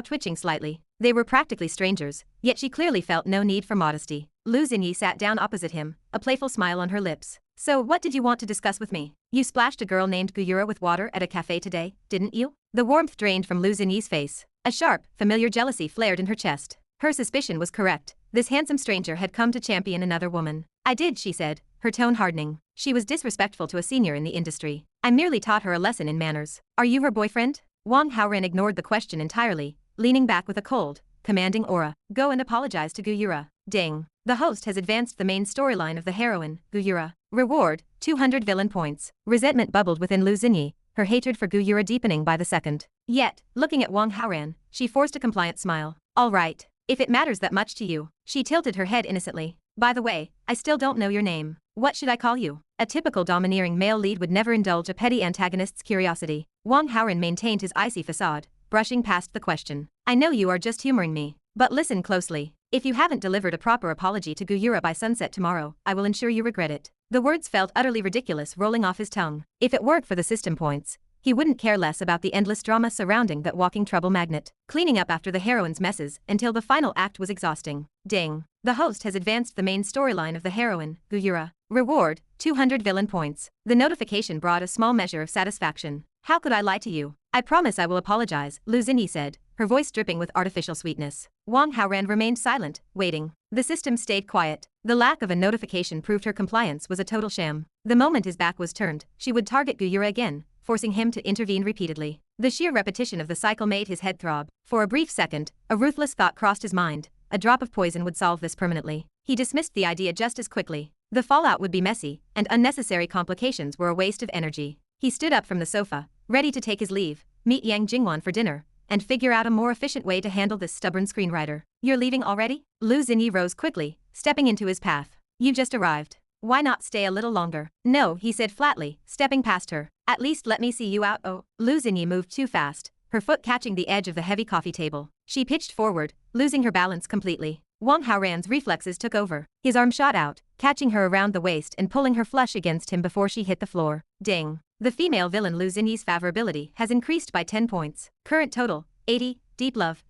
twitching slightly. They were practically strangers, yet she clearly felt no need for modesty. Lu Xinyi sat down opposite him, a playful smile on her lips. So what did you want to discuss with me? You splashed a girl named Guyura with water at a cafe today, didn't you? The warmth drained from Lu Xinyi's face. A sharp, familiar jealousy flared in her chest. Her suspicion was correct. This handsome stranger had come to champion another woman. I did, she said, her tone hardening. She was disrespectful to a senior in the industry. I merely taught her a lesson in manners. Are you her boyfriend? Wang Haoran ignored the question entirely, leaning back with a cold, commanding aura. Go and apologize to Guyura. Ding. The host has advanced the main storyline of the heroine, Guyura. Reward, 200 villain points. Resentment bubbled within Lu Xinyi, her hatred for Guyura deepening by the second. Yet, looking at Wang Haoran, she forced a compliant smile. All right. If it matters that much to you. She tilted her head innocently. By the way, I still don't know your name. What should I call you? A typical domineering male lead would never indulge a petty antagonist's curiosity. Wang Haoran maintained his icy facade, brushing past the question. I know you are just humoring me. But listen closely. If you haven't delivered a proper apology to Guyura by sunset tomorrow, I will ensure you regret it. The words felt utterly ridiculous rolling off his tongue. If it weren't for the system points, he wouldn't care less about the endless drama surrounding that walking trouble magnet, cleaning up after the heroine's messes until the final act was exhausting. Ding. The host has advanced the main storyline of the heroine, Guyura. Reward, 200 villain points. The notification brought a small measure of satisfaction. How could I lie to you? I promise I will apologize, Lu Xinyi said, her voice dripping with artificial sweetness. Wang Haoran remained silent, waiting. The system stayed quiet. The lack of a notification proved her compliance was a total sham. The moment his back was turned, she would target Guyura again, forcing him to intervene repeatedly. The sheer repetition of the cycle made his head throb. For a brief second, a ruthless thought crossed his mind. A drop of poison would solve this permanently. He dismissed the idea just as quickly. The fallout would be messy, and unnecessary complications were a waste of energy. He stood up from the sofa, ready to take his leave, meet Yang Jingwan for dinner, and figure out a more efficient way to handle this stubborn screenwriter. You're leaving already? Lu Xinyi rose quickly, stepping into his path. You just arrived. Why not stay a little longer? No, he said flatly, stepping past her. At least let me see you out. Oh. Lu Xinyi moved too fast, her foot catching the edge of the heavy coffee table. She pitched forward, losing her balance completely. Wang Haoran's reflexes took over. His arm shot out, catching her around the waist and pulling her flush against him before she hit the floor. Ding. The female villain Lu Xinyi's favorability has increased by 10 points. Current total, 80, deep love.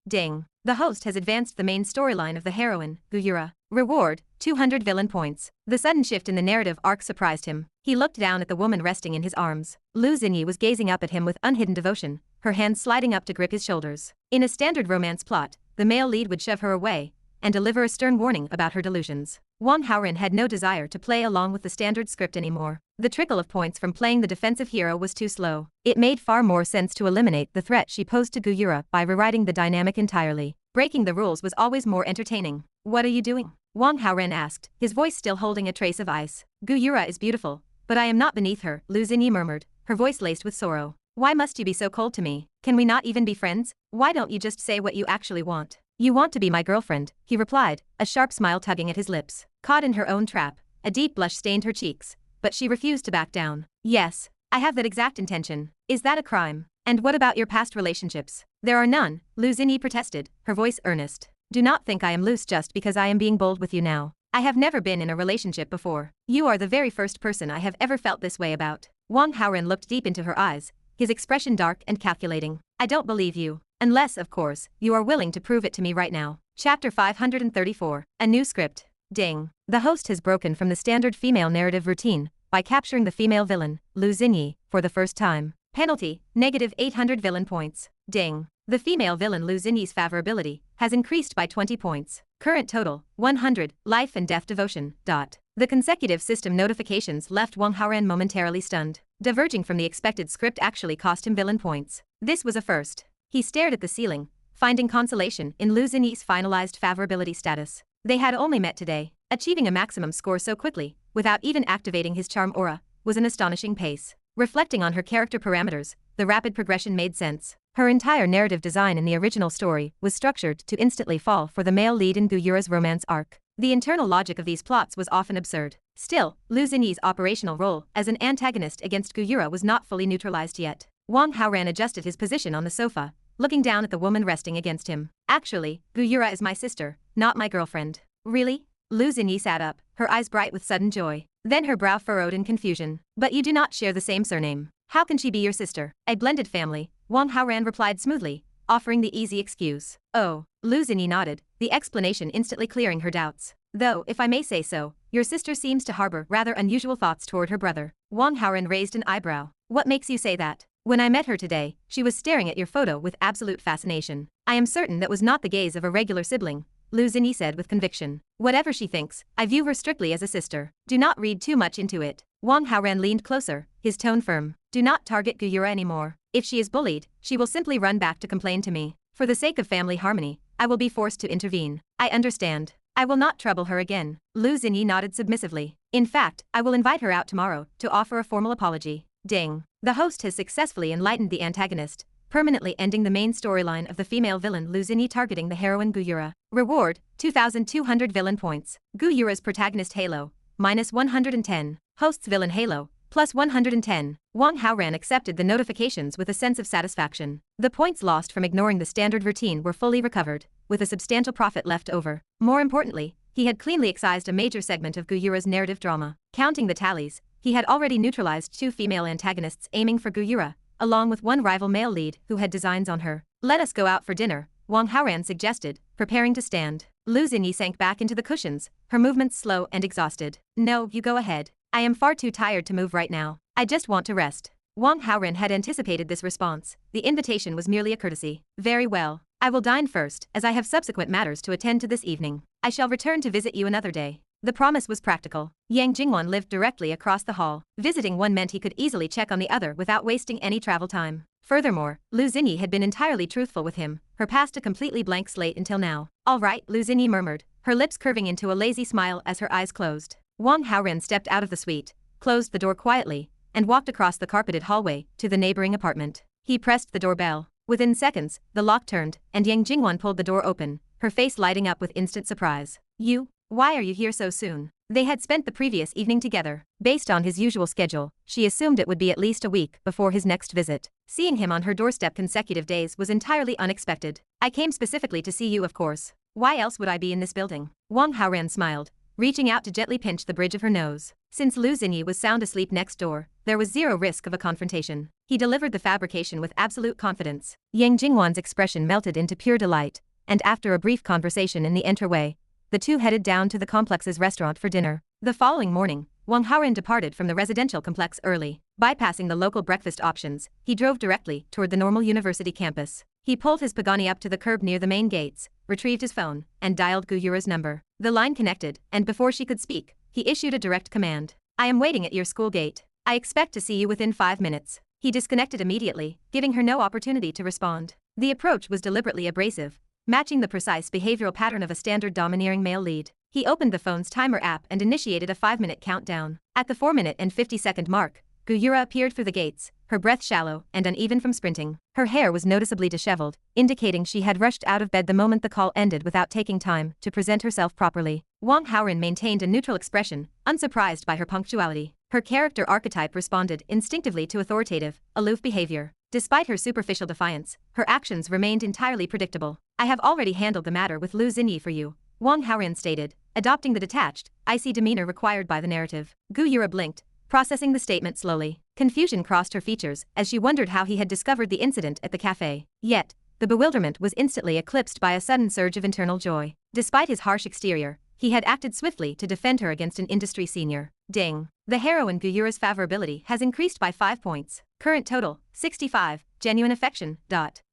Ding. The host has advanced the main storyline of the heroine, Guyura. Reward, 200 villain points. The sudden shift in the narrative arc surprised him. He looked down at the woman resting in his arms. Lu Xinyi was gazing up at him with unhidden devotion, her hands sliding up to grip his shoulders. In a standard romance plot, the male lead would shove her away and deliver a stern warning about her delusions. Wang Haoran had no desire to play along with the standard script anymore. The trickle of points from playing the defensive hero was too slow. It made far more sense to eliminate the threat she posed to Guyura by rewriting the dynamic entirely. Breaking the rules was always more entertaining. What are you doing? Wang Haoran asked, his voice still holding a trace of ice. Guyura is beautiful, but I am not beneath her, Lu Xinyi murmured, her voice laced with sorrow. Why must you be so cold to me? Can we not even be friends? Why don't you just say what you actually want? You want to be my girlfriend, he replied, a sharp smile tugging at his lips. Caught in her own trap, a deep blush stained her cheeks, but she refused to back down. Yes, I have that exact intention. Is that a crime? And what about your past relationships? There are none, Lu Xinyi protested, her voice earnest. Do not think I am loose just because I am being bold with you now. I have never been in a relationship before. You are the very first person I have ever felt this way about. Wang Haoran looked deep into her eyes, his expression dark and calculating. I don't believe you. Unless, of course, you are willing to prove it to me right now. Chapter 534. A new script. Ding. The host has broken from the standard female narrative routine by capturing the female villain, Lu Xinyi, for the first time. Penalty, negative 800 villain points. Ding. The female villain Lu Xinyi's favorability has increased by 20 points. Current total, 100, life and death devotion. The consecutive system notifications left Wang Haoran momentarily stunned. Diverging from the expected script actually cost him villain points. This was a first. He stared at the ceiling, finding consolation in Lu Xinyi's finalized favorability status. They had only met today. Achieving a maximum score so quickly, without even activating his charm aura, was an astonishing pace. Reflecting on her character parameters, the rapid progression made sense. Her entire narrative design in the original story was structured to instantly fall for the male lead in Guyura's romance arc. The internal logic of these plots was often absurd. Still, Lu Xinyi's operational role as an antagonist against Guyura was not fully neutralized yet. Wang Haoran adjusted his position on the sofa, looking down at the woman resting against him. Actually, Guyura is my sister, not my girlfriend. Really? Lu Xinyi sat up, her eyes bright with sudden joy. Then her brow furrowed in confusion. But you do not share the same surname. How can she be your sister? A blended family, Wang Haoran replied smoothly, offering the easy excuse. Oh, Lu Xinyi nodded, the explanation instantly clearing her doubts. Though, if I may say so, your sister seems to harbor rather unusual thoughts toward her brother. Wang Haoran raised an eyebrow. What makes you say that? When I met her today, she was staring at your photo with absolute fascination. I am certain that was not the gaze of a regular sibling, Lu Xinyi said with conviction. Whatever she thinks, I view her strictly as a sister. Do not read too much into it. Wang Haoran leaned closer, his tone firm. Do not target Guyura anymore. If she is bullied, she will simply run back to complain to me. For the sake of family harmony, I will be forced to intervene. I understand. I will not trouble her again. Lu Xinyi nodded submissively. In fact, I will invite her out tomorrow to offer a formal apology. Ding. The host has successfully enlightened the antagonist, permanently ending the main storyline of the female villain Lu Xinyi targeting the heroine Guyura. Reward, 2,200 villain points. Guyura's protagonist Halo, minus 110. Host's villain Halo, plus 110. Wang Haoran accepted the notifications with a sense of satisfaction. The points lost from ignoring the standard routine were fully recovered, with a substantial profit left over. More importantly, he had cleanly excised a major segment of Guyura's narrative drama. Counting the tallies, he had already neutralized 2 female antagonists aiming for Guyura, along with 1 rival male lead who had designs on her. Let us go out for dinner, Wang Haoran suggested, preparing to stand. Lu Xinyi sank back into the cushions, her movements slow and exhausted. No, you go ahead. I am far too tired to move right now. I just want to rest. Wang Haoran had anticipated this response. The invitation was merely a courtesy. Very well. I will dine first, as I have subsequent matters to attend to this evening. I shall return to visit you another day. The promise was practical. Yang Jingwan lived directly across the hall. Visiting one meant he could easily check on the other without wasting any travel time. Furthermore, Lu Xinyi had been entirely truthful with him, her past a completely blank slate until now. All right, Lu Xinyi murmured, her lips curving into a lazy smile as her eyes closed. Wang Haoran stepped out of the suite, closed the door quietly, and walked across the carpeted hallway to the neighboring apartment. He pressed the doorbell. Within seconds, the lock turned, and Yang Jingwan pulled the door open, her face lighting up with instant surprise. You? Why are you here so soon? They had spent the previous evening together. Based on his usual schedule, she assumed it would be at least a week before his next visit. Seeing him on her doorstep consecutive days was entirely unexpected. I came specifically to see you, of course. Why else would I be in this building? Wang Haoran smiled, reaching out to gently pinch the bridge of her nose. Since Lu Xinyi was sound asleep next door, there was zero risk of a confrontation. He delivered the fabrication with absolute confidence. Yang Jingwan's expression melted into pure delight, and after a brief conversation in the entryway, the two headed down to the complex's restaurant for dinner. The following morning, Wang Haoran departed from the residential complex early. Bypassing the local breakfast options, he drove directly toward the normal university campus. He pulled his Pagani up to the curb near the main gates, retrieved his phone, and dialed Guyura's number. The line connected, and before she could speak, he issued a direct command. I am waiting at your school gate. I expect to see you within 5 minutes. He disconnected immediately, giving her no opportunity to respond. The approach was deliberately abrasive, matching the precise behavioral pattern of a standard domineering male lead. He opened the phone's timer app and initiated a 5-minute countdown. At the 4-minute and 50-second mark, Guyura appeared through the gates, her breath shallow and uneven from sprinting. Her hair was noticeably disheveled, indicating she had rushed out of bed the moment the call ended without taking time to present herself properly. Wang Haoran maintained a neutral expression, unsurprised by her punctuality. Her character archetype responded instinctively to authoritative, aloof behavior. Despite her superficial defiance, her actions remained entirely predictable. I have already handled the matter with Lu Xinyi for you, Wang Haoran stated, adopting the detached, icy demeanor required by the narrative. Guyura blinked, processing the statement slowly. Confusion crossed her features as she wondered how he had discovered the incident at the cafe. Yet, the bewilderment was instantly eclipsed by a sudden surge of internal joy. Despite his harsh exterior, he had acted swiftly to defend her against an industry senior. Ding. The heroine Guyura's favorability has increased by 5 points. Current total, 65. Genuine affection.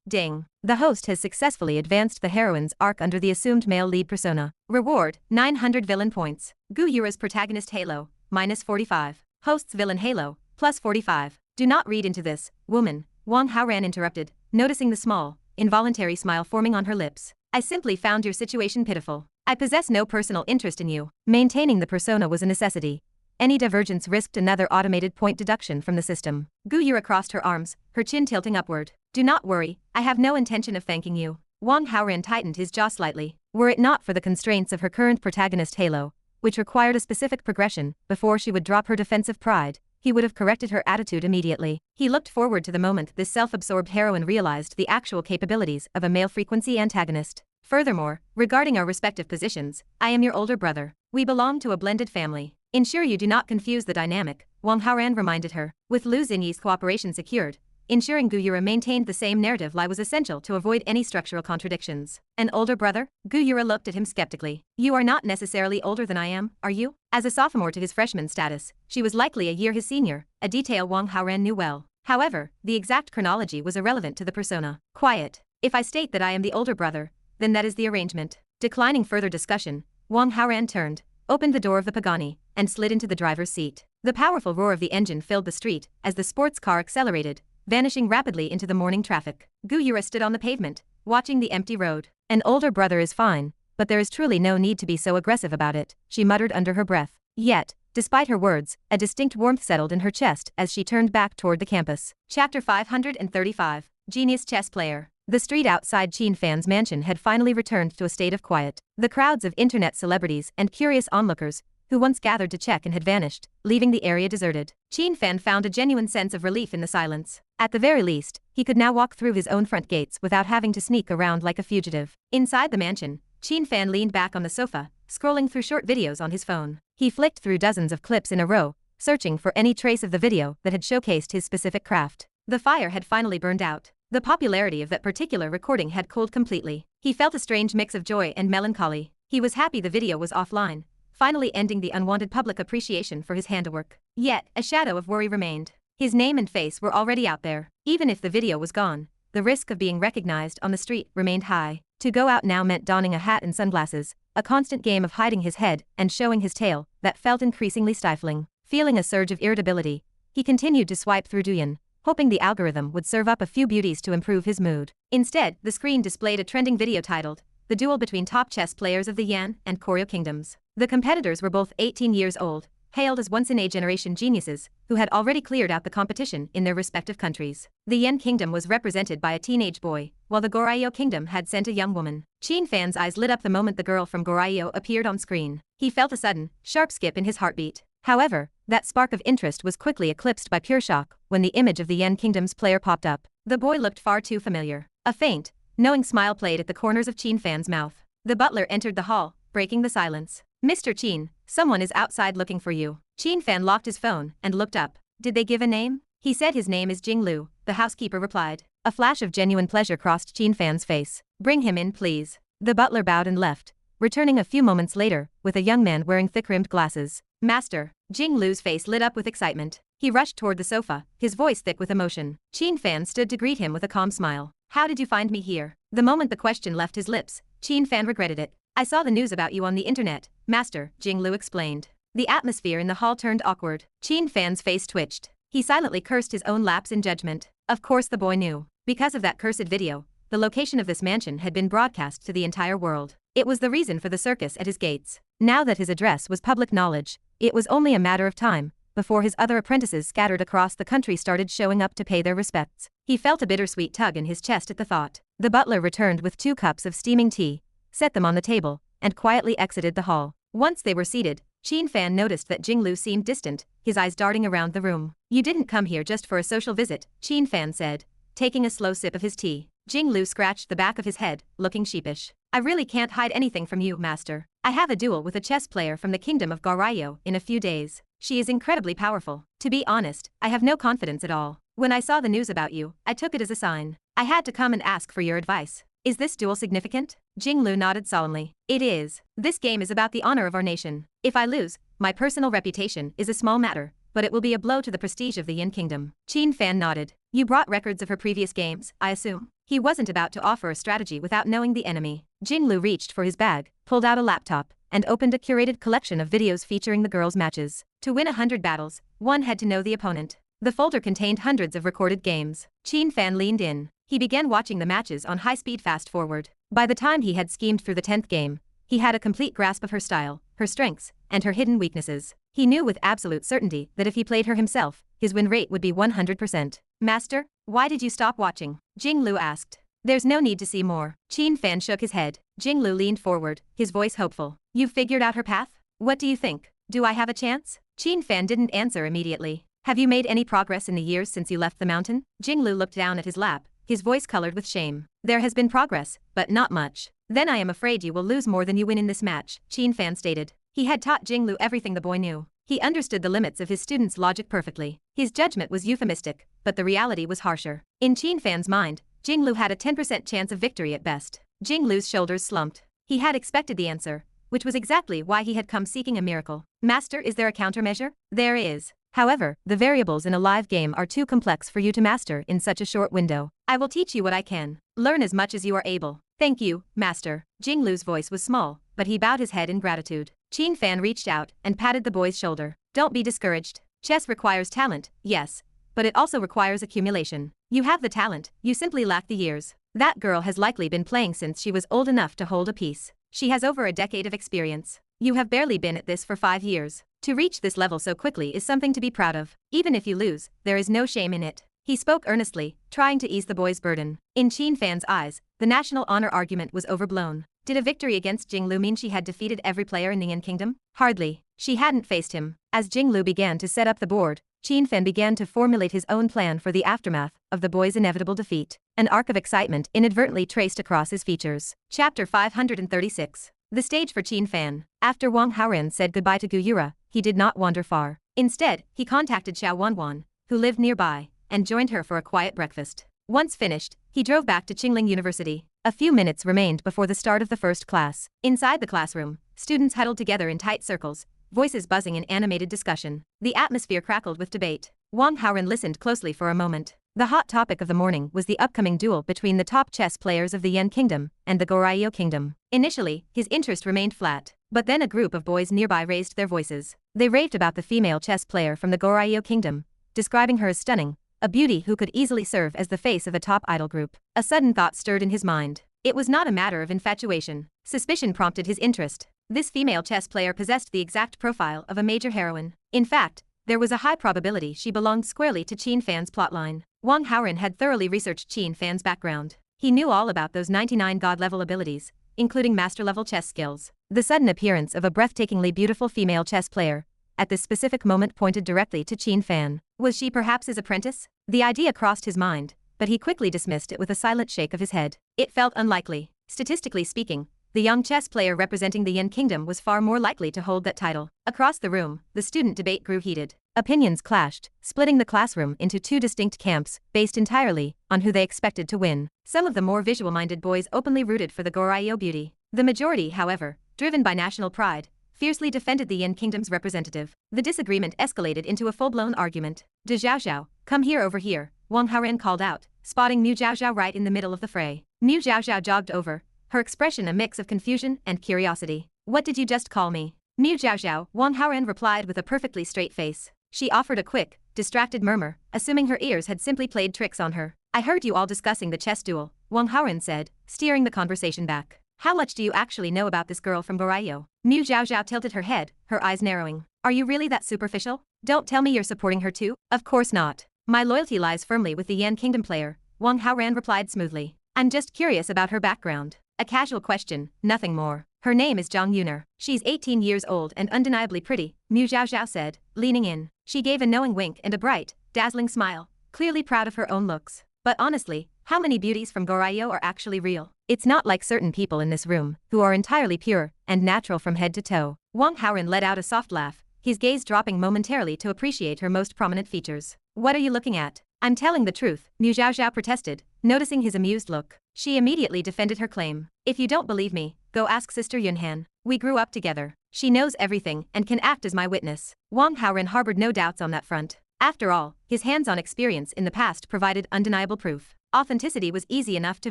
Ding. The host has successfully advanced the heroine's arc under the assumed male lead persona. Reward, 900 villain points. Guyura's protagonist halo, -45. Host's villain halo, +45. Do not read into this, woman, Wang Haoran interrupted, noticing the small, involuntary smile forming on her lips. I simply found your situation pitiful. I possess no personal interest in you. Maintaining the persona was a necessity. Any divergence risked another automated point deduction from the system. Guyura crossed her arms, her chin tilting upward. Do not worry, I have no intention of thanking you. Wang Haoran tightened his jaw slightly. Were it not for the constraints of her current protagonist halo, which required a specific progression before she would drop her defensive pride, he would have corrected her attitude immediately. He looked forward to the moment this self-absorbed heroine realized the actual capabilities of a male-frequency antagonist. Furthermore, regarding our respective positions, I am your older brother. We belong to a blended family. Ensure you do not confuse the dynamic, Wang Haoran reminded her. With Lu Xingyi's cooperation secured, ensuring Guyura maintained the same narrative lie was essential to avoid any structural contradictions. An older brother? Guyura looked at him skeptically. You are not necessarily older than I am, are you? As a sophomore to his freshman status, she was likely a year his senior, a detail Wang Haoran knew well. However, the exact chronology was irrelevant to the persona. Quiet. If I state that I am the older brother, then that is the arrangement. Declining further discussion, Wang Haoran turned, opened the door of the Pagani, and slid into the driver's seat. The powerful roar of the engine filled the street as the sports car accelerated, vanishing rapidly into the morning traffic. Guyura stood on the pavement, watching the empty road. An older brother is fine, but there is truly no need to be so aggressive about it, she muttered under her breath. Yet, despite her words, a distinct warmth settled in her chest as she turned back toward the campus. Chapter 535. Genius Chess Player. The street outside Qin Fan's mansion had finally returned to a state of quiet. The crowds of internet celebrities and curious onlookers, who once gathered to check in, had vanished, leaving the area deserted. Qin Fan found a genuine sense of relief in the silence. At the very least, he could now walk through his own front gates without having to sneak around like a fugitive. Inside the mansion, Qin Fan leaned back on the sofa, scrolling through short videos on his phone. He flicked through dozens of clips in a row, searching for any trace of the video that had showcased his specific craft. The fire had finally burned out. The popularity of that particular recording had cooled completely. He felt a strange mix of joy and melancholy. He was happy the video was offline, finally ending the unwanted public appreciation for his handiwork. Yet, a shadow of worry remained. His name and face were already out there. Even if the video was gone, the risk of being recognized on the street remained high. To go out now meant donning a hat and sunglasses, a constant game of hiding his head and showing his tail that felt increasingly stifling. Feeling a surge of irritability, he continued to swipe through Douyin, hoping the algorithm would serve up a few beauties to improve his mood. Instead, the screen displayed a trending video titled, "The Duel Between Top Chess Players of the Yan and Koryo Kingdoms." The competitors were both 18 years old, hailed as once-in-a-generation geniuses, who had already cleared out the competition in their respective countries. The Yan Kingdom was represented by a teenage boy, while the Goryeo Kingdom had sent a young woman. Qin Fan's eyes lit up the moment the girl from Goryeo appeared on screen. He felt a sudden, sharp skip in his heartbeat. However, that spark of interest was quickly eclipsed by pure shock when the image of the Yan Kingdom's player popped up. The boy looked far too familiar. A faint, knowing smile played at the corners of Qin Fan's mouth. The butler entered the hall, breaking the silence. "Mr. Qin, someone is outside looking for you." Qin Fan locked his phone and looked up. "Did they give a name?" "He said his name is Jing Lu," the housekeeper replied. A flash of genuine pleasure crossed Qin Fan's face. "Bring him in, please." The butler bowed and left, returning a few moments later with a young man wearing thick-rimmed glasses. "Master." Jing Lu's face lit up with excitement. He rushed toward the sofa, his voice thick with emotion. Qin Fan stood to greet him with a calm smile. "How did you find me here?" The moment the question left his lips, Qin Fan regretted it. "I saw the news about you on the internet, Master," Jing Lu explained. The atmosphere in the hall turned awkward. Qin Fan's face twitched. He silently cursed his own lapse in judgment. Of course the boy knew. Because of that cursed video, the location of this mansion had been broadcast to the entire world. It was the reason for the circus at his gates. Now that his address was public knowledge, it was only a matter of time before his other apprentices scattered across the country started showing up to pay their respects. He felt a bittersweet tug in his chest at the thought. The butler returned with 2 cups of steaming tea, set them on the table, and quietly exited the hall. Once they were seated, Qin Fan noticed that Jing Lu seemed distant, his eyes darting around the room. "You didn't come here just for a social visit," Qin Fan said, taking a slow sip of his tea. Jing Lu scratched the back of his head, looking sheepish. "I really can't hide anything from you, Master. I have a duel with a chess player from the kingdom of Goryeo in a few days. She is incredibly powerful. To be honest, I have no confidence at all. When I saw the news about you, I took it as a sign. I had to come and ask for your advice." Is this duel significant? Jinglu nodded solemnly. It is. This game is about the honor of our nation. If I lose, my personal reputation is a small matter, but it will be a blow to the prestige of the Yin Kingdom. Qin Fan nodded. You brought records of her previous games, I assume? He wasn't about to offer a strategy without knowing the enemy. Jinglu reached for his bag, pulled out a laptop, and opened a curated collection of videos featuring the girls' matches. To win 100 battles, one had to know the opponent. The folder contained hundreds of recorded games. Qin Fan leaned in. He began watching the matches on high-speed fast-forward. By the time he had schemed through the 10th game, he had a complete grasp of her style, her strengths, and her hidden weaknesses. He knew with absolute certainty that if he played her himself, his win rate would be 100%. Master, why did you stop watching? Jinglu asked. There's no need to see more. Qin Fan shook his head. Jinglu leaned forward, his voice hopeful. You've figured out her path? What do you think? Do I have a chance? Qin Fan didn't answer immediately. Have you made any progress in the years since you left the mountain? Jinglu looked down at his lap, his voice colored with shame. There has been progress, but not much. Then I am afraid you will lose more than you win in this match, Qin Fan stated. He had taught Jinglu everything the boy knew. He understood the limits of his student's logic perfectly. His judgment was euphemistic, but the reality was harsher. In Qin Fan's mind, Jinglu had a 10% chance of victory at best. Jinglu's shoulders slumped. He had expected the answer, which was exactly why he had come seeking a miracle. Master, is there a countermeasure? There is. However, the variables in a live game are too complex for you to master in such a short window. I will teach you what I can. Learn as much as you are able. Thank you, Master. Jinglu's voice was small, but he bowed his head in gratitude. Qin Fan reached out and patted the boy's shoulder. Don't be discouraged. Chess requires talent, yes, but it also requires accumulation. You have the talent, you simply lack the years. That girl has likely been playing since she was old enough to hold a piece. She has over a decade of experience. You have barely been at this for 5 years. To reach this level so quickly is something to be proud of. Even if you lose, there is no shame in it. He spoke earnestly, trying to ease the boy's burden. In Qin Fan's eyes, the national honor argument was overblown. Did a victory against Jinglu mean she had defeated every player in the Yin Kingdom? Hardly. She hadn't faced him. As Jinglu began to set up the board, Qin Fan began to formulate his own plan for the aftermath of the boy's inevitable defeat. An arc of excitement inadvertently traced across his features. Chapter 536. The stage for Qin Fan. After Wang Haoran said goodbye to Guyura, he did not wander far. Instead, he contacted Xiao Wanwan, who lived nearby, and joined her for a quiet breakfast. Once finished, he drove back to Qingling University. A few minutes remained before the start of the first class. Inside the classroom, students huddled together in tight circles, voices buzzing in animated discussion. The atmosphere crackled with debate. Wang Haoran listened closely for a moment. The hot topic of the morning was the upcoming duel between the top chess players of the Yin Kingdom and the Goryeo Kingdom. Initially, his interest remained flat, but then a group of boys nearby raised their voices. They raved about the female chess player from the Goryeo Kingdom, describing her as stunning, a beauty who could easily serve as the face of a top idol group. A sudden thought stirred in his mind. It was not a matter of infatuation. Suspicion prompted his interest. This female chess player possessed the exact profile of a major heroine. In fact, there was a high probability she belonged squarely to Qin Fan's plotline. Wang Haoran had thoroughly researched Qin Fan's background. He knew all about those 99 god-level abilities, including master-level chess skills. The sudden appearance of a breathtakingly beautiful female chess player, at this specific moment, pointed directly to Qin Fan. Was she perhaps his apprentice? The idea crossed his mind, but he quickly dismissed it with a silent shake of his head. It felt unlikely. Statistically speaking, the young chess player representing the Yin Kingdom was far more likely to hold that title. Across the room, the student debate grew heated. Opinions clashed, splitting the classroom into two distinct camps, based entirely on who they expected to win. Some of the more visual-minded boys openly rooted for the Goryeo beauty. The majority, however, driven by national pride, fiercely defended the Yin Kingdom's representative. The disagreement escalated into a full-blown argument. De Zhaozhao, come here over here, Wang Haoran called out, spotting Mu Zhaozhao right in the middle of the fray. Mu Zhaozhao jogged over, her expression a mix of confusion and curiosity. What did you just call me? Mu Zhaozhao, Wang Haoran replied with a perfectly straight face. She offered a quick, distracted murmur, assuming her ears had simply played tricks on her. I heard you all discussing the chess duel, Wang Haoran said, steering the conversation back. How much do you actually know about this girl from Goryeo? Mu Zhaozhao tilted her head, her eyes narrowing. Are you really that superficial? Don't tell me you're supporting her too? Of course not. My loyalty lies firmly with the Yin Kingdom player, Wang Haoran replied smoothly. I'm just curious about her background. A casual question, nothing more. Her name is Zhang Yuner. She's 18 years old and undeniably pretty, Mu Zhaozhao said, leaning in. She gave a knowing wink and a bright, dazzling smile, clearly proud of her own looks. But honestly, how many beauties from Goryeo are actually real? It's not like certain people in this room, who are entirely pure and natural from head to toe. Wang Haoran let out a soft laugh, his gaze dropping momentarily to appreciate her most prominent features. What are you looking at? I'm telling the truth, Mu Zhaozhao protested, noticing his amused look. She immediately defended her claim. If you don't believe me, go ask Sister Yunhan. We grew up together. She knows everything and can act as my witness. Wang Haoran harbored no doubts on that front. After all, his hands-on experience in the past provided undeniable proof. Authenticity was easy enough to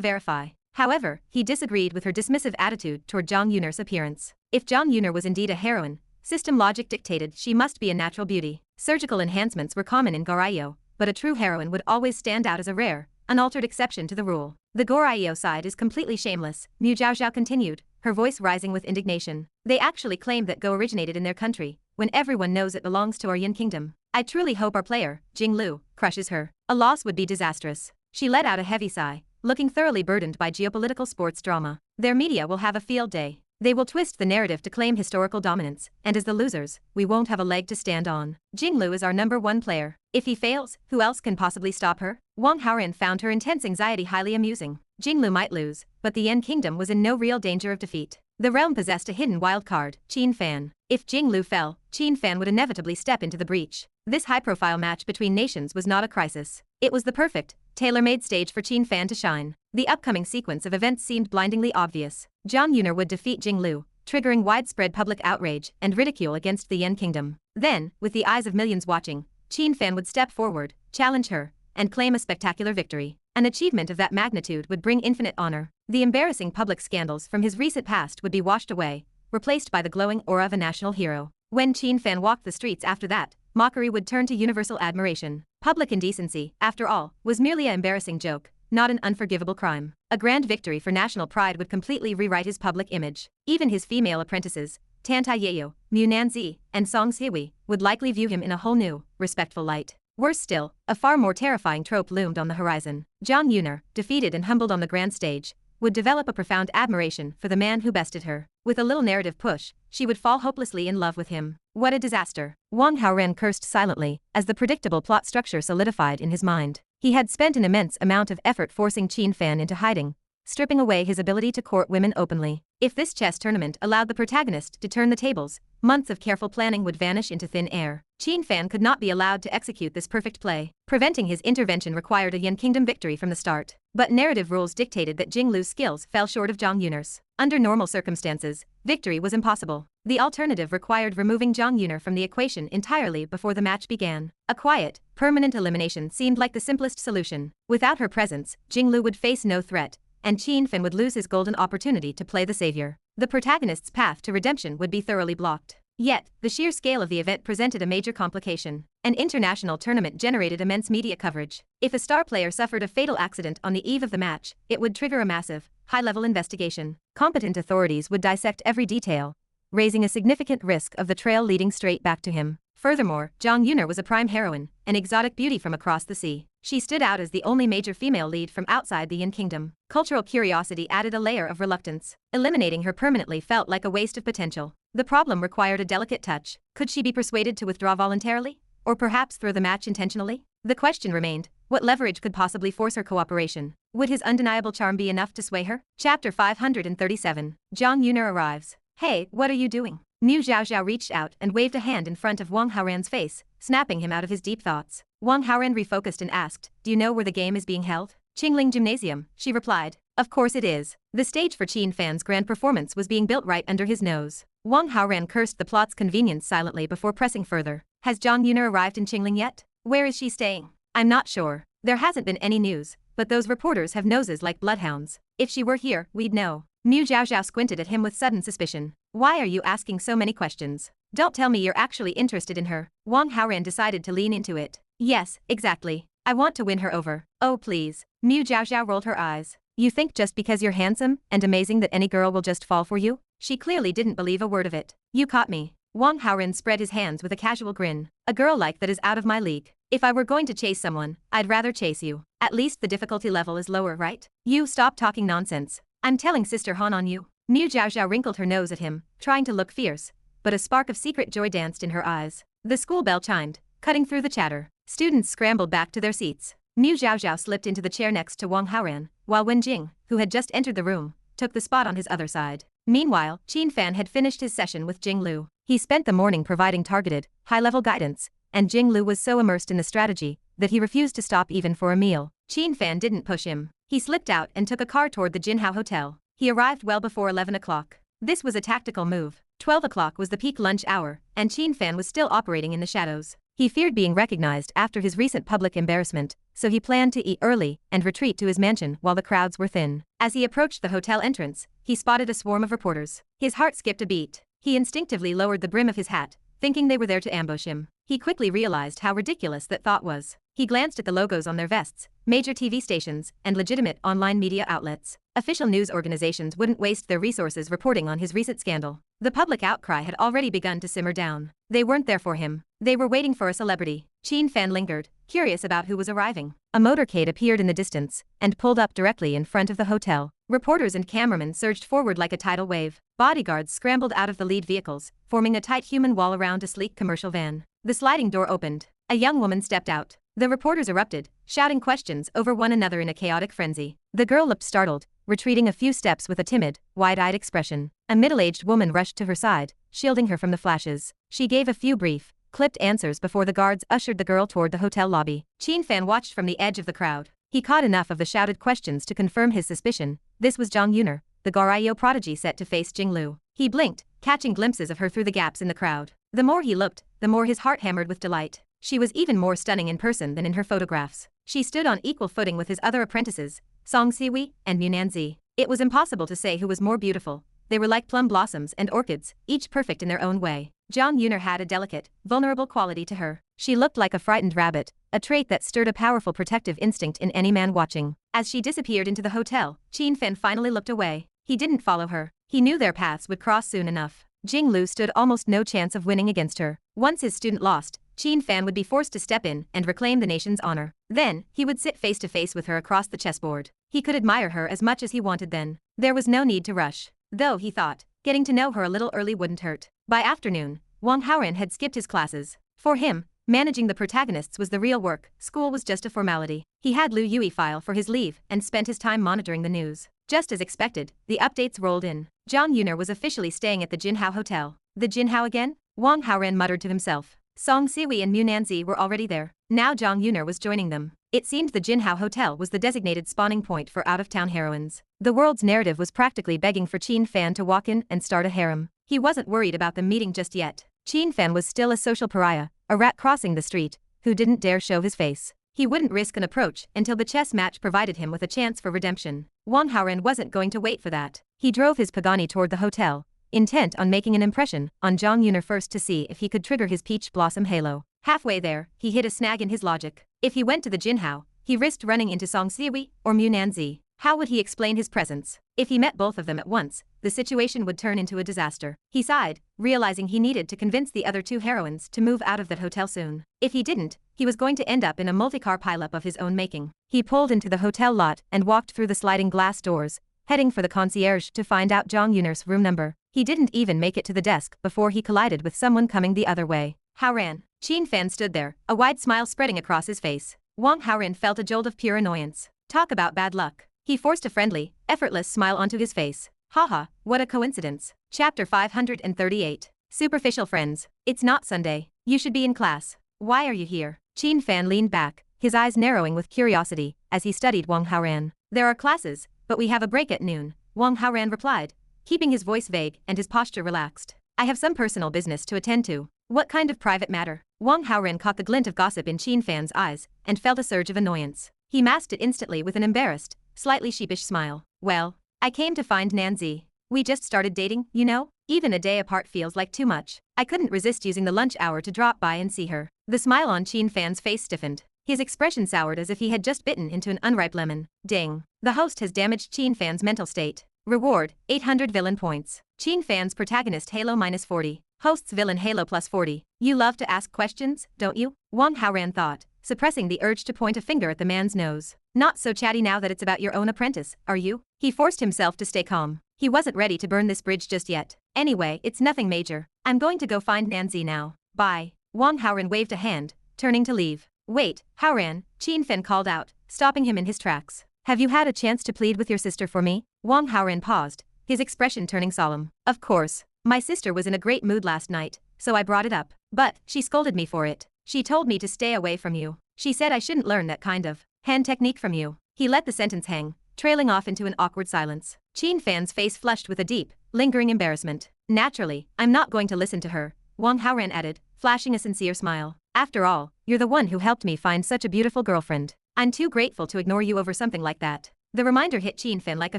verify. However, he disagreed with her dismissive attitude toward Zhang Yun'er's appearance. If Zhang Yun'er was indeed a heroine, system logic dictated she must be a natural beauty. Surgical enhancements were common in Goryeo, but a true heroine would always stand out as a rare, unaltered exception to the rule. The Goryeo side is completely shameless, Mu Zhaozhao continued, her voice rising with indignation. They actually claim that Go originated in their country, when everyone knows it belongs to our Yin kingdom. I truly hope our player, Jing Lu, crushes her. A loss would be disastrous. She let out a heavy sigh, looking thoroughly burdened by geopolitical sports drama. Their media will have a field day. They will twist the narrative to claim historical dominance, and as the losers, we won't have a leg to stand on. Jing Lu is our #1 player. If he fails, who else can possibly stop her? Wang Haoran found her intense anxiety highly amusing. Jing Lu might lose, but the Yen Kingdom was in no real danger of defeat. The realm possessed a hidden wild card, Qin Fan. If Jing Lu fell, Qin Fan would inevitably step into the breach. This high-profile match between nations was not a crisis. It was the perfect, tailor-made stage for Qin Fan to shine. The upcoming sequence of events seemed blindingly obvious. Zhang Yun'er would defeat Jing Lu, triggering widespread public outrage and ridicule against the Yen Kingdom. Then, with the eyes of millions watching, Qin Fan would step forward, challenge her, and claim a spectacular victory. An achievement of that magnitude would bring infinite honor. The embarrassing public scandals from his recent past would be washed away, replaced by the glowing aura of a national hero. When Qin Fan walked the streets after that, mockery would turn to universal admiration. Public indecency, after all, was merely an embarrassing joke, not an unforgivable crime. A grand victory for national pride would completely rewrite his public image. Even his female apprentices, Tan Tai Yeo, Mu Nanzi, and Song Siwi, would likely view him in a whole new, respectful light. Worse still, a far more terrifying trope loomed on the horizon. Zhang Yun'er, defeated and humbled on the grand stage, would develop a profound admiration for the man who bested her. With a little narrative push, she would fall hopelessly in love with him. What a disaster. Wang Haoran cursed silently, as the predictable plot structure solidified in his mind. He had spent an immense amount of effort forcing Qin Fan into hiding, stripping away his ability to court women openly. If this chess tournament allowed the protagonist to turn the tables, months of careful planning would vanish into thin air. Qin Fan could not be allowed to execute this perfect play. Preventing his intervention required a Yin Kingdom victory from the start. But narrative rules dictated that Jing Lu's skills fell short of Zhang Yun'er's. Under normal circumstances, victory was impossible. The alternative required removing Zhang Yun'er from the equation entirely before the match began. A quiet, permanent elimination seemed like the simplest solution. Without her presence, Jing Lu would face no threat, and Qin Fan would lose his golden opportunity to play the savior. The protagonist's path to redemption would be thoroughly blocked. Yet, the sheer scale of the event presented a major complication. An international tournament generated immense media coverage. If a star player suffered a fatal accident on the eve of the match, it would trigger a massive, high-level investigation. Competent authorities would dissect every detail, raising a significant risk of the trail leading straight back to him. Furthermore, Zhang Yun'er was a prime heroine, an exotic beauty from across the sea. She stood out as the only major female lead from outside the Yin Kingdom. Cultural curiosity added a layer of reluctance. Eliminating her permanently felt like a waste of potential. The problem required a delicate touch. Could she be persuaded to withdraw voluntarily? Or perhaps throw the match intentionally? The question remained, what leverage could possibly force her cooperation? Would his undeniable charm be enough to sway her? Chapter 537. Zhang Yun'er arrives. Hey, what are you doing? Mu Zhaozhao reached out and waved a hand in front of Wang Haoran's face, snapping him out of his deep thoughts. Wang Haoran refocused and asked, do you know where the game is being held? Qingling Gymnasium, she replied. Of course it is. The stage for Qin Fan's grand performance was being built right under his nose. Wang Haoran cursed the plot's convenience silently before pressing further. Has Zhang Yun'er arrived in Qingling yet? Where is she staying? I'm not sure. There hasn't been any news, but those reporters have noses like bloodhounds. If she were here, we'd know. Mu Zhaozhao squinted at him with sudden suspicion. Why are you asking so many questions? Don't tell me you're actually interested in her. Wang Haoran decided to lean into it. Yes, exactly. I want to win her over. Oh please. Mu Zhaozhao rolled her eyes. You think just because you're handsome and amazing that any girl will just fall for you? She clearly didn't believe a word of it. You caught me. Wang Haoran spread his hands with a casual grin. A girl like that is out of my league. If I were going to chase someone, I'd rather chase you. At least the difficulty level is lower, right? You stop talking nonsense. I'm telling Sister Han on you. Mu Zhaozhao wrinkled her nose at him, trying to look fierce, but a spark of secret joy danced in her eyes. The school bell chimed, cutting through the chatter. Students scrambled back to their seats. Mu Zhaozhao slipped into the chair next to Wang Haoran, while Wen Jing, who had just entered the room, took the spot on his other side. Meanwhile, Qin Fan had finished his session with Jing Lu. He spent the morning providing targeted, high-level guidance, and Jing Lu was so immersed in the strategy that he refused to stop even for a meal. Qin Fan didn't push him. He slipped out and took a car toward the Jinhao Hotel. He arrived well before 11 o'clock. This was a tactical move. 12 o'clock was the peak lunch hour, and Qin Fan was still operating in the shadows. He feared being recognized after his recent public embarrassment, so he planned to eat early and retreat to his mansion while the crowds were thin. As he approached the hotel entrance, he spotted a swarm of reporters. His heart skipped a beat. He instinctively lowered the brim of his hat, thinking they were there to ambush him. He quickly realized how ridiculous that thought was. He glanced at the logos on their vests, major TV stations, and legitimate online media outlets. Official news organizations wouldn't waste their resources reporting on his recent scandal. The public outcry had already begun to simmer down. They weren't there for him. They were waiting for a celebrity. Qin Fan lingered, curious about who was arriving. A motorcade appeared in the distance and pulled up directly in front of the hotel. Reporters and cameramen surged forward like a tidal wave. Bodyguards scrambled out of the lead vehicles, forming a tight human wall around a sleek commercial van. The sliding door opened. A young woman stepped out. The reporters erupted, shouting questions over one another in a chaotic frenzy. The girl looked startled, retreating a few steps with a timid, wide-eyed expression. A middle-aged woman rushed to her side, shielding her from the flashes. She gave a few brief, clipped answers before the guards ushered the girl toward the hotel lobby. Qin Fan watched from the edge of the crowd. He caught enough of the shouted questions to confirm his suspicion. This was Zhang Yuner, the Garyo prodigy set to face Jinglu. He blinked, catching glimpses of her through the gaps in the crowd. The more he looked, the more his heart hammered with delight. She was even more stunning in person than in her photographs. She stood on equal footing with his other apprentices, Song Siwi and Munanzi. It was impossible to say who was more beautiful. They were like plum blossoms and orchids, each perfect in their own way. Zhang Yuner had a delicate, vulnerable quality to her. She looked like a frightened rabbit, a trait that stirred a powerful protective instinct in any man watching. As she disappeared into the hotel, Qin Fan finally looked away. He didn't follow her. He knew their paths would cross soon enough. Jinglu stood almost no chance of winning against her. Once his student lost, Qin Fan would be forced to step in and reclaim the nation's honor. Then, he would sit face to face with her across the chessboard. He could admire her as much as he wanted then. There was no need to rush. Though, he thought, getting to know her a little early wouldn't hurt. By afternoon, Wang Haoran had skipped his classes. For him, managing the protagonists was the real work. School was just a formality. He had Lu Yui file for his leave and spent his time monitoring the news. Just as expected, the updates rolled in. Zhang Yuner was officially staying at the Jinhao Hotel. The Jinhao again? Wang Haoran muttered to himself. Song Siwi and Munanzi were already there. Now Zhang Yuner was joining them. It seemed the Jinhao Hotel was the designated spawning point for out-of-town heroines. The world's narrative was practically begging for Qin Fan to walk in and start a harem. He wasn't worried about them meeting just yet. Qin Fan was still a social pariah, a rat crossing the street, who didn't dare show his face. He wouldn't risk an approach until the chess match provided him with a chance for redemption. Wang Haoran wasn't going to wait for that. He drove his Pagani toward the hotel, intent on making an impression on Zhang Yuner first to see if he could trigger his peach blossom halo. Halfway there, he hit a snag in his logic. If he went to the Jinhao, he risked running into Song Siwi or Munanzi. How would he explain his presence? If he met both of them at once, the situation would turn into a disaster. He sighed, realizing he needed to convince the other two heroines to move out of that hotel soon. If he didn't, he was going to end up in a multi-car pileup of his own making. He pulled into the hotel lot and walked through the sliding glass doors, heading for the concierge to find out Zhang Yuner's room number. He didn't even make it to the desk before he collided with someone coming the other way. Haoran. Qin Fan stood there, a wide smile spreading across his face. Wang Haoran felt a jolt of pure annoyance. Talk about bad luck. He forced a friendly, effortless smile onto his face. Haha, what a coincidence. Chapter 538. Superficial friends. It's not Sunday. You should be in class. Why are you here? Qin Fan leaned back, his eyes narrowing with curiosity, as he studied Wang Haoran. There are classes, but we have a break at noon, Wang Haoran replied, keeping his voice vague and his posture relaxed. I have some personal business to attend to. What kind of private matter? Wang Haoran caught the glint of gossip in Qin Fan's eyes and felt a surge of annoyance. He masked it instantly with an embarrassed, slightly sheepish smile. Well, I came to find Nanzi. We just started dating, you know? Even a day apart feels like too much. I couldn't resist using the lunch hour to drop by and see her. The smile on Qin Fan's face stiffened. His expression soured as if he had just bitten into an unripe lemon. Ding. The host has damaged Qin Fan's mental state. Reward, 800 villain points. Qin Fan's protagonist Halo -40. Host's villain Halo +40. You love to ask questions, don't you? Wang Haoran thought, suppressing the urge to point a finger at the man's nose. Not so chatty now that it's about your own apprentice, are you? He forced himself to stay calm. He wasn't ready to burn this bridge just yet. Anyway, it's nothing major. I'm going to go find Nanzi now. Bye. Wang Haoran waved a hand, turning to leave. Wait, Haoran, Qin Fan called out, stopping him in his tracks. Have you had a chance to plead with your sister for me? Wang Haoran paused, his expression turning solemn. Of course. My sister was in a great mood last night, so I brought it up. But, she scolded me for it. She told me to stay away from you. She said I shouldn't learn that kind of hand technique from you. He let the sentence hang, trailing off into an awkward silence. Qin Fan's face flushed with a deep, lingering embarrassment. Naturally, I'm not going to listen to her, Wang Haoran added, flashing a sincere smile. After all, you're the one who helped me find such a beautiful girlfriend. I'm too grateful to ignore you over something like that. The reminder hit Qin Fan like a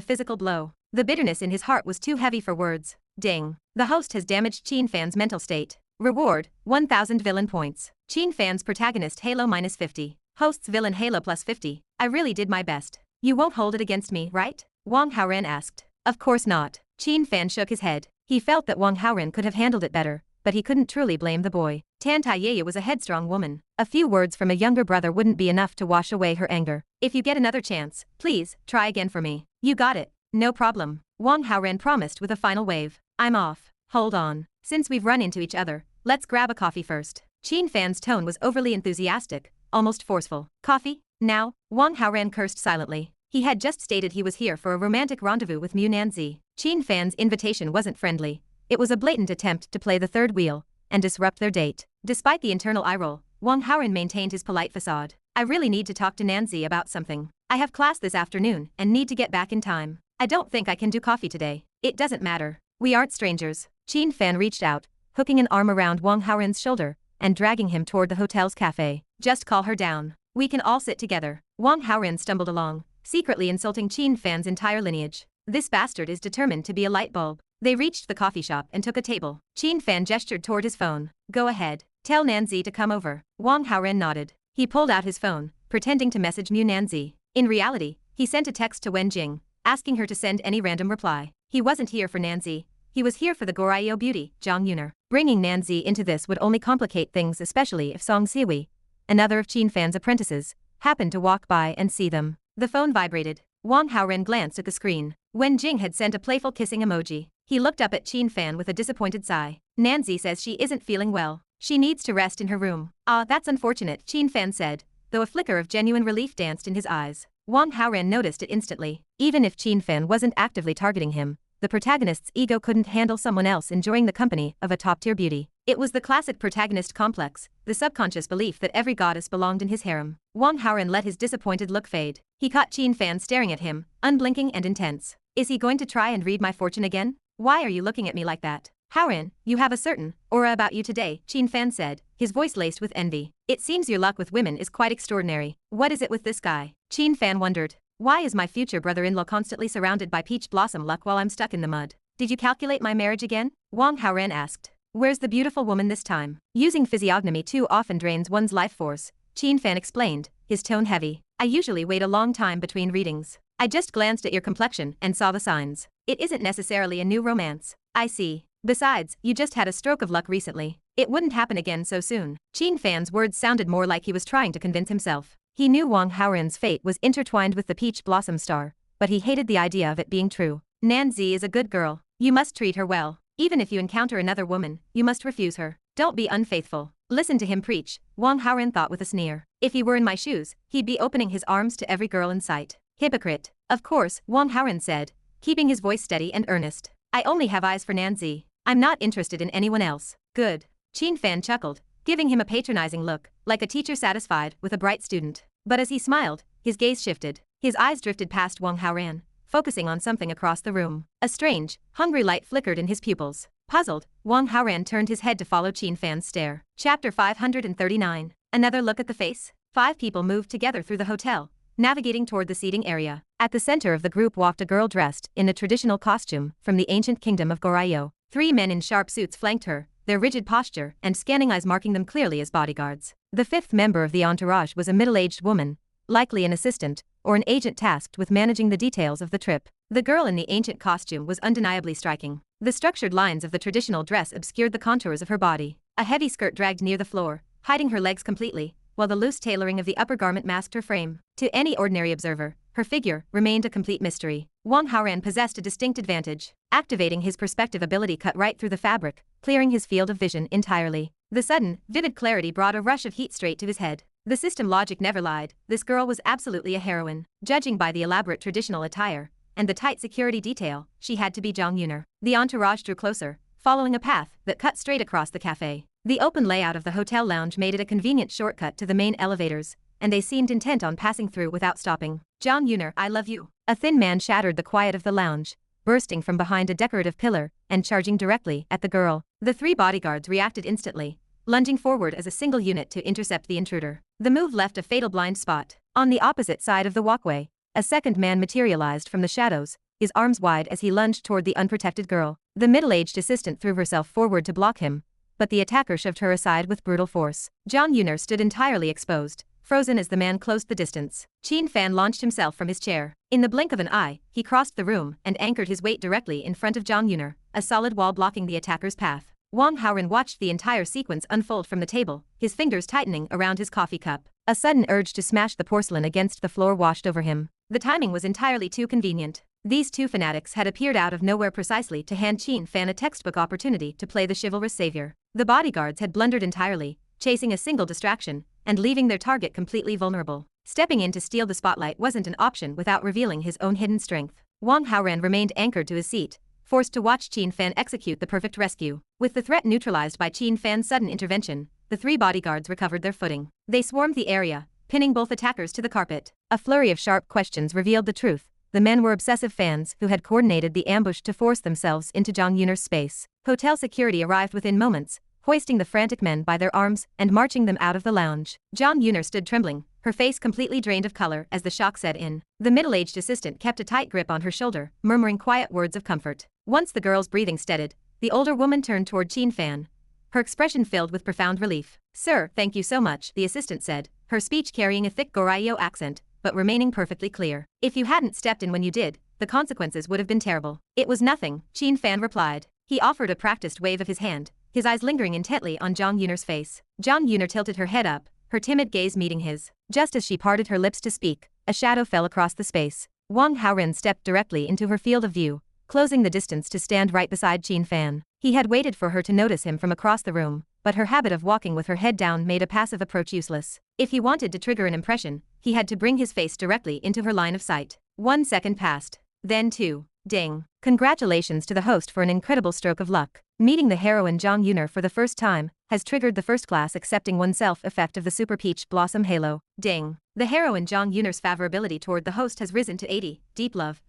physical blow. The bitterness in his heart was too heavy for words. Ding. The host has damaged Qin Fan's mental state. Reward, 1000 villain points. Qin Fan's protagonist Halo -50. Host's villain Halo +50. I really did my best. You won't hold it against me, right? Wang Haoran asked. Of course not. Qin Fan shook his head. He felt that Wang Haoran could have handled it better, but he couldn't truly blame the boy. Tan Taiyaya was a headstrong woman. A few words from a younger brother wouldn't be enough to wash away her anger. If you get another chance, please, try again for me. You got it. No problem. Wang Haoran promised with a final wave. I'm off. Hold on. Since we've run into each other, let's grab a coffee first. Qin Fan's tone was overly enthusiastic, almost forceful. Coffee? Now? Wang Haoran cursed silently. He had just stated he was here for a romantic rendezvous with Mu Nanzi. Qin Fan's invitation wasn't friendly. It was a blatant attempt to play the third wheel and disrupt their date. Despite the internal eye roll, Wang Haoran maintained his polite facade. I really need to talk to Nanzi about something. I have class this afternoon and need to get back in time. I don't think I can do coffee today. It doesn't matter. We aren't strangers. Qin Fan reached out, hooking an arm around Wang Haoran's shoulder and dragging him toward the hotel's cafe. Just call her down. We can all sit together. Wang Haoran stumbled along, secretly insulting Qin Fan's entire lineage. This bastard is determined to be a light bulb. They reached the coffee shop and took a table. Qin Fan gestured toward his phone. Go ahead. Tell Nanzi to come over. Wang Haoran nodded. He pulled out his phone, pretending to message Mu Nanzi. In reality, he sent a text to Wen Jing, asking her to send any random reply. He wasn't here for Nanzi. He was here for the Goryeo beauty, Zhang Yuner. Bringing Nanzi into this would only complicate things, especially if Song Siwi, another of Qin Fan's apprentices, happened to walk by and see them. The phone vibrated. Wang Haoran glanced at the screen. Wen Jing had sent a playful kissing emoji. He looked up at Qin Fan with a disappointed sigh. Nanzi says she isn't feeling well. She needs to rest in her room. Ah, that's unfortunate, Qin Fan said, though a flicker of genuine relief danced in his eyes. Wang Haoran noticed it instantly. Even if Qin Fan wasn't actively targeting him, the protagonist's ego couldn't handle someone else enjoying the company of a top-tier beauty. It was the classic protagonist complex, the subconscious belief that every goddess belonged in his harem. Wang Haoran let his disappointed look fade. He caught Qin Fan staring at him, unblinking and intense. Is he going to try and read my fortune again? Why are you looking at me like that? Haoran, you have a certain aura about you today, Qin Fan said, his voice laced with envy. It seems your luck with women is quite extraordinary. What is it with this guy? Qin Fan wondered. Why is my future brother-in-law constantly surrounded by peach blossom luck while I'm stuck in the mud? Did you calculate my marriage again? Wang Haoran asked. Where's the beautiful woman this time? Using physiognomy too often drains one's life force, Qin Fan explained, his tone heavy. I usually wait a long time between readings. I just glanced at your complexion and saw the signs. It isn't necessarily a new romance. I see. Besides, you just had a stroke of luck recently. It wouldn't happen again so soon. Qin Fan's words sounded more like he was trying to convince himself. He knew Wang Haoran's fate was intertwined with the peach blossom star, but he hated the idea of it being true. Nanzi is a good girl. You must treat her well. Even if you encounter another woman, you must refuse her. Don't be unfaithful. Listen to him preach, Wang Haoran thought with a sneer. If he were in my shoes, he'd be opening his arms to every girl in sight. Hypocrite. Of course, Wang Haoran said, keeping his voice steady and earnest. I only have eyes for Nanzi. I'm not interested in anyone else. Good. Qin Fan chuckled, giving him a patronizing look, like a teacher satisfied with a bright student. But as he smiled, his gaze shifted. His eyes drifted past Wang Haoran, focusing on something across the room. A strange, hungry light flickered in his pupils. Puzzled, Wang Haoran turned his head to follow Qin Fan's stare. Chapter 539. Another look at the face. 5 people moved together through the hotel, navigating toward the seating area. At the center of the group walked a girl dressed in a traditional costume from the ancient kingdom of Goryeo. 3 men in sharp suits flanked her, their rigid posture and scanning eyes marking them clearly as bodyguards. The 5th member of the entourage was a middle-aged woman, likely an assistant or an agent tasked with managing the details of the trip. The girl in the ancient costume was undeniably striking. The structured lines of the traditional dress obscured the contours of her body. A heavy skirt dragged near the floor, hiding her legs completely, while the loose tailoring of the upper garment masked her frame. To any ordinary observer, her figure remained a complete mystery. Wang Haoran possessed a distinct advantage. Activating his perspective ability cut right through the fabric, clearing his field of vision entirely. The sudden, vivid clarity brought a rush of heat straight to his head. The system logic never lied. This girl was absolutely a heroine. Judging by the elaborate traditional attire and the tight security detail, she had to be Zhang Yuner. The entourage drew closer, following a path that cut straight across the cafe. The open layout of the hotel lounge made it a convenient shortcut to the main elevators, and they seemed intent on passing through without stopping. Zhang Yuner, I love you. A thin man shattered the quiet of the lounge, bursting from behind a decorative pillar and charging directly at the girl. The three bodyguards reacted instantly, lunging forward as a single unit to intercept the intruder. The move left a fatal blind spot. On the opposite side of the walkway, a second man materialized from the shadows, his arms wide as he lunged toward the unprotected girl. The middle-aged assistant threw herself forward to block him, but the attacker shoved her aside with brutal force. Zhang Yuner stood entirely exposed, frozen as the man closed the distance. Qin Fan launched himself from his chair. In the blink of an eye, he crossed the room and anchored his weight directly in front of Zhang Yuner, a solid wall blocking the attacker's path. Wang Haoran watched the entire sequence unfold from the table, his fingers tightening around his coffee cup. A sudden urge to smash the porcelain against the floor washed over him. The timing was entirely too convenient. These two fanatics had appeared out of nowhere precisely to hand Qin Fan a textbook opportunity to play the chivalrous savior. The bodyguards had blundered entirely, chasing a single distraction and leaving their target completely vulnerable. Stepping in to steal the spotlight wasn't an option without revealing his own hidden strength. Wang Haoran remained anchored to his seat, forced to watch Qin Fan execute the perfect rescue. With the threat neutralized by Qin Fan's sudden intervention, the three bodyguards recovered their footing. They swarmed the area, pinning both attackers to the carpet. A flurry of sharp questions revealed the truth. The men were obsessive fans who had coordinated the ambush to force themselves into Zhang Yuner's space. Hotel security arrived within moments, hoisting the frantic men by their arms and marching them out of the lounge. Zhang Yuner stood trembling, her face completely drained of color as the shock set in. The middle-aged assistant kept a tight grip on her shoulder, murmuring quiet words of comfort. Once the girl's breathing steadied, the older woman turned toward Qin Fan, her expression filled with profound relief. Sir, thank you so much, the assistant said, her speech carrying a thick Goryeo accent, but remaining perfectly clear. If you hadn't stepped in when you did, the consequences would have been terrible. It was nothing, Qin Fan replied. He offered a practiced wave of his hand, his eyes lingering intently on Zhang Yuner's face. Zhang Yuner tilted her head up, her timid gaze meeting his. Just as she parted her lips to speak, a shadow fell across the space. Wang Haoran stepped directly into her field of view, closing the distance to stand right beside Qin Fan. He had waited for her to notice him from across the room, but her habit of walking with her head down made a passive approach useless. If he wanted to trigger an impression, he had to bring his face directly into her line of sight. 1 second passed. Then 2. Ding. Congratulations to the host for an incredible stroke of luck. Meeting the heroine Zhang Yuner for the first time has triggered the first-class accepting oneself effect of the Super Peach Blossom Halo. Ding. The heroine Zhang Yuner's favorability toward the host has risen to 80. Deep love.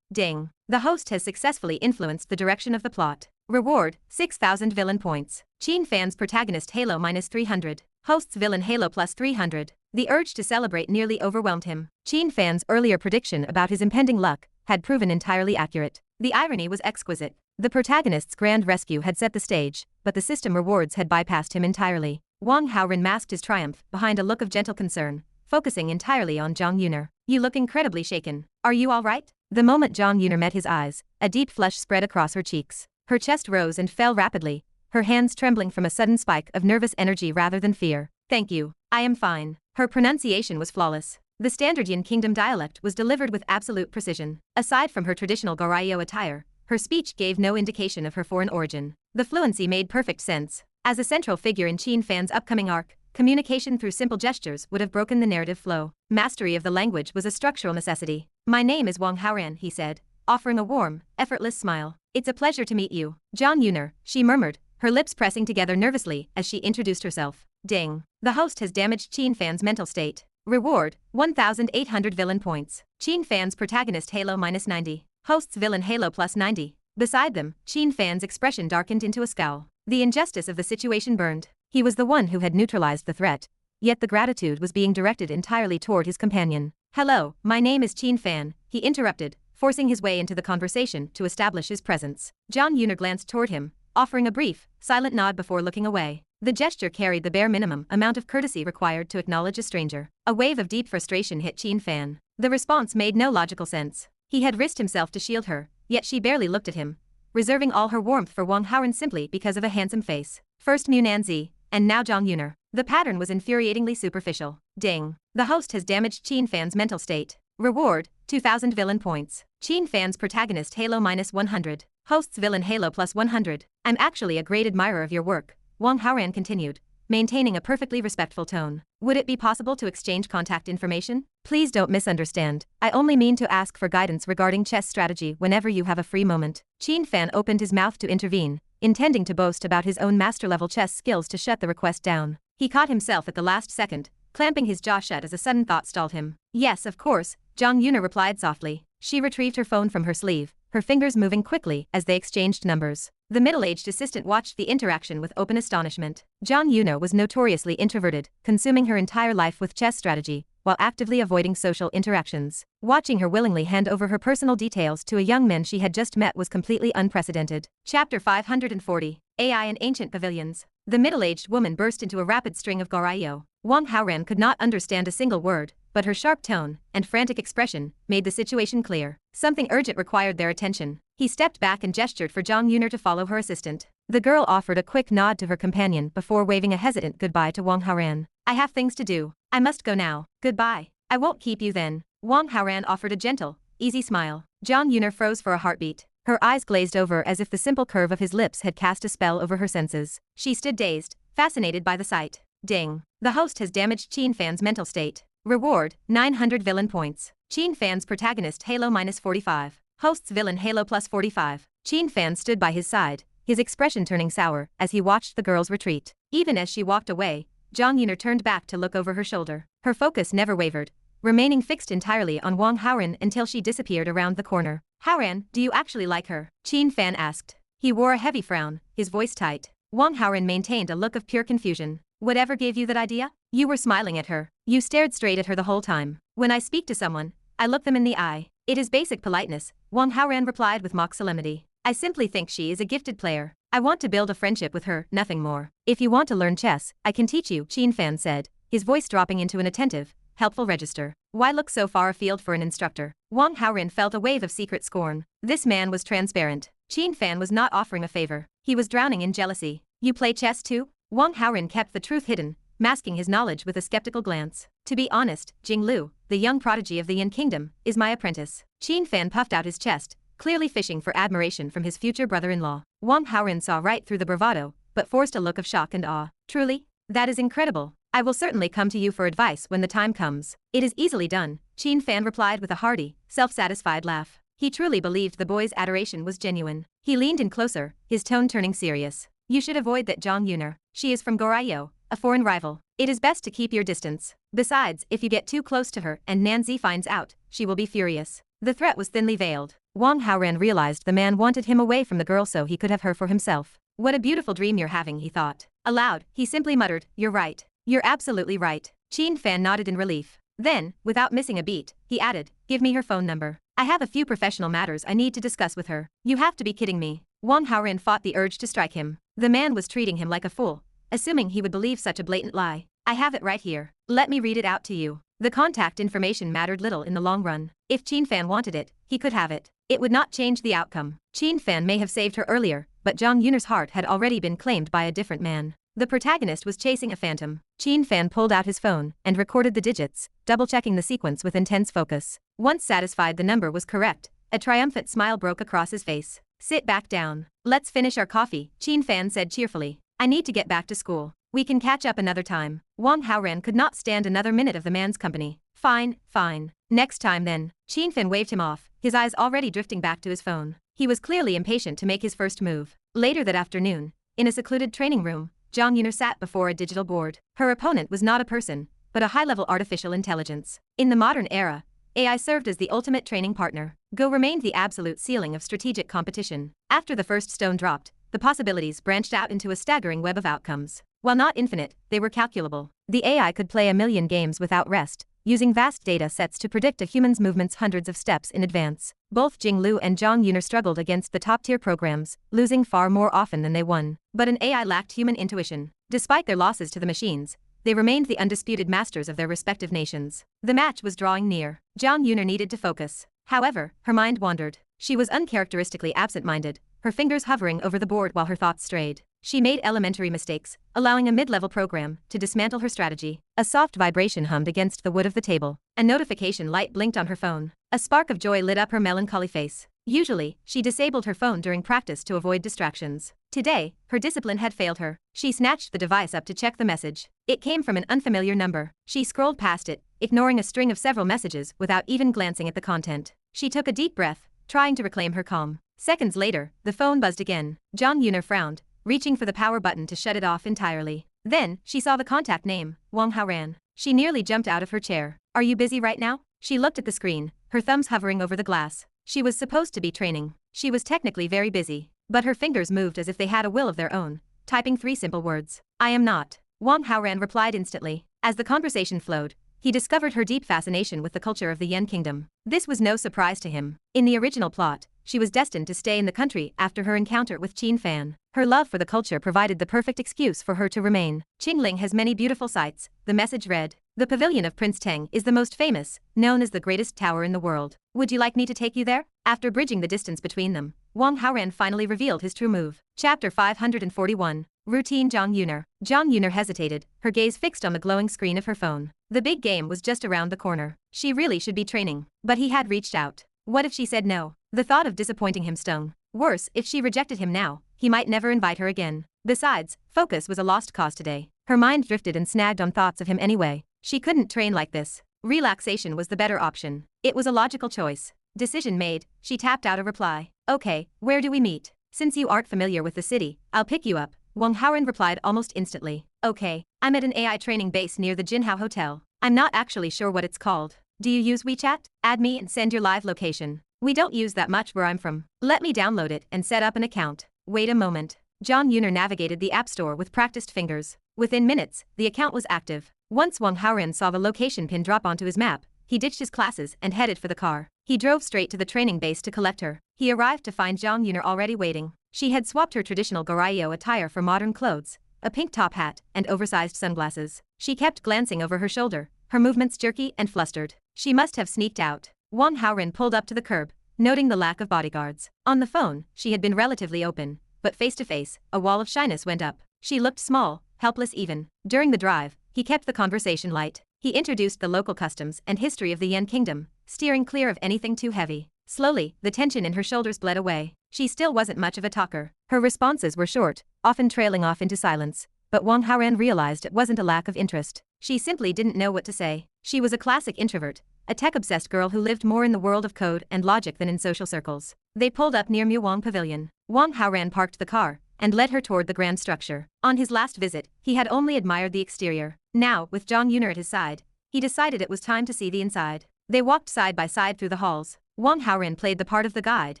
Ding. The host has successfully influenced the direction of the plot. Reward, 6,000 villain points. Qin Fan's protagonist Halo -300. Host's villain Halo +300. The urge to celebrate nearly overwhelmed him. Qin Fan's earlier prediction about his impending luck had proven entirely accurate. The irony was exquisite. The protagonist's grand rescue had set the stage, but the system rewards had bypassed him entirely. Wang Haoran masked his triumph behind a look of gentle concern, focusing entirely on Zhang Yuner. You look incredibly shaken. Are you all right? The moment Zhang Yuner met his eyes, a deep flush spread across her cheeks. Her chest rose and fell rapidly, her hands trembling from a sudden spike of nervous energy rather than fear. Thank you. I am fine. Her pronunciation was flawless. The standard Yin Kingdom dialect was delivered with absolute precision. Aside from her traditional Goryeo attire, her speech gave no indication of her foreign origin. The fluency made perfect sense. As a central figure in Qin Fan's upcoming arc, communication through simple gestures would have broken the narrative flow. Mastery of the language was a structural necessity. My name is Wang Haoran, he said, offering a warm, effortless smile. It's a pleasure to meet you. Zhang Yuner, she murmured, her lips pressing together nervously as she introduced herself. Ding. The host has damaged Qin Fan's mental state. Reward, 1,800 villain points. Qin Fan's protagonist Halo -90. Host's villain Halo +90. Beside them, Qin Fan's expression darkened into a scowl. The injustice of the situation burned. He was the one who had neutralized the threat, yet the gratitude was being directed entirely toward his companion. Hello, my name is Qin Fan, he interrupted, forcing his way into the conversation to establish his presence. Zhang Yuner glanced toward him, offering a brief, silent nod before looking away. The gesture carried the bare minimum amount of courtesy required to acknowledge a stranger. A wave of deep frustration hit Qin Fan. The response made no logical sense. He had risked himself to shield her, yet she barely looked at him, reserving all her warmth for Wang Haoran simply because of a handsome face. First Mu Nanzi, and now Zhang Yuner. The pattern was infuriatingly superficial. Ding. The host has damaged Qin Fan's mental state. Reward, 2,000 villain points. Qin Fan's protagonist Halo -100. Host's villain Halo +100. I'm actually a great admirer of your work, Wang Haoran continued, maintaining a perfectly respectful tone. Would it be possible to exchange contact information? Please don't misunderstand. I only mean to ask for guidance regarding chess strategy whenever you have a free moment. Qin Fan opened his mouth to intervene, intending to boast about his own master-level chess skills to shut the request down. He caught himself at the last second, clamping his jaw shut as a sudden thought stalled him. Yes, of course, Jang Yuna replied softly. She retrieved her phone from her sleeve, her fingers moving quickly as they exchanged numbers. The middle-aged assistant watched the interaction with open astonishment. Jang Yuna was notoriously introverted, consuming her entire life with chess strategy, while actively avoiding social interactions. Watching her willingly hand over her personal details to a young man she had just met was completely unprecedented. Chapter 540. AI in Ancient Pavilions. The middle-aged woman burst into a rapid string of Goryeo. Wang Haoran could not understand a single word, but her sharp tone and frantic expression made the situation clear. Something urgent required their attention. He stepped back and gestured for Jang Yuner to follow her assistant. The girl offered a quick nod to her companion before waving a hesitant goodbye to Wang Haoran. I have things to do. I must go now. Goodbye. I won't keep you then. Wang Haoran offered a gentle, easy smile. Jang Yuner froze for a heartbeat. Her eyes glazed over as if the simple curve of his lips had cast a spell over her senses. She stood dazed, fascinated by the sight. Ding. The host has damaged Qin Fan's mental state. Reward, 900 villain points. Qin Fan's protagonist Halo -45. Host's villain Halo +45. Qin Fan stood by his side, his expression turning sour as he watched the girl's retreat. Even as she walked away, Jang Yuner turned back to look over her shoulder. Her focus never wavered, remaining fixed entirely on Wang Haoran until she disappeared around the corner. Haoran, do you actually like her? Qin Fan asked. He wore a heavy frown, his voice tight. Wang Haoran maintained a look of pure confusion. Whatever gave you that idea? You were smiling at her. You stared straight at her the whole time. When I speak to someone, I look them in the eye. It is basic politeness, Wang Haoran replied with mock solemnity. I simply think she is a gifted player. I want to build a friendship with her, nothing more. If you want to learn chess, I can teach you, Qin Fan said, his voice dropping into an attentive, helpful register. Why look so far afield for an instructor? Wang Haoran felt a wave of secret scorn. This man was transparent. Qin Fan was not offering a favor. He was drowning in jealousy. You play chess too? Wang Haoran kept the truth hidden, masking his knowledge with a skeptical glance. To be honest, Jing Lu, the young prodigy of the Yin Kingdom, is my apprentice. Qin Fan puffed out his chest, clearly fishing for admiration from his future brother-in-law. Wang Haoran saw right through the bravado, but forced a look of shock and awe. Truly? That is incredible. I will certainly come to you for advice when the time comes. It is easily done, Qin Fan replied with a hearty, self-satisfied laugh. He truly believed the boy's adoration was genuine. He leaned in closer, his tone turning serious. You should avoid that Jang Yuner. She is from Goryeo, a foreign rival. It is best to keep your distance. Besides, if you get too close to her and Nanzi finds out, she will be furious. The threat was thinly veiled. Wang Haoran realized the man wanted him away from the girl so he could have her for himself. What a beautiful dream you're having, he thought. Aloud, he simply muttered, You're right. You're absolutely right. Qin Fan nodded in relief. Then, without missing a beat, he added, Give me her phone number. I have a few professional matters I need to discuss with her. You have to be kidding me. Wang Haoran fought the urge to strike him. The man was treating him like a fool, assuming he would believe such a blatant lie. I have it right here. Let me read it out to you. The contact information mattered little in the long run. If Qin Fan wanted it, he could have it. It would not change the outcome. Qin Fan may have saved her earlier, but Jang Yuner's heart had already been claimed by a different man. The protagonist was chasing a phantom. Qin Fan pulled out his phone and recorded the digits, double-checking the sequence with intense focus. Once satisfied the number was correct, a triumphant smile broke across his face. Sit back down. Let's finish our coffee, Qin Fan said cheerfully. I need to get back to school. We can catch up another time. Wang Haoran could not stand another minute of the man's company. Fine, fine. Next time then. Qin Fan waved him off, his eyes already drifting back to his phone. He was clearly impatient to make his first move. Later that afternoon, in a secluded training room, Jang Yuner sat before a digital board. Her opponent was not a person, but a high-level artificial intelligence. In the modern era, AI served as the ultimate training partner. Go remained the absolute ceiling of strategic competition. After the first stone dropped, the possibilities branched out into a staggering web of outcomes. While not infinite, they were calculable. The AI could play a million games without rest, using vast data sets to predict a human's movements hundreds of steps in advance. Both Jing Lu and Jang Yuner struggled against the top-tier programs, losing far more often than they won. But an AI lacked human intuition. Despite their losses to the machines, they remained the undisputed masters of their respective nations. The match was drawing near. Jang Yuner needed to focus. However, her mind wandered. She was uncharacteristically absent-minded, her fingers hovering over the board while her thoughts strayed. She made elementary mistakes, allowing a mid-level program to dismantle her strategy. A soft vibration hummed against the wood of the table. A notification light blinked on her phone. A spark of joy lit up her melancholy face. Usually, she disabled her phone during practice to avoid distractions. Today, her discipline had failed her. She snatched the device up to check the message. It came from an unfamiliar number. She scrolled past it, ignoring a string of several messages without even glancing at the content. She took a deep breath, trying to reclaim her calm. Seconds later, the phone buzzed again. Jang Yuner frowned, reaching for the power button to shut it off entirely. Then, she saw the contact name, Wang Haoran. She nearly jumped out of her chair. Are you busy right now? She looked at the screen, her thumbs hovering over the glass. She was supposed to be training. She was technically very busy, but her fingers moved as if they had a will of their own, typing 3 simple words. I am not. Wang Haoran replied instantly. As the conversation flowed, he discovered her deep fascination with the culture of the Yan Kingdom. This was no surprise to him. In the original plot, she was destined to stay in the country after her encounter with Qin Fan. Her love for the culture provided the perfect excuse for her to remain. Qingling has many beautiful sights, the message read. The pavilion of Prince Teng is the most famous, known as the greatest tower in the world. Would you like me to take you there? After bridging the distance between them, Wang Haoran finally revealed his true move. Chapter 541. Routine. Zhang Yuner. Zhang Yuner hesitated, her gaze fixed on the glowing screen of her phone. The big game was just around the corner. She really should be training. But he had reached out. What if she said no? The thought of disappointing him stung. Worse, if she rejected him now, he might never invite her again. Besides, focus was a lost cause today. Her mind drifted and snagged on thoughts of him anyway. She couldn't train like this. Relaxation was the better option. It was a logical choice. Decision made, she tapped out a reply. Okay, where do we meet? Since you aren't familiar with the city, I'll pick you up. Wang Haoran replied almost instantly. Okay, I'm at an AI training base near the Jinhao Hotel. I'm not actually sure what it's called. Do you use WeChat? Add me and send your live location. We don't use that much where I'm from. Let me download it and set up an account. Wait a moment. Zhang Yuner navigated the App Store with practiced fingers. Within minutes, the account was active. Once Wang Haoran saw the location pin drop onto his map, he ditched his classes and headed for the car. He drove straight to the training base to collect her. He arrived to find Zhang Yuner already waiting. She had swapped her traditional Goryeo attire for modern clothes, a pink top hat, and oversized sunglasses. She kept glancing over her shoulder, her movements jerky and flustered. She must have sneaked out. Wang Haoran pulled up to the curb, noting the lack of bodyguards. On the phone, she had been relatively open, but face-to-face, a wall of shyness went up. She looked small, helpless even. During the drive, he kept the conversation light. He introduced the local customs and history of the Yan Kingdom, steering clear of anything too heavy. Slowly, the tension in her shoulders bled away. She still wasn't much of a talker. Her responses were short, often trailing off into silence. But Wang Haoran realized it wasn't a lack of interest. She simply didn't know what to say. She was a classic introvert, a tech-obsessed girl who lived more in the world of code and logic than in social circles. They pulled up near Muwang Pavilion. Wang Haoran parked the car and led her toward the grand structure. On his last visit, he had only admired the exterior. Now, with Zhang Yuner at his side, he decided it was time to see the inside. They walked side by side through the halls. Wang Haoran played the part of the guide,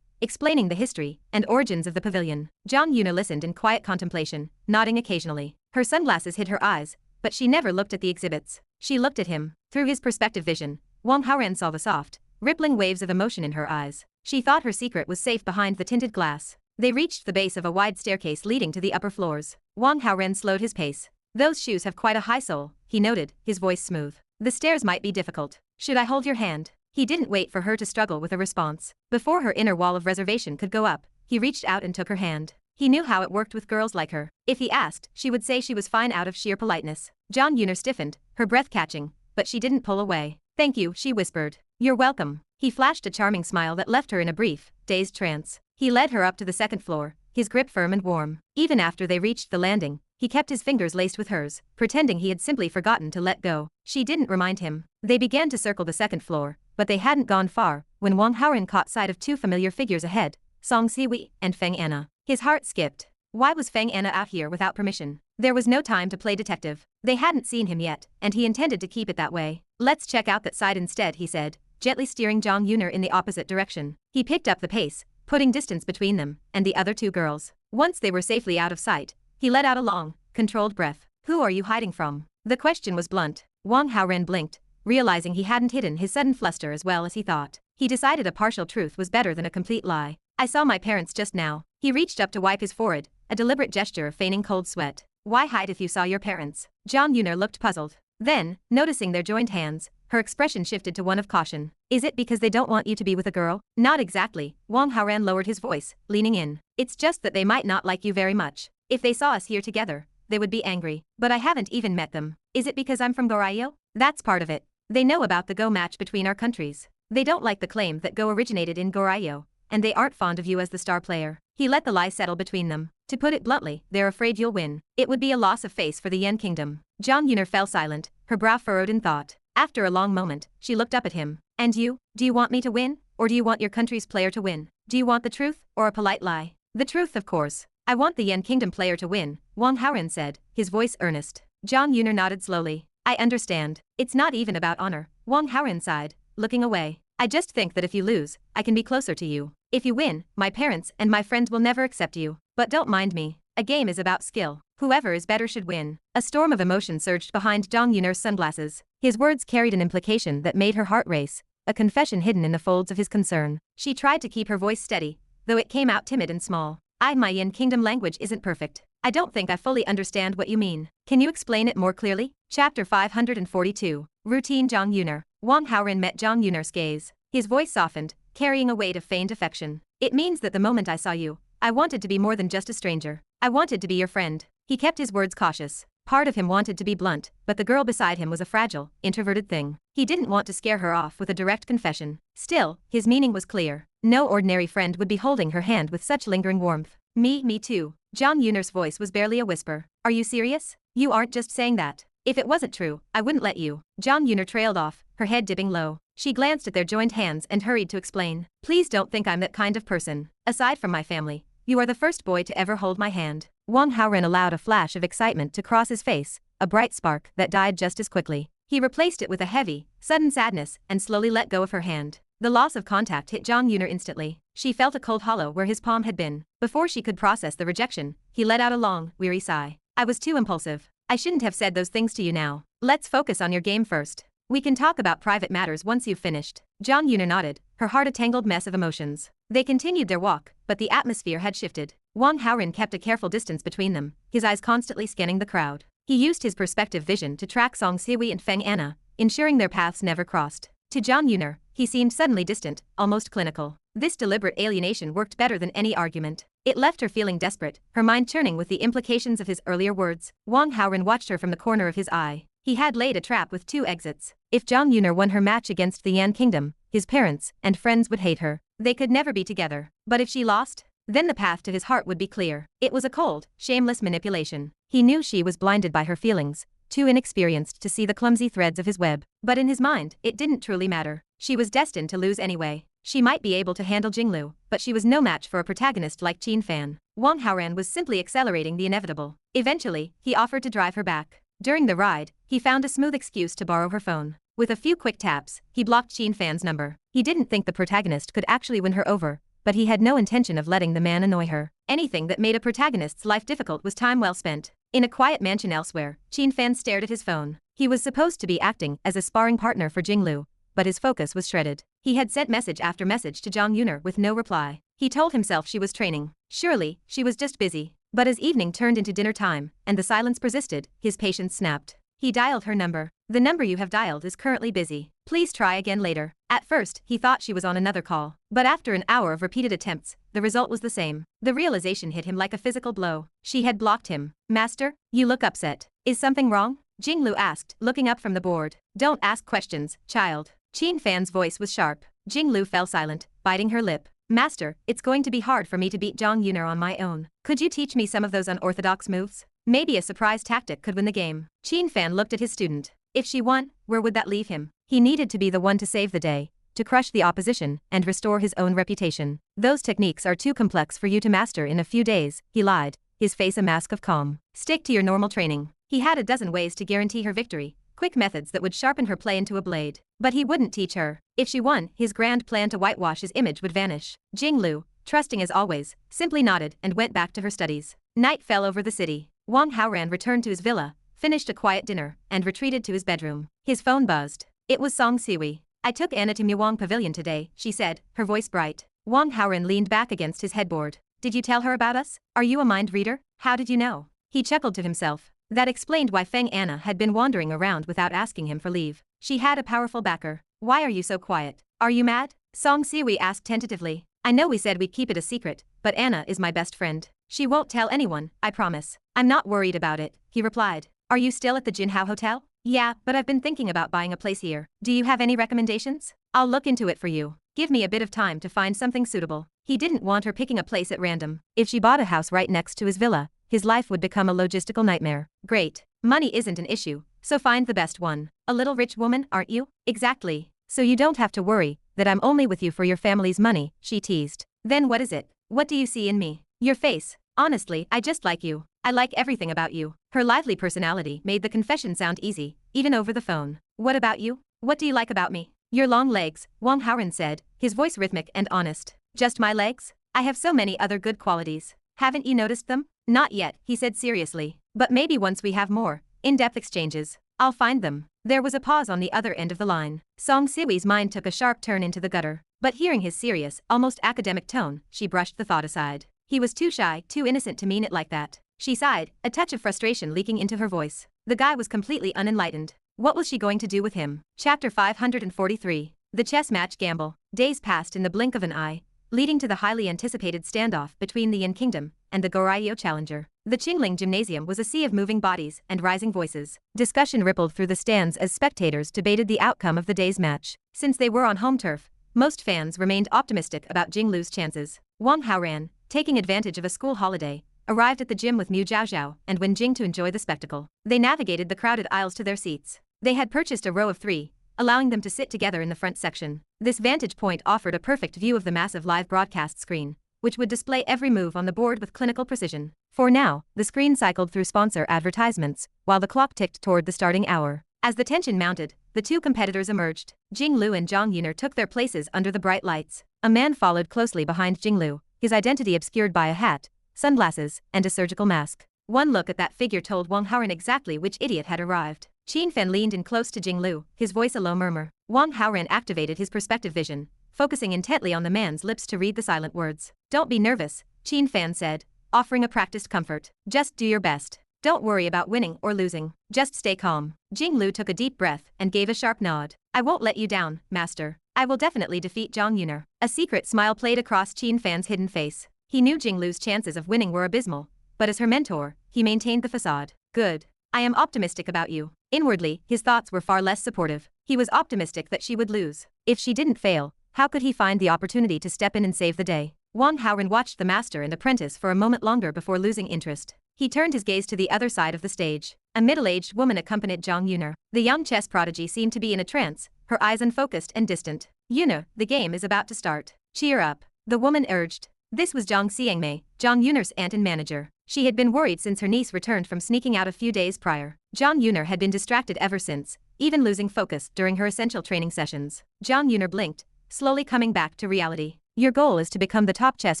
explaining the history and origins of the pavilion. Zhang Yuner listened in quiet contemplation, nodding occasionally. Her sunglasses hid her eyes, but she never looked at the exhibits. She looked at him. Through his perspective vision, Wang Haoran saw the soft, rippling waves of emotion in her eyes. She thought her secret was safe behind the tinted glass. They reached the base of a wide staircase leading to the upper floors. Wang Haoran slowed his pace. Those shoes have quite a high sole, he noted, his voice smooth. The stairs might be difficult. Should I hold your hand? He didn't wait for her to struggle with a response. Before her inner wall of reservation could go up, he reached out and took her hand. He knew how it worked with girls like her. If he asked, she would say she was fine out of sheer politeness. Zhang Yuner stiffened, her breath catching, but she didn't pull away. Thank you, she whispered. You're welcome. He flashed a charming smile that left her in a brief, dazed trance. He led her up to the second floor, his grip firm and warm. Even after they reached the landing, he kept his fingers laced with hers, pretending he had simply forgotten to let go. She didn't remind him. They began to circle the second floor, but they hadn't gone far when Wang Haoran caught sight of 2 familiar figures ahead, Song Siwei and Feng Anna. His heart skipped. Why was Feng Anna out here without permission? There was no time to play detective. They hadn't seen him yet, and he intended to keep it that way. Let's check out that side instead, he said, gently steering Zhang Yuner in the opposite direction. He picked up the pace, putting distance between them and the other 2 girls. Once they were safely out of sight, he let out a long, controlled breath. Who are you hiding from? The question was blunt. Wang Haoran blinked, realizing he hadn't hidden his sudden fluster as well as he thought. He decided a partial truth was better than a complete lie. I saw my parents just now. He reached up to wipe his forehead, a deliberate gesture of feigning cold sweat. Why hide if you saw your parents? Zhang Yuner looked puzzled. Then, noticing their joined hands, her expression shifted to one of caution. Is it because they don't want you to be with a girl? Not exactly. Wang Haoran lowered his voice, leaning in. It's just that they might not like you very much. If they saw us here together, they would be angry. But I haven't even met them. Is it because I'm from Goryeo? That's part of it. They know about the Go match between our countries. They don't like the claim that Go originated in Goryeo, and they aren't fond of you as the star player. He let the lie settle between them. To put it bluntly, they're afraid you'll win. It would be a loss of face for the Yan Kingdom. Zhang Yuner fell silent, her brow furrowed in thought. After a long moment, she looked up at him. And you? Do you want me to win? Or do you want your country's player to win? Do you want the truth, or a polite lie? The truth, of course. I want the Yan Kingdom player to win, Wang Haoran said, his voice earnest. Zhang Yuner nodded slowly. I understand. It's not even about honor, Wang Haoran sighed, looking away. I just think that if you lose, I can be closer to you. If you win, my parents and my friends will never accept you. But don't mind me. A game is about skill. Whoever is better should win. A storm of emotion surged behind Zhang Yun'er's sunglasses. His words carried an implication that made her heart race, a confession hidden in the folds of his concern. She tried to keep her voice steady, though it came out timid and small. My Yin Kingdom language isn't perfect. I don't think I fully understand what you mean. Can you explain it more clearly? Chapter 542. Routine. Zhang Yun'er. Wang Haoran met Zhang Yun'er's gaze. His voice softened, carrying a weight of feigned affection. It means that the moment I saw you, I wanted to be more than just a stranger. I wanted to be your friend. He kept his words cautious. Part of him wanted to be blunt, but the girl beside him was a fragile, introverted thing. He didn't want to scare her off with a direct confession. Still, his meaning was clear. No ordinary friend would be holding her hand with such lingering warmth. Me too. Zhang Yun'er's voice was barely a whisper. Are you serious? You aren't just saying that. If it wasn't true, I wouldn't let you. Zhang Yun'er trailed off, her head dipping low. She glanced at their joined hands and hurried to explain. Please don't think I'm that kind of person. Aside from my family, you are the first boy to ever hold my hand. Wang Haoran allowed a flash of excitement to cross his face, a bright spark that died just as quickly. He replaced it with a heavy, sudden sadness and slowly let go of her hand. The loss of contact hit Zhang Yun'er instantly. She felt a cold hollow where his palm had been. Before she could process the rejection, he let out a long, weary sigh. I was too impulsive. I shouldn't have said those things to you now. Let's focus on your game first. We can talk about private matters once you've finished. Zhang Yun'er nodded, her heart a tangled mess of emotions. They continued their walk, but the atmosphere had shifted. Wang Haoran kept a careful distance between them, his eyes constantly scanning the crowd. He used his perspective vision to track Song Siwi and Feng Anna, ensuring their paths never crossed. To Zhang Yun'er, he seemed suddenly distant, almost clinical. This deliberate alienation worked better than any argument. It left her feeling desperate, her mind churning with the implications of his earlier words. Wang Haoran watched her from the corner of his eye. He had laid a trap with 2 exits. If Zhang Yun'er won her match against the Yan Kingdom, his parents and friends would hate her. They could never be together. But if she lost, then the path to his heart would be clear. It was a cold, shameless manipulation. He knew she was blinded by her feelings, too inexperienced to see the clumsy threads of his web. But in his mind, it didn't truly matter. She was destined to lose anyway. She might be able to handle Jinglu, but she was no match for a protagonist like Qin Fan. Wang Haoran was simply accelerating the inevitable. Eventually, he offered to drive her back. During the ride, he found a smooth excuse to borrow her phone. With a few quick taps, he blocked Qin Fan's number. He didn't think the protagonist could actually win her over, but he had no intention of letting the man annoy her. Anything that made a protagonist's life difficult was time well spent. In a quiet mansion elsewhere, Qin Fan stared at his phone. He was supposed to be acting as a sparring partner for Jinglu, but his focus was shredded. He had sent message after message to Zhang Yun'er with no reply. He told himself she was training. Surely, she was just busy. But as evening turned into dinner time, and the silence persisted, his patience snapped. He dialed her number. The number you have dialed is currently busy. Please try again later. At first, he thought she was on another call. But after an hour of repeated attempts, the result was the same. The realization hit him like a physical blow. She had blocked him. Master, you look upset. Is something wrong? Jinglu asked, looking up from the board. Don't ask questions, child. Qin Fan's voice was sharp. Jinglu fell silent, biting her lip. Master, it's going to be hard for me to beat Zhang Yun'er on my own. Could you teach me some of those unorthodox moves? Maybe a surprise tactic could win the game. Qin Fan looked at his student. If she won, where would that leave him? He needed to be the one to save the day, to crush the opposition and restore his own reputation. Those techniques are too complex for you to master in a few days, he lied, his face a mask of calm. Stick to your normal training. He had a dozen ways to guarantee her victory, quick methods that would sharpen her play into a blade. But he wouldn't teach her. If she won, his grand plan to whitewash his image would vanish. Jinglu, trusting as always, simply nodded and went back to her studies. Night fell over the city. Wang Haoran returned to his villa, finished a quiet dinner, and retreated to his bedroom. His phone buzzed. It was Song Siwi. I took Anna to Muwang Pavilion today, she said, her voice bright. Wang Haoran leaned back against his headboard. Did you tell her about us? Are you a mind reader? How did you know? He chuckled to himself. That explained why Feng Anna had been wandering around without asking him for leave. She had a powerful backer. Why are you so quiet? Are you mad? Song Siwi asked tentatively. I know we said we'd keep it a secret, but Anna is my best friend. She won't tell anyone, I promise. I'm not worried about it, he replied. Are you still at the Jinhao Hotel? Yeah, but I've been thinking about buying a place here. Do you have any recommendations? I'll look into it for you. Give me a bit of time to find something suitable. He didn't want her picking a place at random. If she bought a house right next to his villa, his life would become a logistical nightmare. Great. Money isn't an issue, so find the best one. A little rich woman, aren't you? Exactly. So you don't have to worry that I'm only with you for your family's money, she teased. Then what is it? What do you see in me? Your face. Honestly, I just like you. I like everything about you. Her lively personality made the confession sound easy, even over the phone. What about you? What do you like about me? Your long legs, Wang Haoran said, his voice rhythmic and honest. Just my legs? I have so many other good qualities. Haven't you noticed them? Not yet, he said seriously. But maybe once we have more in-depth exchanges, I'll find them. There was a pause on the other end of the line. Song Siwi's mind took a sharp turn into the gutter. But hearing his serious, almost academic tone, she brushed the thought aside. He was too shy, too innocent to mean it like that. She sighed, a touch of frustration leaking into her voice. The guy was completely unenlightened. What was she going to do with him? Chapter 543. The chess match gamble. Days passed in the blink of an eye, leading to the highly anticipated standoff between the Yin Kingdom and the Goryeo challenger. The Qingling Gymnasium was a sea of moving bodies and rising voices. Discussion rippled through the stands as spectators debated the outcome of the day's match. Since they were on home turf, most fans remained optimistic about Jinglu's chances. Wang Haoran, taking advantage of a school holiday, arrived at the gym with Mu Zhaozhao and Wen Jing to enjoy the spectacle. They navigated the crowded aisles to their seats. They had purchased a row of 3, allowing them to sit together in the front section. This vantage point offered a perfect view of the massive live broadcast screen, which would display every move on the board with clinical precision. For now, the screen cycled through sponsor advertisements, while the clock ticked toward the starting hour. As the tension mounted, the two competitors emerged. Jinglu and Zhang Yuner took their places under the bright lights. A man followed closely behind Jinglu, his identity obscured by a hat, sunglasses, and a surgical mask. One look at that figure told Wang Haoran exactly which idiot had arrived. Qin Fan leaned in close to Jinglu, his voice a low murmur. Wang Haoran activated his perspective vision, focusing intently on the man's lips to read the silent words. Don't be nervous, Qin Fan said, offering a practiced comfort. Just do your best. Don't worry about winning or losing. Just stay calm. Jinglu took a deep breath and gave a sharp nod. I won't let you down, master. I will definitely defeat Zhang Yuner. A secret smile played across Qin Fan's hidden face. He knew Jinglu's chances of winning were abysmal, but as her mentor, he maintained the facade. Good. I am optimistic about you. Inwardly, his thoughts were far less supportive. He was optimistic that she would lose. If she didn't fail, how could he find the opportunity to step in and save the day? Wang Haoran watched the master and apprentice for a moment longer before losing interest. He turned his gaze to the other side of the stage. A middle-aged woman accompanied Zhang Yuner. The young chess prodigy seemed to be in a trance, her eyes unfocused and distant. Yuner, the game is about to start. Cheer up, the woman urged. This was Zhang Xiangmei, Zhang Yuner's aunt and manager. She had been worried since her niece returned from sneaking out a few days prior. Zhang Yuner had been distracted ever since, even losing focus during her essential training sessions. Zhang Yuner blinked, slowly coming back to reality. Your goal is to become the top chess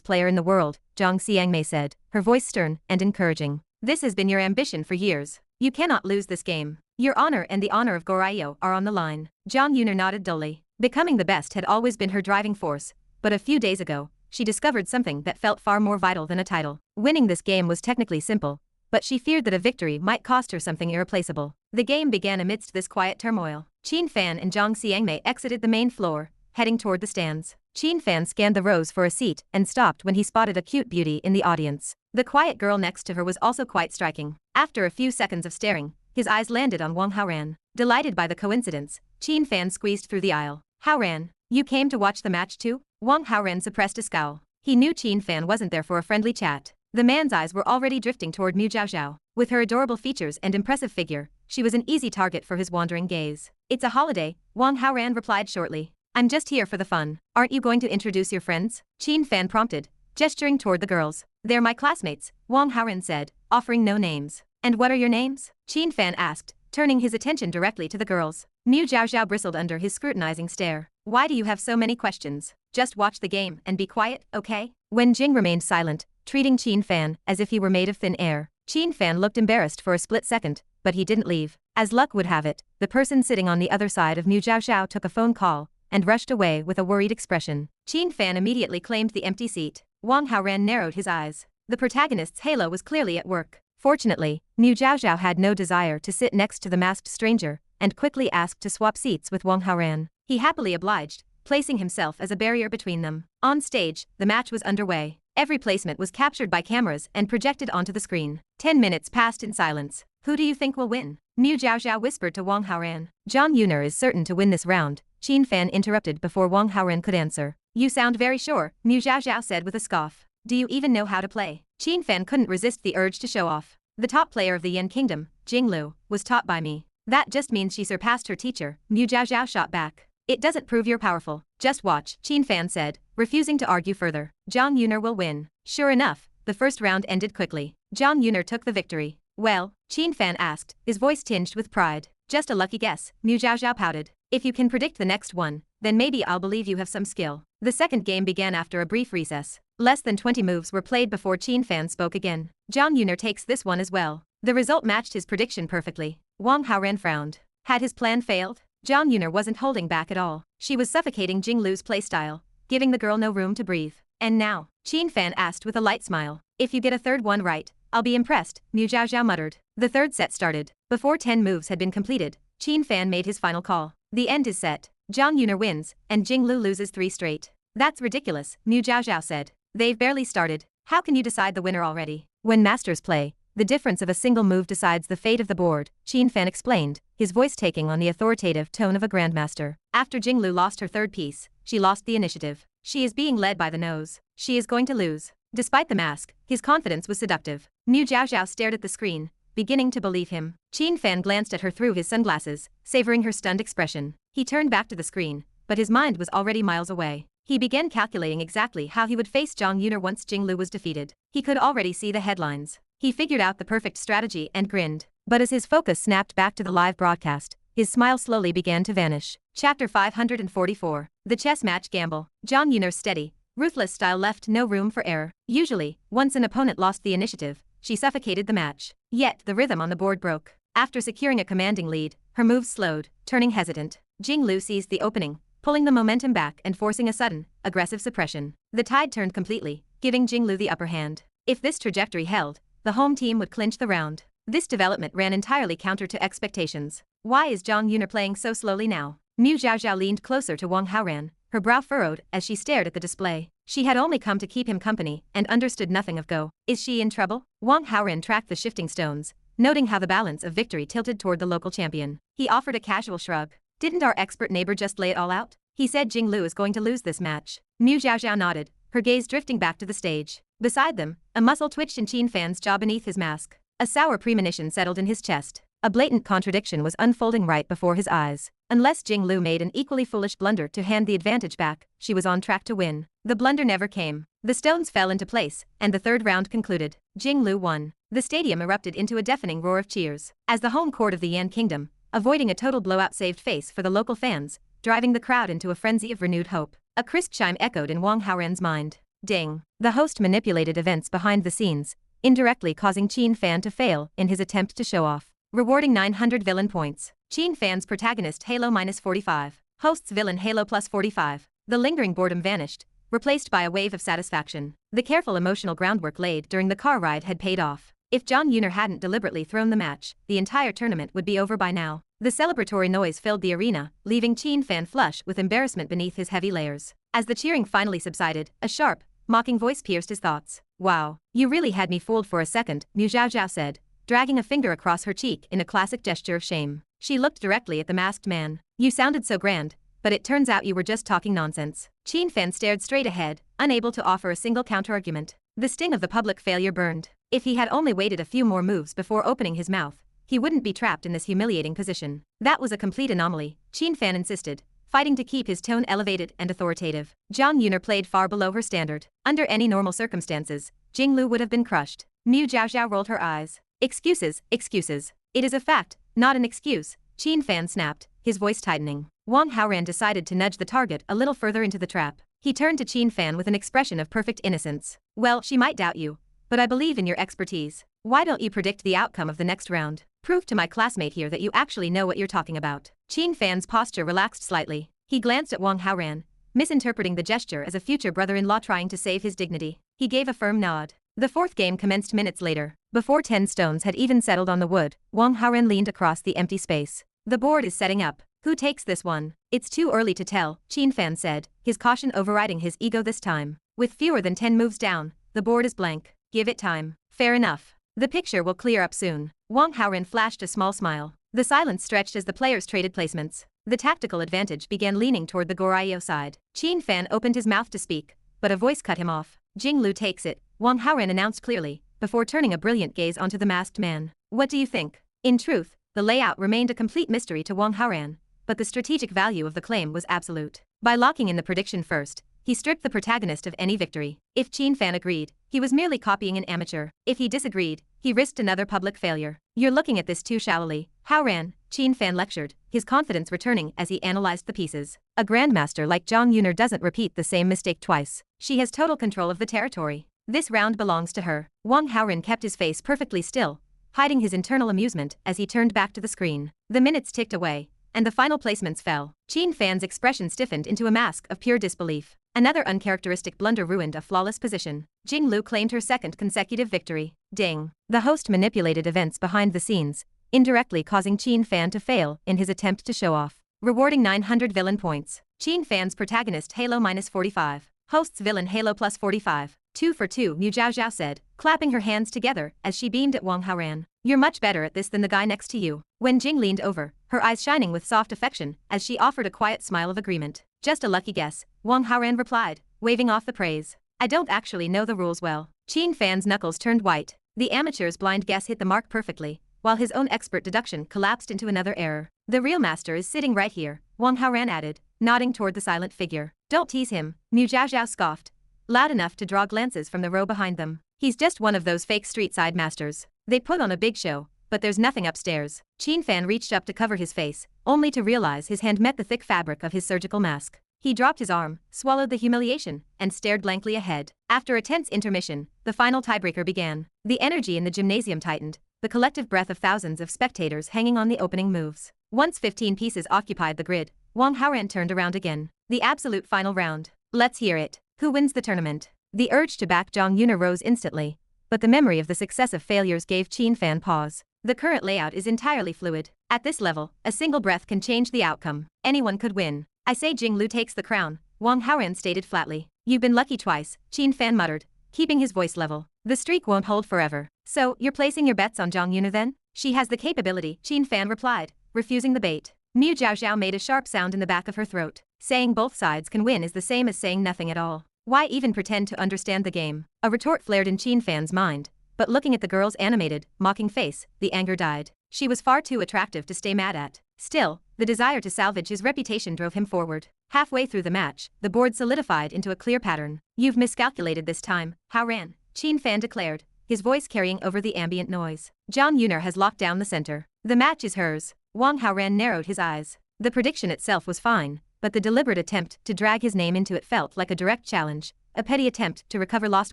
player in the world, Zhang Xiangmei said, her voice stern and encouraging. This has been your ambition for years. You cannot lose this game. Your honor and the honor of Goryeo are on the line. Zhang Yuner nodded dully. Becoming the best had always been her driving force, but a few days ago, she discovered something that felt far more vital than a title. Winning this game was technically simple, but she feared that a victory might cost her something irreplaceable. The game began amidst this quiet turmoil. Qin Fan and Zhang Xiangmei exited the main floor, heading toward the stands. Qin Fan scanned the rows for a seat and stopped when he spotted a cute beauty in the audience. The quiet girl next to her was also quite striking. After a few seconds of staring, his eyes landed on Wang Haoran. Delighted by the coincidence, Qin Fan squeezed through the aisle. Haoran, you came to watch the match too? Wang Haoran suppressed a scowl. He knew Qin Fan wasn't there for a friendly chat. The man's eyes were already drifting toward Mu Zhaozhao. With her adorable features and impressive figure, she was an easy target for his wandering gaze. It's a holiday, Wang Haoran replied shortly. I'm just here for the fun. Aren't you going to introduce your friends? Qin Fan prompted, gesturing toward the girls. They're my classmates, Wang Haoran said, offering no names. And what are your names? Qin Fan asked, turning his attention directly to the girls. Mu Zhaozhao bristled under his scrutinizing stare. Why do you have so many questions? Just watch the game and be quiet, okay? Wen Jing remained silent, treating Qin Fan as if he were made of thin air. Qin Fan looked embarrassed for a split second, but he didn't leave. As luck would have it, the person sitting on the other side of Mu Zhaozhao took a phone call and rushed away with a worried expression. Qin Fan immediately claimed the empty seat. Wang Haoran narrowed his eyes. The protagonist's halo was clearly at work. Fortunately, Mu Zhaozhao had no desire to sit next to the masked stranger and quickly asked to swap seats with Wang Haoran. He happily obliged, placing himself as a barrier between them. On stage, the match was underway. Every placement was captured by cameras and projected onto the screen. 10 minutes passed in silence. Who do you think will win? Mu Zhaozhao whispered to Wang Haoran. Zhang Yuner is certain to win this round, Qin Fan interrupted before Wang Haoran could answer. You sound very sure, Mu Zhaozhao said with a scoff. Do you even know how to play? Qin Fan couldn't resist the urge to show off. The top player of the Yin Kingdom, Jinglu, was taught by me. That just means she surpassed her teacher, Mu Zhaozhao shot back. It doesn't prove you're powerful. Just watch, Qin Fan said, refusing to argue further. Zhang Yuner will win. Sure enough, the first round ended quickly. Zhang Yuner took the victory. Well, Qin Fan asked, his voice tinged with pride. Just a lucky guess, Mu Zhaozhao pouted. If you can predict the next one, then maybe I'll believe you have some skill. The second game began after a brief recess. Less than 20 moves were played before Qin Fan spoke again. Zhang Yuner takes this one as well. The result matched his prediction perfectly. Wang Haoran frowned. Had his plan failed? Zhang Yuner wasn't holding back at all. She was suffocating Jinglu's playstyle, giving the girl no room to breathe. And now? Qin Fan asked with a light smile. If you get a third one right, I'll be impressed, Mu Zhaozhao muttered. The third set started. Before 10 moves had been completed, Qin Fan made his final call. The end is set. Zhang Yuner wins, and Jinglu loses 3 straight. That's ridiculous, Mu Zhaozhao said. They've barely started. How can you decide the winner already? When masters play, the difference of a single move decides the fate of the board, Qin Fan explained, his voice taking on the authoritative tone of a grandmaster. After Jinglu lost her third piece, she lost the initiative. She is being led by the nose. She is going to lose. Despite the mask, his confidence was seductive. Mu Zhaozhao stared at the screen, beginning to believe him. Qin Fan glanced at her through his sunglasses, savoring her stunned expression. He turned back to the screen, but his mind was already miles away. He began calculating exactly how he would face Zhang Yuner once Jinglu was defeated. He could already see the headlines. He figured out the perfect strategy and grinned. But as his focus snapped back to the live broadcast, his smile slowly began to vanish. Chapter 544. The Chess Match Gamble. Zhang Yuner's steady, ruthless style left no room for error. Usually, once an opponent lost the initiative, she suffocated the match. Yet, the rhythm on the board broke. After securing a commanding lead, her moves slowed, turning hesitant. Jinglu seized the opening, pulling the momentum back and forcing a sudden, aggressive suppression. The tide turned completely, giving Jinglu the upper hand. If this trajectory held, the home team would clinch the round. This development ran entirely counter to expectations. Why is Zhang Yuner playing so slowly now? Mu Zhaozhao leaned closer to Wang Haoran, her brow furrowed as she stared at the display. She had only come to keep him company and understood nothing of Go. Is she in trouble? Wang Haoran tracked the shifting stones, noting how the balance of victory tilted toward the local champion. He offered a casual shrug. Didn't our expert neighbor just lay it all out? He said Jinglu is going to lose this match. Mu Zhaozhao nodded, her gaze drifting back to the stage. Beside them, a muscle twitched in Qin Fan's jaw beneath his mask. A sour premonition settled in his chest. A blatant contradiction was unfolding right before his eyes. Unless Jinglu made an equally foolish blunder to hand the advantage back, she was on track to win. The blunder never came. The stones fell into place, and the third round concluded. Jinglu won. The stadium erupted into a deafening roar of cheers. As the home court of the Yan Kingdom, avoiding a total blowout saved face for the local fans, driving the crowd into a frenzy of renewed hope. A crisp chime echoed in Wang Haoran's mind. Ding. The host manipulated events behind the scenes, indirectly causing Qin Fan to fail in his attempt to show off. Rewarding 900 villain points. Qin Fan's protagonist Halo -45. Host's villain Halo +45. The lingering boredom vanished, replaced by a wave of satisfaction. The careful emotional groundwork laid during the car ride had paid off. If Zhang Yuner hadn't deliberately thrown the match, the entire tournament would be over by now. The celebratory noise filled the arena, leaving Qin Fan flush with embarrassment beneath his heavy layers. As the cheering finally subsided, a sharp, mocking voice pierced his thoughts. Wow, you really had me fooled for a second, Mu Zhaozhao said, dragging a finger across her cheek in a classic gesture of shame. She looked directly at the masked man. You sounded so grand, but it turns out you were just talking nonsense. Qin Fan stared straight ahead, unable to offer a single counterargument. The sting of the public failure burned. If he had only waited a few more moves before opening his mouth, he wouldn't be trapped in this humiliating position. That was a complete anomaly, Qin Fan insisted, fighting to keep his tone elevated and authoritative. Zhang Yuner played far below her standard. Under any normal circumstances, Jinglu would have been crushed. Mu Zhaozhao rolled her eyes. Excuses, excuses. It is a fact, not an excuse, Qin Fan snapped, his voice tightening. Wang Haoran decided to nudge the target a little further into the trap. He turned to Qin Fan with an expression of perfect innocence. Well, she might doubt you, but I believe in your expertise. Why don't you predict the outcome of the next round? Prove to my classmate here that you actually know what you're talking about. Qin Fan's posture relaxed slightly. He glanced at Wang Haoran, misinterpreting the gesture as a future brother-in-law trying to save his dignity. He gave a firm nod. The fourth game commenced minutes later. Before 10 stones had even settled on the wood, Wang Haoran leaned across the empty space. The board is setting up. Who takes this one? It's too early to tell, Qin Fan said, his caution overriding his ego this time. With fewer than 10 moves down, the board is blank. Give it time. Fair enough. The picture will clear up soon. Wang Haoran flashed a small smile. The silence stretched as the players traded placements. The tactical advantage began leaning toward the Goryeo side. Qin Fan opened his mouth to speak, but a voice cut him off. Jinglu takes it, Wang Haoran announced clearly, before turning a brilliant gaze onto the masked man. What do you think? In truth, the layout remained a complete mystery to Wang Haoran, but the strategic value of the claim was absolute. By locking in the prediction first, he stripped the protagonist of any victory. If Qin Fan agreed, he was merely copying an amateur. If he disagreed, he risked another public failure. You're looking at this too shallowly, Haoran, Qin Fan lectured, his confidence returning as he analyzed the pieces. A grandmaster like Zhang Yuner doesn't repeat the same mistake twice. She has total control of the territory. This round belongs to her. Wang Haoran kept his face perfectly still, hiding his internal amusement as he turned back to the screen. The minutes ticked away, and the final placements fell. Qin Fan's expression stiffened into a mask of pure disbelief. Another uncharacteristic blunder ruined a flawless position. Jing Lu claimed her second consecutive victory. Ding. The host manipulated events behind the scenes, indirectly causing Qin Fan to fail in his attempt to show off. Rewarding 900 villain points. Qin Fan's protagonist Halo -45. Host's villain Halo +45. 2 for 2, Mu Zhao Zhao said, clapping her hands together as she beamed at Wang Haoran. You're much better at this than the guy next to you. When Jing leaned over, her eyes shining with soft affection as she offered a quiet smile of agreement. Just a lucky guess, Wang Haoran replied, waving off the praise. I don't actually know the rules well. Qin Fan's knuckles turned white. The amateur's blind guess hit the mark perfectly, while his own expert deduction collapsed into another error. The real master is sitting right here, Wang Haoran added, nodding toward the silent figure. Don't tease him, Mu Zhao Zhao scoffed, loud enough to draw glances from the row behind them. He's just one of those fake street-side masters. They put on a big show, but there's nothing upstairs. Qin Fan reached up to cover his face, only to realize his hand met the thick fabric of his surgical mask. He dropped his arm, swallowed the humiliation, and stared blankly ahead. After a tense intermission, the final tiebreaker began. The energy in the gymnasium tightened, the collective breath of thousands of spectators hanging on the opening moves. Once 15 pieces occupied the grid, Wang Haoran turned around again. The absolute final round. Let's hear it. Who wins the tournament? The urge to back Zhang Yuner rose instantly, but the memory of the successive failures gave Qin Fan pause. The current layout is entirely fluid. At this level, a single breath can change the outcome. Anyone could win. I say Jing Lu takes the crown, Wang Haoran stated flatly. You've been lucky twice, Qin Fan muttered, keeping his voice level. The streak won't hold forever. So, you're placing your bets on Zhang Yuner then? She has the capability, Qin Fan replied, refusing the bait. Mu Zhao Zhao made a sharp sound in the back of her throat. Saying both sides can win is the same as saying nothing at all. Why even pretend to understand the game? A retort flared in Qin Fan's mind, but looking at the girl's animated, mocking face, the anger died. She was far too attractive to stay mad at. Still, the desire to salvage his reputation drove him forward. Halfway through the match, the board solidified into a clear pattern. You've miscalculated this time, Haoran, Qin Fan declared, his voice carrying over the ambient noise. Zhang Yuner has locked down the center. The match is hers. Wang Haoran narrowed his eyes. The prediction itself was fine, but the deliberate attempt to drag his name into it felt like a direct challenge, a petty attempt to recover lost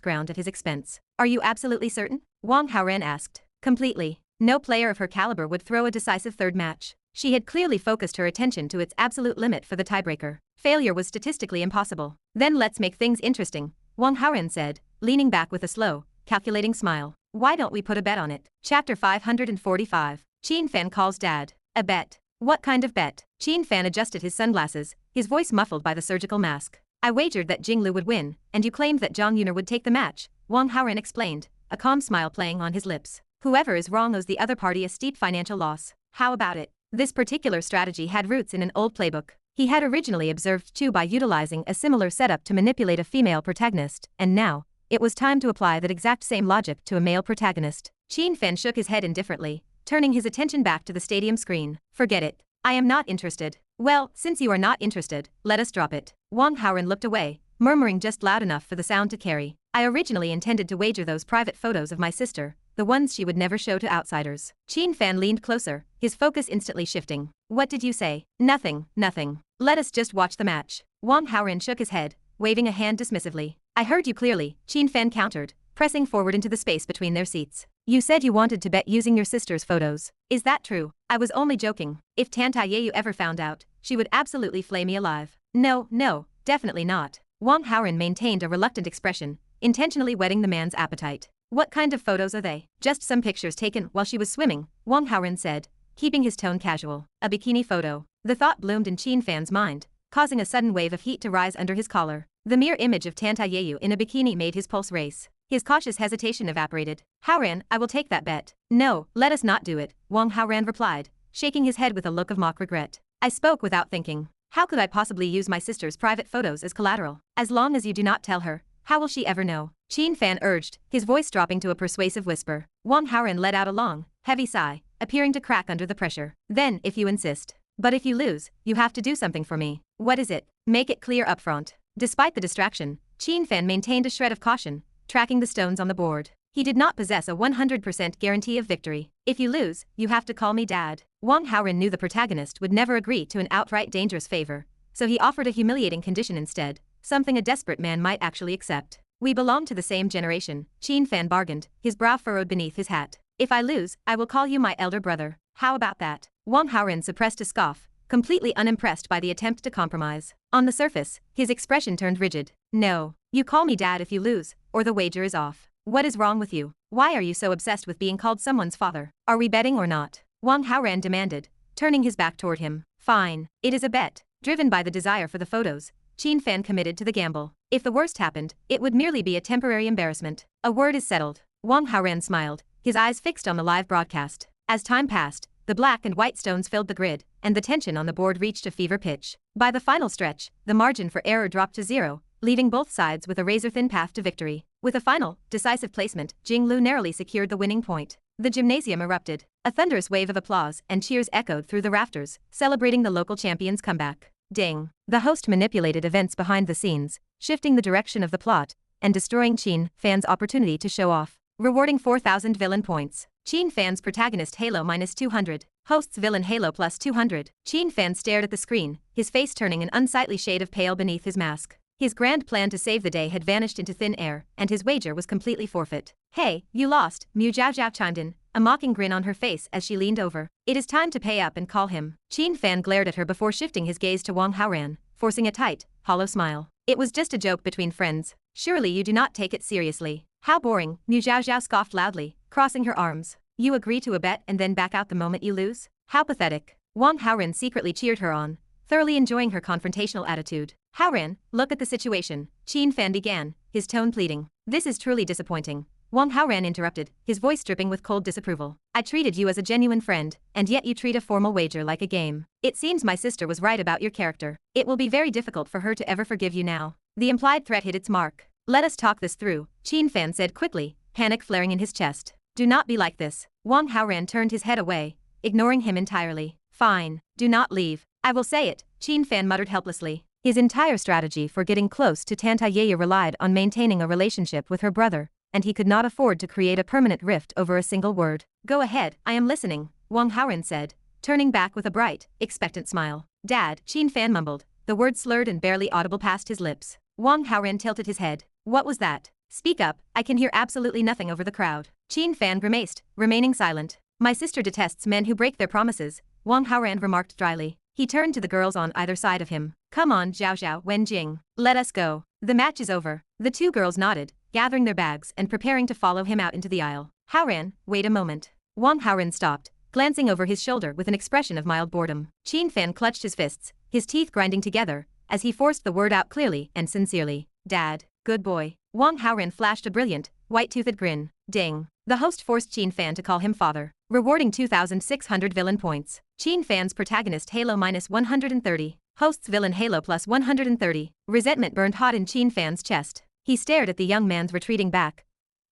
ground at his expense. Are you absolutely certain? Wang Haoran asked. Completely. No player of her caliber would throw a decisive third match. She had clearly focused her attention to its absolute limit for the tiebreaker. Failure was statistically impossible. Then let's make things interesting, Wang Haoran said, leaning back with a slow, calculating smile. Why don't we put a bet on it? Chapter 545. Qin Fan calls dad. A bet. What kind of bet? Qin Fan adjusted his sunglasses, his voice muffled by the surgical mask. I wagered that Jing Lu would win, and you claimed that Zhang Yuner would take the match, Wang Haoran explained, a calm smile playing on his lips. Whoever is wrong owes the other party a steep financial loss. How about it? This particular strategy had roots in an old playbook. He had originally observed Chu by utilizing a similar setup to manipulate a female protagonist, and now, it was time to apply that exact same logic to a male protagonist. Qin Fan shook his head indifferently, turning his attention back to the stadium screen. Forget it. I am not interested. Well, since you are not interested, let us drop it. Wang Haoran looked away, murmuring just loud enough for the sound to carry. I originally intended to wager those private photos of my sister, the ones she would never show to outsiders. Qin Fan leaned closer, his focus instantly shifting. What did you say? Nothing, nothing. Let us just watch the match. Wang Haoran shook his head, waving a hand dismissively. I heard you clearly, Qin Fan countered, pressing forward into the space between their seats. You said you wanted to bet using your sister's photos. Is that true? I was only joking. If Tantayeyu ever found out, she would absolutely flay me alive. No, definitely not. Wang Haoran maintained a reluctant expression, intentionally whetting the man's appetite. What kind of photos are they? Just some pictures taken while she was swimming, Wang Haoran said, keeping his tone casual. A bikini photo. The thought bloomed in Qin Fan's mind, causing a sudden wave of heat to rise under his collar. The mere image of Tantayeyu in a bikini made his pulse race. His cautious hesitation evaporated. Haoran, I will take that bet. No, let us not do it, Wang Haoran replied, shaking his head with a look of mock regret. I spoke without thinking. How could I possibly use my sister's private photos as collateral? As long as you do not tell her, how will she ever know? Qin Fan urged, his voice dropping to a persuasive whisper. Wang Haoran let out a long, heavy sigh, appearing to crack under the pressure. Then, if you insist. But if you lose, you have to do something for me. What is it? Make it clear up front. Despite the distraction, Qin Fan maintained a shred of caution, tracking the stones on the board. He did not possess a 100% guarantee of victory. If you lose, you have to call me dad. Wang Haoran knew the protagonist would never agree to an outright dangerous favor, so he offered a humiliating condition instead, something a desperate man might actually accept. We belong to the same generation, Qin Fan bargained, his brow furrowed beneath his hat. If I lose, I will call you my elder brother. How about that? Wang Haoran suppressed a scoff, completely unimpressed by the attempt to compromise. On the surface, his expression turned rigid. No, you call me dad if you lose, or the wager is off. What is wrong with you? Why are you so obsessed with being called someone's father? Are we betting or not? Wang Haoran demanded, turning his back toward him. Fine, it is a bet. Driven by the desire for the photos, Qin Fan committed to the gamble. If the worst happened, it would merely be a temporary embarrassment. A word is settled. Wang Haoran smiled, his eyes fixed on the live broadcast. As time passed, the black and white stones filled the grid, and the tension on the board reached a fever pitch. By the final stretch, the margin for error dropped to 0, leaving both sides with a razor-thin path to victory. With a final, decisive placement, Jing Lu narrowly secured the winning point. The gymnasium erupted. A thunderous wave of applause and cheers echoed through the rafters, celebrating the local champion's comeback. Ding. The host manipulated events behind the scenes, shifting the direction of the plot, and destroying Qin Fan's opportunity to show off. Rewarding 4,000 villain points. Qin Fan's protagonist Halo -200. Host's villain Halo +200. Qin Fan stared at the screen, his face turning an unsightly shade of pale beneath his mask. His grand plan to save the day had vanished into thin air, and his wager was completely forfeit. Hey, you lost, Mu Zhao Zhao chimed in, a mocking grin on her face as she leaned over. It is time to pay up and call him. Qin Fan glared at her before shifting his gaze to Wang Haoran, forcing a tight, hollow smile. It was just a joke between friends. Surely you do not take it seriously. How boring, Mu Zhao Zhao scoffed loudly, crossing her arms. You agree to a bet and then back out the moment you lose? How pathetic. Wang Haoran secretly cheered her on, thoroughly enjoying her confrontational attitude. Haoran, look at the situation, Qin Fan began, his tone pleading. This is truly disappointing. Wang Haoran interrupted, his voice dripping with cold disapproval. I treated you as a genuine friend, and yet you treat a formal wager like a game. It seems my sister was right about your character. It will be very difficult for her to ever forgive you now. The implied threat hit its mark. Let us talk this through, Qin Fan said quickly, panic flaring in his chest. Do not be like this. Wang Haoran turned his head away, ignoring him entirely. Fine, do not leave. I will say it, Qin Fan muttered helplessly. His entire strategy for getting close to Tanta Yeye relied on maintaining a relationship with her brother, and he could not afford to create a permanent rift over a single word. Go ahead, I am listening, Wang Haoran said, turning back with a bright, expectant smile. Dad, Qin Fan mumbled, the word slurred and barely audible past his lips. Wang Haoran tilted his head. What was that? Speak up, I can hear absolutely nothing over the crowd. Qin Fan grimaced, remaining silent. My sister detests men who break their promises, Wang Haoran remarked dryly. He turned to the girls on either side of him. Come on, Zhao Zhao, Wen Jing. Let us go. The match is over. The two girls nodded, gathering their bags and preparing to follow him out into the aisle. Haoran, wait a moment. Wang Haoran stopped, glancing over his shoulder with an expression of mild boredom. Qin Fan clutched his fists, his teeth grinding together, as he forced the word out clearly and sincerely. Dad, good boy. Wang Haoran flashed a brilliant, white-toothed grin. Ding. The host forced Qin Fan to call him father, rewarding 2,600 villain points. Qin Fan's protagonist Halo -130. Host's villain Halo +130. Resentment burned hot in Qin Fan's chest. He stared at the young man's retreating back,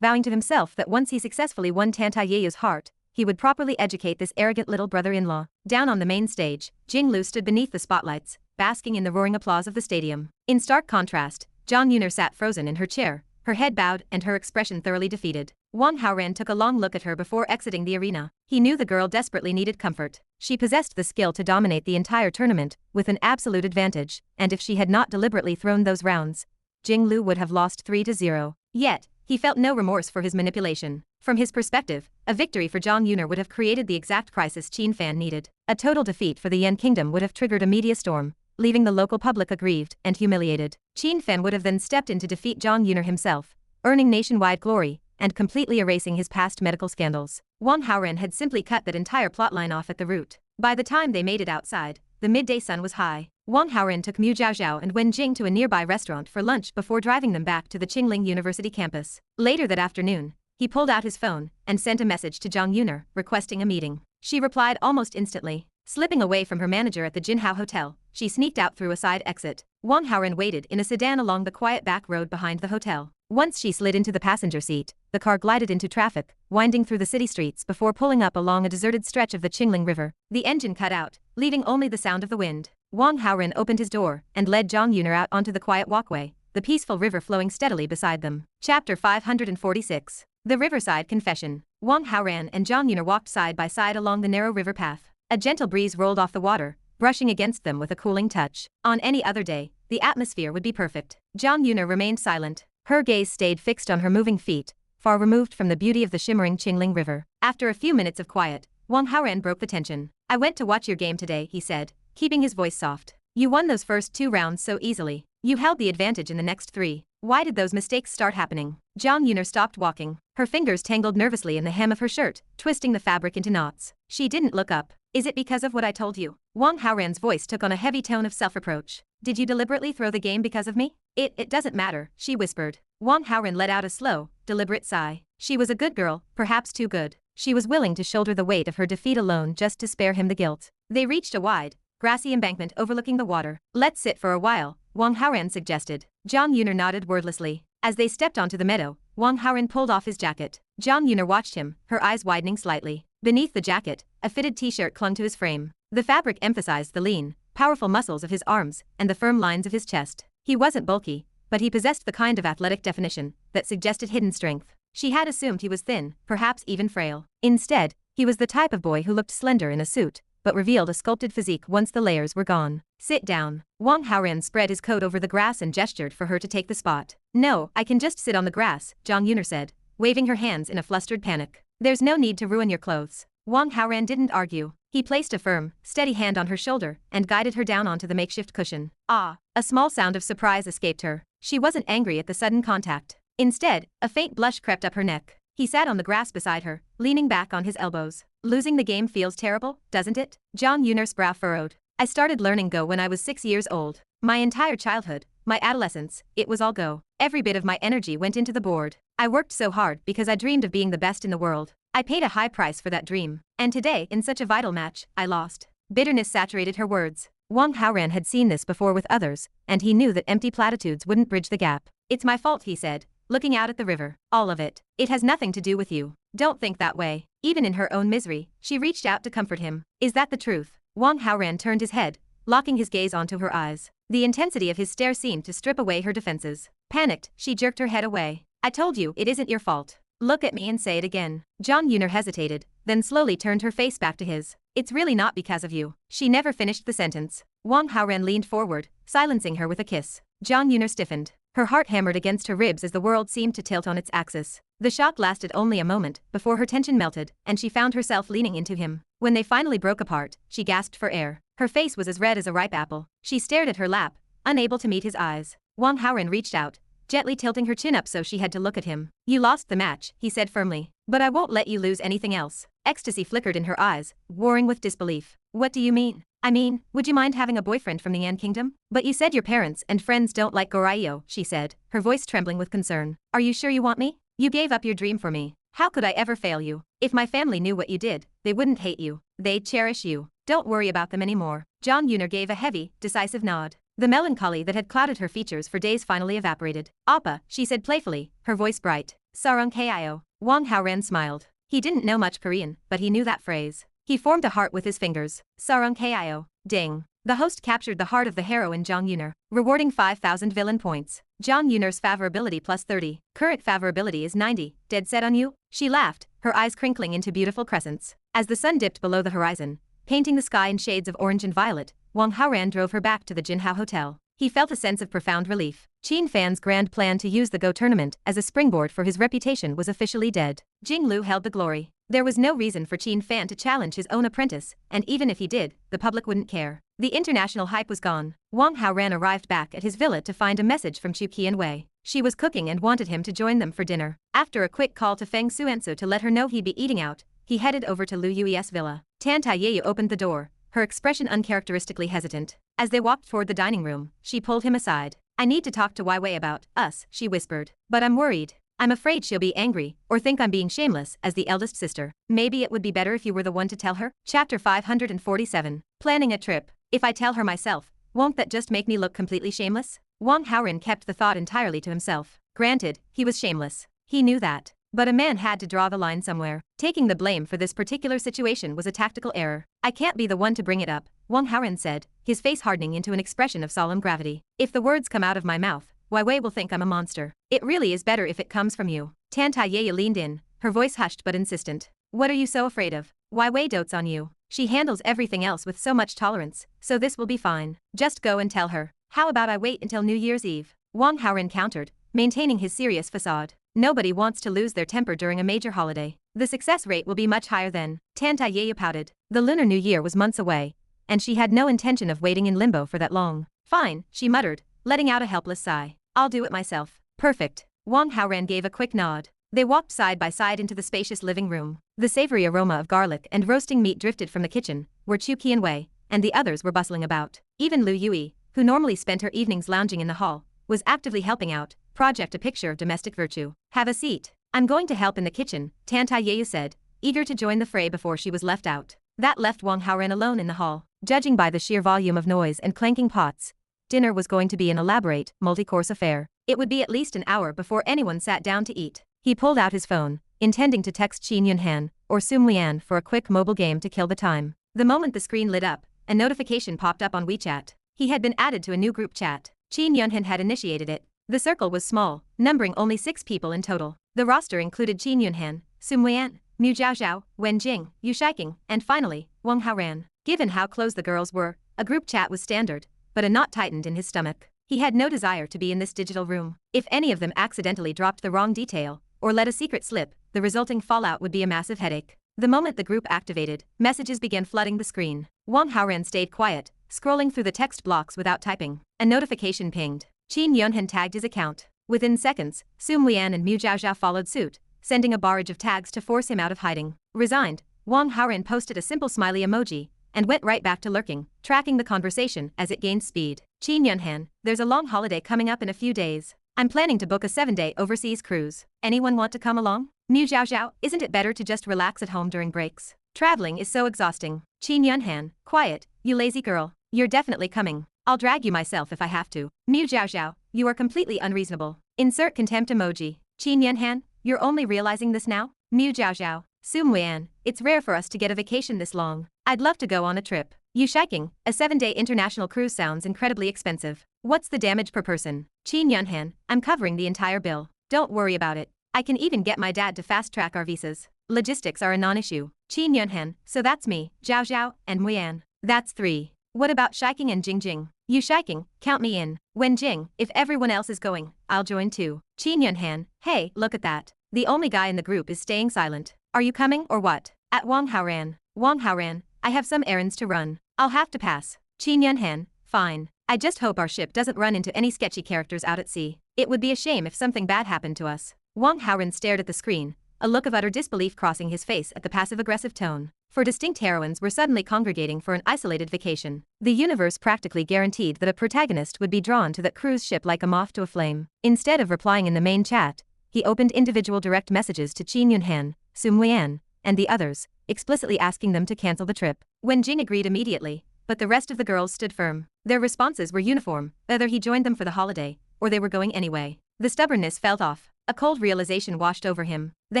vowing to himself that once he successfully won Tanta Yeye's heart, he would properly educate this arrogant little brother-in-law. Down on the main stage, Jing Lu stood beneath the spotlights, basking in the roaring applause of the stadium. In stark contrast, Zhang Yuner sat frozen in her chair, her head bowed and her expression thoroughly defeated. Wang Haoran took a long look at her before exiting the arena. He knew the girl desperately needed comfort. She possessed the skill to dominate the entire tournament, with an absolute advantage, and if she had not deliberately thrown those rounds, Jing Lu would have lost 3-0. Yet, he felt no remorse for his manipulation. From his perspective, a victory for Zhang Yuner would have created the exact crisis Qin Fan needed. A total defeat for the Yan Kingdom would have triggered a media storm, leaving the local public aggrieved and humiliated. Qin Fan would have then stepped in to defeat Zhang Yuner himself, earning nationwide glory, and completely erasing his past medical scandals. Wang Haoran had simply cut that entire plotline off at the root. By the time they made it outside, the midday sun was high. Wang Haoran took Mu Zhao Zhao and Wen Jing to a nearby restaurant for lunch before driving them back to the Qingling University campus. Later that afternoon, he pulled out his phone and sent a message to Zhang Yuner, requesting a meeting. She replied almost instantly. Slipping away from her manager at the Jinhao Hotel, she sneaked out through a side exit. Wang Haoran waited in a sedan along the quiet back road behind the hotel. Once she slid into the passenger seat, the car glided into traffic, winding through the city streets before pulling up along a deserted stretch of the Qingling River. The engine cut out, leaving only the sound of the wind. Wang Haoran opened his door and led Zhang Yuner out onto the quiet walkway, the peaceful river flowing steadily beside them. Chapter 546. The Riverside Confession. Wang Haoran and Zhang Yuner walked side by side along the narrow river path. A gentle breeze rolled off the water, brushing against them with a cooling touch. On any other day, the atmosphere would be perfect. Zhang Yuner remained silent. Her gaze stayed fixed on her moving feet, far removed from the beauty of the shimmering Qingling River. After a few minutes of quiet, Wang Haoran broke the tension. I went to watch your game today, he said, keeping his voice soft. You won those first 2 rounds so easily. You held the advantage in the next 3. Why did those mistakes start happening? Zhang Yuner stopped walking. Her fingers tangled nervously in the hem of her shirt, twisting the fabric into knots. She didn't look up. Is it because of what I told you? Wang Haoran's voice took on a heavy tone of self-reproach. Did you deliberately throw the game because of me? It doesn't matter, she whispered. Wang Haoran let out a slow, deliberate sigh. She was a good girl, perhaps too good. She was willing to shoulder the weight of her defeat alone just to spare him the guilt. They reached a wide, grassy embankment overlooking the water. Let's sit for a while, Wang Haoran suggested. Zhang Yuner nodded wordlessly. As they stepped onto the meadow, Wang Haoran pulled off his jacket. Zhang Yuner watched him, her eyes widening slightly. Beneath the jacket, a fitted t-shirt clung to his frame. The fabric emphasized the lean, powerful muscles of his arms and the firm lines of his chest. He wasn't bulky, but he possessed the kind of athletic definition that suggested hidden strength. She had assumed he was thin, perhaps even frail. Instead, he was the type of boy who looked slender in a suit, but revealed a sculpted physique once the layers were gone. Sit down. Wang Haoran spread his coat over the grass and gestured for her to take the spot. No, I can just sit on the grass, Zhang Yuner said, waving her hands in a flustered panic. There's no need to ruin your clothes. Wang Haoran didn't argue. He placed a firm, steady hand on her shoulder and guided her down onto the makeshift cushion. Ah! A small sound of surprise escaped her. She wasn't angry at the sudden contact. Instead, a faint blush crept up her neck. He sat on the grass beside her, leaning back on his elbows. Losing the game feels terrible, doesn't it? Zhang Yuner's brow furrowed. I started learning Go when I was 6 years old. My entire childhood, my adolescence, it was all Go. Every bit of my energy went into the board. I worked so hard because I dreamed of being the best in the world. I paid a high price for that dream. And today, in such a vital match, I lost. Bitterness saturated her words. Wang Haoran had seen this before with others, and he knew that empty platitudes wouldn't bridge the gap. It's my fault, he said, looking out at the river. All of it. It has nothing to do with you. Don't think that way. Even in her own misery, she reached out to comfort him. Is that the truth? Wang Haoran turned his head, locking his gaze onto her eyes. The intensity of his stare seemed to strip away her defenses. Panicked, she jerked her head away. I told you it isn't your fault. Look at me and say it again. Zhang Yuner hesitated, then slowly turned her face back to his. It's really not because of you. She never finished the sentence. Wang Haoran leaned forward, silencing her with a kiss. Zhang Yuner stiffened. Her heart hammered against her ribs as the world seemed to tilt on its axis. The shock lasted only a moment before her tension melted and she found herself leaning into him. When they finally broke apart, she gasped for air. Her face was as red as a ripe apple. She stared at her lap, unable to meet his eyes. Wang Haoran reached out, gently tilting her chin up so she had to look at him. You lost the match, he said firmly. But I won't let you lose anything else. Ecstasy flickered in her eyes, warring with disbelief. What do you mean? I mean, would you mind having a boyfriend from the Yan Kingdom? But you said your parents and friends don't like Goraiyo, she said, her voice trembling with concern. Are you sure you want me? You gave up your dream for me. How could I ever fail you? If my family knew what you did, they wouldn't hate you. They'd cherish you. Don't worry about them anymore. Zhang Yuner gave a heavy, decisive nod. The melancholy that had clouded her features for days finally evaporated. Appa, she said playfully, her voice bright. Sarung Kyo. Wang Haoran smiled. He didn't know much Korean, but he knew that phrase. He formed a heart with his fingers. Sarung Kyo. Ding. The host captured the heart of the heroine Zhang Yuner, rewarding 5,000 villain points. Zhang Yuner's favorability plus 30. Current favorability is 90. Dead set on you? She laughed, her eyes crinkling into beautiful crescents. As the sun dipped below the horizon, painting the sky in shades of orange and violet, Wang Haoran drove her back to the Jinhao Hotel. He felt a sense of profound relief. Qin Fan's grand plan to use the Go tournament as a springboard for his reputation was officially dead. Jinglu held the glory. There was no reason for Qin Fan to challenge his own apprentice, and even if he did, the public wouldn't care. The international hype was gone. Wang Haoran arrived back at his villa to find a message from Chu Qianwei. She was cooking and wanted him to join them for dinner. After a quick call to Feng Suensu to let her know he'd be eating out, he headed over to Lu Yui's villa. Tan Taiyu opened the door, her expression uncharacteristically hesitant. As they walked toward the dining room, she pulled him aside. I need to talk to Wai Wei about us, she whispered. But I'm worried. I'm afraid she'll be angry, or think I'm being shameless as the eldest sister. Maybe it would be better if you were the one to tell her? Chapter 547. Planning a trip. If I tell her myself, won't that just make me look completely shameless? Wang Haoran kept the thought entirely to himself. Granted, he was shameless. He knew that. But a man had to draw the line somewhere. Taking the blame for this particular situation was a tactical error. I can't be the one to bring it up, Wang Haoran said, his face hardening into an expression of solemn gravity. If the words come out of my mouth, Wai Wei will think I'm a monster. It really is better if it comes from you. Tan Taiyaya leaned in, her voice hushed but insistent. What are you so afraid of? Wai Wei dotes on you. She handles everything else with so much tolerance, so this will be fine. Just go and tell her. How about I wait until New Year's Eve? Wang Haoran countered, maintaining his serious facade. Nobody wants to lose their temper during a major holiday. The success rate will be much higher then. Tan Taiyaya pouted. The Lunar New Year was months away, and she had no intention of waiting in limbo for that long. Fine, she muttered, letting out a helpless sigh. I'll do it myself. Perfect. Wang Haoran gave a quick nod. They walked side by side into the spacious living room. The savory aroma of garlic and roasting meat drifted from the kitchen, where Chu Qianwei and the others were bustling about. Even Lu Yui, who normally spent her evenings lounging in the hall, was actively helping out, project a picture of domestic virtue. Have a seat. I'm going to help in the kitchen, Tan Taiyaya said, eager to join the fray before she was left out. That left Wang Haoran alone in the hall. Judging by the sheer volume of noise and clanking pots, dinner was going to be an elaborate, multi-course affair. It would be at least an hour before anyone sat down to eat. He pulled out his phone, intending to text Qin Yunhan or Sum Lian for a quick mobile game to kill the time. The moment the screen lit up, a notification popped up on WeChat. He had been added to a new group chat. Qin Yunhan had initiated it. The circle was small, numbering only 6 people in total. The roster included Qin Yunhan, Sum Lian, Mu Zhaozhao, Wen Jing, Yu Shiking, and finally, Wang Haoran. Given how close the girls were, a group chat was standard, but a knot tightened in his stomach. He had no desire to be in this digital room. If any of them accidentally dropped the wrong detail, or let a secret slip, the resulting fallout would be a massive headache. The moment the group activated, messages began flooding the screen. Wang Haoran stayed quiet, scrolling through the text blocks without typing. A notification pinged. Qin Yunhan tagged his account. Within seconds, Sum Lian and Mu Zhaozhao followed suit, sending a barrage of tags to force him out of hiding. Resigned, Wang Haoran posted a simple smiley emoji, and went right back to lurking, tracking the conversation as it gained speed. Qin Yunhan, there's a long holiday coming up in a few days. I'm planning to book a 7-day overseas cruise. Anyone want to come along? Mu Zhaozhao, isn't it better to just relax at home during breaks? Traveling is so exhausting. Qin Yunhan, quiet, you lazy girl. You're definitely coming. I'll drag you myself if I have to. Mu Zhaozhao, you are completely unreasonable. Insert contempt emoji. Qin Yunhan, you're only realizing this now? Mu Zhaozhao, Sum Lian, it's rare for us to get a vacation this long. I'd love to go on a trip. Yu Shiking, a 7-day international cruise sounds incredibly expensive. What's the damage per person? Qin Yunhan, I'm covering the entire bill. Don't worry about it. I can even get my dad to fast-track our visas. Logistics are a non-issue. Qin Yunhan, so that's me, Zhao Zhao, and Muyan. That's 3. What about Shiking and Jingjing? Yu Shiking, count me in. Wen Jing, if everyone else is going, I'll join too. Qin Yunhan, hey, look at that. The only guy in the group is staying silent. Are you coming or what? At Wang Haoran. Wang Haoran, I have some errands to run. I'll have to pass. Qin Yunhan, fine. I just hope our ship doesn't run into any sketchy characters out at sea. It would be a shame if something bad happened to us. Wang Haoran stared at the screen, a look of utter disbelief crossing his face at the passive-aggressive tone. 4 distinct heroines were suddenly congregating for an isolated vacation. The universe practically guaranteed that a protagonist would be drawn to that cruise ship like a moth to a flame. Instead of replying in the main chat, he opened individual direct messages to Qin Yunhan, Sum Lian, and the others, explicitly asking them to cancel the trip. Wen Jing agreed immediately, but the rest of the girls stood firm. Their responses were uniform, whether he joined them for the holiday, or they were going anyway. The stubbornness felt off. A cold realization washed over him. The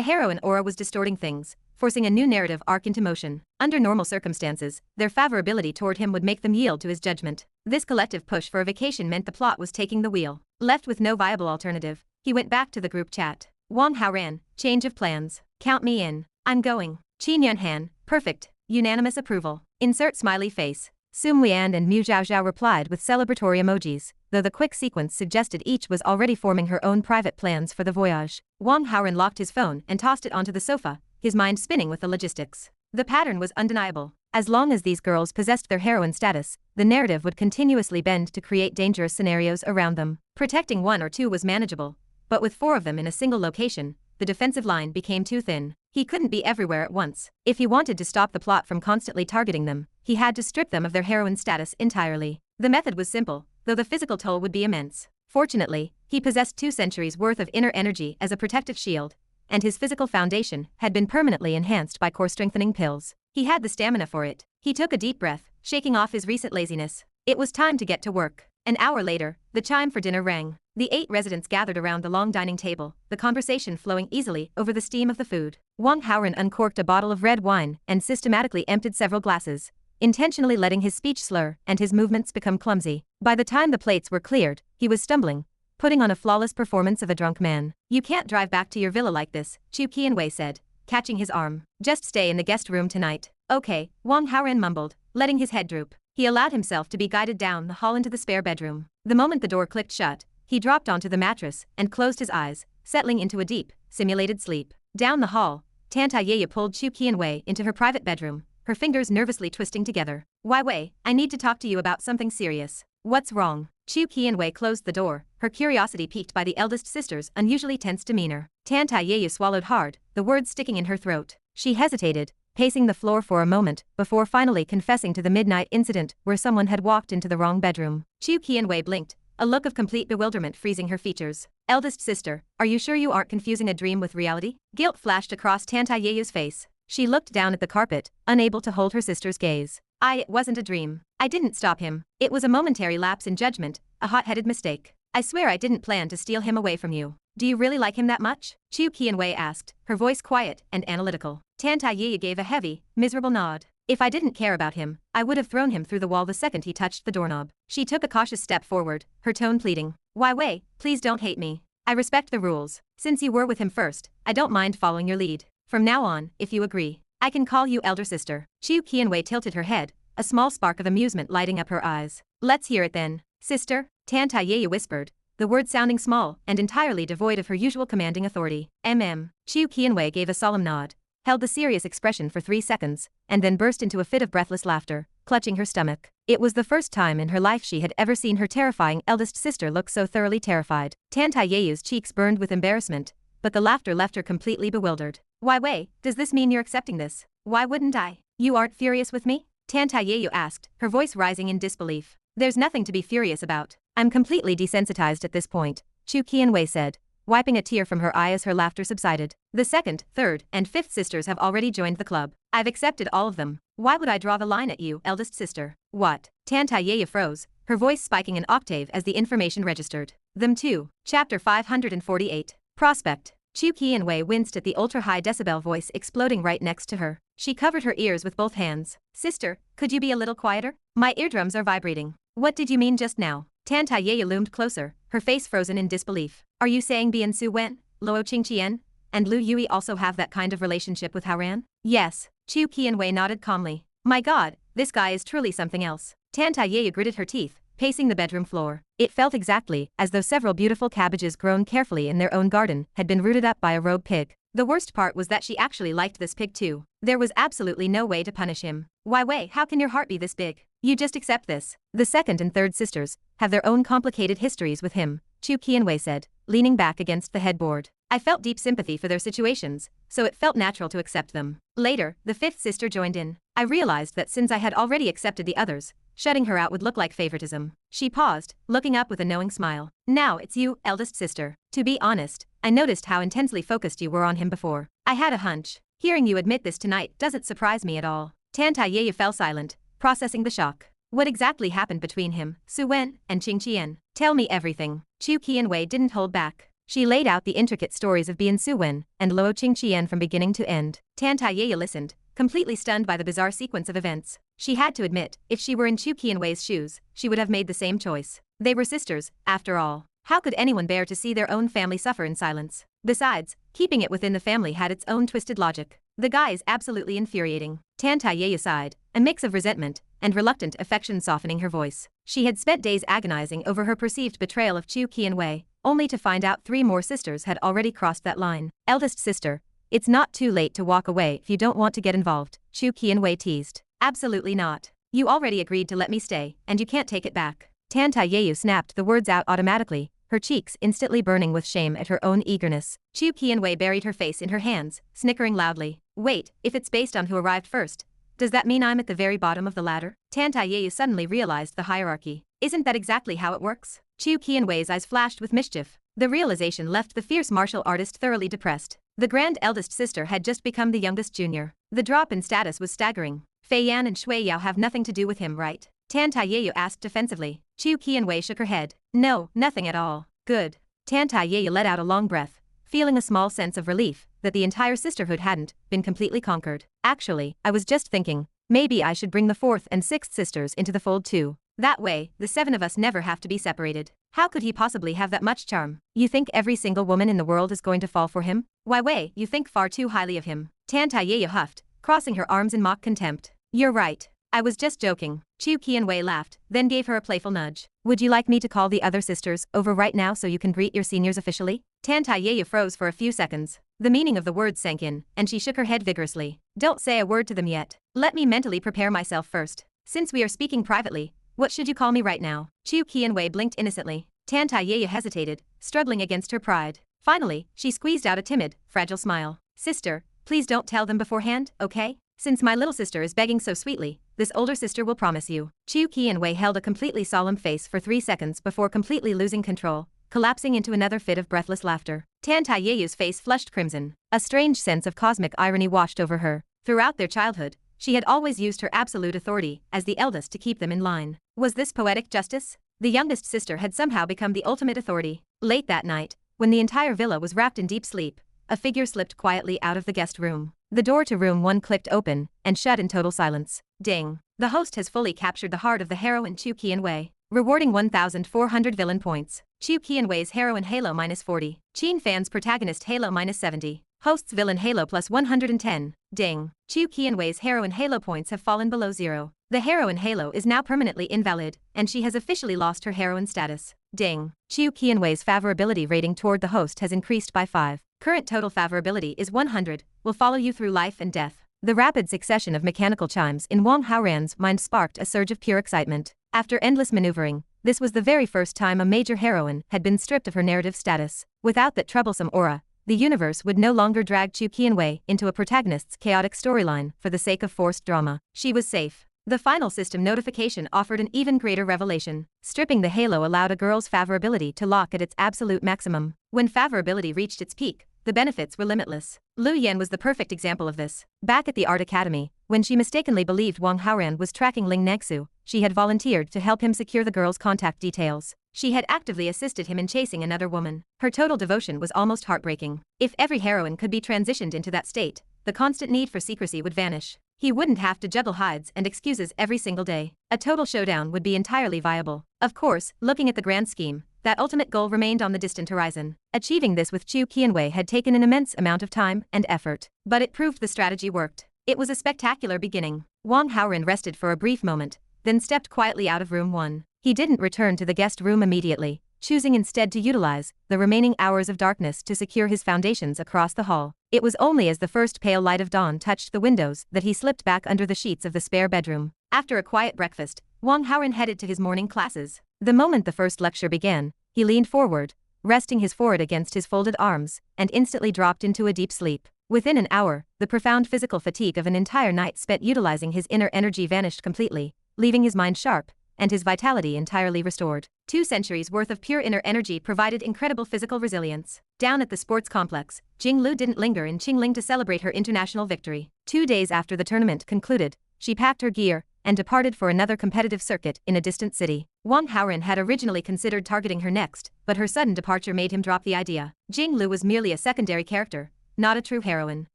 heroine aura was distorting things, forcing a new narrative arc into motion. Under normal circumstances, their favorability toward him would make them yield to his judgment. This collective push for a vacation meant the plot was taking the wheel. Left with no viable alternative, he went back to the group chat. Wang Haoran, change of plans. Count me in. I'm going. Qin Yunhan, perfect. Unanimous approval. Insert smiley face. Sum Lian and Mu Zhaozhao replied with celebratory emojis, though the quick sequence suggested each was already forming her own private plans for the voyage. Wang Haoran locked his phone and tossed it onto the sofa, his mind spinning with the logistics. The pattern was undeniable. As long as these girls possessed their heroine status, the narrative would continuously bend to create dangerous scenarios around them. Protecting 1 or 2 was manageable, but with 4 of them in a single location, the defensive line became too thin. He couldn't be everywhere at once. If he wanted to stop the plot from constantly targeting them, he had to strip them of their heroine status entirely. The method was simple, though the physical toll would be immense. Fortunately, he possessed 2 centuries worth of inner energy as a protective shield, and his physical foundation had been permanently enhanced by core strengthening pills. He had the stamina for it. He took a deep breath, shaking off his recent laziness. It was time to get to work. An hour later, the chime for dinner rang. The 8 residents gathered around the long dining table, the conversation flowing easily over the steam of the food. Wang Haoran uncorked a bottle of red wine and systematically emptied several glasses, intentionally letting his speech slur and his movements become clumsy. By the time the plates were cleared, he was stumbling, putting on a flawless performance of a drunk man. You can't drive back to your villa like this, Chu Qianwei said, catching his arm. Just stay in the guest room tonight. Okay, Wang Haoran mumbled, letting his head droop. He allowed himself to be guided down the hall into the spare bedroom. The moment the door clicked shut, he dropped onto the mattress and closed his eyes, settling into a deep, simulated sleep. Down the hall, Tanta Yeye pulled Chu Qianwei into her private bedroom, her fingers nervously twisting together. Wai Wei, I need to talk to you about something serious. What's wrong? Chu Qianwei closed the door, her curiosity piqued by the eldest sister's unusually tense demeanor. Tanta Yeye swallowed hard, the words sticking in her throat. She hesitated, pacing the floor for a moment, before finally confessing to the midnight incident where someone had walked into the wrong bedroom. Chu Qianwei blinked, a look of complete bewilderment freezing her features. Eldest sister, are you sure you aren't confusing a dream with reality? Guilt flashed across Tanta Yeye's face. She looked down at the carpet, unable to hold her sister's gaze. It wasn't a dream. I didn't stop him. It was a momentary lapse in judgment, a hot-headed mistake. I swear I didn't plan to steal him away from you. Do you really like him that much? Chu Qianwei asked, her voice quiet and analytical. Tanta Yeye gave a heavy, miserable nod. If I didn't care about him, I would have thrown him through the wall the second he touched the doorknob. She took a cautious step forward, her tone pleading. Wai Wei, please don't hate me. I respect the rules. Since you were with him first, I don't mind following your lead. From now on, if you agree, I can call you elder sister. Chu Qianwei tilted her head, a small spark of amusement lighting up her eyes. Let's hear it then. Sister, Tanta Yeye whispered, the word sounding small and entirely devoid of her usual commanding authority. Chu Qianwei gave a solemn nod, held the serious expression for 3 seconds, and then burst into a fit of breathless laughter, clutching her stomach. It was the first time in her life she had ever seen her terrifying eldest sister look so thoroughly terrified. Tanta Yeye's cheeks burned with embarrassment, but the laughter left her completely bewildered. Wai Wei, does this mean you're accepting this? Why wouldn't I? You aren't furious with me? Tanta Yeye asked, her voice rising in disbelief. There's nothing to be furious about. I'm completely desensitized at this point, Chu Qianwei said, wiping a tear from her eye as her laughter subsided. The second, third, and fifth sisters have already joined the club. I've accepted all of them. Why would I draw the line at you, eldest sister? What? Tanta Yeye froze, her voice spiking an octave as the information registered. Them too. Chapter 548. Prospect. Chu Qianwei winced at the ultra-high decibel voice exploding right next to her. She covered her ears with both hands. Sister, could you be a little quieter? My eardrums are vibrating. What did you mean just now? Tanta Yeye loomed closer, her face frozen in disbelief. Are you saying Bian Su Wen, Luo Qingqian, and Lu Yui also have that kind of relationship with Haoran? Yes. Chu Qianwei nodded calmly. My god, this guy is truly something else. Tanta Yeye gritted her teeth, pacing the bedroom floor. It felt exactly as though several beautiful cabbages grown carefully in their own garden had been rooted up by a rogue pig. The worst part was that she actually liked this pig too. There was absolutely no way to punish him. Wai Wei, how can your heart be this big? You just accept this. The second and third sisters have their own complicated histories with him, Chu Qianwei said, leaning back against the headboard. I felt deep sympathy for their situations, so it felt natural to accept them. Later, the fifth sister joined in. I realized that since I had already accepted the others, shutting her out would look like favoritism. She paused, looking up with a knowing smile. Now it's you, eldest sister. To be honest, I noticed how intensely focused you were on him before. I had a hunch. Hearing you admit this tonight doesn't surprise me at all. Tanta Yeye fell silent, processing the shock. What exactly happened between him, Su Wen, and Qingqian? Tell me everything. Chu Qianwei didn't hold back. She laid out the intricate stories of Bian Su Wen and Luo Qingqian from beginning to end. Tanta Yeye listened, completely stunned by the bizarre sequence of events. She had to admit, if she were in Chu Qianwei's shoes, she would have made the same choice. They were sisters, after all. How could anyone bear to see their own family suffer in silence? Besides, keeping it within the family had its own twisted logic. The guy is absolutely infuriating. Tanta Yeye sighed, a mix of resentment and reluctant affection softening her voice. She had spent days agonizing over her perceived betrayal of Chu Qianwei, only to find out 3 more sisters had already crossed that line. Eldest sister, it's not too late to walk away if you don't want to get involved, Chu Qianwei teased. Absolutely not. You already agreed to let me stay, and you can't take it back. Tanta Yeye snapped the words out automatically, her cheeks instantly burning with shame at her own eagerness. Chu Qianwei buried her face in her hands, snickering loudly. Wait, if it's based on who arrived first, does that mean I'm at the very bottom of the ladder? Tanta Yeye suddenly realized the hierarchy. Isn't that exactly how it works? Chu Qianwei's eyes flashed with mischief. The realization left the fierce martial artist thoroughly depressed. The grand eldest sister had just become the youngest junior. The drop in status was staggering. Fei Yan and Shui Yao have nothing to do with him, right? Tanta Yeye asked defensively. Chu Qianwei shook her head. No, nothing at all. Good. Tanta Yeye let out a long breath, feeling a small sense of relief that the entire sisterhood hadn't been completely conquered. Actually, I was just thinking, maybe I should bring the 4th and 6th sisters into the fold too. That way, the 7 of us never have to be separated. How could he possibly have that much charm? You think every single woman in the world is going to fall for him? Why Wei, you think far too highly of him. Tan Taiye huffed, crossing her arms in mock contempt. You're right. I was just joking. Chu Qianwei laughed, then gave her a playful nudge. Would you like me to call the other sisters over right now so you can greet your seniors officially? Tan Taiye froze for a few seconds. The meaning of the words sank in, and she shook her head vigorously. Don't say a word to them yet. Let me mentally prepare myself first. Since we are speaking privately, what should you call me right now? Chu Qianwei blinked innocently. Tan Taiye hesitated, struggling against her pride. Finally, she squeezed out a timid, fragile smile. Sister, please don't tell them beforehand, okay? Since my little sister is begging so sweetly, this older sister will promise you. Chu Qianwei held a completely solemn face for 3 seconds before completely losing control, collapsing into another fit of breathless laughter. Tan Taiyeu's face flushed crimson. A strange sense of cosmic irony washed over her. Throughout their childhood, she had always used her absolute authority as the eldest to keep them in line. Was this poetic justice? The youngest sister had somehow become the ultimate authority. Late that night, when the entire villa was wrapped in deep sleep, a figure slipped quietly out of the guest room. The door to room 1 clicked open and shut in total silence. Ding. The host has fully captured the heart of the heroine Chu Qianwei. Rewarding 1,400 villain points. Chu Qianwei's heroine Halo -40. Qin Fan's protagonist Halo -70. Host's villain Halo +110. Ding. Chu Qianwei's heroine Halo points have fallen below 0. The heroine Halo is now permanently invalid, and she has officially lost her heroine status. Ding. Chu Qianwei's favorability rating toward the host has increased by 5. Current total favorability is 100, will follow you through life and death. The rapid succession of mechanical chimes in Wang Haoran's mind sparked a surge of pure excitement. After endless maneuvering, this was the very first time a major heroine had been stripped of her narrative status. Without that troublesome aura, the universe would no longer drag Chu Qianwei into a protagonist's chaotic storyline for the sake of forced drama. She was safe. The final system notification offered an even greater revelation. Stripping the halo allowed a girl's favorability to lock at its absolute maximum. When favorability reached its peak, the benefits were limitless. Lu Yan was the perfect example of this. Back at the art academy, when she mistakenly believed Wang Haoran was tracking Ling Nexu, she had volunteered to help him secure the girl's contact details. She had actively assisted him in chasing another woman. Her total devotion was almost heartbreaking. If every heroine could be transitioned into that state, the constant need for secrecy would vanish. He wouldn't have to juggle hides and excuses every single day. A total showdown would be entirely viable. Of course, looking at the grand scheme, that ultimate goal remained on the distant horizon. Achieving this with Chu Qianwei had taken an immense amount of time and effort. But it proved the strategy worked. It was a spectacular beginning. Wang Haoran rested for a brief moment, then stepped quietly out of room 1. He didn't return to the guest room immediately, choosing instead to utilize the remaining hours of darkness to secure his foundations across the hall. It was only as the first pale light of dawn touched the windows that he slipped back under the sheets of the spare bedroom. After a quiet breakfast, Wang Haoran headed to his morning classes. The moment the first lecture began, he leaned forward, resting his forehead against his folded arms, and instantly dropped into a deep sleep. Within an hour, the profound physical fatigue of an entire night spent utilizing his inner energy vanished completely, leaving his mind sharp, and his vitality entirely restored. 2 centuries worth of pure inner energy provided incredible physical resilience. Down at the sports complex, Jing Lu didn't linger in Qingling to celebrate her international victory. 2 days after the tournament concluded, she packed her gear and departed for another competitive circuit in a distant city. Wang Haoran had originally considered targeting her next, but her sudden departure made him drop the idea. Jing Lu was merely a secondary character, not a true heroine.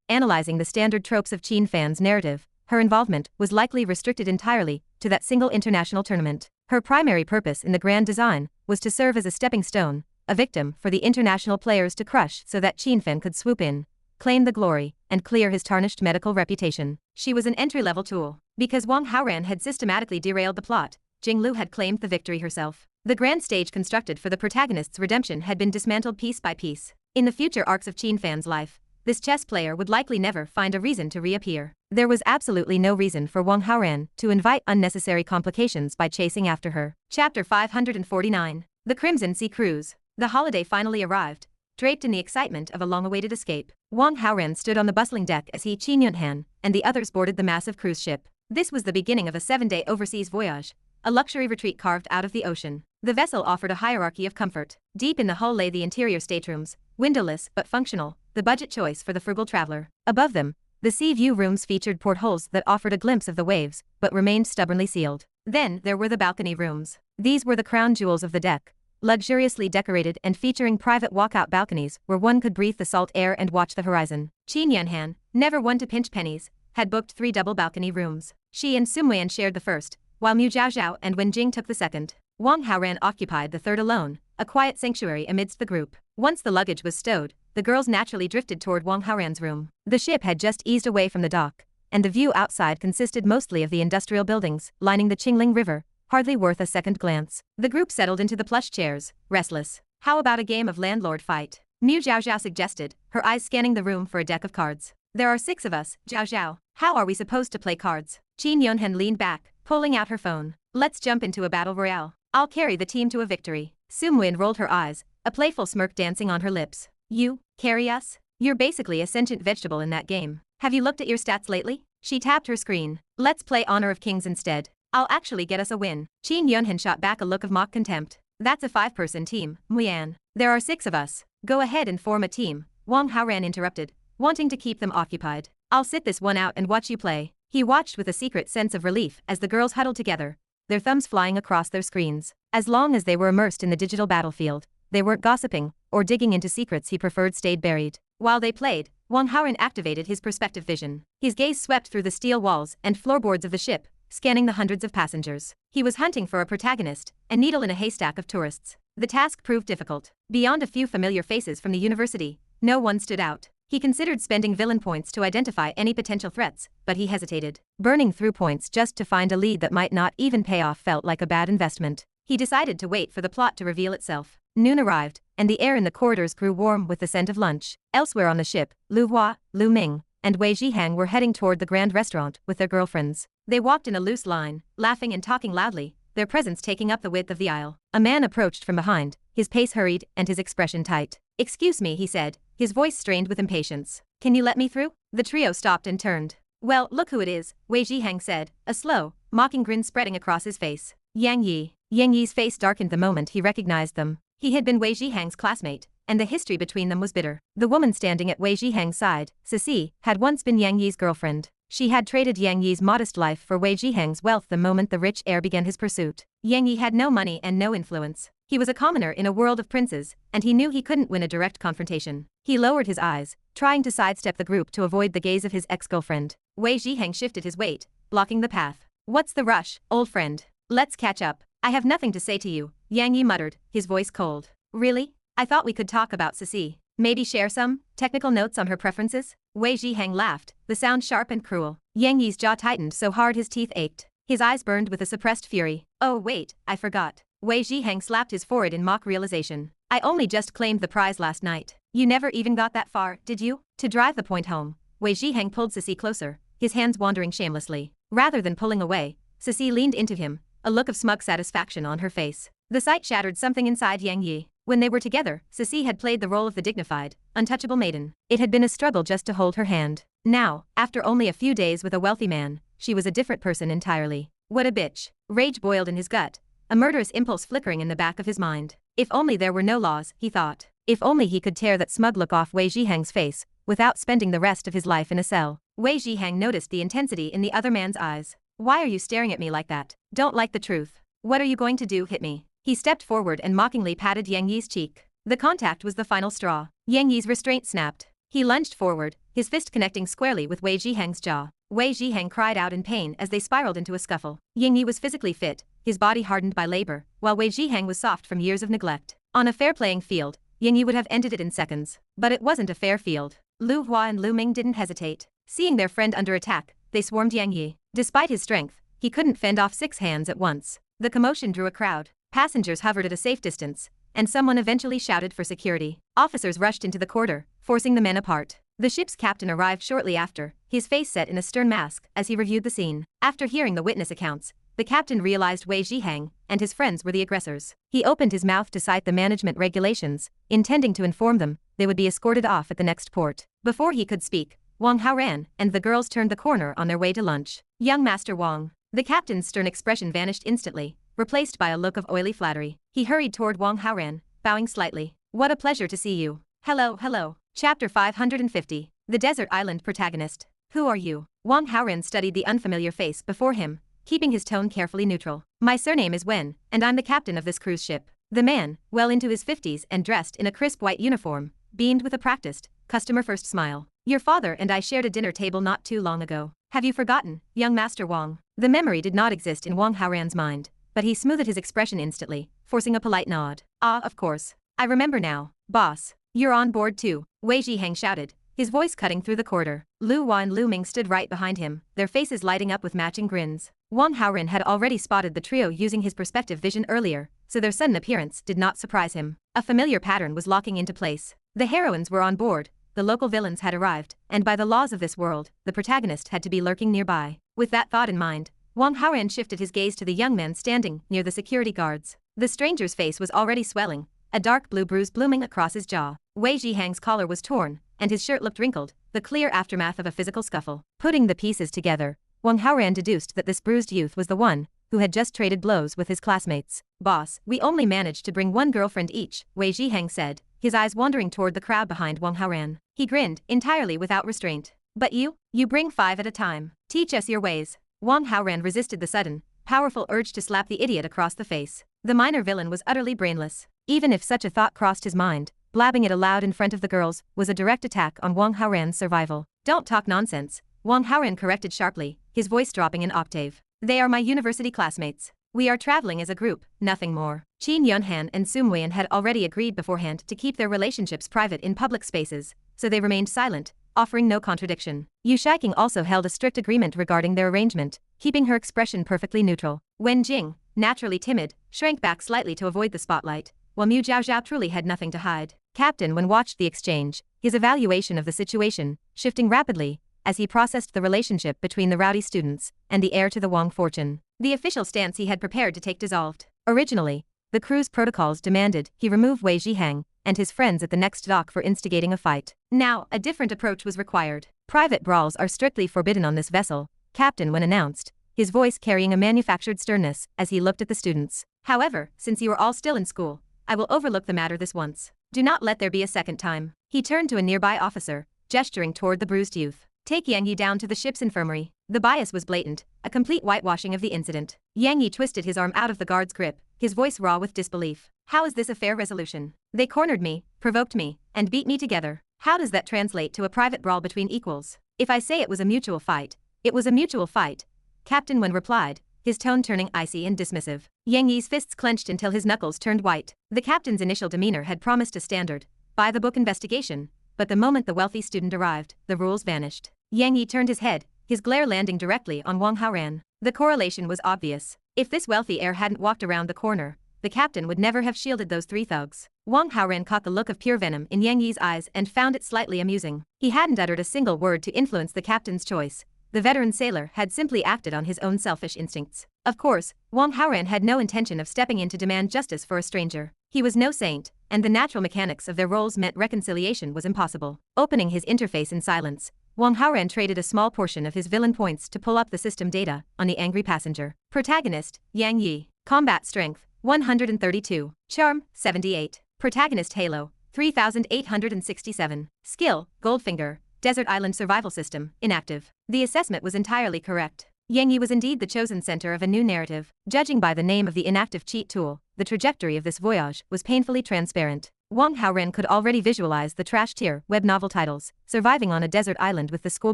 Analyzing the standard tropes of Qin Fan's narrative, her involvement was likely restricted entirely to that single international tournament. Her primary purpose in the grand design was to serve as a stepping stone, a victim for the international players to crush so that Qin Fan could swoop in, claim the glory, and clear his tarnished medical reputation. She was an entry-level tool. Because Wang Haoran had systematically derailed the plot, Jing Lu had claimed the victory herself. The grand stage constructed for the protagonist's redemption had been dismantled piece by piece. In the future arcs of Qin Fan's life, this chess player would likely never find a reason to reappear. There was absolutely no reason for Wang Haoran to invite unnecessary complications by chasing after her. Chapter 549. The Crimson Sea Cruise. The holiday finally arrived, draped in the excitement of a long-awaited escape. Wang Haoran stood on the bustling deck as he, Qin Yunhan, and the others boarded the massive cruise ship. This was the beginning of a 7-day overseas voyage, a luxury retreat carved out of the ocean. The vessel offered a hierarchy of comfort. Deep in the hull lay the interior staterooms, windowless but functional, the budget choice for the frugal traveler. Above them, the sea view rooms featured portholes that offered a glimpse of the waves, but remained stubbornly sealed. Then there were the balcony rooms. These were the crown jewels of the deck, luxuriously decorated and featuring private walkout balconies where one could breathe the salt air and watch the horizon. Qin Yanhan, never one to pinch pennies, had booked 3 double balcony rooms. She and Sumwayan shared the first, while Mu Zhaozhao and Wen Jing took the second. Wang Haoran occupied the third alone, a quiet sanctuary amidst the group. Once the luggage was stowed, the girls naturally drifted toward Wang Haoran's room. The ship had just eased away from the dock, and the view outside consisted mostly of the industrial buildings lining the Qingling River, hardly worth a second glance. The group settled into the plush chairs, restless. How about a game of landlord fight? Mu Zhaozhao suggested, her eyes scanning the room for a deck of cards. There are 6 of us, Zhaozhao. How are we supposed to play cards? Qin Yunhan leaned back, pulling out her phone. Let's jump into a battle royale. I'll carry the team to a victory. Sumwin rolled her eyes, a playful smirk dancing on her lips. You carry us? You're basically a sentient vegetable in that game. Have you looked at your stats lately? She tapped her screen. Let's play Honor of Kings instead. I'll actually get us a win. Qin Yunhan shot back a look of mock contempt. That's a 5-person team, Muyan. There are 6 of us. Go ahead and form a team, Wang Haoran interrupted, wanting to keep them occupied. I'll sit this one out and watch you play. He watched with a secret sense of relief as the girls huddled together, their thumbs flying across their screens. As long as they were immersed in the digital battlefield, they weren't gossiping or digging into secrets he preferred stayed buried. While they played, Wang Haoran activated his perspective vision. His gaze swept through the steel walls and floorboards of the ship, scanning the hundreds of passengers. He was hunting for a protagonist, a needle in a haystack of tourists. The task proved difficult. Beyond a few familiar faces from the university, no one stood out. He considered spending villain points to identify any potential threats, but he hesitated. Burning through points just to find a lead that might not even pay off felt like a bad investment. He decided to wait for the plot to reveal itself. Noon arrived, and the air in the corridors grew warm with the scent of lunch. Elsewhere on the ship, Lu Hua, Lu Ming, and Wei Zhihang were heading toward the grand restaurant with their girlfriends. They walked in a loose line, laughing and talking loudly, their presence taking up the width of the aisle. A man approached from behind, his pace hurried and his expression tight. "Excuse me," he said, his voice strained with impatience. "Can you let me through?" The trio stopped and turned. "Well, look who it is," Wei Zhihang said, a slow, mocking grin spreading across his face. Yang Yi. Yang Yi's face darkened the moment he recognized them. He had been Wei Zhihang's classmate, and the history between them was bitter. The woman standing at Wei Zhihang's side, Sisi, had once been Yang Yi's girlfriend. She had traded Yang Yi's modest life for Wei Zhihang's wealth the moment the rich heir began his pursuit. Yang Yi had no money and no influence. He was a commoner in a world of princes, and he knew he couldn't win a direct confrontation. He lowered his eyes, trying to sidestep the group to avoid the gaze of his ex-girlfriend. Wei Zhihang shifted his weight, blocking the path. "What's the rush, old friend? Let's catch up. I have nothing to say to you," Yang Yi muttered, his voice cold. "Really? I thought we could talk about Sisi. Maybe share some technical notes on her preferences?" Wei Zhihang laughed, the sound sharp and cruel. Yang Yi's jaw tightened so hard his teeth ached. His eyes burned with a suppressed fury. "Oh wait, I forgot." Wei Zhihang slapped his forehead in mock realization. "I only just claimed the prize last night. You never even got that far, did you?" To drive the point home, Wei Zhihang pulled Sisi closer, his hands wandering shamelessly. Rather than pulling away, Sisi leaned into him, a look of smug satisfaction on her face. The sight shattered something inside Yang Yi. When they were together, Sisi had played the role of the dignified, untouchable maiden. It had been a struggle just to hold her hand. Now, after only a few days with a wealthy man, she was a different person entirely. What a bitch. Rage boiled in his gut, a murderous impulse flickering in the back of his mind. If only there were no laws, he thought. If only he could tear that smug look off Wei Zhihang's face, without spending the rest of his life in a cell. Wei Zhihang noticed the intensity in the other man's eyes. "Why are you staring at me like that? Don't like the truth. What are you going to do, hit me?" He stepped forward and mockingly patted Yang Yi's cheek. The contact was the final straw. Yang Yi's restraint snapped. He lunged forward, his fist connecting squarely with Wei Zhihang's jaw. Wei Zhihang cried out in pain as they spiraled into a scuffle. Yang Yi was physically fit, his body hardened by labor, while Wei Zhihang was soft from years of neglect. On a fair playing field, Yang Yi would have ended it in seconds. But it wasn't a fair field. Lu Hua and Lu Ming didn't hesitate. Seeing their friend under attack, they swarmed Yang Yi. Despite his strength, he couldn't fend off 6 hands at once. The commotion drew a crowd. Passengers hovered at a safe distance, and someone eventually shouted for security. Officers rushed into the corridor, forcing the men apart. The ship's captain arrived shortly after, his face set in a stern mask as he reviewed the scene. After hearing the witness accounts, the captain realized Wei Zhihang and his friends were the aggressors. He opened his mouth to cite the management regulations, intending to inform them they would be escorted off at the next port. Before he could speak, Wang Haoran and the girls turned the corner on their way to lunch. "Young Master Wang." The captain's stern expression vanished instantly, replaced by a look of oily flattery. He hurried toward Wang Haoran, bowing slightly. "What a pleasure to see you." "Hello, hello." Chapter 550. The Desert Island Protagonist. "Who are you?" Wang Haoran studied the unfamiliar face before him, keeping his tone carefully neutral. "My surname is Wen, and I'm the captain of this cruise ship." The man, well into his 50s and dressed in a crisp white uniform, beamed with a practiced, customer-first smile. "Your father and I shared a dinner table not too long ago. Have you forgotten, young Master Wang?" The memory did not exist in Wang Haoran's mind, but he smoothed his expression instantly, forcing a polite nod. Ah, of course. I remember now. Boss. You're on board too, Wei Zhiheng shouted, his voice cutting through the corridor. Lu Wan and Lu Ming stood right behind him, their faces lighting up with matching grins. Wang Haoran had already spotted the trio using his perspective vision earlier, so their sudden appearance did not surprise him. A familiar pattern was locking into place. The heroines were on board, the local villains had arrived, and by the laws of this world, the protagonist had to be lurking nearby. With that thought in mind, Wang Haoran shifted his gaze to the young man standing near the security guards. The stranger's face was already swelling, a dark blue bruise blooming across his jaw. Wei Zhiheng's collar was torn, and his shirt looked wrinkled, the clear aftermath of a physical scuffle. Putting the pieces together, Wang Haoran deduced that this bruised youth was the one who had just traded blows with his classmates. Boss, we only managed to bring one girlfriend each, Wei Zhiheng said, his eyes wandering toward the crowd behind Wang Haoran. He grinned, entirely without restraint. But you bring 5 at a time. Teach us your ways. Wang Haoran resisted the sudden, powerful urge to slap the idiot across the face. The minor villain was utterly brainless. Even if such a thought crossed his mind, blabbing it aloud in front of the girls was a direct attack on Wang Haoran's survival. Don't talk nonsense, Wang Haoran corrected sharply, his voice dropping an octave. They are my university classmates. We are traveling as a group, nothing more. Qin Yunhan and Sum Weian had already agreed beforehand to keep their relationships private in public spaces, so they remained silent, offering no contradiction. Yu Shiqing also held a strict agreement regarding their arrangement, keeping her expression perfectly neutral. Wen Jing, naturally timid, shrank back slightly to avoid the spotlight, while Mu Zhaozhao truly had nothing to hide. Captain Wen watched the exchange, his evaluation of the situation shifting rapidly as he processed the relationship between the rowdy students and the heir to the Wang fortune. The official stance he had prepared to take dissolved. Originally, the crew's protocols demanded he remove Wei Zhiheng and his friends at the next dock for instigating a fight. Now, a different approach was required. Private brawls are strictly forbidden on this vessel, Captain Wen announced, his voice carrying a manufactured sternness as he looked at the students. However, since you are all still in school, I will overlook the matter this once. Do not let there be a second time. He turned to a nearby officer, gesturing toward the bruised youth. Take Yang Yi down to the ship's infirmary. The bias was blatant, a complete whitewashing of the incident. Yang Yi twisted his arm out of the guard's grip, his voice raw with disbelief. How is this a fair resolution? They cornered me, provoked me, and beat me together. How does that translate to a private brawl between equals? If I say it was a mutual fight, it was a mutual fight, Captain Wen replied, his tone turning icy and dismissive. Yang Yi's fists clenched until his knuckles turned white. The captain's initial demeanor had promised a standard, by-the-book investigation, but the moment the wealthy student arrived, the rules vanished. Yang Yi turned his head, his glare landing directly on Wang Haoran. The correlation was obvious. If this wealthy heir hadn't walked around the corner, the captain would never have shielded those 3 thugs. Wang Haoran caught the look of pure venom in Yang Yi's eyes and found it slightly amusing. He hadn't uttered a single word to influence the captain's choice. The veteran sailor had simply acted on his own selfish instincts. Of course, Wang Haoran had no intention of stepping in to demand justice for a stranger. He was no saint, and the natural mechanics of their roles meant reconciliation was impossible. Opening his interface in silence, Wang Haoran traded a small portion of his villain points to pull up the system data on the angry passenger. Protagonist, Yang Yi. Combat strength, 132. Charm, 78. Protagonist Halo, 3867. Skill, Goldfinger. Desert Island Survival System, inactive. The assessment was entirely correct. Yang Yi was indeed the chosen center of a new narrative. Judging by the name of the inactive cheat tool, the trajectory of this voyage was painfully transparent. Wang Haoran could already visualize the trash-tier web novel titles, Surviving on a Desert Island with the School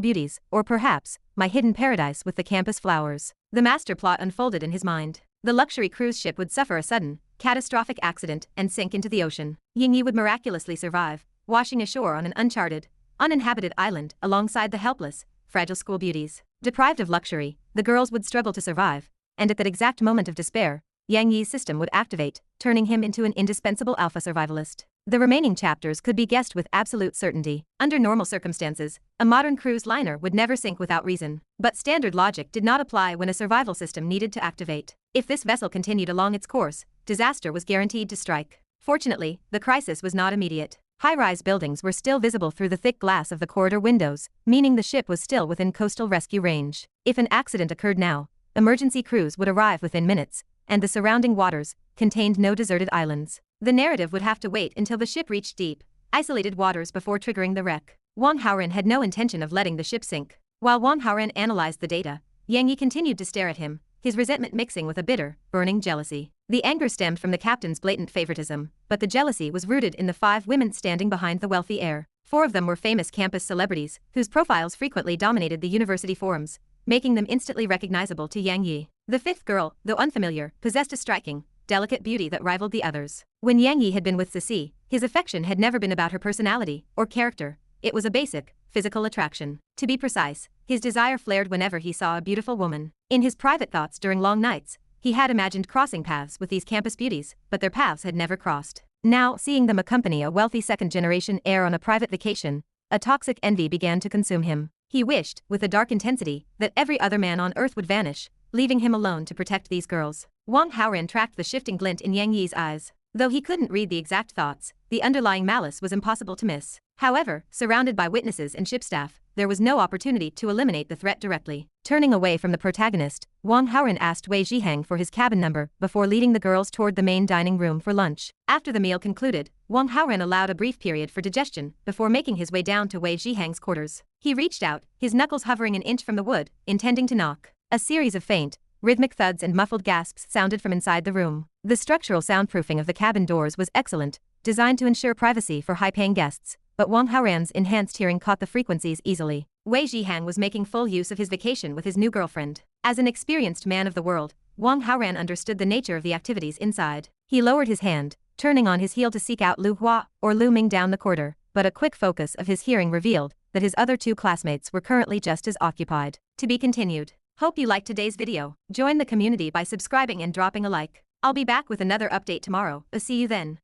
Beauties, or perhaps, My Hidden Paradise with the Campus Flowers. The master plot unfolded in his mind. The luxury cruise ship would suffer a sudden, catastrophic accident and sink into the ocean. Yang Yi would miraculously survive, washing ashore on an uncharted, uninhabited island alongside the helpless, fragile school beauties. Deprived of luxury, the girls would struggle to survive, and at that exact moment of despair, Yang Yi's system would activate, turning him into an indispensable alpha survivalist. The remaining chapters could be guessed with absolute certainty. Under normal circumstances, a modern cruise liner would never sink without reason. But standard logic did not apply when a survival system needed to activate. If this vessel continued along its course, disaster was guaranteed to strike. Fortunately, the crisis was not immediate. High-rise buildings were still visible through the thick glass of the corridor windows, meaning the ship was still within coastal rescue range. If an accident occurred now, emergency crews would arrive within minutes, and the surrounding waters contained no deserted islands. The narrative would have to wait until the ship reached deep, isolated waters before triggering the wreck. Wang Haoran had no intention of letting the ship sink. While Wang Haoran analyzed the data, Yang Yi continued to stare at him, his resentment mixing with a bitter, burning jealousy. The anger stemmed from the captain's blatant favoritism, but the jealousy was rooted in the 5 women standing behind the wealthy heir. 4 of them were famous campus celebrities, whose profiles frequently dominated the university forums, making them instantly recognizable to Yang Yi. The 5th girl, though unfamiliar, possessed a striking, delicate beauty that rivaled the others. When Yang Yi had been with Ceci, his affection had never been about her personality or character. It was a basic, physical attraction. To be precise, his desire flared whenever he saw a beautiful woman. In his private thoughts during long nights, he had imagined crossing paths with these campus beauties, but their paths had never crossed. Now, seeing them accompany a wealthy second-generation heir on a private vacation, a toxic envy began to consume him. He wished, with a dark intensity, that every other man on earth would vanish, leaving him alone to protect these girls. Wang Haoran tracked the shifting glint in Yang Yi's eyes. Though he couldn't read the exact thoughts, the underlying malice was impossible to miss. However, surrounded by witnesses and ship staff, there was no opportunity to eliminate the threat directly. Turning away from the protagonist, Wang Haoran asked Wei Zhihang for his cabin number before leading the girls toward the main dining room for lunch. After the meal concluded, Wang Haoran allowed a brief period for digestion before making his way down to Wei Zhihang's quarters. He reached out, his knuckles hovering an inch from the wood, intending to knock. A series of faint, rhythmic thuds and muffled gasps sounded from inside the room. The structural soundproofing of the cabin doors was excellent, designed to ensure privacy for high-paying guests, but Wang Haoran's enhanced hearing caught the frequencies easily. Wei Zhihang was making full use of his vacation with his new girlfriend. As an experienced man of the world, Wang Haoran understood the nature of the activities inside. He lowered his hand, turning on his heel to seek out Lu Hua, or looming down the corridor, but a quick focus of his hearing revealed that his other two classmates were currently just as occupied. To be continued. Hope you liked today's video. Join the community by subscribing and dropping a like. I'll be back with another update tomorrow. See you then.